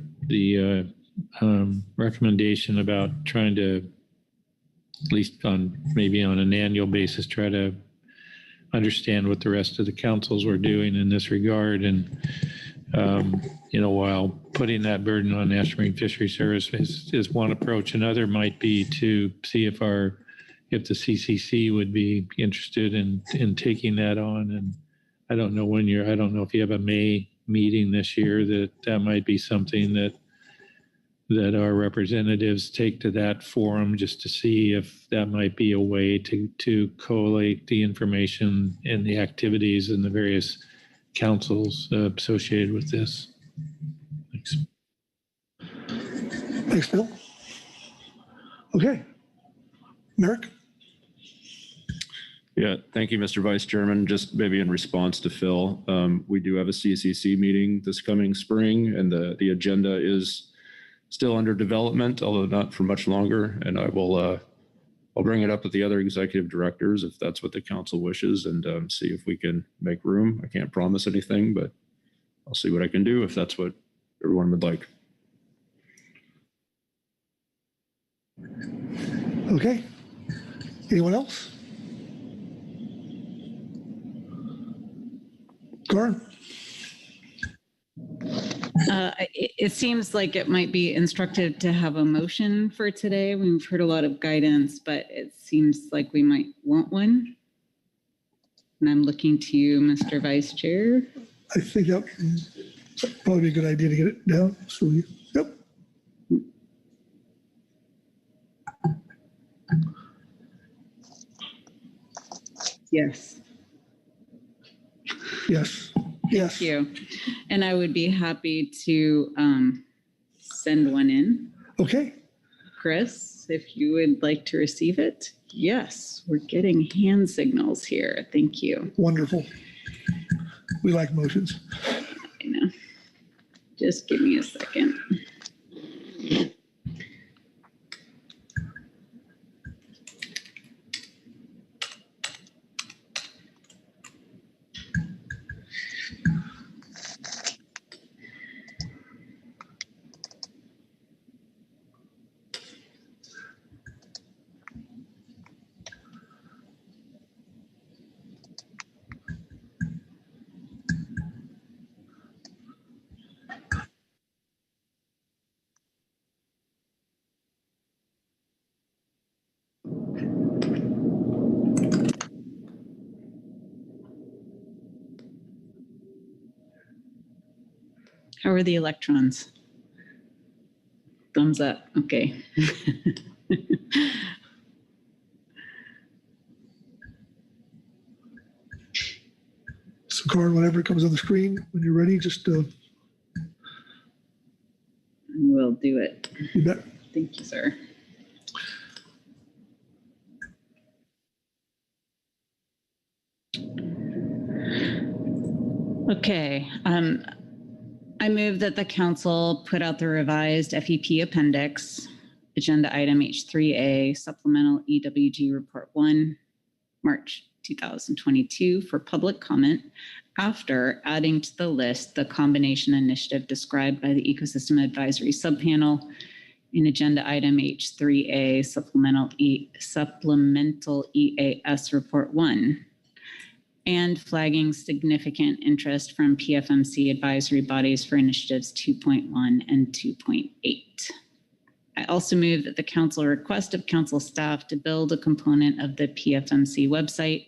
recommendation about trying to, at least maybe on an annual basis, try to understand what the rest of the councils were doing in this regard. And, while putting that burden on National Marine Fisheries Service is one approach, another might be to see if the CCC would be interested in taking that on. And I don't know if you have a May meeting this year, that might be something that our representatives take to that forum, just to see if that might be a way to collate the information and the activities in the various councils associated with this. Thanks. Thanks, Bill. Okay. Merrick? Yeah, thank you, Mr. Vice Chairman. Just maybe in response to Phil, we do have a CCC meeting this coming spring, and the agenda is still under development, although not for much longer. And I'll bring it up with the other executive directors if that's what the council wishes, and see if we can make room. I can't promise anything, but I'll see what I can do if that's what everyone would like. Okay. Anyone else? Karen? It seems like it might be instructive to have a motion for today. We've heard a lot of guidance, but it seems like we might want one. And I'm looking to you, Mr. Vice Chair. I think that would probably be a good idea to get it down. So, yep. Yes. Yes. Yes. Thank you. And I would be happy to send one in. Okay. Chris, if you would like to receive it. Yes, we're getting hand signals here. Thank you. Wonderful. We like motions. I know. Just give me a second. How are the electrons? Thumbs up. Okay. So, Karen, whenever it comes on the screen, when you're ready, just We'll do it. You bet. Thank you, sir. Okay. I move that the council put out the revised FEP appendix, agenda item H3A, supplemental EWG report 1, March 2022 for public comment after adding to the list the combination initiative described by the Ecosystem Advisory Subpanel in agenda item H3A, supplemental EAS report 1. And flagging significant interest from PFMC advisory bodies for initiatives 2.1 and 2.8. I also move that the council request of council staff to build a component of the PFMC website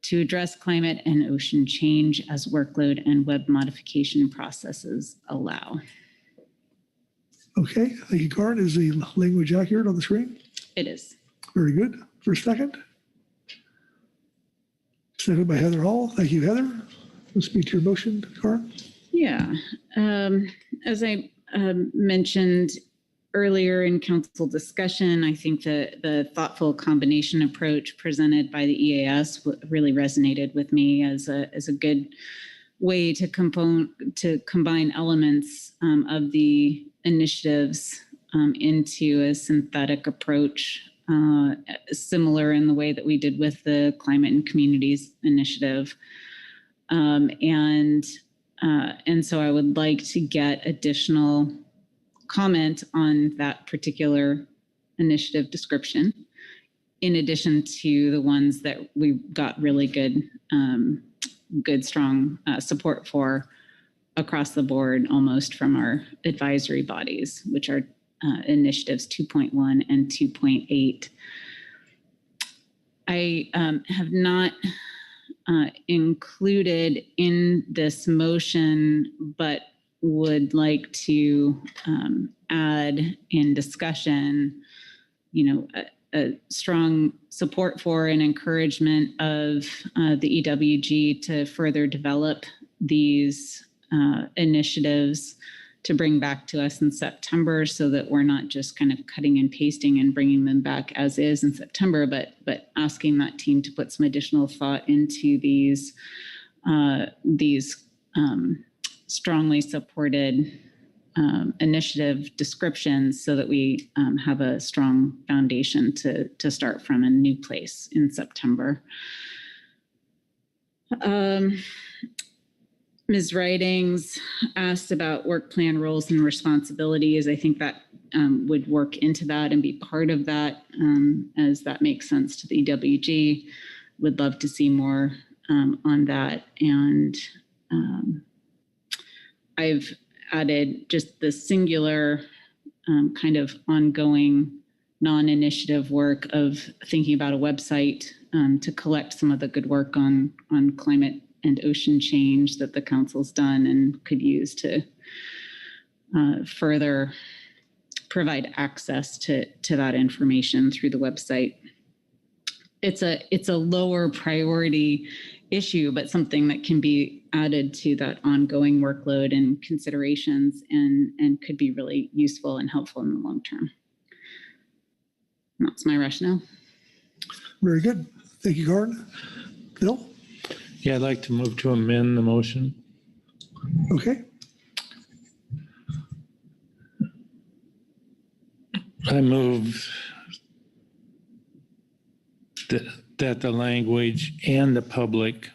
to address climate and ocean change as workload and web modification processes allow. okay. Thank you, Karen. Is the language accurate on the screen? It is. Very good. For a second. Second by Heather Hall. Thank you, Heather. Let's speak to your motion, Karen. Yeah. As I mentioned earlier in council discussion, I think the thoughtful combination approach presented by the EAS really resonated with me as a good way to combine elements of the initiatives into a synthetic approach, similar in the way that we did with the Climate and Communities Initiative. And so I would like to get additional comment on that particular initiative description, in addition to the ones that we got really good, strong support for across the board, almost from our advisory bodies, which are initiatives 2.1 and 2.8. I have not included in this motion, but would like to add in discussion, a strong support for and encouragement of the EWG to further develop these initiatives to bring back to us in September, so that we're not just kind of cutting and pasting and bringing them back as is in September, but asking that team to put some additional thought into these strongly supported initiative descriptions, so that we have a strong foundation to start from a new place in September. Ms. Ridings asked about work plan roles and responsibilities. I think that would work into that and be part of that, as that makes sense to the EWG. Would love to see more on that. And I've added just the singular kind of ongoing non-initiative work of thinking about a website to collect some of the good work on climate and ocean change that the council's done and could use to further provide access to that information through the website. It's a lower priority issue, but something that can be added to that ongoing workload and considerations, and could be really useful and helpful in the long term. And that's my rationale. Very good. Thank you, Gordon. Phil? Yeah, I'd like to move to amend the motion. Okay. I move that the language "and the public"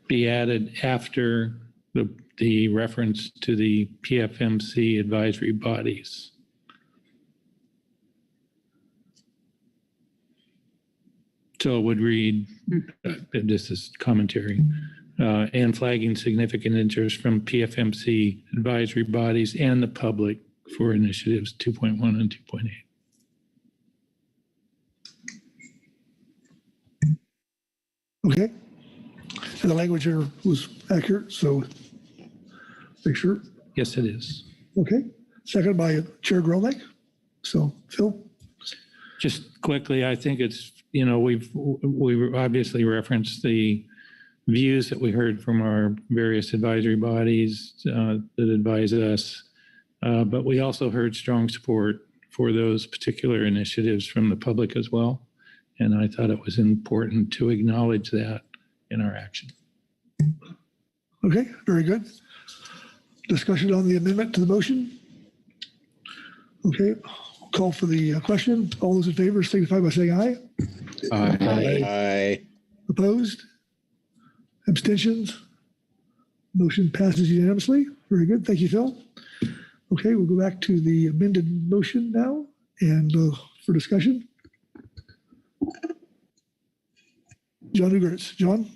be added after the reference to the PFMC advisory bodies. So it would read, this is commentary, and flagging significant interest from PFMC advisory bodies and the public for initiatives 2.1 and 2.8. Okay. And the language here was accurate, so make sure. Yes, it is. Okay. Second by Chair Grolnick. So, Phil? Just quickly, I think it's, we've obviously referenced the views that we heard from our various advisory bodies that advise us, but we also heard strong support for those particular initiatives from the public as well. And I thought it was important to acknowledge that in our action. Okay, very good. Discussion on the amendment to the motion? Okay, call for the question. All those in favor signify by saying aye. Aye. Aye. Opposed? Abstentions? Motion passes unanimously. Very good. Thank you, Phil. Okay, we'll go back to the amended motion now and for discussion. John Ugertz. John?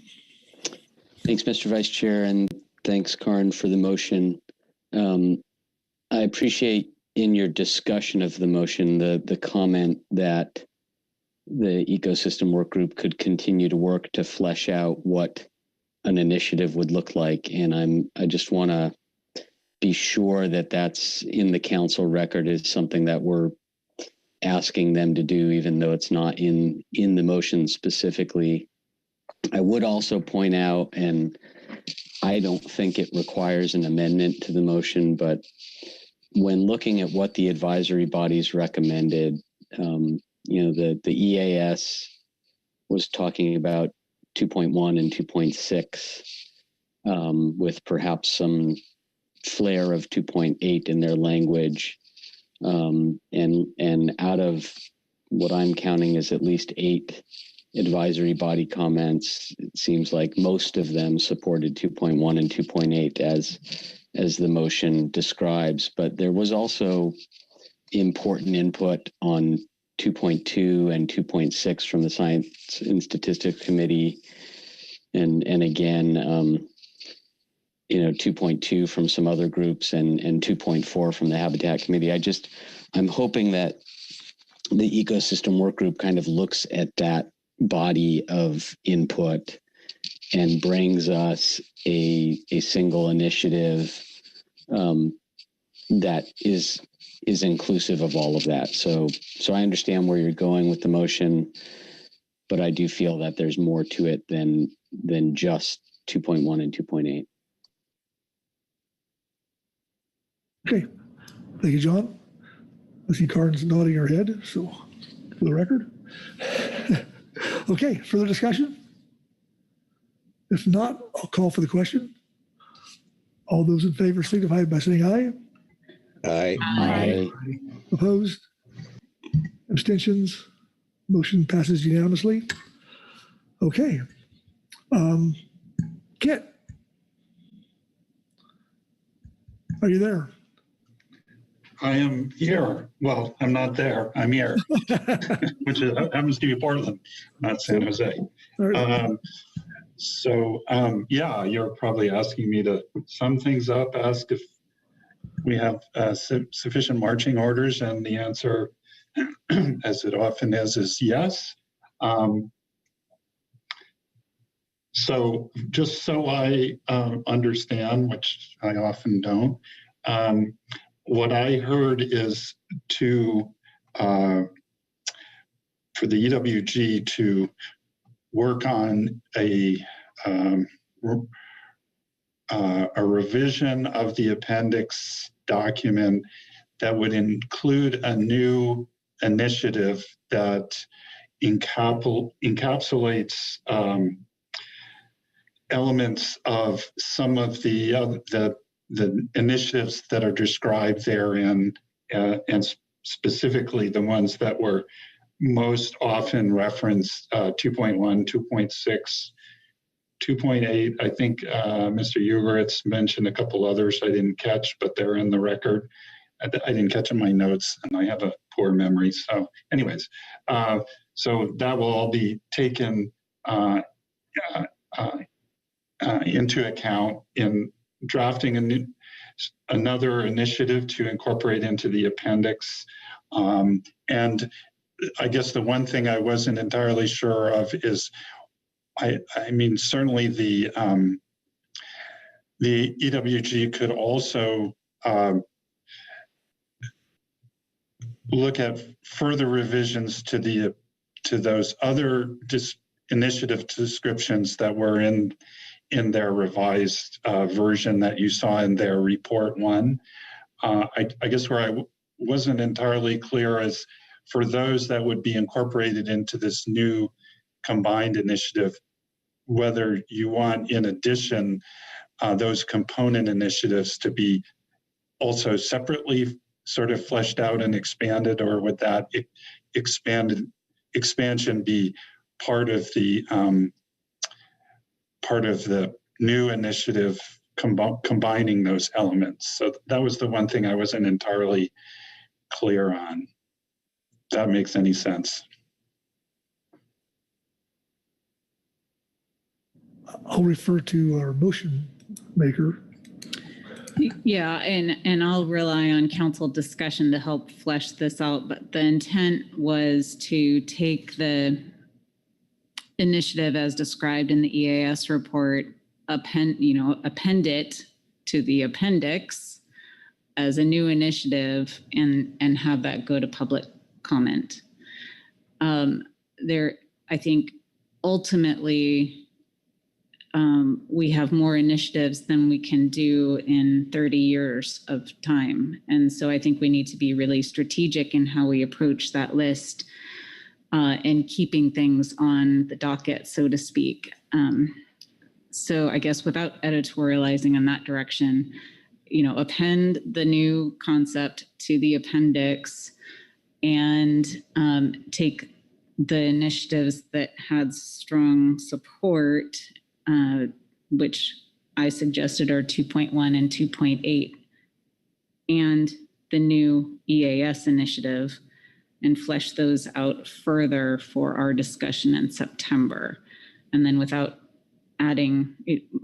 Thanks, Mr. Vice Chair, and thanks, Karin, for the motion. I appreciate in your discussion of the motion the comment that the ecosystem work group could continue to work to flesh out what an initiative would look like. And I just want to be sure that that's in the council record is something that we're asking them to do, even though it's not in the motion specifically. I would also point out, and I don't think it requires an amendment to the motion, but when looking at what the advisory bodies recommended, the EAS was talking about 2.1 and 2.6 with perhaps some flair of 2.8 in their language. And out of what I'm counting is at least 8 advisory body comments, it seems like most of them supported 2.1 and 2.8 as the motion describes, but there was also important input on 2.2 and 2.6 from the Science and Statistics Committee, and again, 2.2 from some other groups, and 2.4 from the Habitat Committee. I'm hoping that the ecosystem work group kind of looks at that body of input and brings us a single initiative that is inclusive of all of that. So I understand where you're going with the motion, but I do feel that there's more to it than just 2.1 and 2.8. Okay, thank you, John. I see Karen's nodding her head, so for the record. Okay, further discussion? If not, I'll call for the question. All those in favor signify by saying aye. Aye. Aye. Opposed? Abstentions? Motion passes unanimously. Okay. Kit, are you there? I am here. Well, I'm not there. I'm here, which happens to be Portland, not San Jose. Yeah, you're probably asking me to sum things up, ask if we have sufficient marching orders, and the answer, as it often is yes. So just so I understand, which I often don't, what I heard is for the EWG to work on a revision of the appendix document that would include a new initiative that encapsulates elements of some of the initiatives that are described therein, and specifically the ones that were most often referenced, 2.1, 2.6, 2.8. I think Mr. Ugeritz mentioned a couple others I didn't catch, but they're in the record. I didn't catch in my notes, and I have a poor memory. So anyways, so that will all be taken into account in drafting another initiative to incorporate into the appendix. And I guess the one thing I wasn't entirely sure of is, I mean, certainly the EWG could also look at further revisions to those other initiative descriptions that were in their revised version that you saw in their report one. I guess where I wasn't entirely clear is for those that would be incorporated into this new combined initiative, whether you want, in addition, those component initiatives to be also separately sort of fleshed out and expanded, or would that expansion be part of the new initiative combining those elements? So that was the one thing I wasn't entirely clear on. If that makes any sense. I'll refer to our motion maker. Yeah, and I'll rely on council discussion to help flesh this out. But the intent was to take the initiative as described in the EAS report, append it to the appendix as a new initiative, and have that go to public comment. I think ultimately, we have more initiatives than we can do in 30 years of time. And so I think we need to be really strategic in how we approach that list, and keeping things on the docket, so to speak. So I guess without editorializing in that direction, append the new concept to the appendix, and take the initiatives that had strong support, which I suggested are 2.1 and 2.8, and the new EAS initiative, and flesh those out further for our discussion in September. And then without adding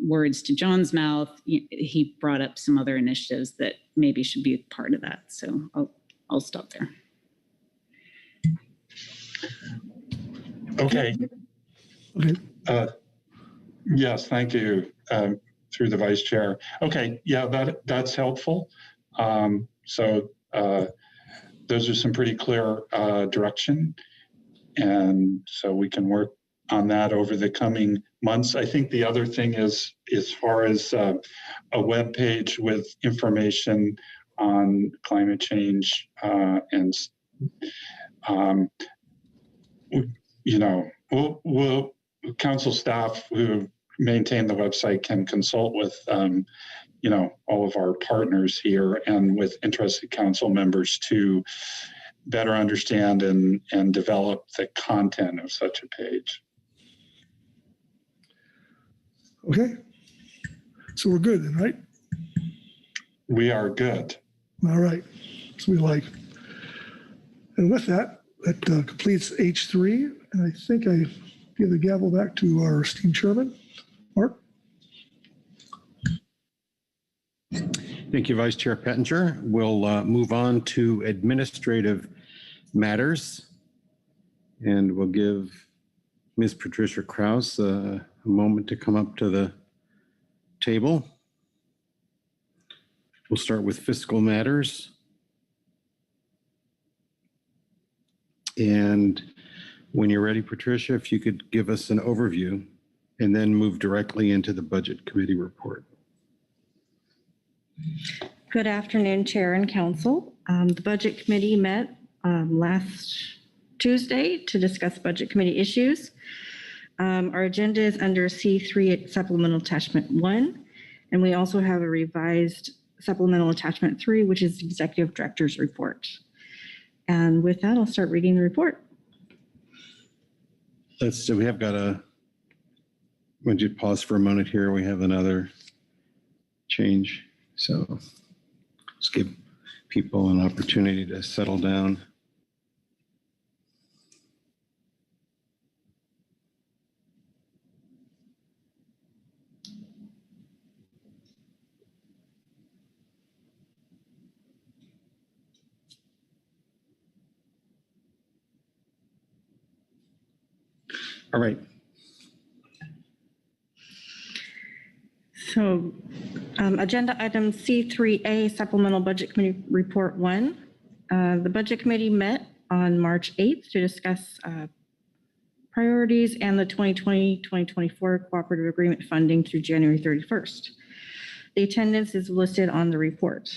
words to John's mouth, he brought up some other initiatives that maybe should be part of that. So I'll stop there. Okay. Yes, thank you, through the vice chair. Okay, yeah, that's helpful. So those are some pretty clear direction. And so we can work on that over the coming months. I think the other thing is, as far as a web page with information on climate change and we'll council staff who maintain the website can consult with all of our partners here and with interested council members to better understand and develop the content of such a page. Okay. So we're good then, right? We are good. All right. So we like. And with that, that completes H3. And I think I give the gavel back to our esteemed chairman, Mark. Thank you, Vice Chair Pettinger. We'll move on to administrative matters. And we'll give Ms. Patricia Krause a moment to come up to the table. We'll start with fiscal matters. And when you're ready, Patricia, if you could give us an overview and then move directly into the Budget Committee report. Good afternoon, Chair and Council. The Budget Committee met last Tuesday to discuss Budget Committee issues. Our agenda is under C3 Supplemental Attachment 1, and we also have a revised Supplemental Attachment 3, which is Executive Director's Report. And with that, I'll start reading the report. We have got a, would you pause for a moment here? We have another change. So let's give people an opportunity to settle down. All right. So agenda item C3A, Supplemental Budget Committee Report 1. The Budget Committee met on March 8th to discuss priorities and the 2020-2024 Cooperative Agreement funding through January 31st. The attendance is listed on the report.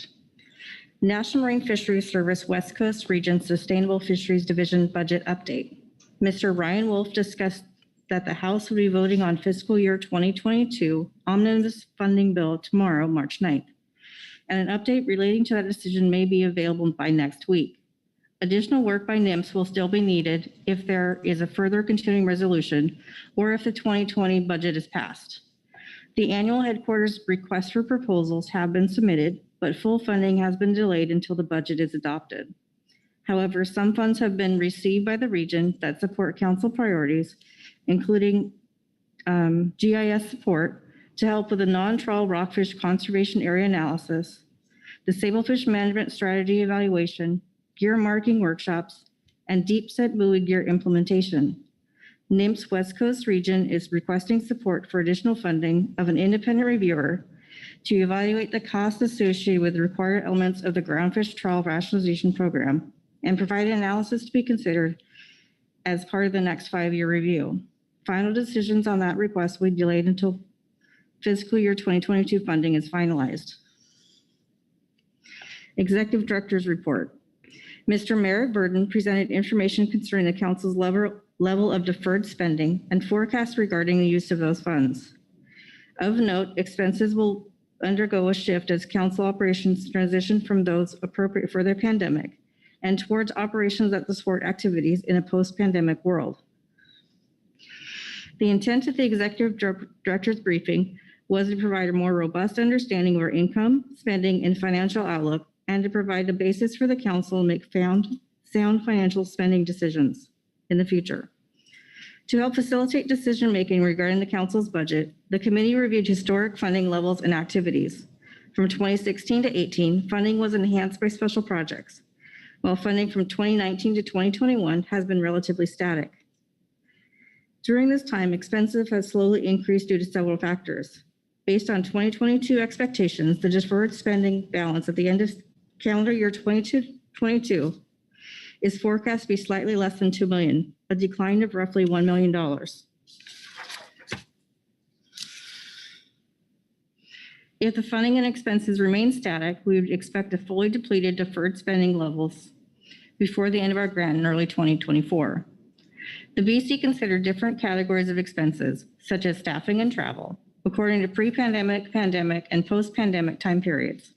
National Marine Fisheries Service West Coast Region Sustainable Fisheries Division Budget Update. Mr. Ryan Wolf discussed that the House will be voting on fiscal year 2022 omnibus funding bill tomorrow, March 9th, and an update relating to that decision may be available by next week. Additional work by NMFS will still be needed if there is a further continuing resolution or if the 2020 budget is passed. The annual headquarters requests for proposals have been submitted, but full funding has been delayed until the budget is adopted. However, some funds have been received by the region that support council priorities, including GIS support to help with the non-trawl rockfish conservation area analysis, the sablefish management strategy evaluation, gear marking workshops, and deep set buoy gear implementation. NMFS West Coast region is requesting support for additional funding of an independent reviewer to evaluate the costs associated with the required elements of the groundfish trawl rationalization program and provide an analysis to be considered as part of the next 5-year review. Final decisions on that request will be delayed until fiscal year 2022 funding is finalized. Executive Director's Report. Mr. Merritt Burden presented information concerning the Council's level of deferred spending and forecasts regarding the use of those funds. Of note, expenses will undergo a shift as Council operations transition from those appropriate for the pandemic and towards operations that support activities in a post-pandemic world. The intent of the executive director's briefing was to provide a more robust understanding of our income, spending, and financial outlook, and to provide a basis for the council to make sound financial spending decisions in the future. To help facilitate decision-making regarding the council's budget, the committee reviewed historic funding levels and activities. From 2016 to 18, funding was enhanced by special projects, while funding from 2019 to 2021 has been relatively static. During this time, expenses have slowly increased due to several factors. Based on 2022 expectations, the deferred spending balance at the end of calendar year 2022 is forecast to be slightly less than $2 million, a decline of roughly $1 million. If the funding and expenses remain static, we would expect a fully depleted deferred spending levels before the end of our grant in early 2024. The BC considered different categories of expenses, such as staffing and travel, according to pre-pandemic, pandemic, and post-pandemic time periods.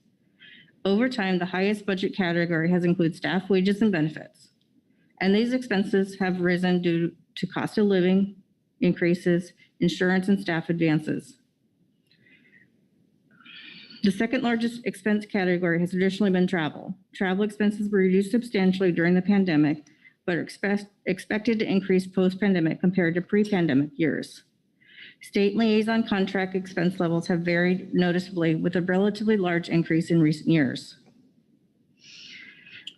Over time, the highest budget category has included staff wages and benefits, and these expenses have risen due to cost of living increases, insurance, and staff advances. The second largest expense category has traditionally been travel. Travel expenses were reduced substantially during the pandemic, but are expected to increase post-pandemic compared to pre-pandemic years. State liaison contract expense levels have varied noticeably, with a relatively large increase in recent years.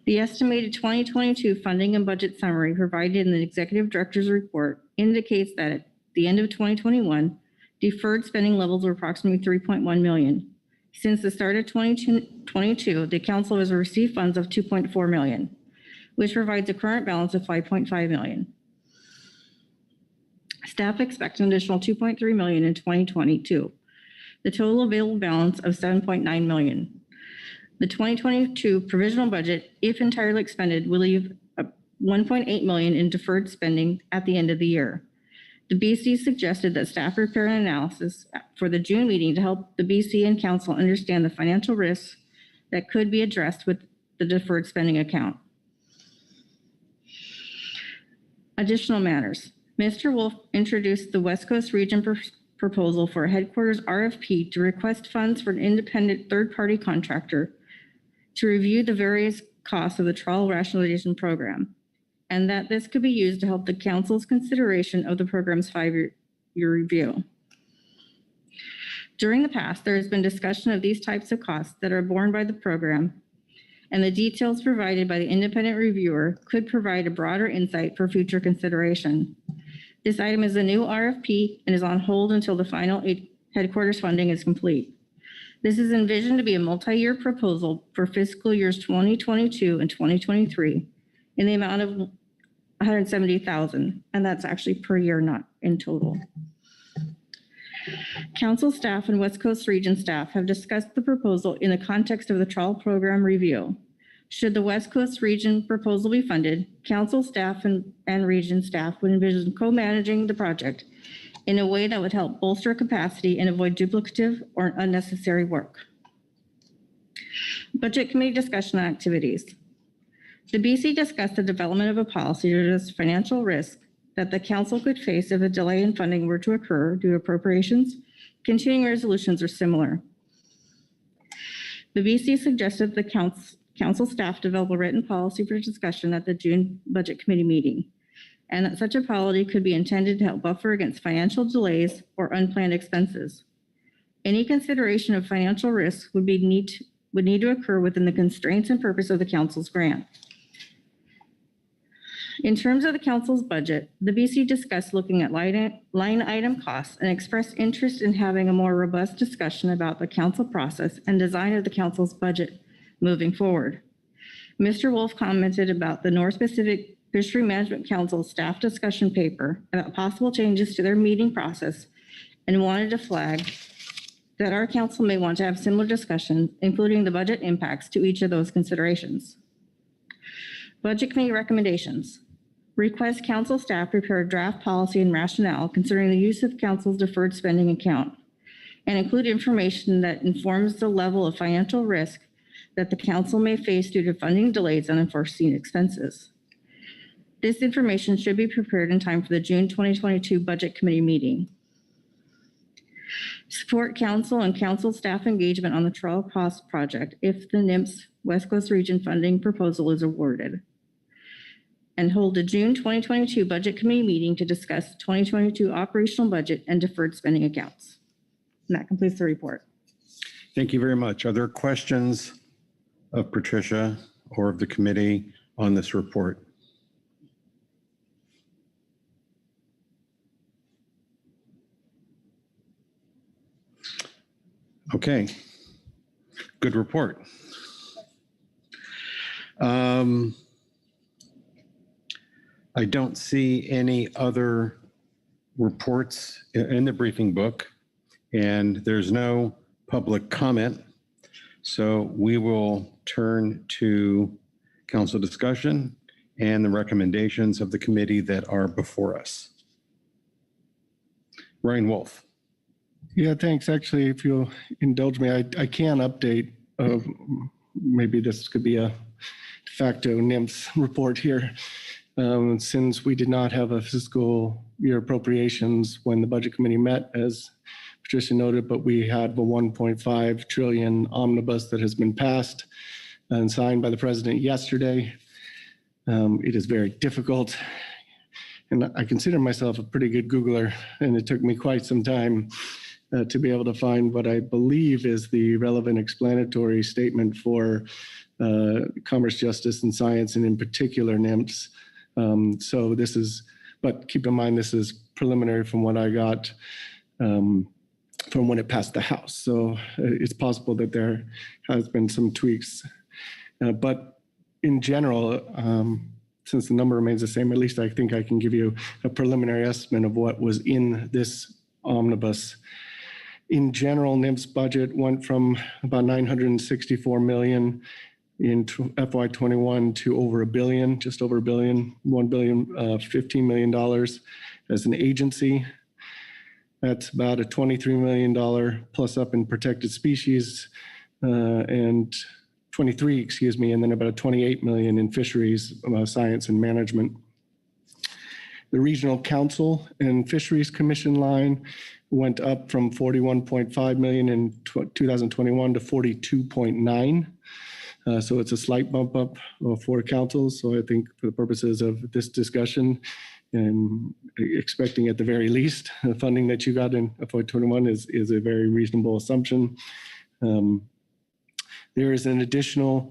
The estimated 2022 funding and budget summary provided in the executive director's report indicates that at the end of 2021, deferred spending levels were approximately $3.1 million. Since the start of 2022, the council has received funds of $2.4 million, which provides a current balance of $5.5 million. Staff expects an additional $2.3 million in 2022. The total available balance of $7.9 million. The 2022 provisional budget, if entirely expended, will leave $1.8 million in deferred spending at the end of the year. The BC suggested that staff prepare an analysis for the June meeting to help the BC and council understand the financial risks that could be addressed with the deferred spending account. Additional matters. Mr. Wolf introduced the West Coast Region proposal for a headquarters RFP to request funds for an independent third-party contractor to review the various costs of the trawl rationalization program, and that this could be used to help the council's consideration of the program's 5-year review. During the past, there has been discussion of these types of costs that are borne by the program, and the details provided by the independent reviewer could provide a broader insight for future consideration. This item is a new RFP and is on hold until the final headquarters funding is complete. This is envisioned to be a multi-year proposal for fiscal years 2022 and 2023 in the amount of $170,000, and that's actually per year, not in total. Council staff and West Coast Region staff have discussed the proposal in the context of the trawl program review. Should the West Coast Region proposal be funded, council staff and region staff would envision co-managing the project in a way that would help bolster capacity and avoid duplicative or unnecessary work. Budget committee discussion activities. The BC discussed the development of a policy to address financial risk that the council could face if a delay in funding were to occur due to appropriations, continuing resolutions, or similar. The BC suggested the council staff develop a written policy for discussion at the June Budget Committee meeting, and that such a policy could be intended to help buffer against financial delays or unplanned expenses. Any consideration of financial risk would need to occur within the constraints and purpose of the council's grant. In terms of the council's budget, the BC discussed looking at line item costs and expressed interest in having a more robust discussion about the council process and design of the council's budget moving forward. Mr. Wolf commented about the North Pacific Fishery Management Council staff discussion paper about possible changes to their meeting process and wanted to flag that our council may want to have similar discussions, including the budget impacts to each of those considerations. Budget committee recommendations. Request council staff prepare a draft policy and rationale concerning the use of council's deferred spending account and include information that informs the level of financial risk that the council may face due to funding delays and unforeseen expenses. This information should be prepared in time for the June 2022 Budget Committee meeting. Support council and council staff engagement on the Trail Cost Project if the NMFS West Coast Region funding proposal is awarded. And hold a June 2022 Budget Committee meeting to discuss 2022 operational budget and deferred spending accounts. And that completes the report. Thank you very much. Are there questions of Patricia or of the committee on this report? Okay, good report. I don't see any other reports in the briefing book, and there's no public comment. So we will turn to council discussion and the recommendations of the committee that are before us. Ryan Wolf. Yeah, thanks. Actually, if you'll indulge me, I can update. Maybe this could be a de facto NMFS report here. Since we did not have a fiscal year appropriations when the budget committee met, as Patricia noted, but we had the 1.5 trillion omnibus that has been passed and signed by the president yesterday. It is very difficult. And I consider myself a pretty good Googler, and it took me quite some time to be able to find what I believe is the relevant explanatory statement for commerce, justice, and science, and in particular NMFS. So this is, but keep in mind, this is preliminary from what I got from when it passed the House. So it's possible that there has been some tweaks. But in general, since the number remains the same, at least I think I can give you a preliminary estimate of what was in this omnibus. In general, NMFS budget went from about 964 million in FY21 to over $1 billion, just over $1 billion, $1,015 million as an agency. That's about a $23 million plus up in protected species and 23, excuse me, and then about a 28 million in fisheries, science and management. The regional council and fisheries commission line went up from 41.5 million in 2021 to 42.9. So it's a slight bump up for councils. So I think for the purposes of this discussion, and expecting at the very least the funding that you got in FY21 is a very reasonable assumption. There is an additional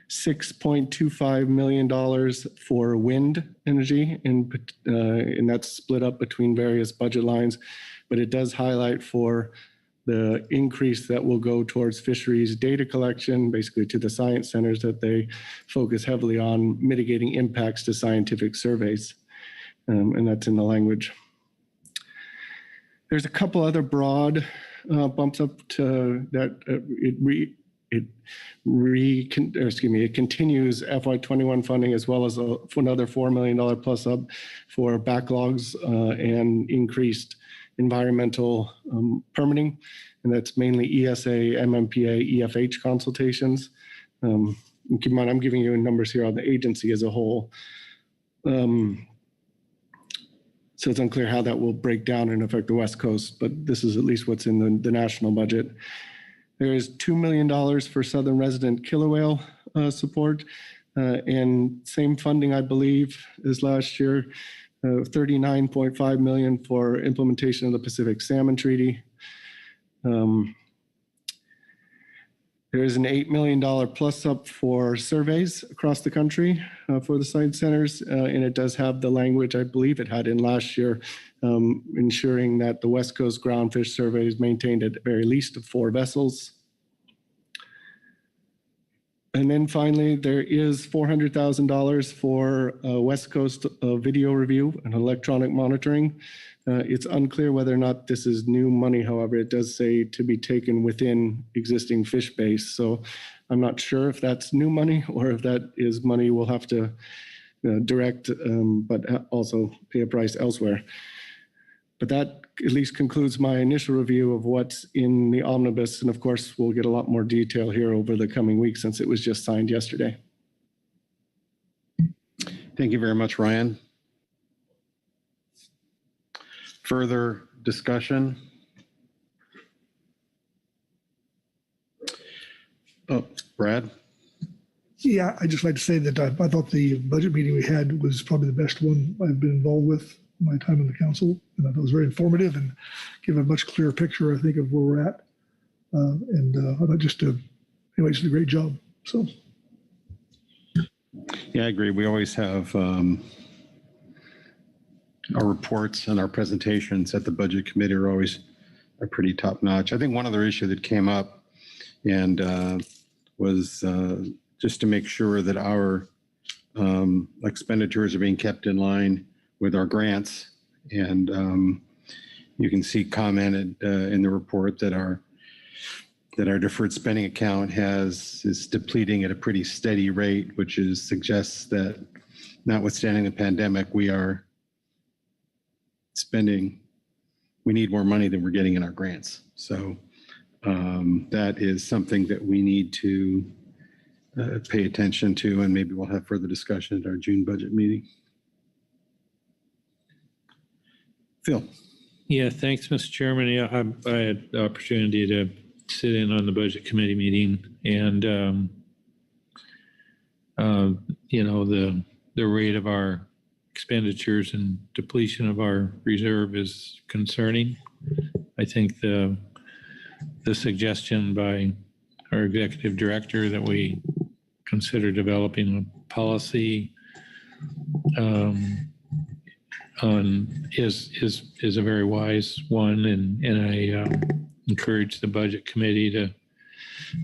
$6.25 million for wind energy, and that's split up between various budget lines, but it does highlight for the increase that will go towards fisheries data collection, basically to the science centers that they focus heavily on mitigating impacts to scientific surveys, and that's in the language. There's a couple other broad bumps up to that. It continues FY21 funding as well as for another $4 million plus up for backlogs and increased environmental permitting, and that's mainly ESA, MMPA, EFH consultations. And keep in mind, I'm giving you numbers here on the agency as a whole. So it's unclear how that will break down and affect the West Coast, but this is at least what's in the national budget. There is $2 million for Southern resident killer whale support, and same funding, I believe, as last year. 39.5 million for implementation of the Pacific Salmon Treaty. There is an $8 million plus up for surveys across the country for the science centers, and it does have the language I believe it had in last year, ensuring that the West Coast groundfish survey is maintained at the very least of 4 vessels. And then finally, there is $400,000 for West Coast video review and electronic monitoring. It's unclear whether or not this is new money. However, it does say to be taken within existing fish base. So I'm not sure if that's new money or if that is money we'll have to direct, but also pay a price elsewhere. But that at least concludes my initial review of what's in the omnibus. And of course, we'll get a lot more detail here over the coming weeks since it was just signed yesterday. Thank you very much, Ryan. Further discussion? Oh, Brad? Yeah, I'd just like to say that I thought the budget meeting we had was probably the best one I've been involved with in my time in the council. And I thought it was very informative and give a much clearer picture, I think, of where we're at. I thought just anyway, just a great job. So. Yeah, I agree. We always have our reports and our presentations at the budget committee are always pretty top notch. I think one other issue that came up and was just to make sure that our expenditures are being kept in line with our grants. And you can see commented in the report that our deferred spending account is depleting at a pretty steady rate, which suggests that notwithstanding the pandemic, we are spending, we need more money than we're getting in our grants. So that is something that we need to pay attention to, and maybe we'll have further discussion at our June budget meeting. Phil. Yeah, thanks, Mr. Chairman. Yeah, I had the opportunity to sit in on the budget committee meeting, and the rate of our expenditures and depletion of our reserve is concerning. I think the suggestion by our executive director that we consider developing a policy is a very wise one, and I encourage the budget committee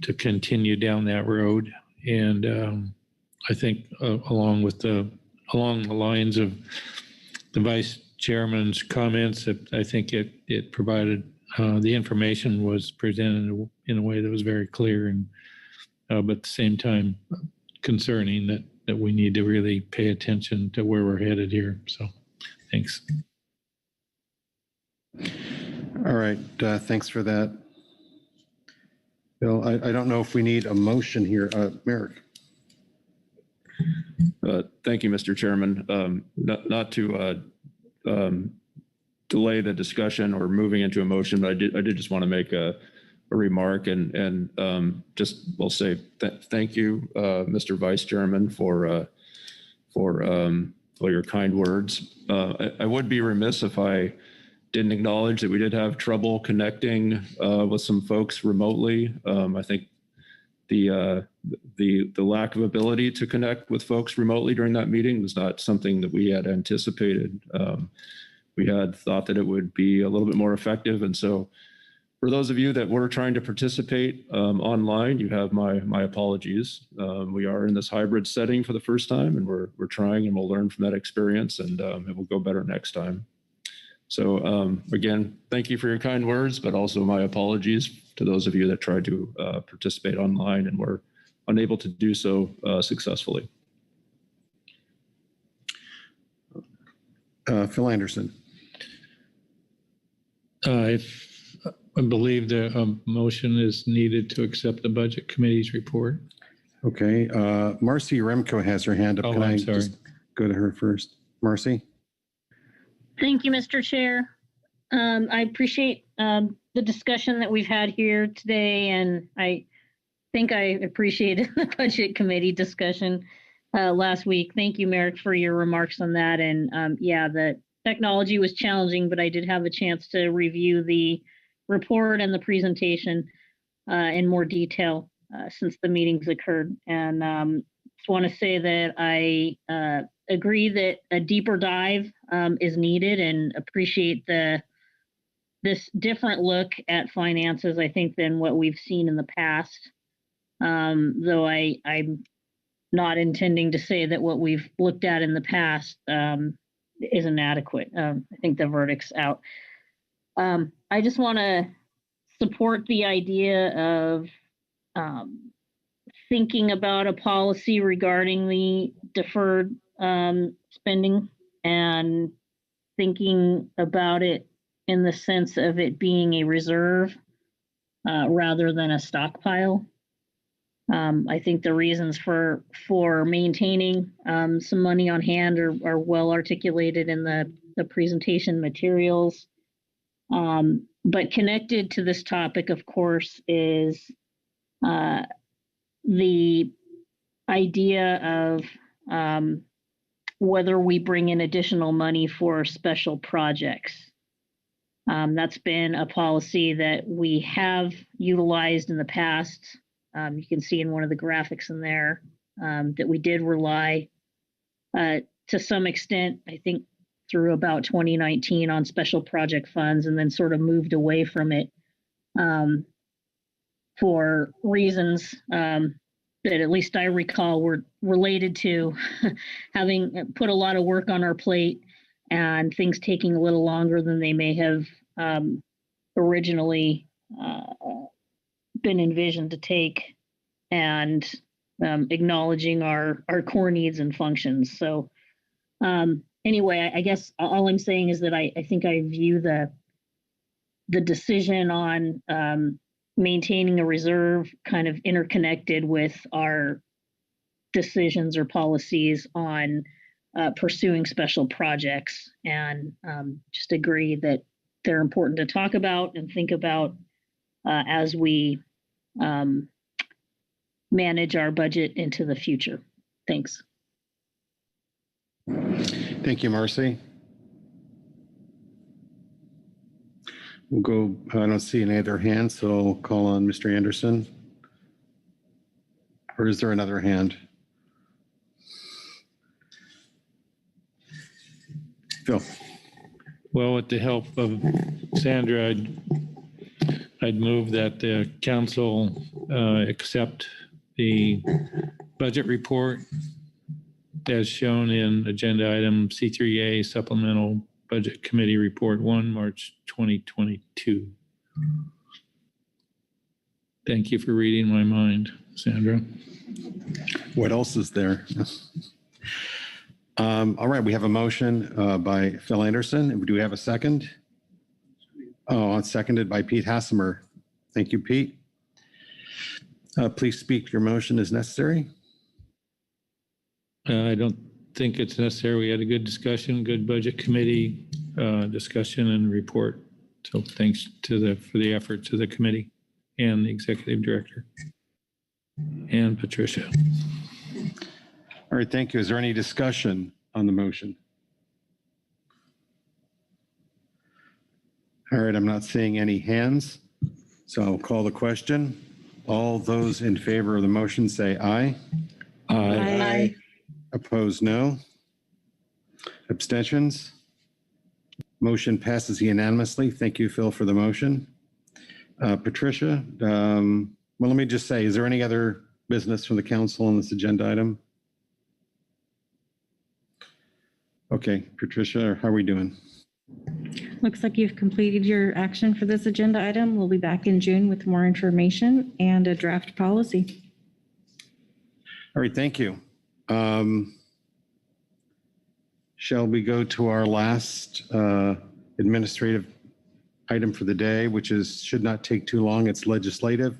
to continue down that road. And I think along the lines of the vice chairman's comments, that I think it provided the information was presented in a way that was very clear, and but at the same time concerning that we need to really pay attention to where we're headed here. So thanks. All right, thanks for that. Bill, I don't know if we need a motion here. Merrick. Thank you, Mr. Chairman. Not to delay the discussion or moving into a motion, but I did just want to make a remark and just will say thank you, Mr. Vice Chairman, for your kind words. I would be remiss if I didn't acknowledge that we did have trouble connecting with some folks remotely. I think the lack of ability to connect with folks remotely during that meeting was not something that we had anticipated. We had thought that it would be a little bit more effective. And so for those of you that were trying to participate online, you have my apologies. We are in this hybrid setting for the first time, and we're trying, and we'll learn from that experience, and it will go better next time. So again, thank you for your kind words, but also my apologies to those of you that tried to participate online and were unable to do so successfully. Phil Anderson. I believe the motion is needed to accept the budget committee's report. Okay, Marcy Remco has her hand up. Oh, Can I'm I sorry. just go to her first? Marcy? Thank you, Mr. Chair. I appreciate the discussion that we've had here today, and I think I appreciated the budget committee discussion last week. Thank you, Merrick, for your remarks on that. And yeah, the technology was challenging, but I did have a chance to review the report and the presentation in more detail since the meetings occurred. And just want to say that I agree that a deeper dive is needed, and appreciate this different look at finances, I think, than what we've seen in the past. Though I'm not intending to say that what we've looked at in the past isn't adequate. I think the verdict's out. I just want to support the idea of thinking about a policy regarding the deferred spending, and thinking about it in the sense of it being a reserve rather than a stockpile. I think the reasons for maintaining some money on hand are well articulated in the presentation materials. But connected to this topic, of course, is the idea of whether we bring in additional money for special projects. That's been a policy that we have utilized in the past. You can see in one of the graphics in there that we did rely to some extent, I think through about 2019 on special project funds, and then sort of moved away from it for reasons that at least I recall were related to having put a lot of work on our plate and things taking a little longer than they may have originally been envisioned to take, and acknowledging our core needs and functions. So anyway, I guess all I'm saying is that I think I view the decision on maintaining a reserve kind of interconnected with our decisions or policies on pursuing special projects, and just agree that they're important to talk about and think about as we manage our budget into the future. Thanks. Thank you, Marcy. We'll go, I don't see any other hands, so I'll call on Mr. Anderson. Or is there another hand? Phil. Well, with the help of Sandra, I'd move that the council accept the budget report as shown in agenda item C3A Supplemental Budget Committee Report 1, March 2022. Thank you for reading my mind, Sandra. What else is there? All right, we have a motion by Phil Anderson. Do we have a second? Oh, it's seconded by Pete Hassemer. Thank you, Pete. Please speak your motion as necessary. I don't think it's necessary. We had a good discussion, good budget committee discussion and report. So thanks to for the efforts of the committee and the executive director and Patricia. All right, thank you. Is there any discussion on the motion? All right, I'm not seeing any hands, so I'll call the question. All those in favor of the motion say aye. Aye. Opposed, no. Abstentions? Motion passes unanimously. Thank you, Phil, for the motion. Patricia, well, let me just say, is there any other business from the council on this agenda item? Okay, Patricia, how are we doing? Looks like you've completed your action for this agenda item. We'll be back in June with more information and a draft policy. All right, thank you. Shall we go to our last administrative item for the day, which should not take too long. It's legislative,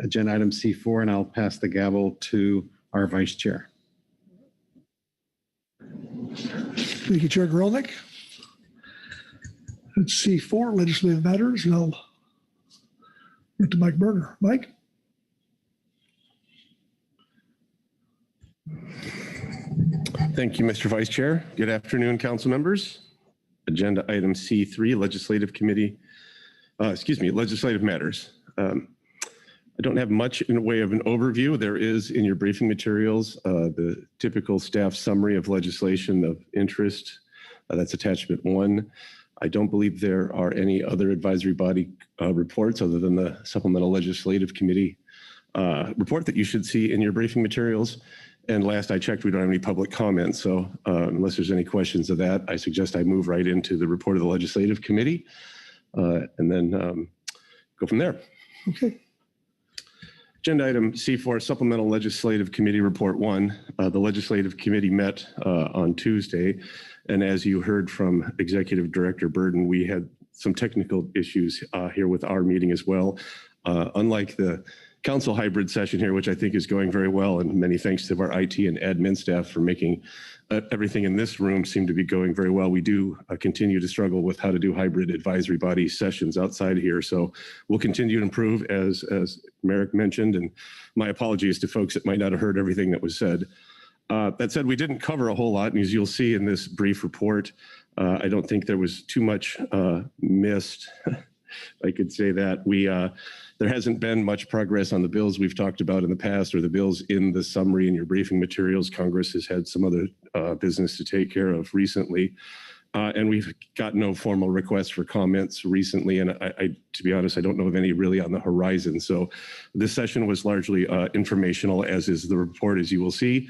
agenda item C4, and I'll pass the gavel to our vice chair. Thank you, Chair Grolnick. It's C4, legislative matters, and I'll get to Mike Berger. Mike? Thank you, Mr. Vice Chair. Good afternoon, council members. Agenda item C3, legislative matters. I don't have much in the way of an overview. There is in your briefing materials the typical staff summary of legislation of interest. That's attachment 1. I don't believe there are any other advisory body reports other than the supplemental legislative committee report that you should see in your briefing materials. And last I checked, we don't have any public comments. So unless there's any questions of that, I suggest I move right into the report of the legislative committee and then go from there. Okay. Agenda item C4, Supplemental Legislative Committee Report 1. The Legislative Committee met on Tuesday, and as you heard from Executive Director Burden, we had some technical issues here with our meeting as well. Unlike the council hybrid session here, which I think is going very well, and many thanks to our IT and admin staff for making everything in this room seem to be going very well. We do continue to struggle with how to do hybrid advisory body sessions outside here. So we'll continue to improve as Merrick mentioned, and my apologies to folks that might not have heard everything that was said. That said, we didn't cover a whole lot, and as you'll see in this brief report, I don't think there was too much missed. I could say that there hasn't been much progress on the bills we've talked about in the past or the bills in the summary in your briefing materials. Congress has had some other business to take care of recently. And we've got no formal requests for comments recently. And to be honest, I don't know of any really on the horizon. So this session was largely informational, as is the report, as you will see.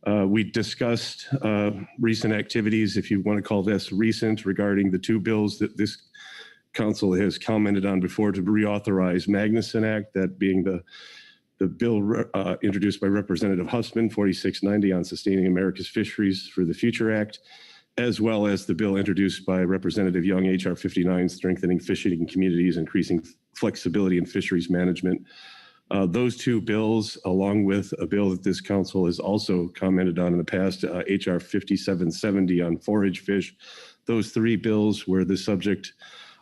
We discussed recent activities, if you want to call this recent, regarding the two bills that this council has commented on before to reauthorize Magnuson Act, that being the bill introduced by Representative Hussman, 4690, on Sustaining America's Fisheries for the Future Act, as well as the bill introduced by Representative Young, HR 59, Strengthening Fishing Communities, Increasing Flexibility in Fisheries Management. Those two bills, along with a bill that this council has also commented on in the past, HR 5770 on forage fish, those three bills were the subject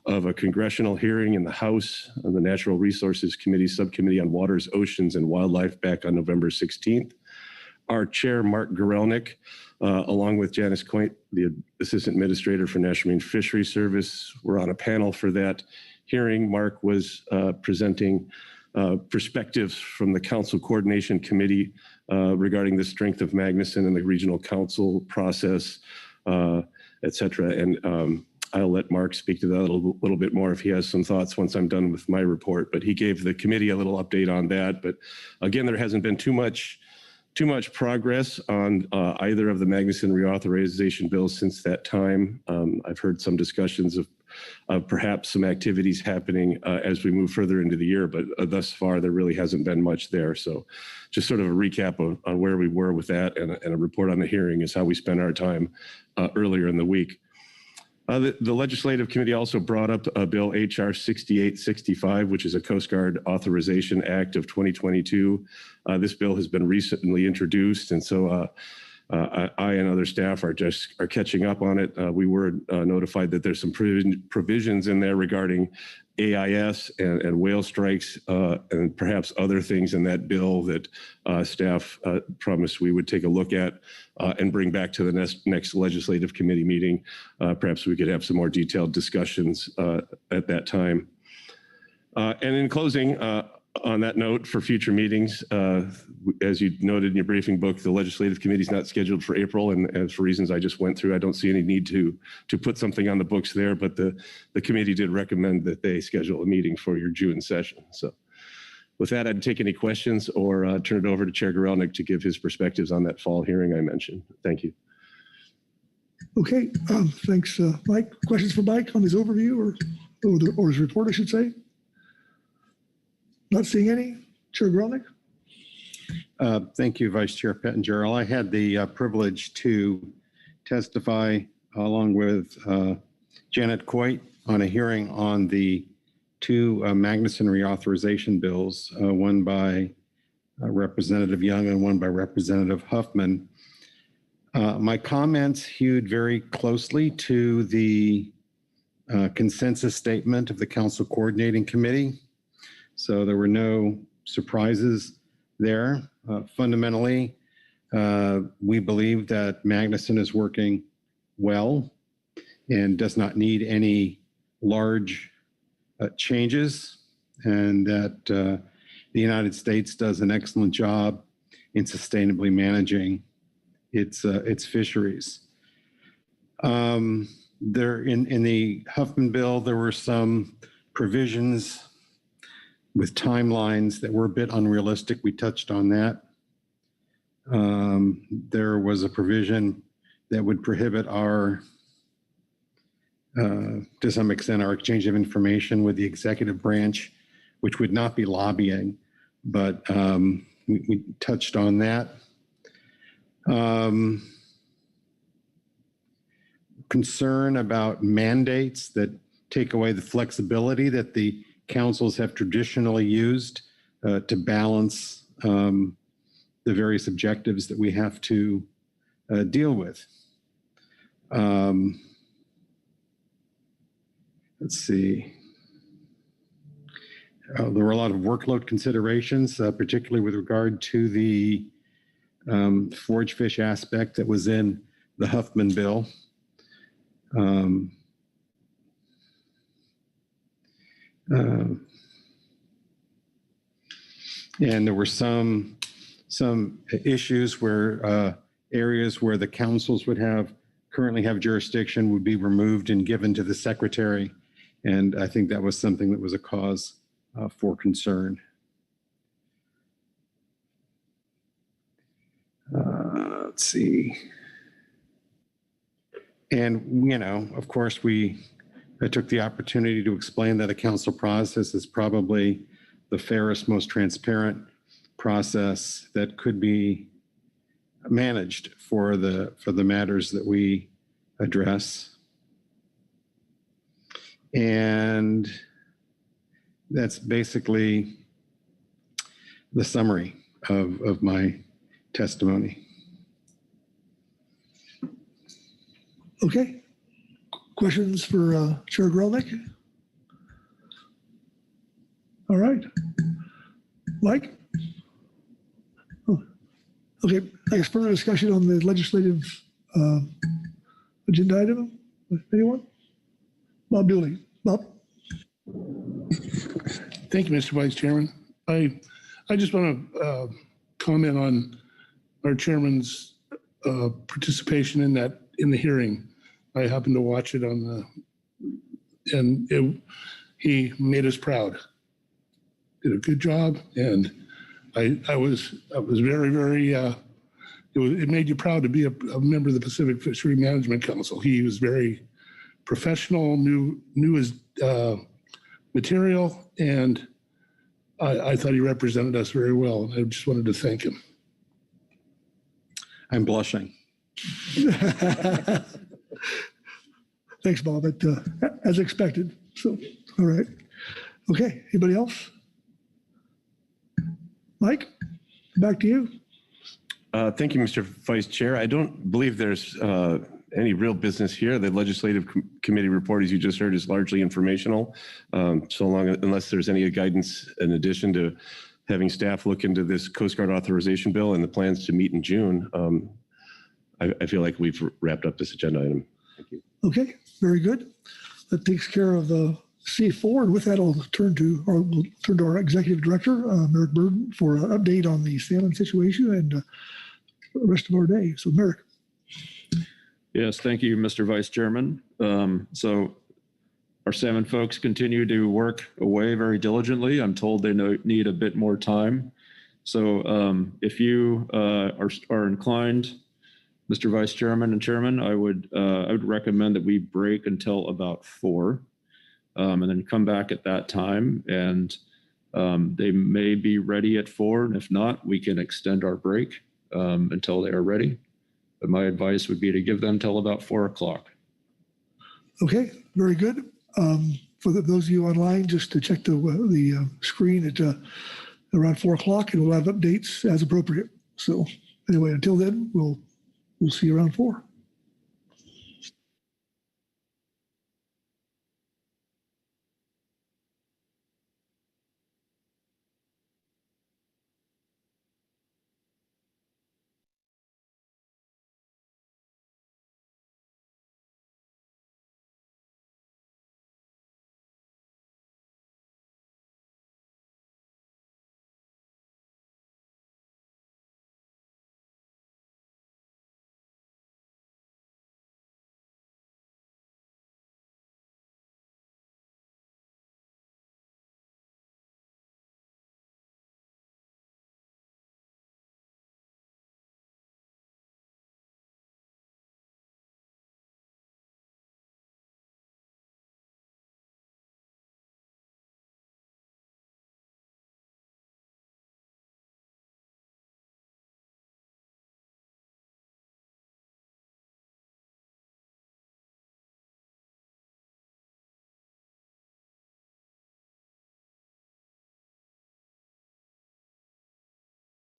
of a congressional hearing in the House on the Natural Resources Committee Subcommittee on Waters, Oceans, and Wildlife back on November 16th. Our chair, Mark Gorelnik, along with Janice Coynt, the Assistant Administrator for National Marine Fisheries Service, were on a panel for that hearing. Mark was presenting perspectives from the Council Coordination Committee regarding the strength of Magnuson and the regional council process, et cetera. And I'll let Mark speak to that a little bit more if he has some thoughts once I'm done with my report. But he gave the committee a little update on that. But again, there hasn't been too much progress on either of the Magnuson reauthorization bills since that time. I've heard some discussions of perhaps some activities happening as we move further into the year, but thus far there really hasn't been much there. So just sort of a recap on where we were with that, and a report on the hearing is how we spent our time earlier in the week. The Legislative Committee also brought up a bill, HR 6865, which is a Coast Guard Authorization Act of 2022. This bill has been recently introduced, and so I and other staff are catching up on it. We were notified that there's some provisions in there regarding AIS and whale strikes and perhaps other things in that bill that staff promised we would take a look at and bring back to the next legislative committee meeting. Perhaps we could have some more detailed discussions at that time. And in closing, on that note, for future meetings, as you noted in your briefing book, the Legislative Committee is not scheduled for April, and as for reasons I just went through, I don't see any need to put something on the books there, but the committee did recommend that they schedule a meeting for your June session. So with that, I'd take any questions or turn it over to Chair Gorelnik to give his perspectives on that fall hearing I mentioned. Thank you. Okay, thanks, Mike. Questions for Mike on his overview or his report, I should say? Not seeing any. Chair Gorelnik? Thank you, Vice Chair Pettinger. I had the privilege to testify along with Janet Coynt on a hearing on the two Magnuson reauthorization bills, one by Representative Young and one by Representative Huffman. My comments hewed very closely to the consensus statement of the Council Coordinating Committee. So there were no surprises there. Fundamentally, we believe that Magnuson is working well and does not need any large changes, and that the United States does an excellent job in sustainably managing its fisheries. There in the Huffman bill, there were some provisions with timelines that were a bit unrealistic. We touched on that. There was a provision that would prohibit to some extent, our exchange of information with the executive branch, which would not be lobbying, but we touched on that. Concern about mandates that take away the flexibility that the councils have traditionally used to balance the various objectives that we have to deal with. Let's see. There were a lot of workload considerations, particularly with regard to the forage fish aspect that was in the Huffman bill. And there were some issues where areas where the councils would currently have jurisdiction would be removed and given to the secretary. And I think that was something that was a cause for concern. Let's see. And, of course, I took the opportunity to explain that a council process is probably the fairest, most transparent process that could be managed for the matters that we address. And that's basically the summary of my testimony. Okay. Questions for Chair Grelnick? All right. Mike? Oh. Okay. I guess further discussion on the legislative agenda item? Anyone? Bob Dooley. Bob? Thank you, Mr. Vice Chairman. I just want to comment on our chairman's participation in the hearing. I happened to watch it he made us proud. Did a good job, and I was very, very. It made you proud to be a member of the Pacific Fishery Management Council. He was very professional, knew his material, and I thought he represented us very well. I just wanted to thank him. I'm blushing. Thanks, Bob. As expected. So, all right. Okay. Anybody else? Mike, back to you. Thank you, Mr. Vice Chair. I don't believe there's any real business here. The legislative committee report, as you just heard, is largely informational. Unless there's any guidance in addition to having staff look into this Coast Guard authorization bill and the plans to meet in June, I feel like we've wrapped up this agenda item. Thank you. Okay, very good. That takes care of the C4. And with that, we'll turn to our executive director, Merrick Burden, for an update on the salmon situation and the rest of our day. So, Merrick. Yes, thank you, Mr. Vice Chairman. So our salmon folks continue to work away very diligently. I'm told they need a bit more time. So if you are inclined, Mr. Vice Chairman and Chairman, I would recommend that we break until about 4 and then come back at that time. And they may be ready at 4. And if not, we can extend our break until they are ready. But my advice would be to give them till about 4 o'clock. Okay, very good. For those of you online, just to check the screen at around 4 o'clock, and we'll have updates as appropriate. So anyway, until then, we'll see you around 4.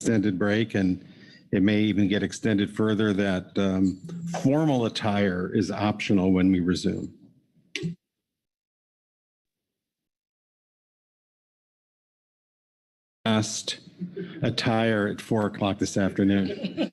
extended break, and it may even get extended further that formal attire is optional when we resume. Last attire at 4 o'clock this afternoon.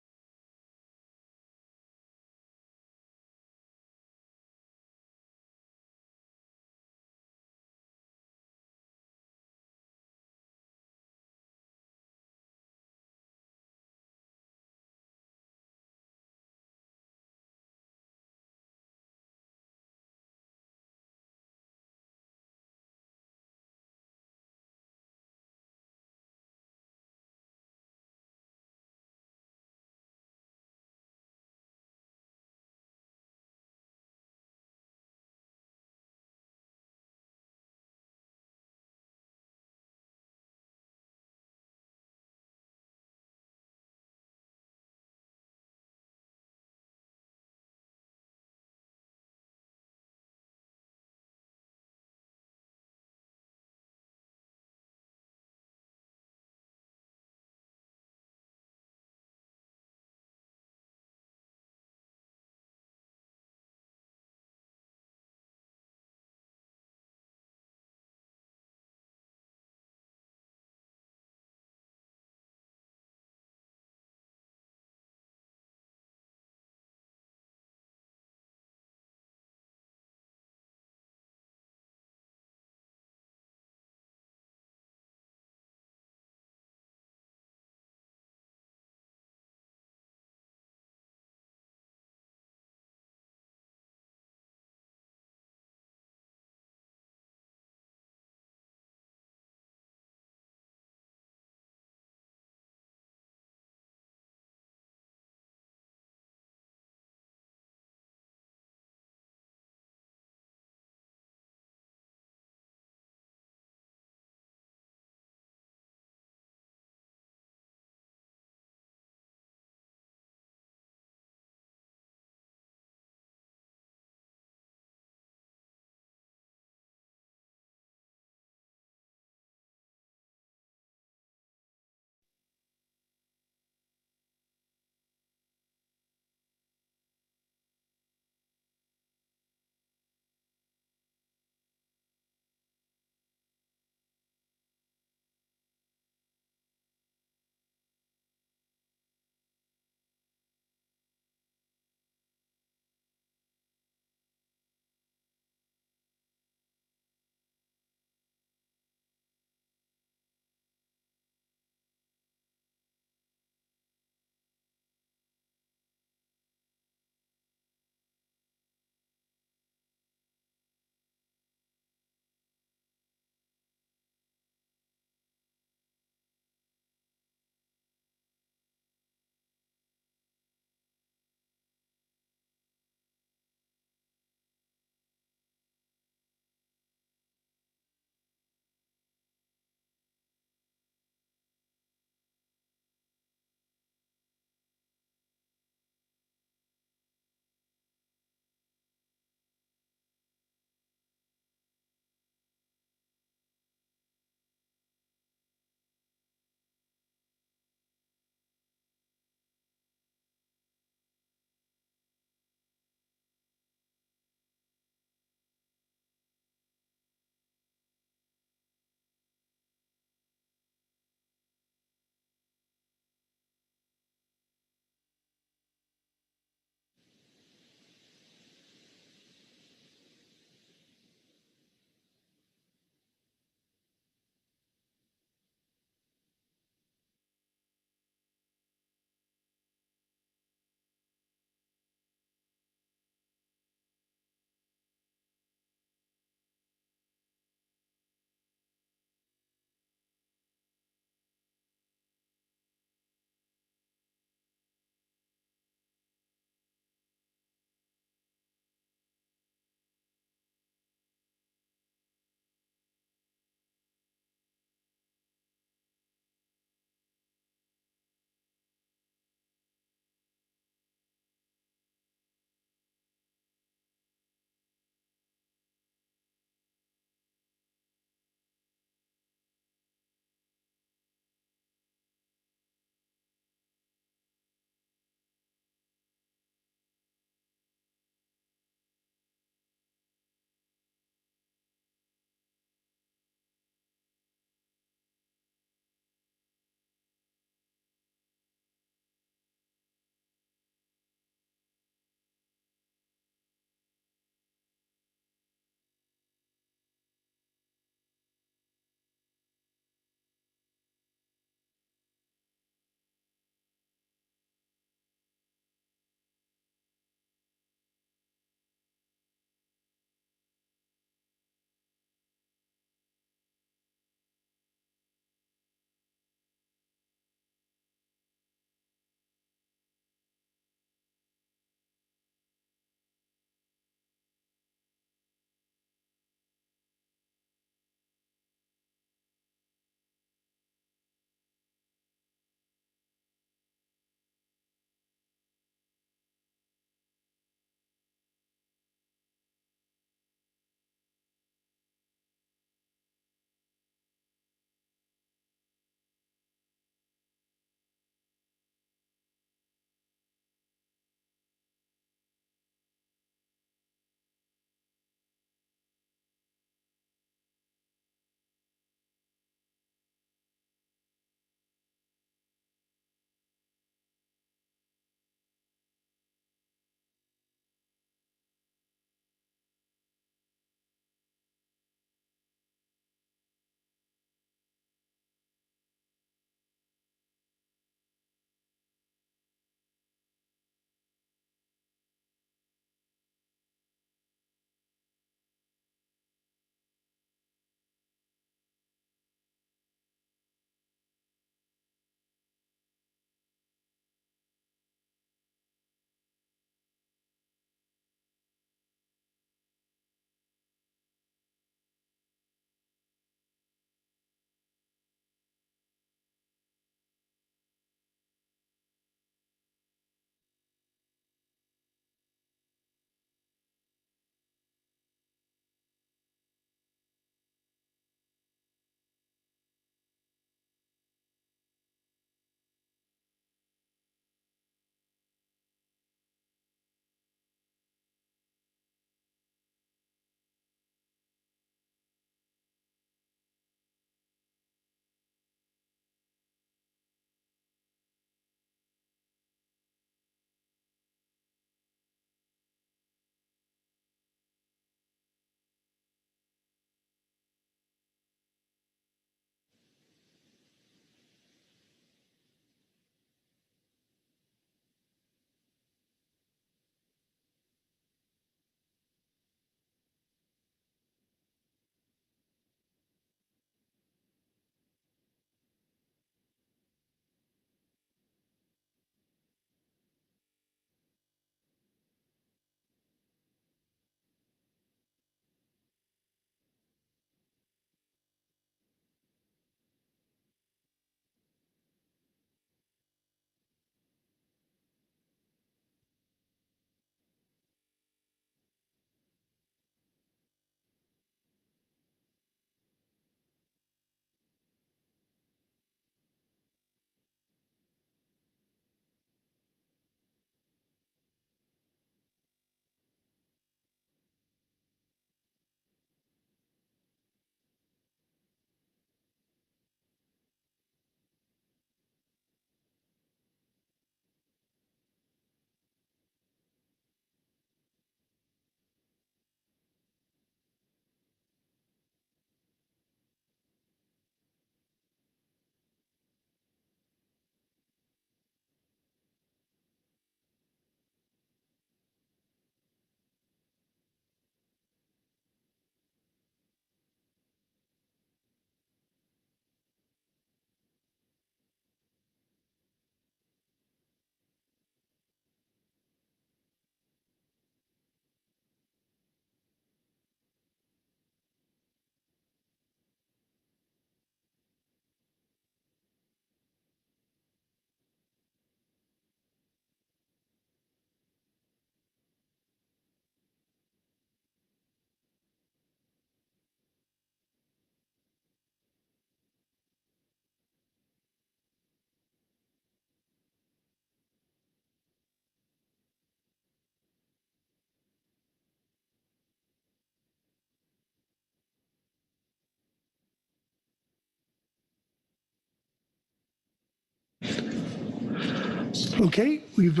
Okay, we've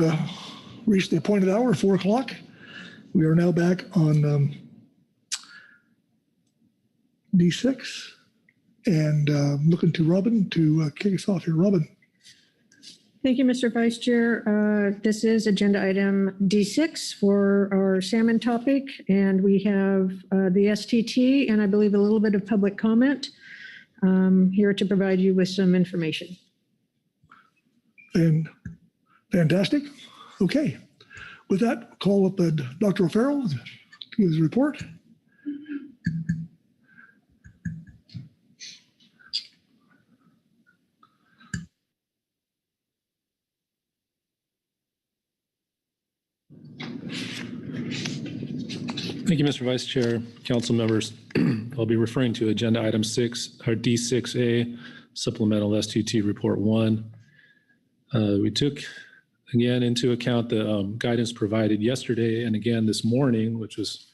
reached the appointed hour, 4 o'clock. We are now back on D6 and looking to Robin to kick us off here. Robin. Thank you, Mr. Vice Chair. This is agenda item D6 for our salmon topic, and we have the STT and I believe a little bit of public comment here to provide you with some information. And fantastic. Okay. With that, call up Dr. O'Farrell to give his report. Thank you, Mr. Vice Chair, council members. I'll be referring to agenda item 6, our D6A, supplemental STT report 1. We took again into account the guidance provided yesterday and again this morning, which was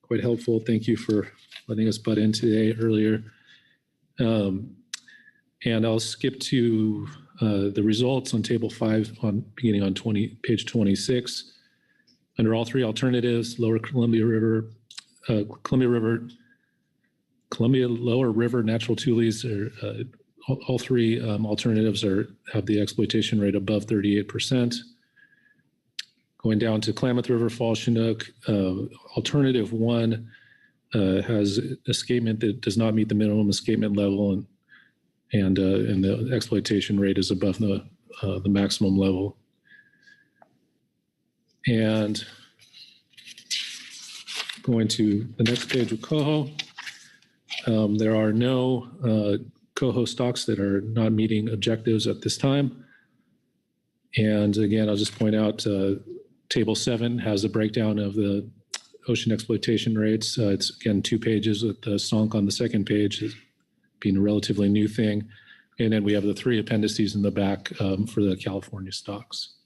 quite helpful. Thank you for letting us butt in today earlier. And I'll skip to the results on table 5 beginning on page 26. Under all three alternatives, Lower Columbia River, Columbia Lower River Natural Tules, all three alternatives have the exploitation rate above 38%. Going down to Klamath River, Fall Chinook, alternative 1 has escapement that does not meet the minimum escapement level, and the exploitation rate is above the maximum level. And going to the next page with coho, there are no coho stocks that are not meeting objectives at this time. And again, I'll just point out table 7 has a breakdown of the ocean exploitation rates. It's again 2 pages with the SONC on the second page, being a relatively new thing. And then we have the 3 appendices in the back for the California stocks.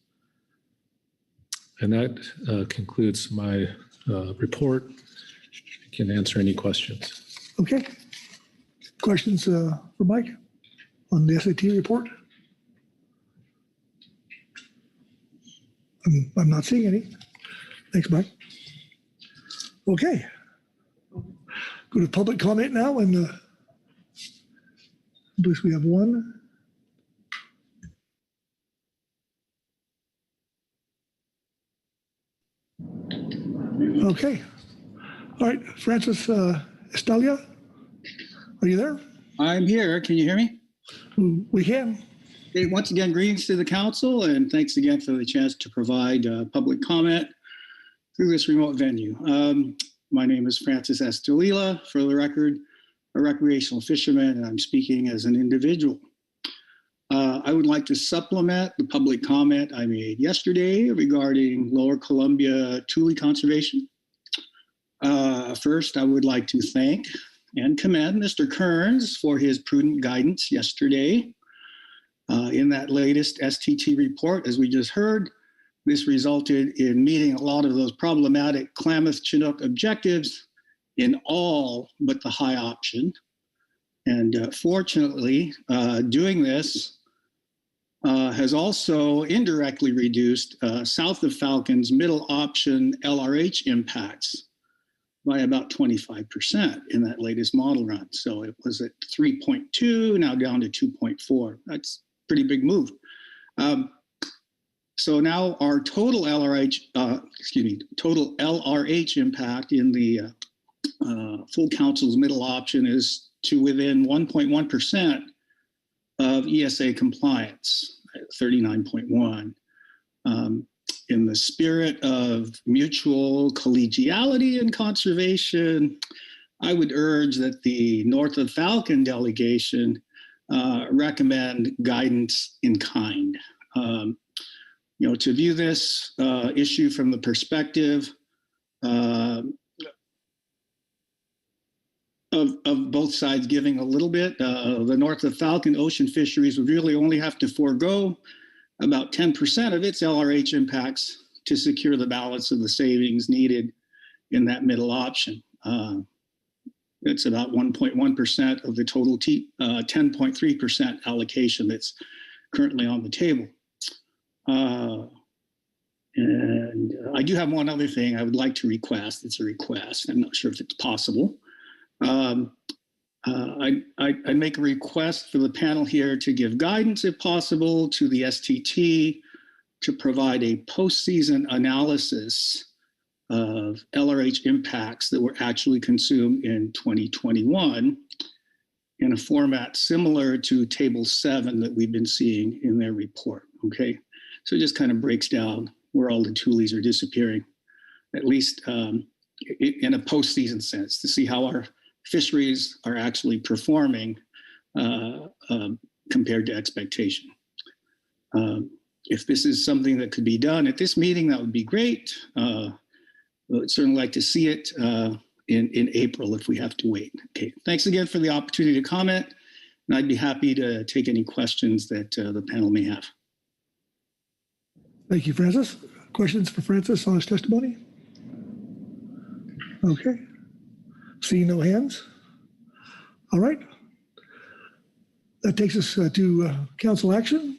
And that concludes my report. I can answer any questions. Okay. Questions for Mike on the SAT report? I'm not seeing any. Thanks, Mike. Okay. Go to public comment now, and I believe we have one. Okay. All right, Francis Estalia, are you there? I'm here. Can you hear me? We can. Okay, once again, greetings to the council, and thanks again for the chance to provide public comment through this remote venue. My name is Francis Estelila, for the record, a recreational fisherman, and I'm speaking as an individual. I would like to supplement the public comment I made yesterday regarding Lower Columbia Tule conservation. First, I would like to thank and commend Mr. Kearns for his prudent guidance yesterday. In that latest STT report, as we just heard, this resulted in meeting a lot of those problematic Klamath Chinook objectives in all but the high option. And fortunately, doing this has also indirectly reduced south of Falcon's middle option LRH impacts by about 25% in that latest model run. So it was at 3.2, now down to 2.4. That's a pretty big move. So now our total total LRH impact in the full council's middle option is to within 1.1% of ESA compliance at 39.1. In the spirit of mutual collegiality and conservation, I would urge that the North of Falcon delegation recommend guidance in kind. To view this issue from the perspective of both sides giving a little bit, the North of Falcon ocean fisheries would really only have to forego about 10% of its LRH impacts to secure the balance of the savings needed in that middle option. It's about 1.1% of the total 10.3% allocation that's currently on the table. And I do have one other thing I would like to request. It's a request. I'm not sure if it's possible. I make a request for the panel here to give guidance, if possible, to the STT to provide a postseason analysis of LRH impacts that were actually consumed in 2021 in a format similar to Table 7 that we've been seeing in their report, okay? So it just kind of breaks down where all the tules are disappearing, at least in a postseason sense, to see how our fisheries are actually performing compared to expectation. If this is something that could be done at this meeting, that would be great. I'd certainly like to see it in April if we have to wait. Okay, thanks again for the opportunity to comment, and I'd be happy to take any questions that the panel may have. Thank you, Francis. Questions for Francis on his testimony? Okay. Seeing no hands. All right. That takes us to council action.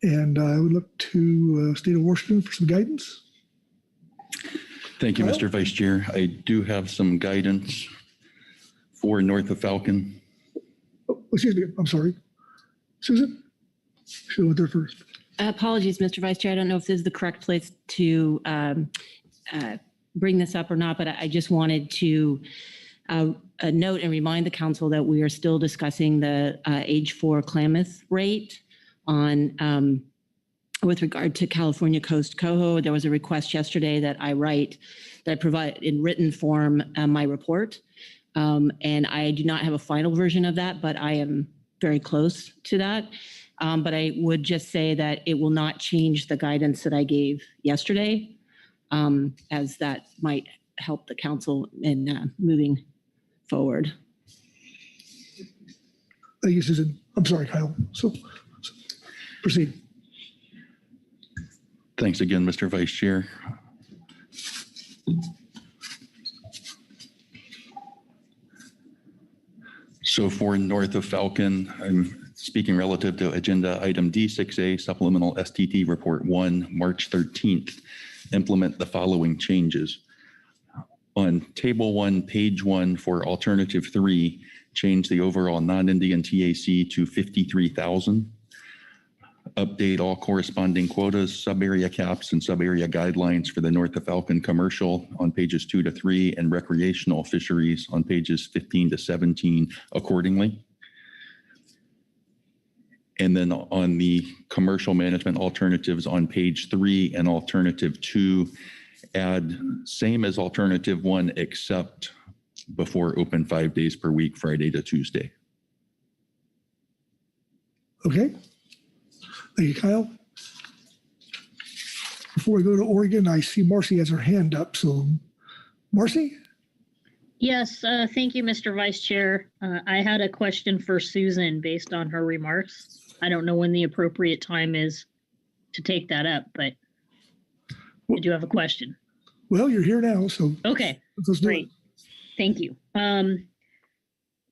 And I would look to State of Washington for some guidance. Thank you, Mr. Vice Chair. I do have some guidance for north of Falcon. Oh, excuse me, I'm sorry. Susan? She went there first. Apologies, Mr. Vice Chair. I don't know if this is the correct place to bring this up or not, but I just wanted to note and remind the council that we are still discussing the age 4 Klamath rate on with regard to California Coast Coho. There was a request yesterday that I provide in written form my report. And I do not have a final version of that, but I am very close to that. But I would just say that it will not change the guidance that I gave yesterday, as that might help the council in moving forward. Thank you, Susan. I'm sorry, Kyle. So proceed. Thanks again, Mr. Vice Chair. So for north of Falcon, I'm speaking relative to agenda item D6A, supplemental STT report 1, March 13th. Implement the following changes. On table 1, page 1 for alternative 3, change the overall non-Indian TAC to 53,000. Update all corresponding quotas, sub-area caps, and sub-area guidelines for the north of Falcon commercial on pages 2 to 3 and recreational fisheries on pages 15 to 17 accordingly. And then on the commercial management alternatives on page 3 and alternative 2, add same as alternative 1 except before open 5 days per week, Friday to Tuesday. Okay. Thank you, Kyle. Before we go to Oregon, I see Marcy has her hand up. So, Marcy? Yes, thank you, Mr. Vice Chair. I had a question for Susan based on her remarks. I don't know when the appropriate time is to take that up, but I do have a question. Well, you're here now, so. Okay, great. Thank you.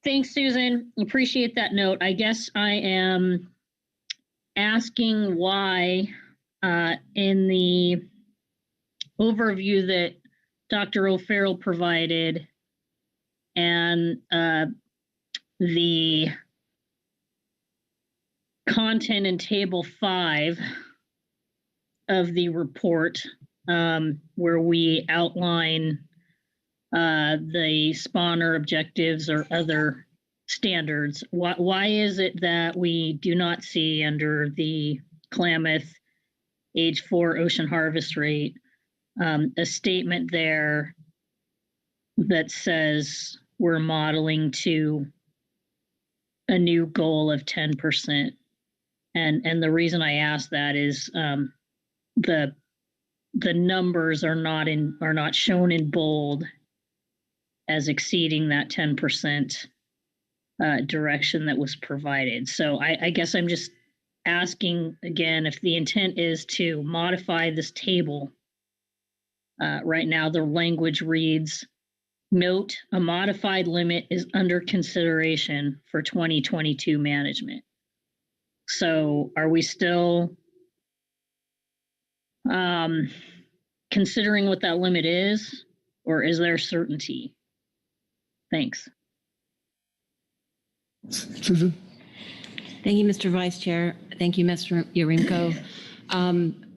Thanks, Susan. Appreciate that note. I guess I am asking why in the overview that Dr. O'Farrell provided and the content in table 5 of the report, where we outline the spawner objectives or other standards. Why is it that we do not see under the Klamath age 4 ocean harvest rate a statement there that says we're modeling to a new goal of 10%? And the reason I ask that is the numbers are not shown in bold as exceeding that 10% direction that was provided. So I guess I'm just asking again if the intent is to modify this table. Right now, the language reads, note, a modified limit is under consideration for 2022 management. So are we still considering what that limit is, or is there certainty? Thanks. Susan? Thank you, Mr. Vice Chair. Thank you, Mr. Yarimko.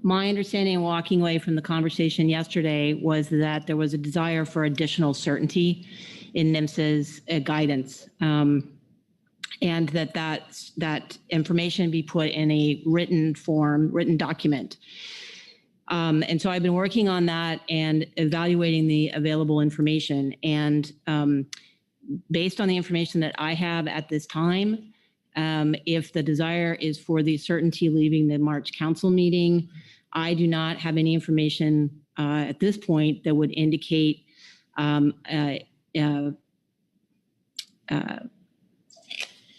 My understanding walking away from the conversation yesterday was that there was a desire for additional certainty in NMFS's guidance, and that information be put in a written form, written document. And so I've been working on that and evaluating the available information. And based on the information that I have at this time, if the desire is for the certainty leaving the March council meeting, I do not have any information at this point that would indicate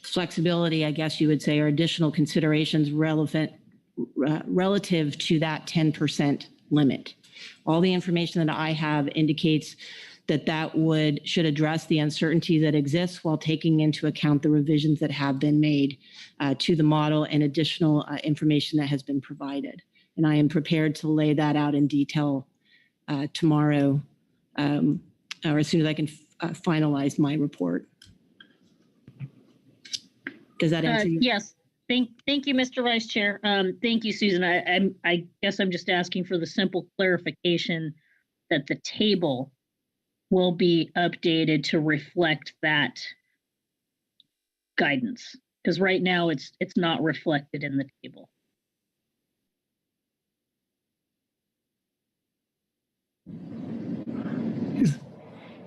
flexibility, I guess you would say, or additional considerations relative to that 10% limit. All the information that I have indicates that should address the uncertainty that exists while taking into account the revisions that have been made to the model and additional information that has been provided. And I am prepared to lay that out in detail tomorrow, or as soon as I can finalize my report. Does that answer you? Yes. Thank you, Mr. Vice Chair. Thank you, Susan. I guess I'm just asking for the simple clarification that the table will be updated to reflect that guidance, because right now it's not reflected in the table.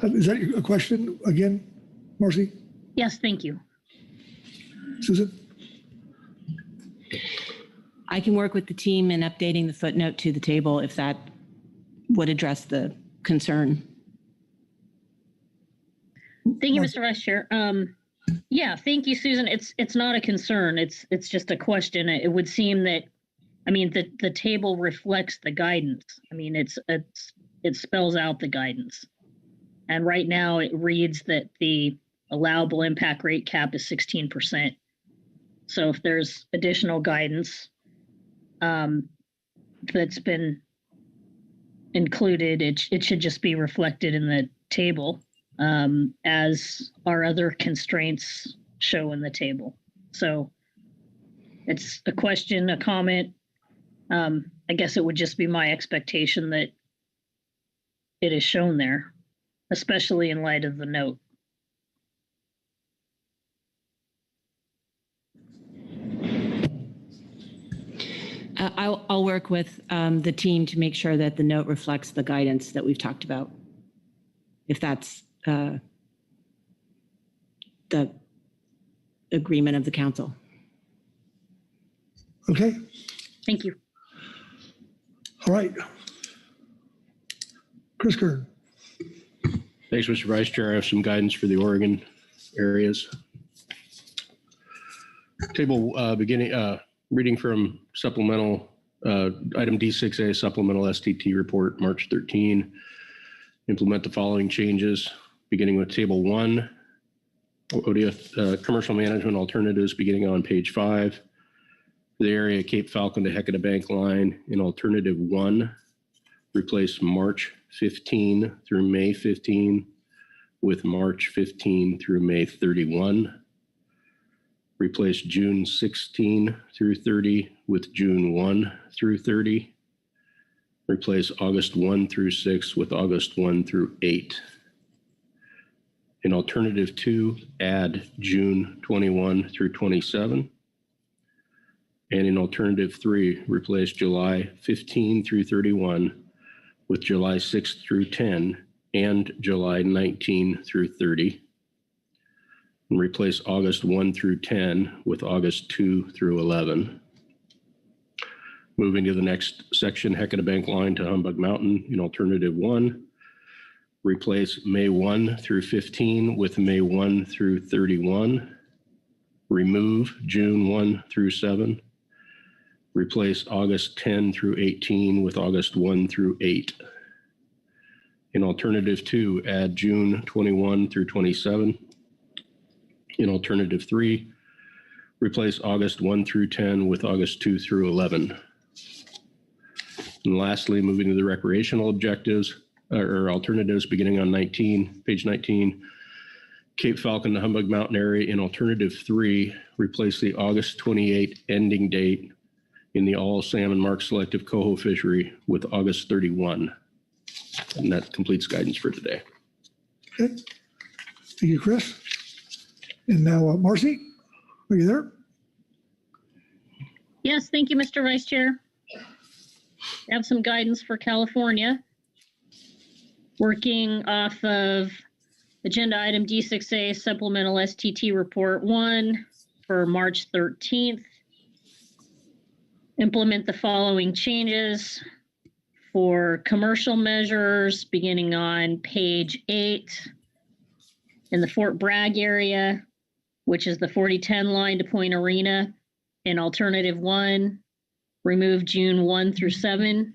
Is that a question again, Marcy? Yes, thank you. Susan? I can work with the team in updating the footnote to the table if that would address the concern. Thank you, Mr. Vice Chair. Yeah, thank you, Susan. It's not a concern. It's just a question. It would seem that, I mean, the table reflects the guidance. I mean, it spells out the guidance. And right now it reads that the allowable impact rate cap is 16%. So if there's additional guidance that's been included, it should just be reflected in the table as our other constraints show in the table. So it's a question, a comment. I guess it would just be my expectation that it is shown there, especially in light of the note. I'll work with the team to make sure that the note reflects the guidance that we've talked about, if that's the agreement of the council. Okay. Thank you. All right. Chris Kern. Thanks, Mr. Vice Chair. I have some guidance for the Oregon areas. Table reading from supplemental item D6A, supplemental STT report, March 13. Implement the following changes, beginning with table 1, ODF commercial management alternatives, beginning on page 5. For the area Cape Falcon to Hecata Bank line, in alternative 1, replace March 15 through May 15 with March 15 through May 31. Replace June 16 through 30 with June 1 through 30. Replace August 1 through 6 with August 1 through 8. In alternative 2, add June 21 through 27. And in alternative 3, replace July 15 through 31 with July 6 through 10 and July 19 through 30. And replace August 1 through 10 with August 2 through 11. Moving to the next section, Hecata Bank line to Humbug Mountain in alternative 1. Replace May 1 through 15 with May 1 through 31. Remove June 1 through 7. Replace August 10 through 18 with August 1 through 8. In alternative 2, add June 21 through 27. In alternative 3, replace August 1 through 10 with August 2 through 11. And lastly, moving to the recreational objectives or alternatives beginning on page 19, Cape Falcon to Humbug Mountain area in alternative 3, replace the August 28 ending date in the all salmon mark selective coho fishery with August 31. And that completes guidance for today. Okay. Thank you, Chris. And now, Marcy, are you there? Yes, thank you, Mr. Vice Chair. I have some guidance for California. Working off of agenda item D6A supplemental STT report 1 for March 13th. Implement the following changes for commercial measures beginning on page 8 in the Fort Bragg area, which is the 4010 line to Point Arena. In alternative 1, remove June 1 through 7.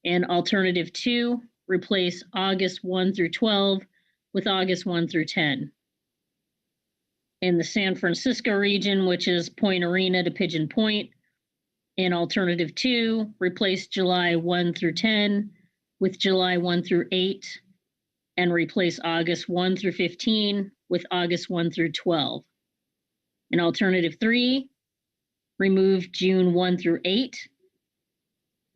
In alternative 2, replace August 1 through 12 with August 1 through 10. In the San Francisco region, which is Point Arena to Pigeon Point, in alternative 2, replace July 1 through 10 with July 1 through 8, and replace August 1 through 15 with August 1 through 12. In alternative 3, remove June 1 through 8,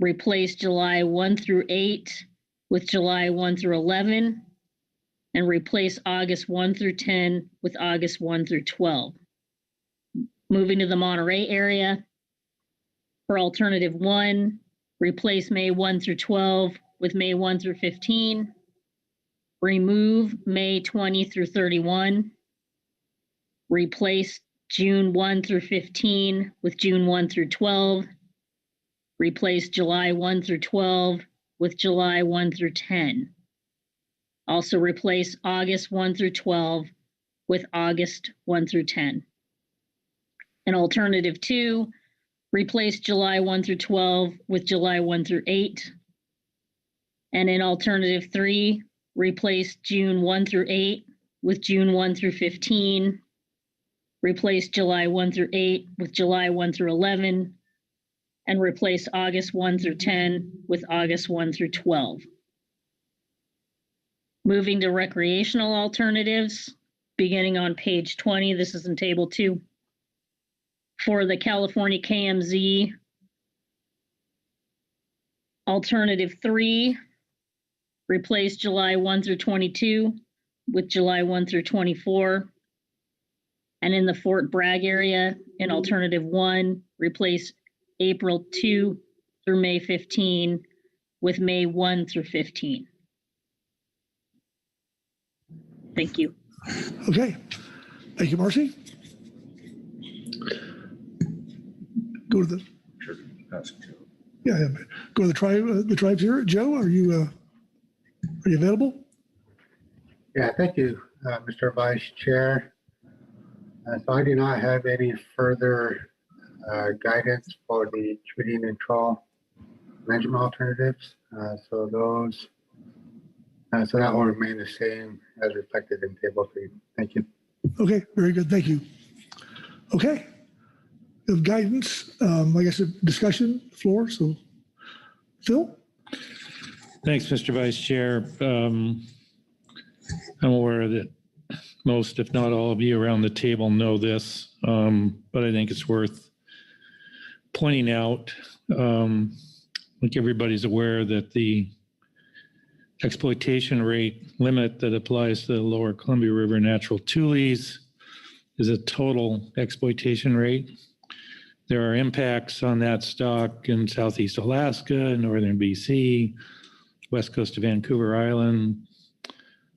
replace July 1 through 8 with July 1 through 11, and replace August 1 through 10 with August 1 through 12. Moving to the Monterey area, for alternative 1, replace May 1 through 12 with May 1 through 15, remove May 20 through 31, replace June 1 through 15 with June 1 through 12, replace July 1 through 12 with July 1 through 10. Also replace August 1 through 12 with August 1 through 10. And alternative 2, replace July 1 through 12 with July 1 through 8. And in alternative 3, replace June 1 through 8 with June 1 through 15. Replace July 1 through 8 with July 1 through 11, and replace August 1 through 10 with August 1 through 12. Moving to recreational alternatives, beginning on page 20, this is in table 2. For the California KMZ, alternative 3, replace July 1 through 22 with July 1 through 24. And in the Fort Bragg area, in alternative 1, replace April 2 through May 15 with May 1 through 15. Thank you. Okay. Thank you, Marcy. Go to the. Sure. Yeah. Go to the tribes here. Joe, are you available? Yeah, thank you, Mr. Vice Chair. So I do not have any further guidance for the treating and trawl management alternatives. So that will remain the same as reflected in table 3. Thank you. Okay, very good. Thank you. Okay. Of guidance, I guess a discussion floor. So, Phil? Thanks, Mr. Vice Chair. I'm aware that most, if not all of you around the table know this, but I think it's worth pointing out. Like everybody's aware that the exploitation rate limit that applies to the lower Columbia River natural tules is a total exploitation rate. There are impacts on that stock in Southeast Alaska, northern BC, west coast of Vancouver Island,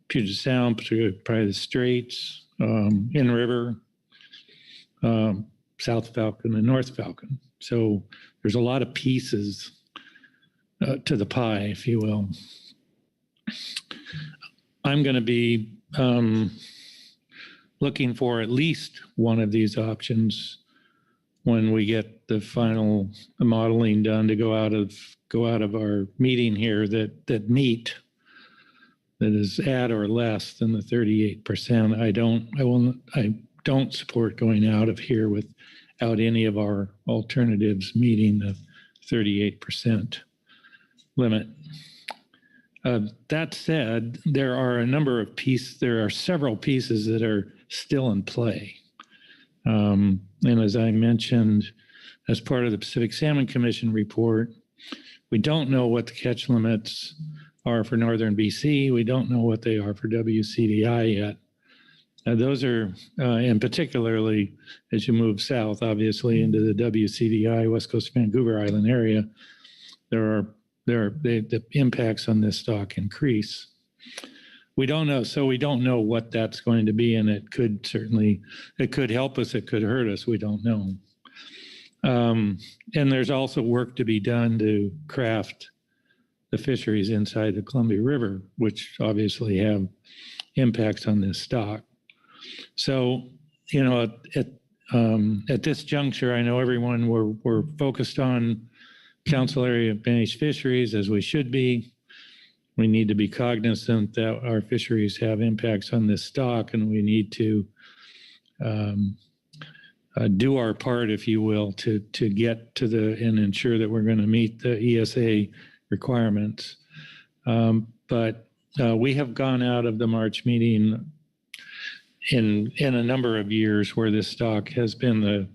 Puget Sound, probably the Straits, in river, South Falcon and North Falcon. So there's a lot of pieces to the pie, if you will. I'm going to be looking for at least one of these options when we get the final modeling done to go out of our meeting here that meet. That is at or less than the 38%. I don't support going out of here without any of our alternatives meeting the 38%. limit. That said, there are several pieces that are still in play. And as I mentioned, as part of the Pacific Salmon Commission report, we don't know what the catch limits are for northern BC. We don't know what they are for WCDI yet. Those are, and particularly as you move south, obviously into the WCDI, West Coast Vancouver Island area, the impacts on this stock increase. We don't know, so we don't know what that's going to be, and it could help us, it could hurt us, we don't know. And there's also work to be done to craft the fisheries inside the Columbia River, which obviously have impacts on this stock. So, you know, at this juncture, I know everyone, we're focused on council area managed fisheries, as we should be. We need to be cognizant that our fisheries have impacts on this stock, and we need to do our part, if you will, to get to and ensure that we're going to meet the ESA requirements. But we have gone out of the March meeting in a number of years where this stock has been the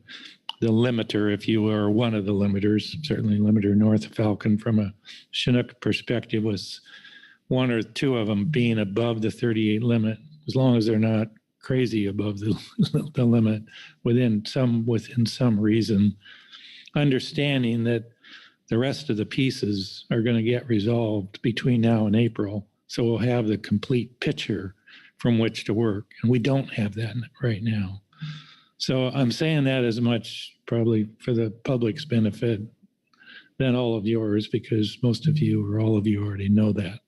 limiter, if you will, or one of the limiters. Certainly limiter north of Falcon from a Chinook perspective was one or two of them being above the 38 limit, as long as they're not crazy above the limit within some reason, understanding that the rest of the pieces are going to get resolved between now and April. So we'll have the complete picture from which to work. And we don't have that right now. So I'm saying that as much probably for the public's benefit than all of yours, because most of you or all of you already know that.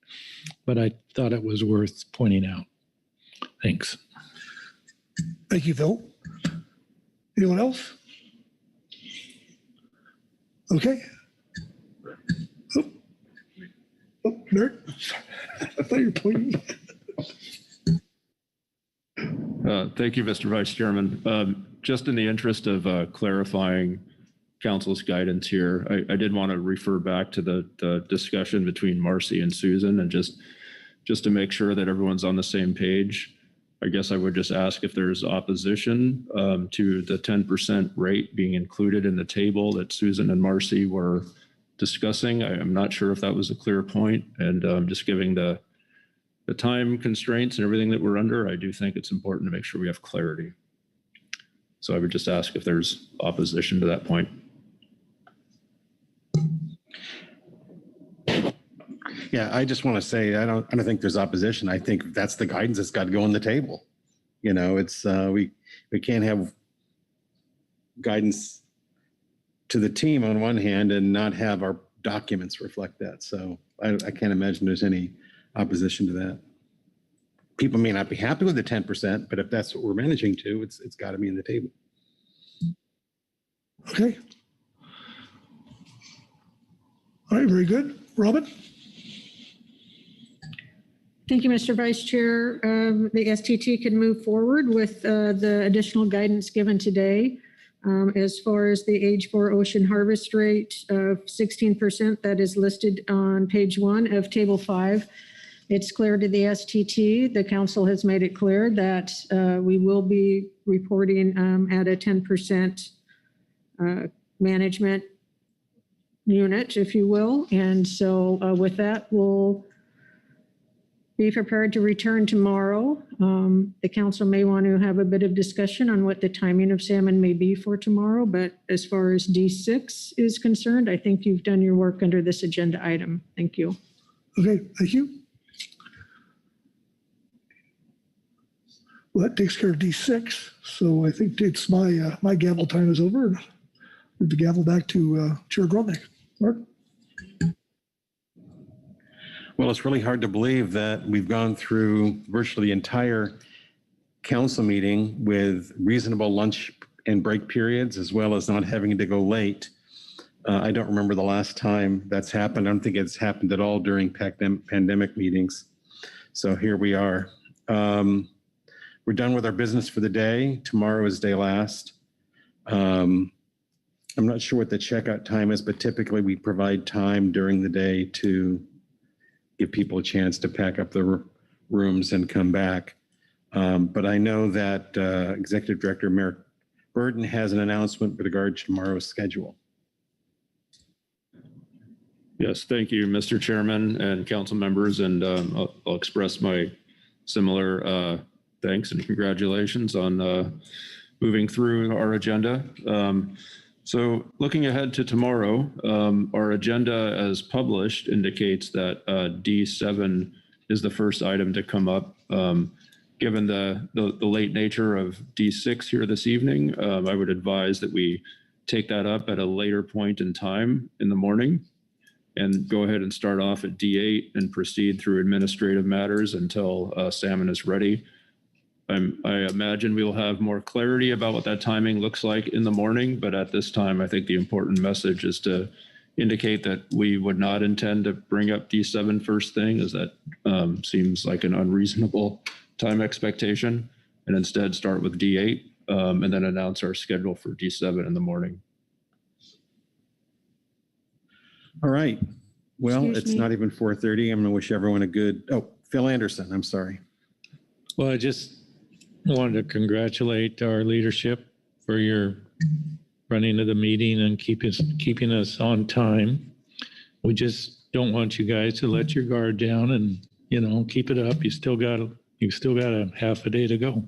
But I thought it was worth pointing out. Thanks. Thank you, Phil. Anyone else? Okay. Oh, Nerd. I thought you were pointing. Thank you, Mr. Vice Chairman. Just in the interest of clarifying council's guidance here, I did want to refer back to the discussion between Marcy and Susan, and just to make sure that everyone's on the same page. I guess I would just ask if there's opposition to the 10% rate being included in the table that Susan and Marcy were discussing. I'm not sure if that was a clear point, and just giving the time constraints and everything that we're under, I do think it's important to make sure we have clarity. So I would just ask if there's opposition to that point. Yeah, I just want to say, I don't think there's opposition. I think that's the guidance that's got to go on the table. You know, it's we can't have guidance to the team on one hand and not have our documents reflect that. So I can't imagine there's any opposition to that. People may not be happy with the 10%, but if that's what we're managing to, it's got to be in the table. Okay. All right, very good. Robin? Thank you, Mr. Vice Chair. The STT can move forward with the additional guidance given today. As far as the age 4 ocean harvest rate of 16% that is listed on page 1 of table 5, it's clear to the STT. The council has made it clear that we will be reporting at a 10% management unit, if you will. And so with that, we'll be prepared to return tomorrow. The council may want to have a bit of discussion on what the timing of salmon may be for tomorrow, but as far as D6 is concerned, I think you've done your work under this agenda item. Thank you. Okay, thank you. Well, that takes care of D6. So I think it's my gavel time is over. Move the gavel back to Chair Gromnick. Mark? Well, it's really hard to believe that we've gone through virtually the entire council meeting with reasonable lunch and break periods, as well as not having to go late. I don't remember the last time that's happened. I don't think it's happened at all during pandemic meetings. So here we are. We're done with our business for the day. Tomorrow is day last. I'm not sure what the checkout time is, but typically we provide time during the day to give people a chance to pack up the rooms and come back. But I know that Executive Director Merrick Burton has an announcement with regard to tomorrow's schedule. Yes, thank you, Mr. Chairman and council members, and I'll express my similar thanks and congratulations on moving through our agenda. So looking ahead to tomorrow, our agenda as published indicates that D7 is the first item to come up. Given the late nature of D6 here this evening, I would advise that we take that up at a later point in time in the morning and go ahead and start off at D8 and proceed through administrative matters until salmon is ready. I imagine we will have more clarity about what that timing looks like in the morning, but at this time, I think the important message is to indicate that we would not intend to bring up D7 first thing, as that seems like an unreasonable time expectation, and instead start with D8 and then announce our schedule for D7 in the morning. All right. Well, Excuse it's me. not even 4:30. I'm going to wish everyone a good, Phil Anderson, I'm sorry. Well, I just wanted to congratulate our leadership for your running of the meeting and keeping us on time. We just don't want you guys to let your guard down and, keep it up. You still got a half a day to go.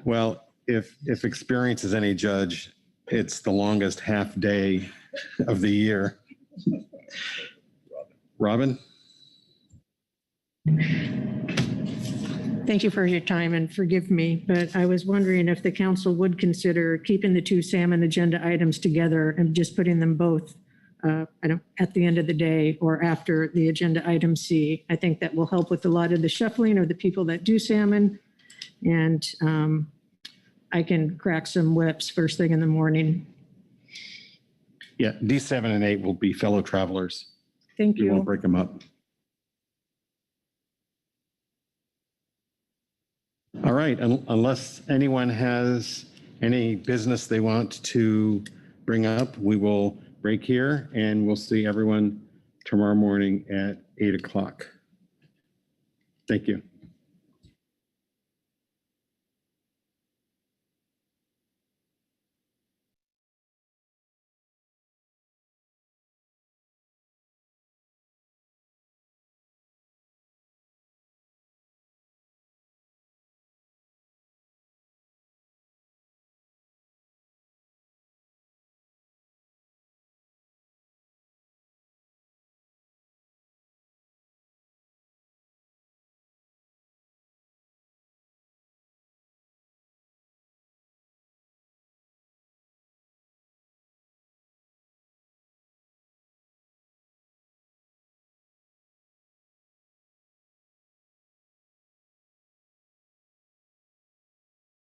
Well, if experience is any judge, it's the longest half day of the year. Robin? Thank you for your time and forgive me, but I was wondering if the council would consider keeping the two salmon agenda items together and just putting them both at the end of the day or after the agenda item C. I think that will help with a lot of the shuffling of the people that do salmon. And I can crack some whips first thing in the morning. Yeah, D7 and 8 will be fellow travelers. Thank We won't you. break them up. All right, unless anyone has any business they want to bring up, we will break here and we'll see everyone tomorrow morning at 8 o'clock. Thank you.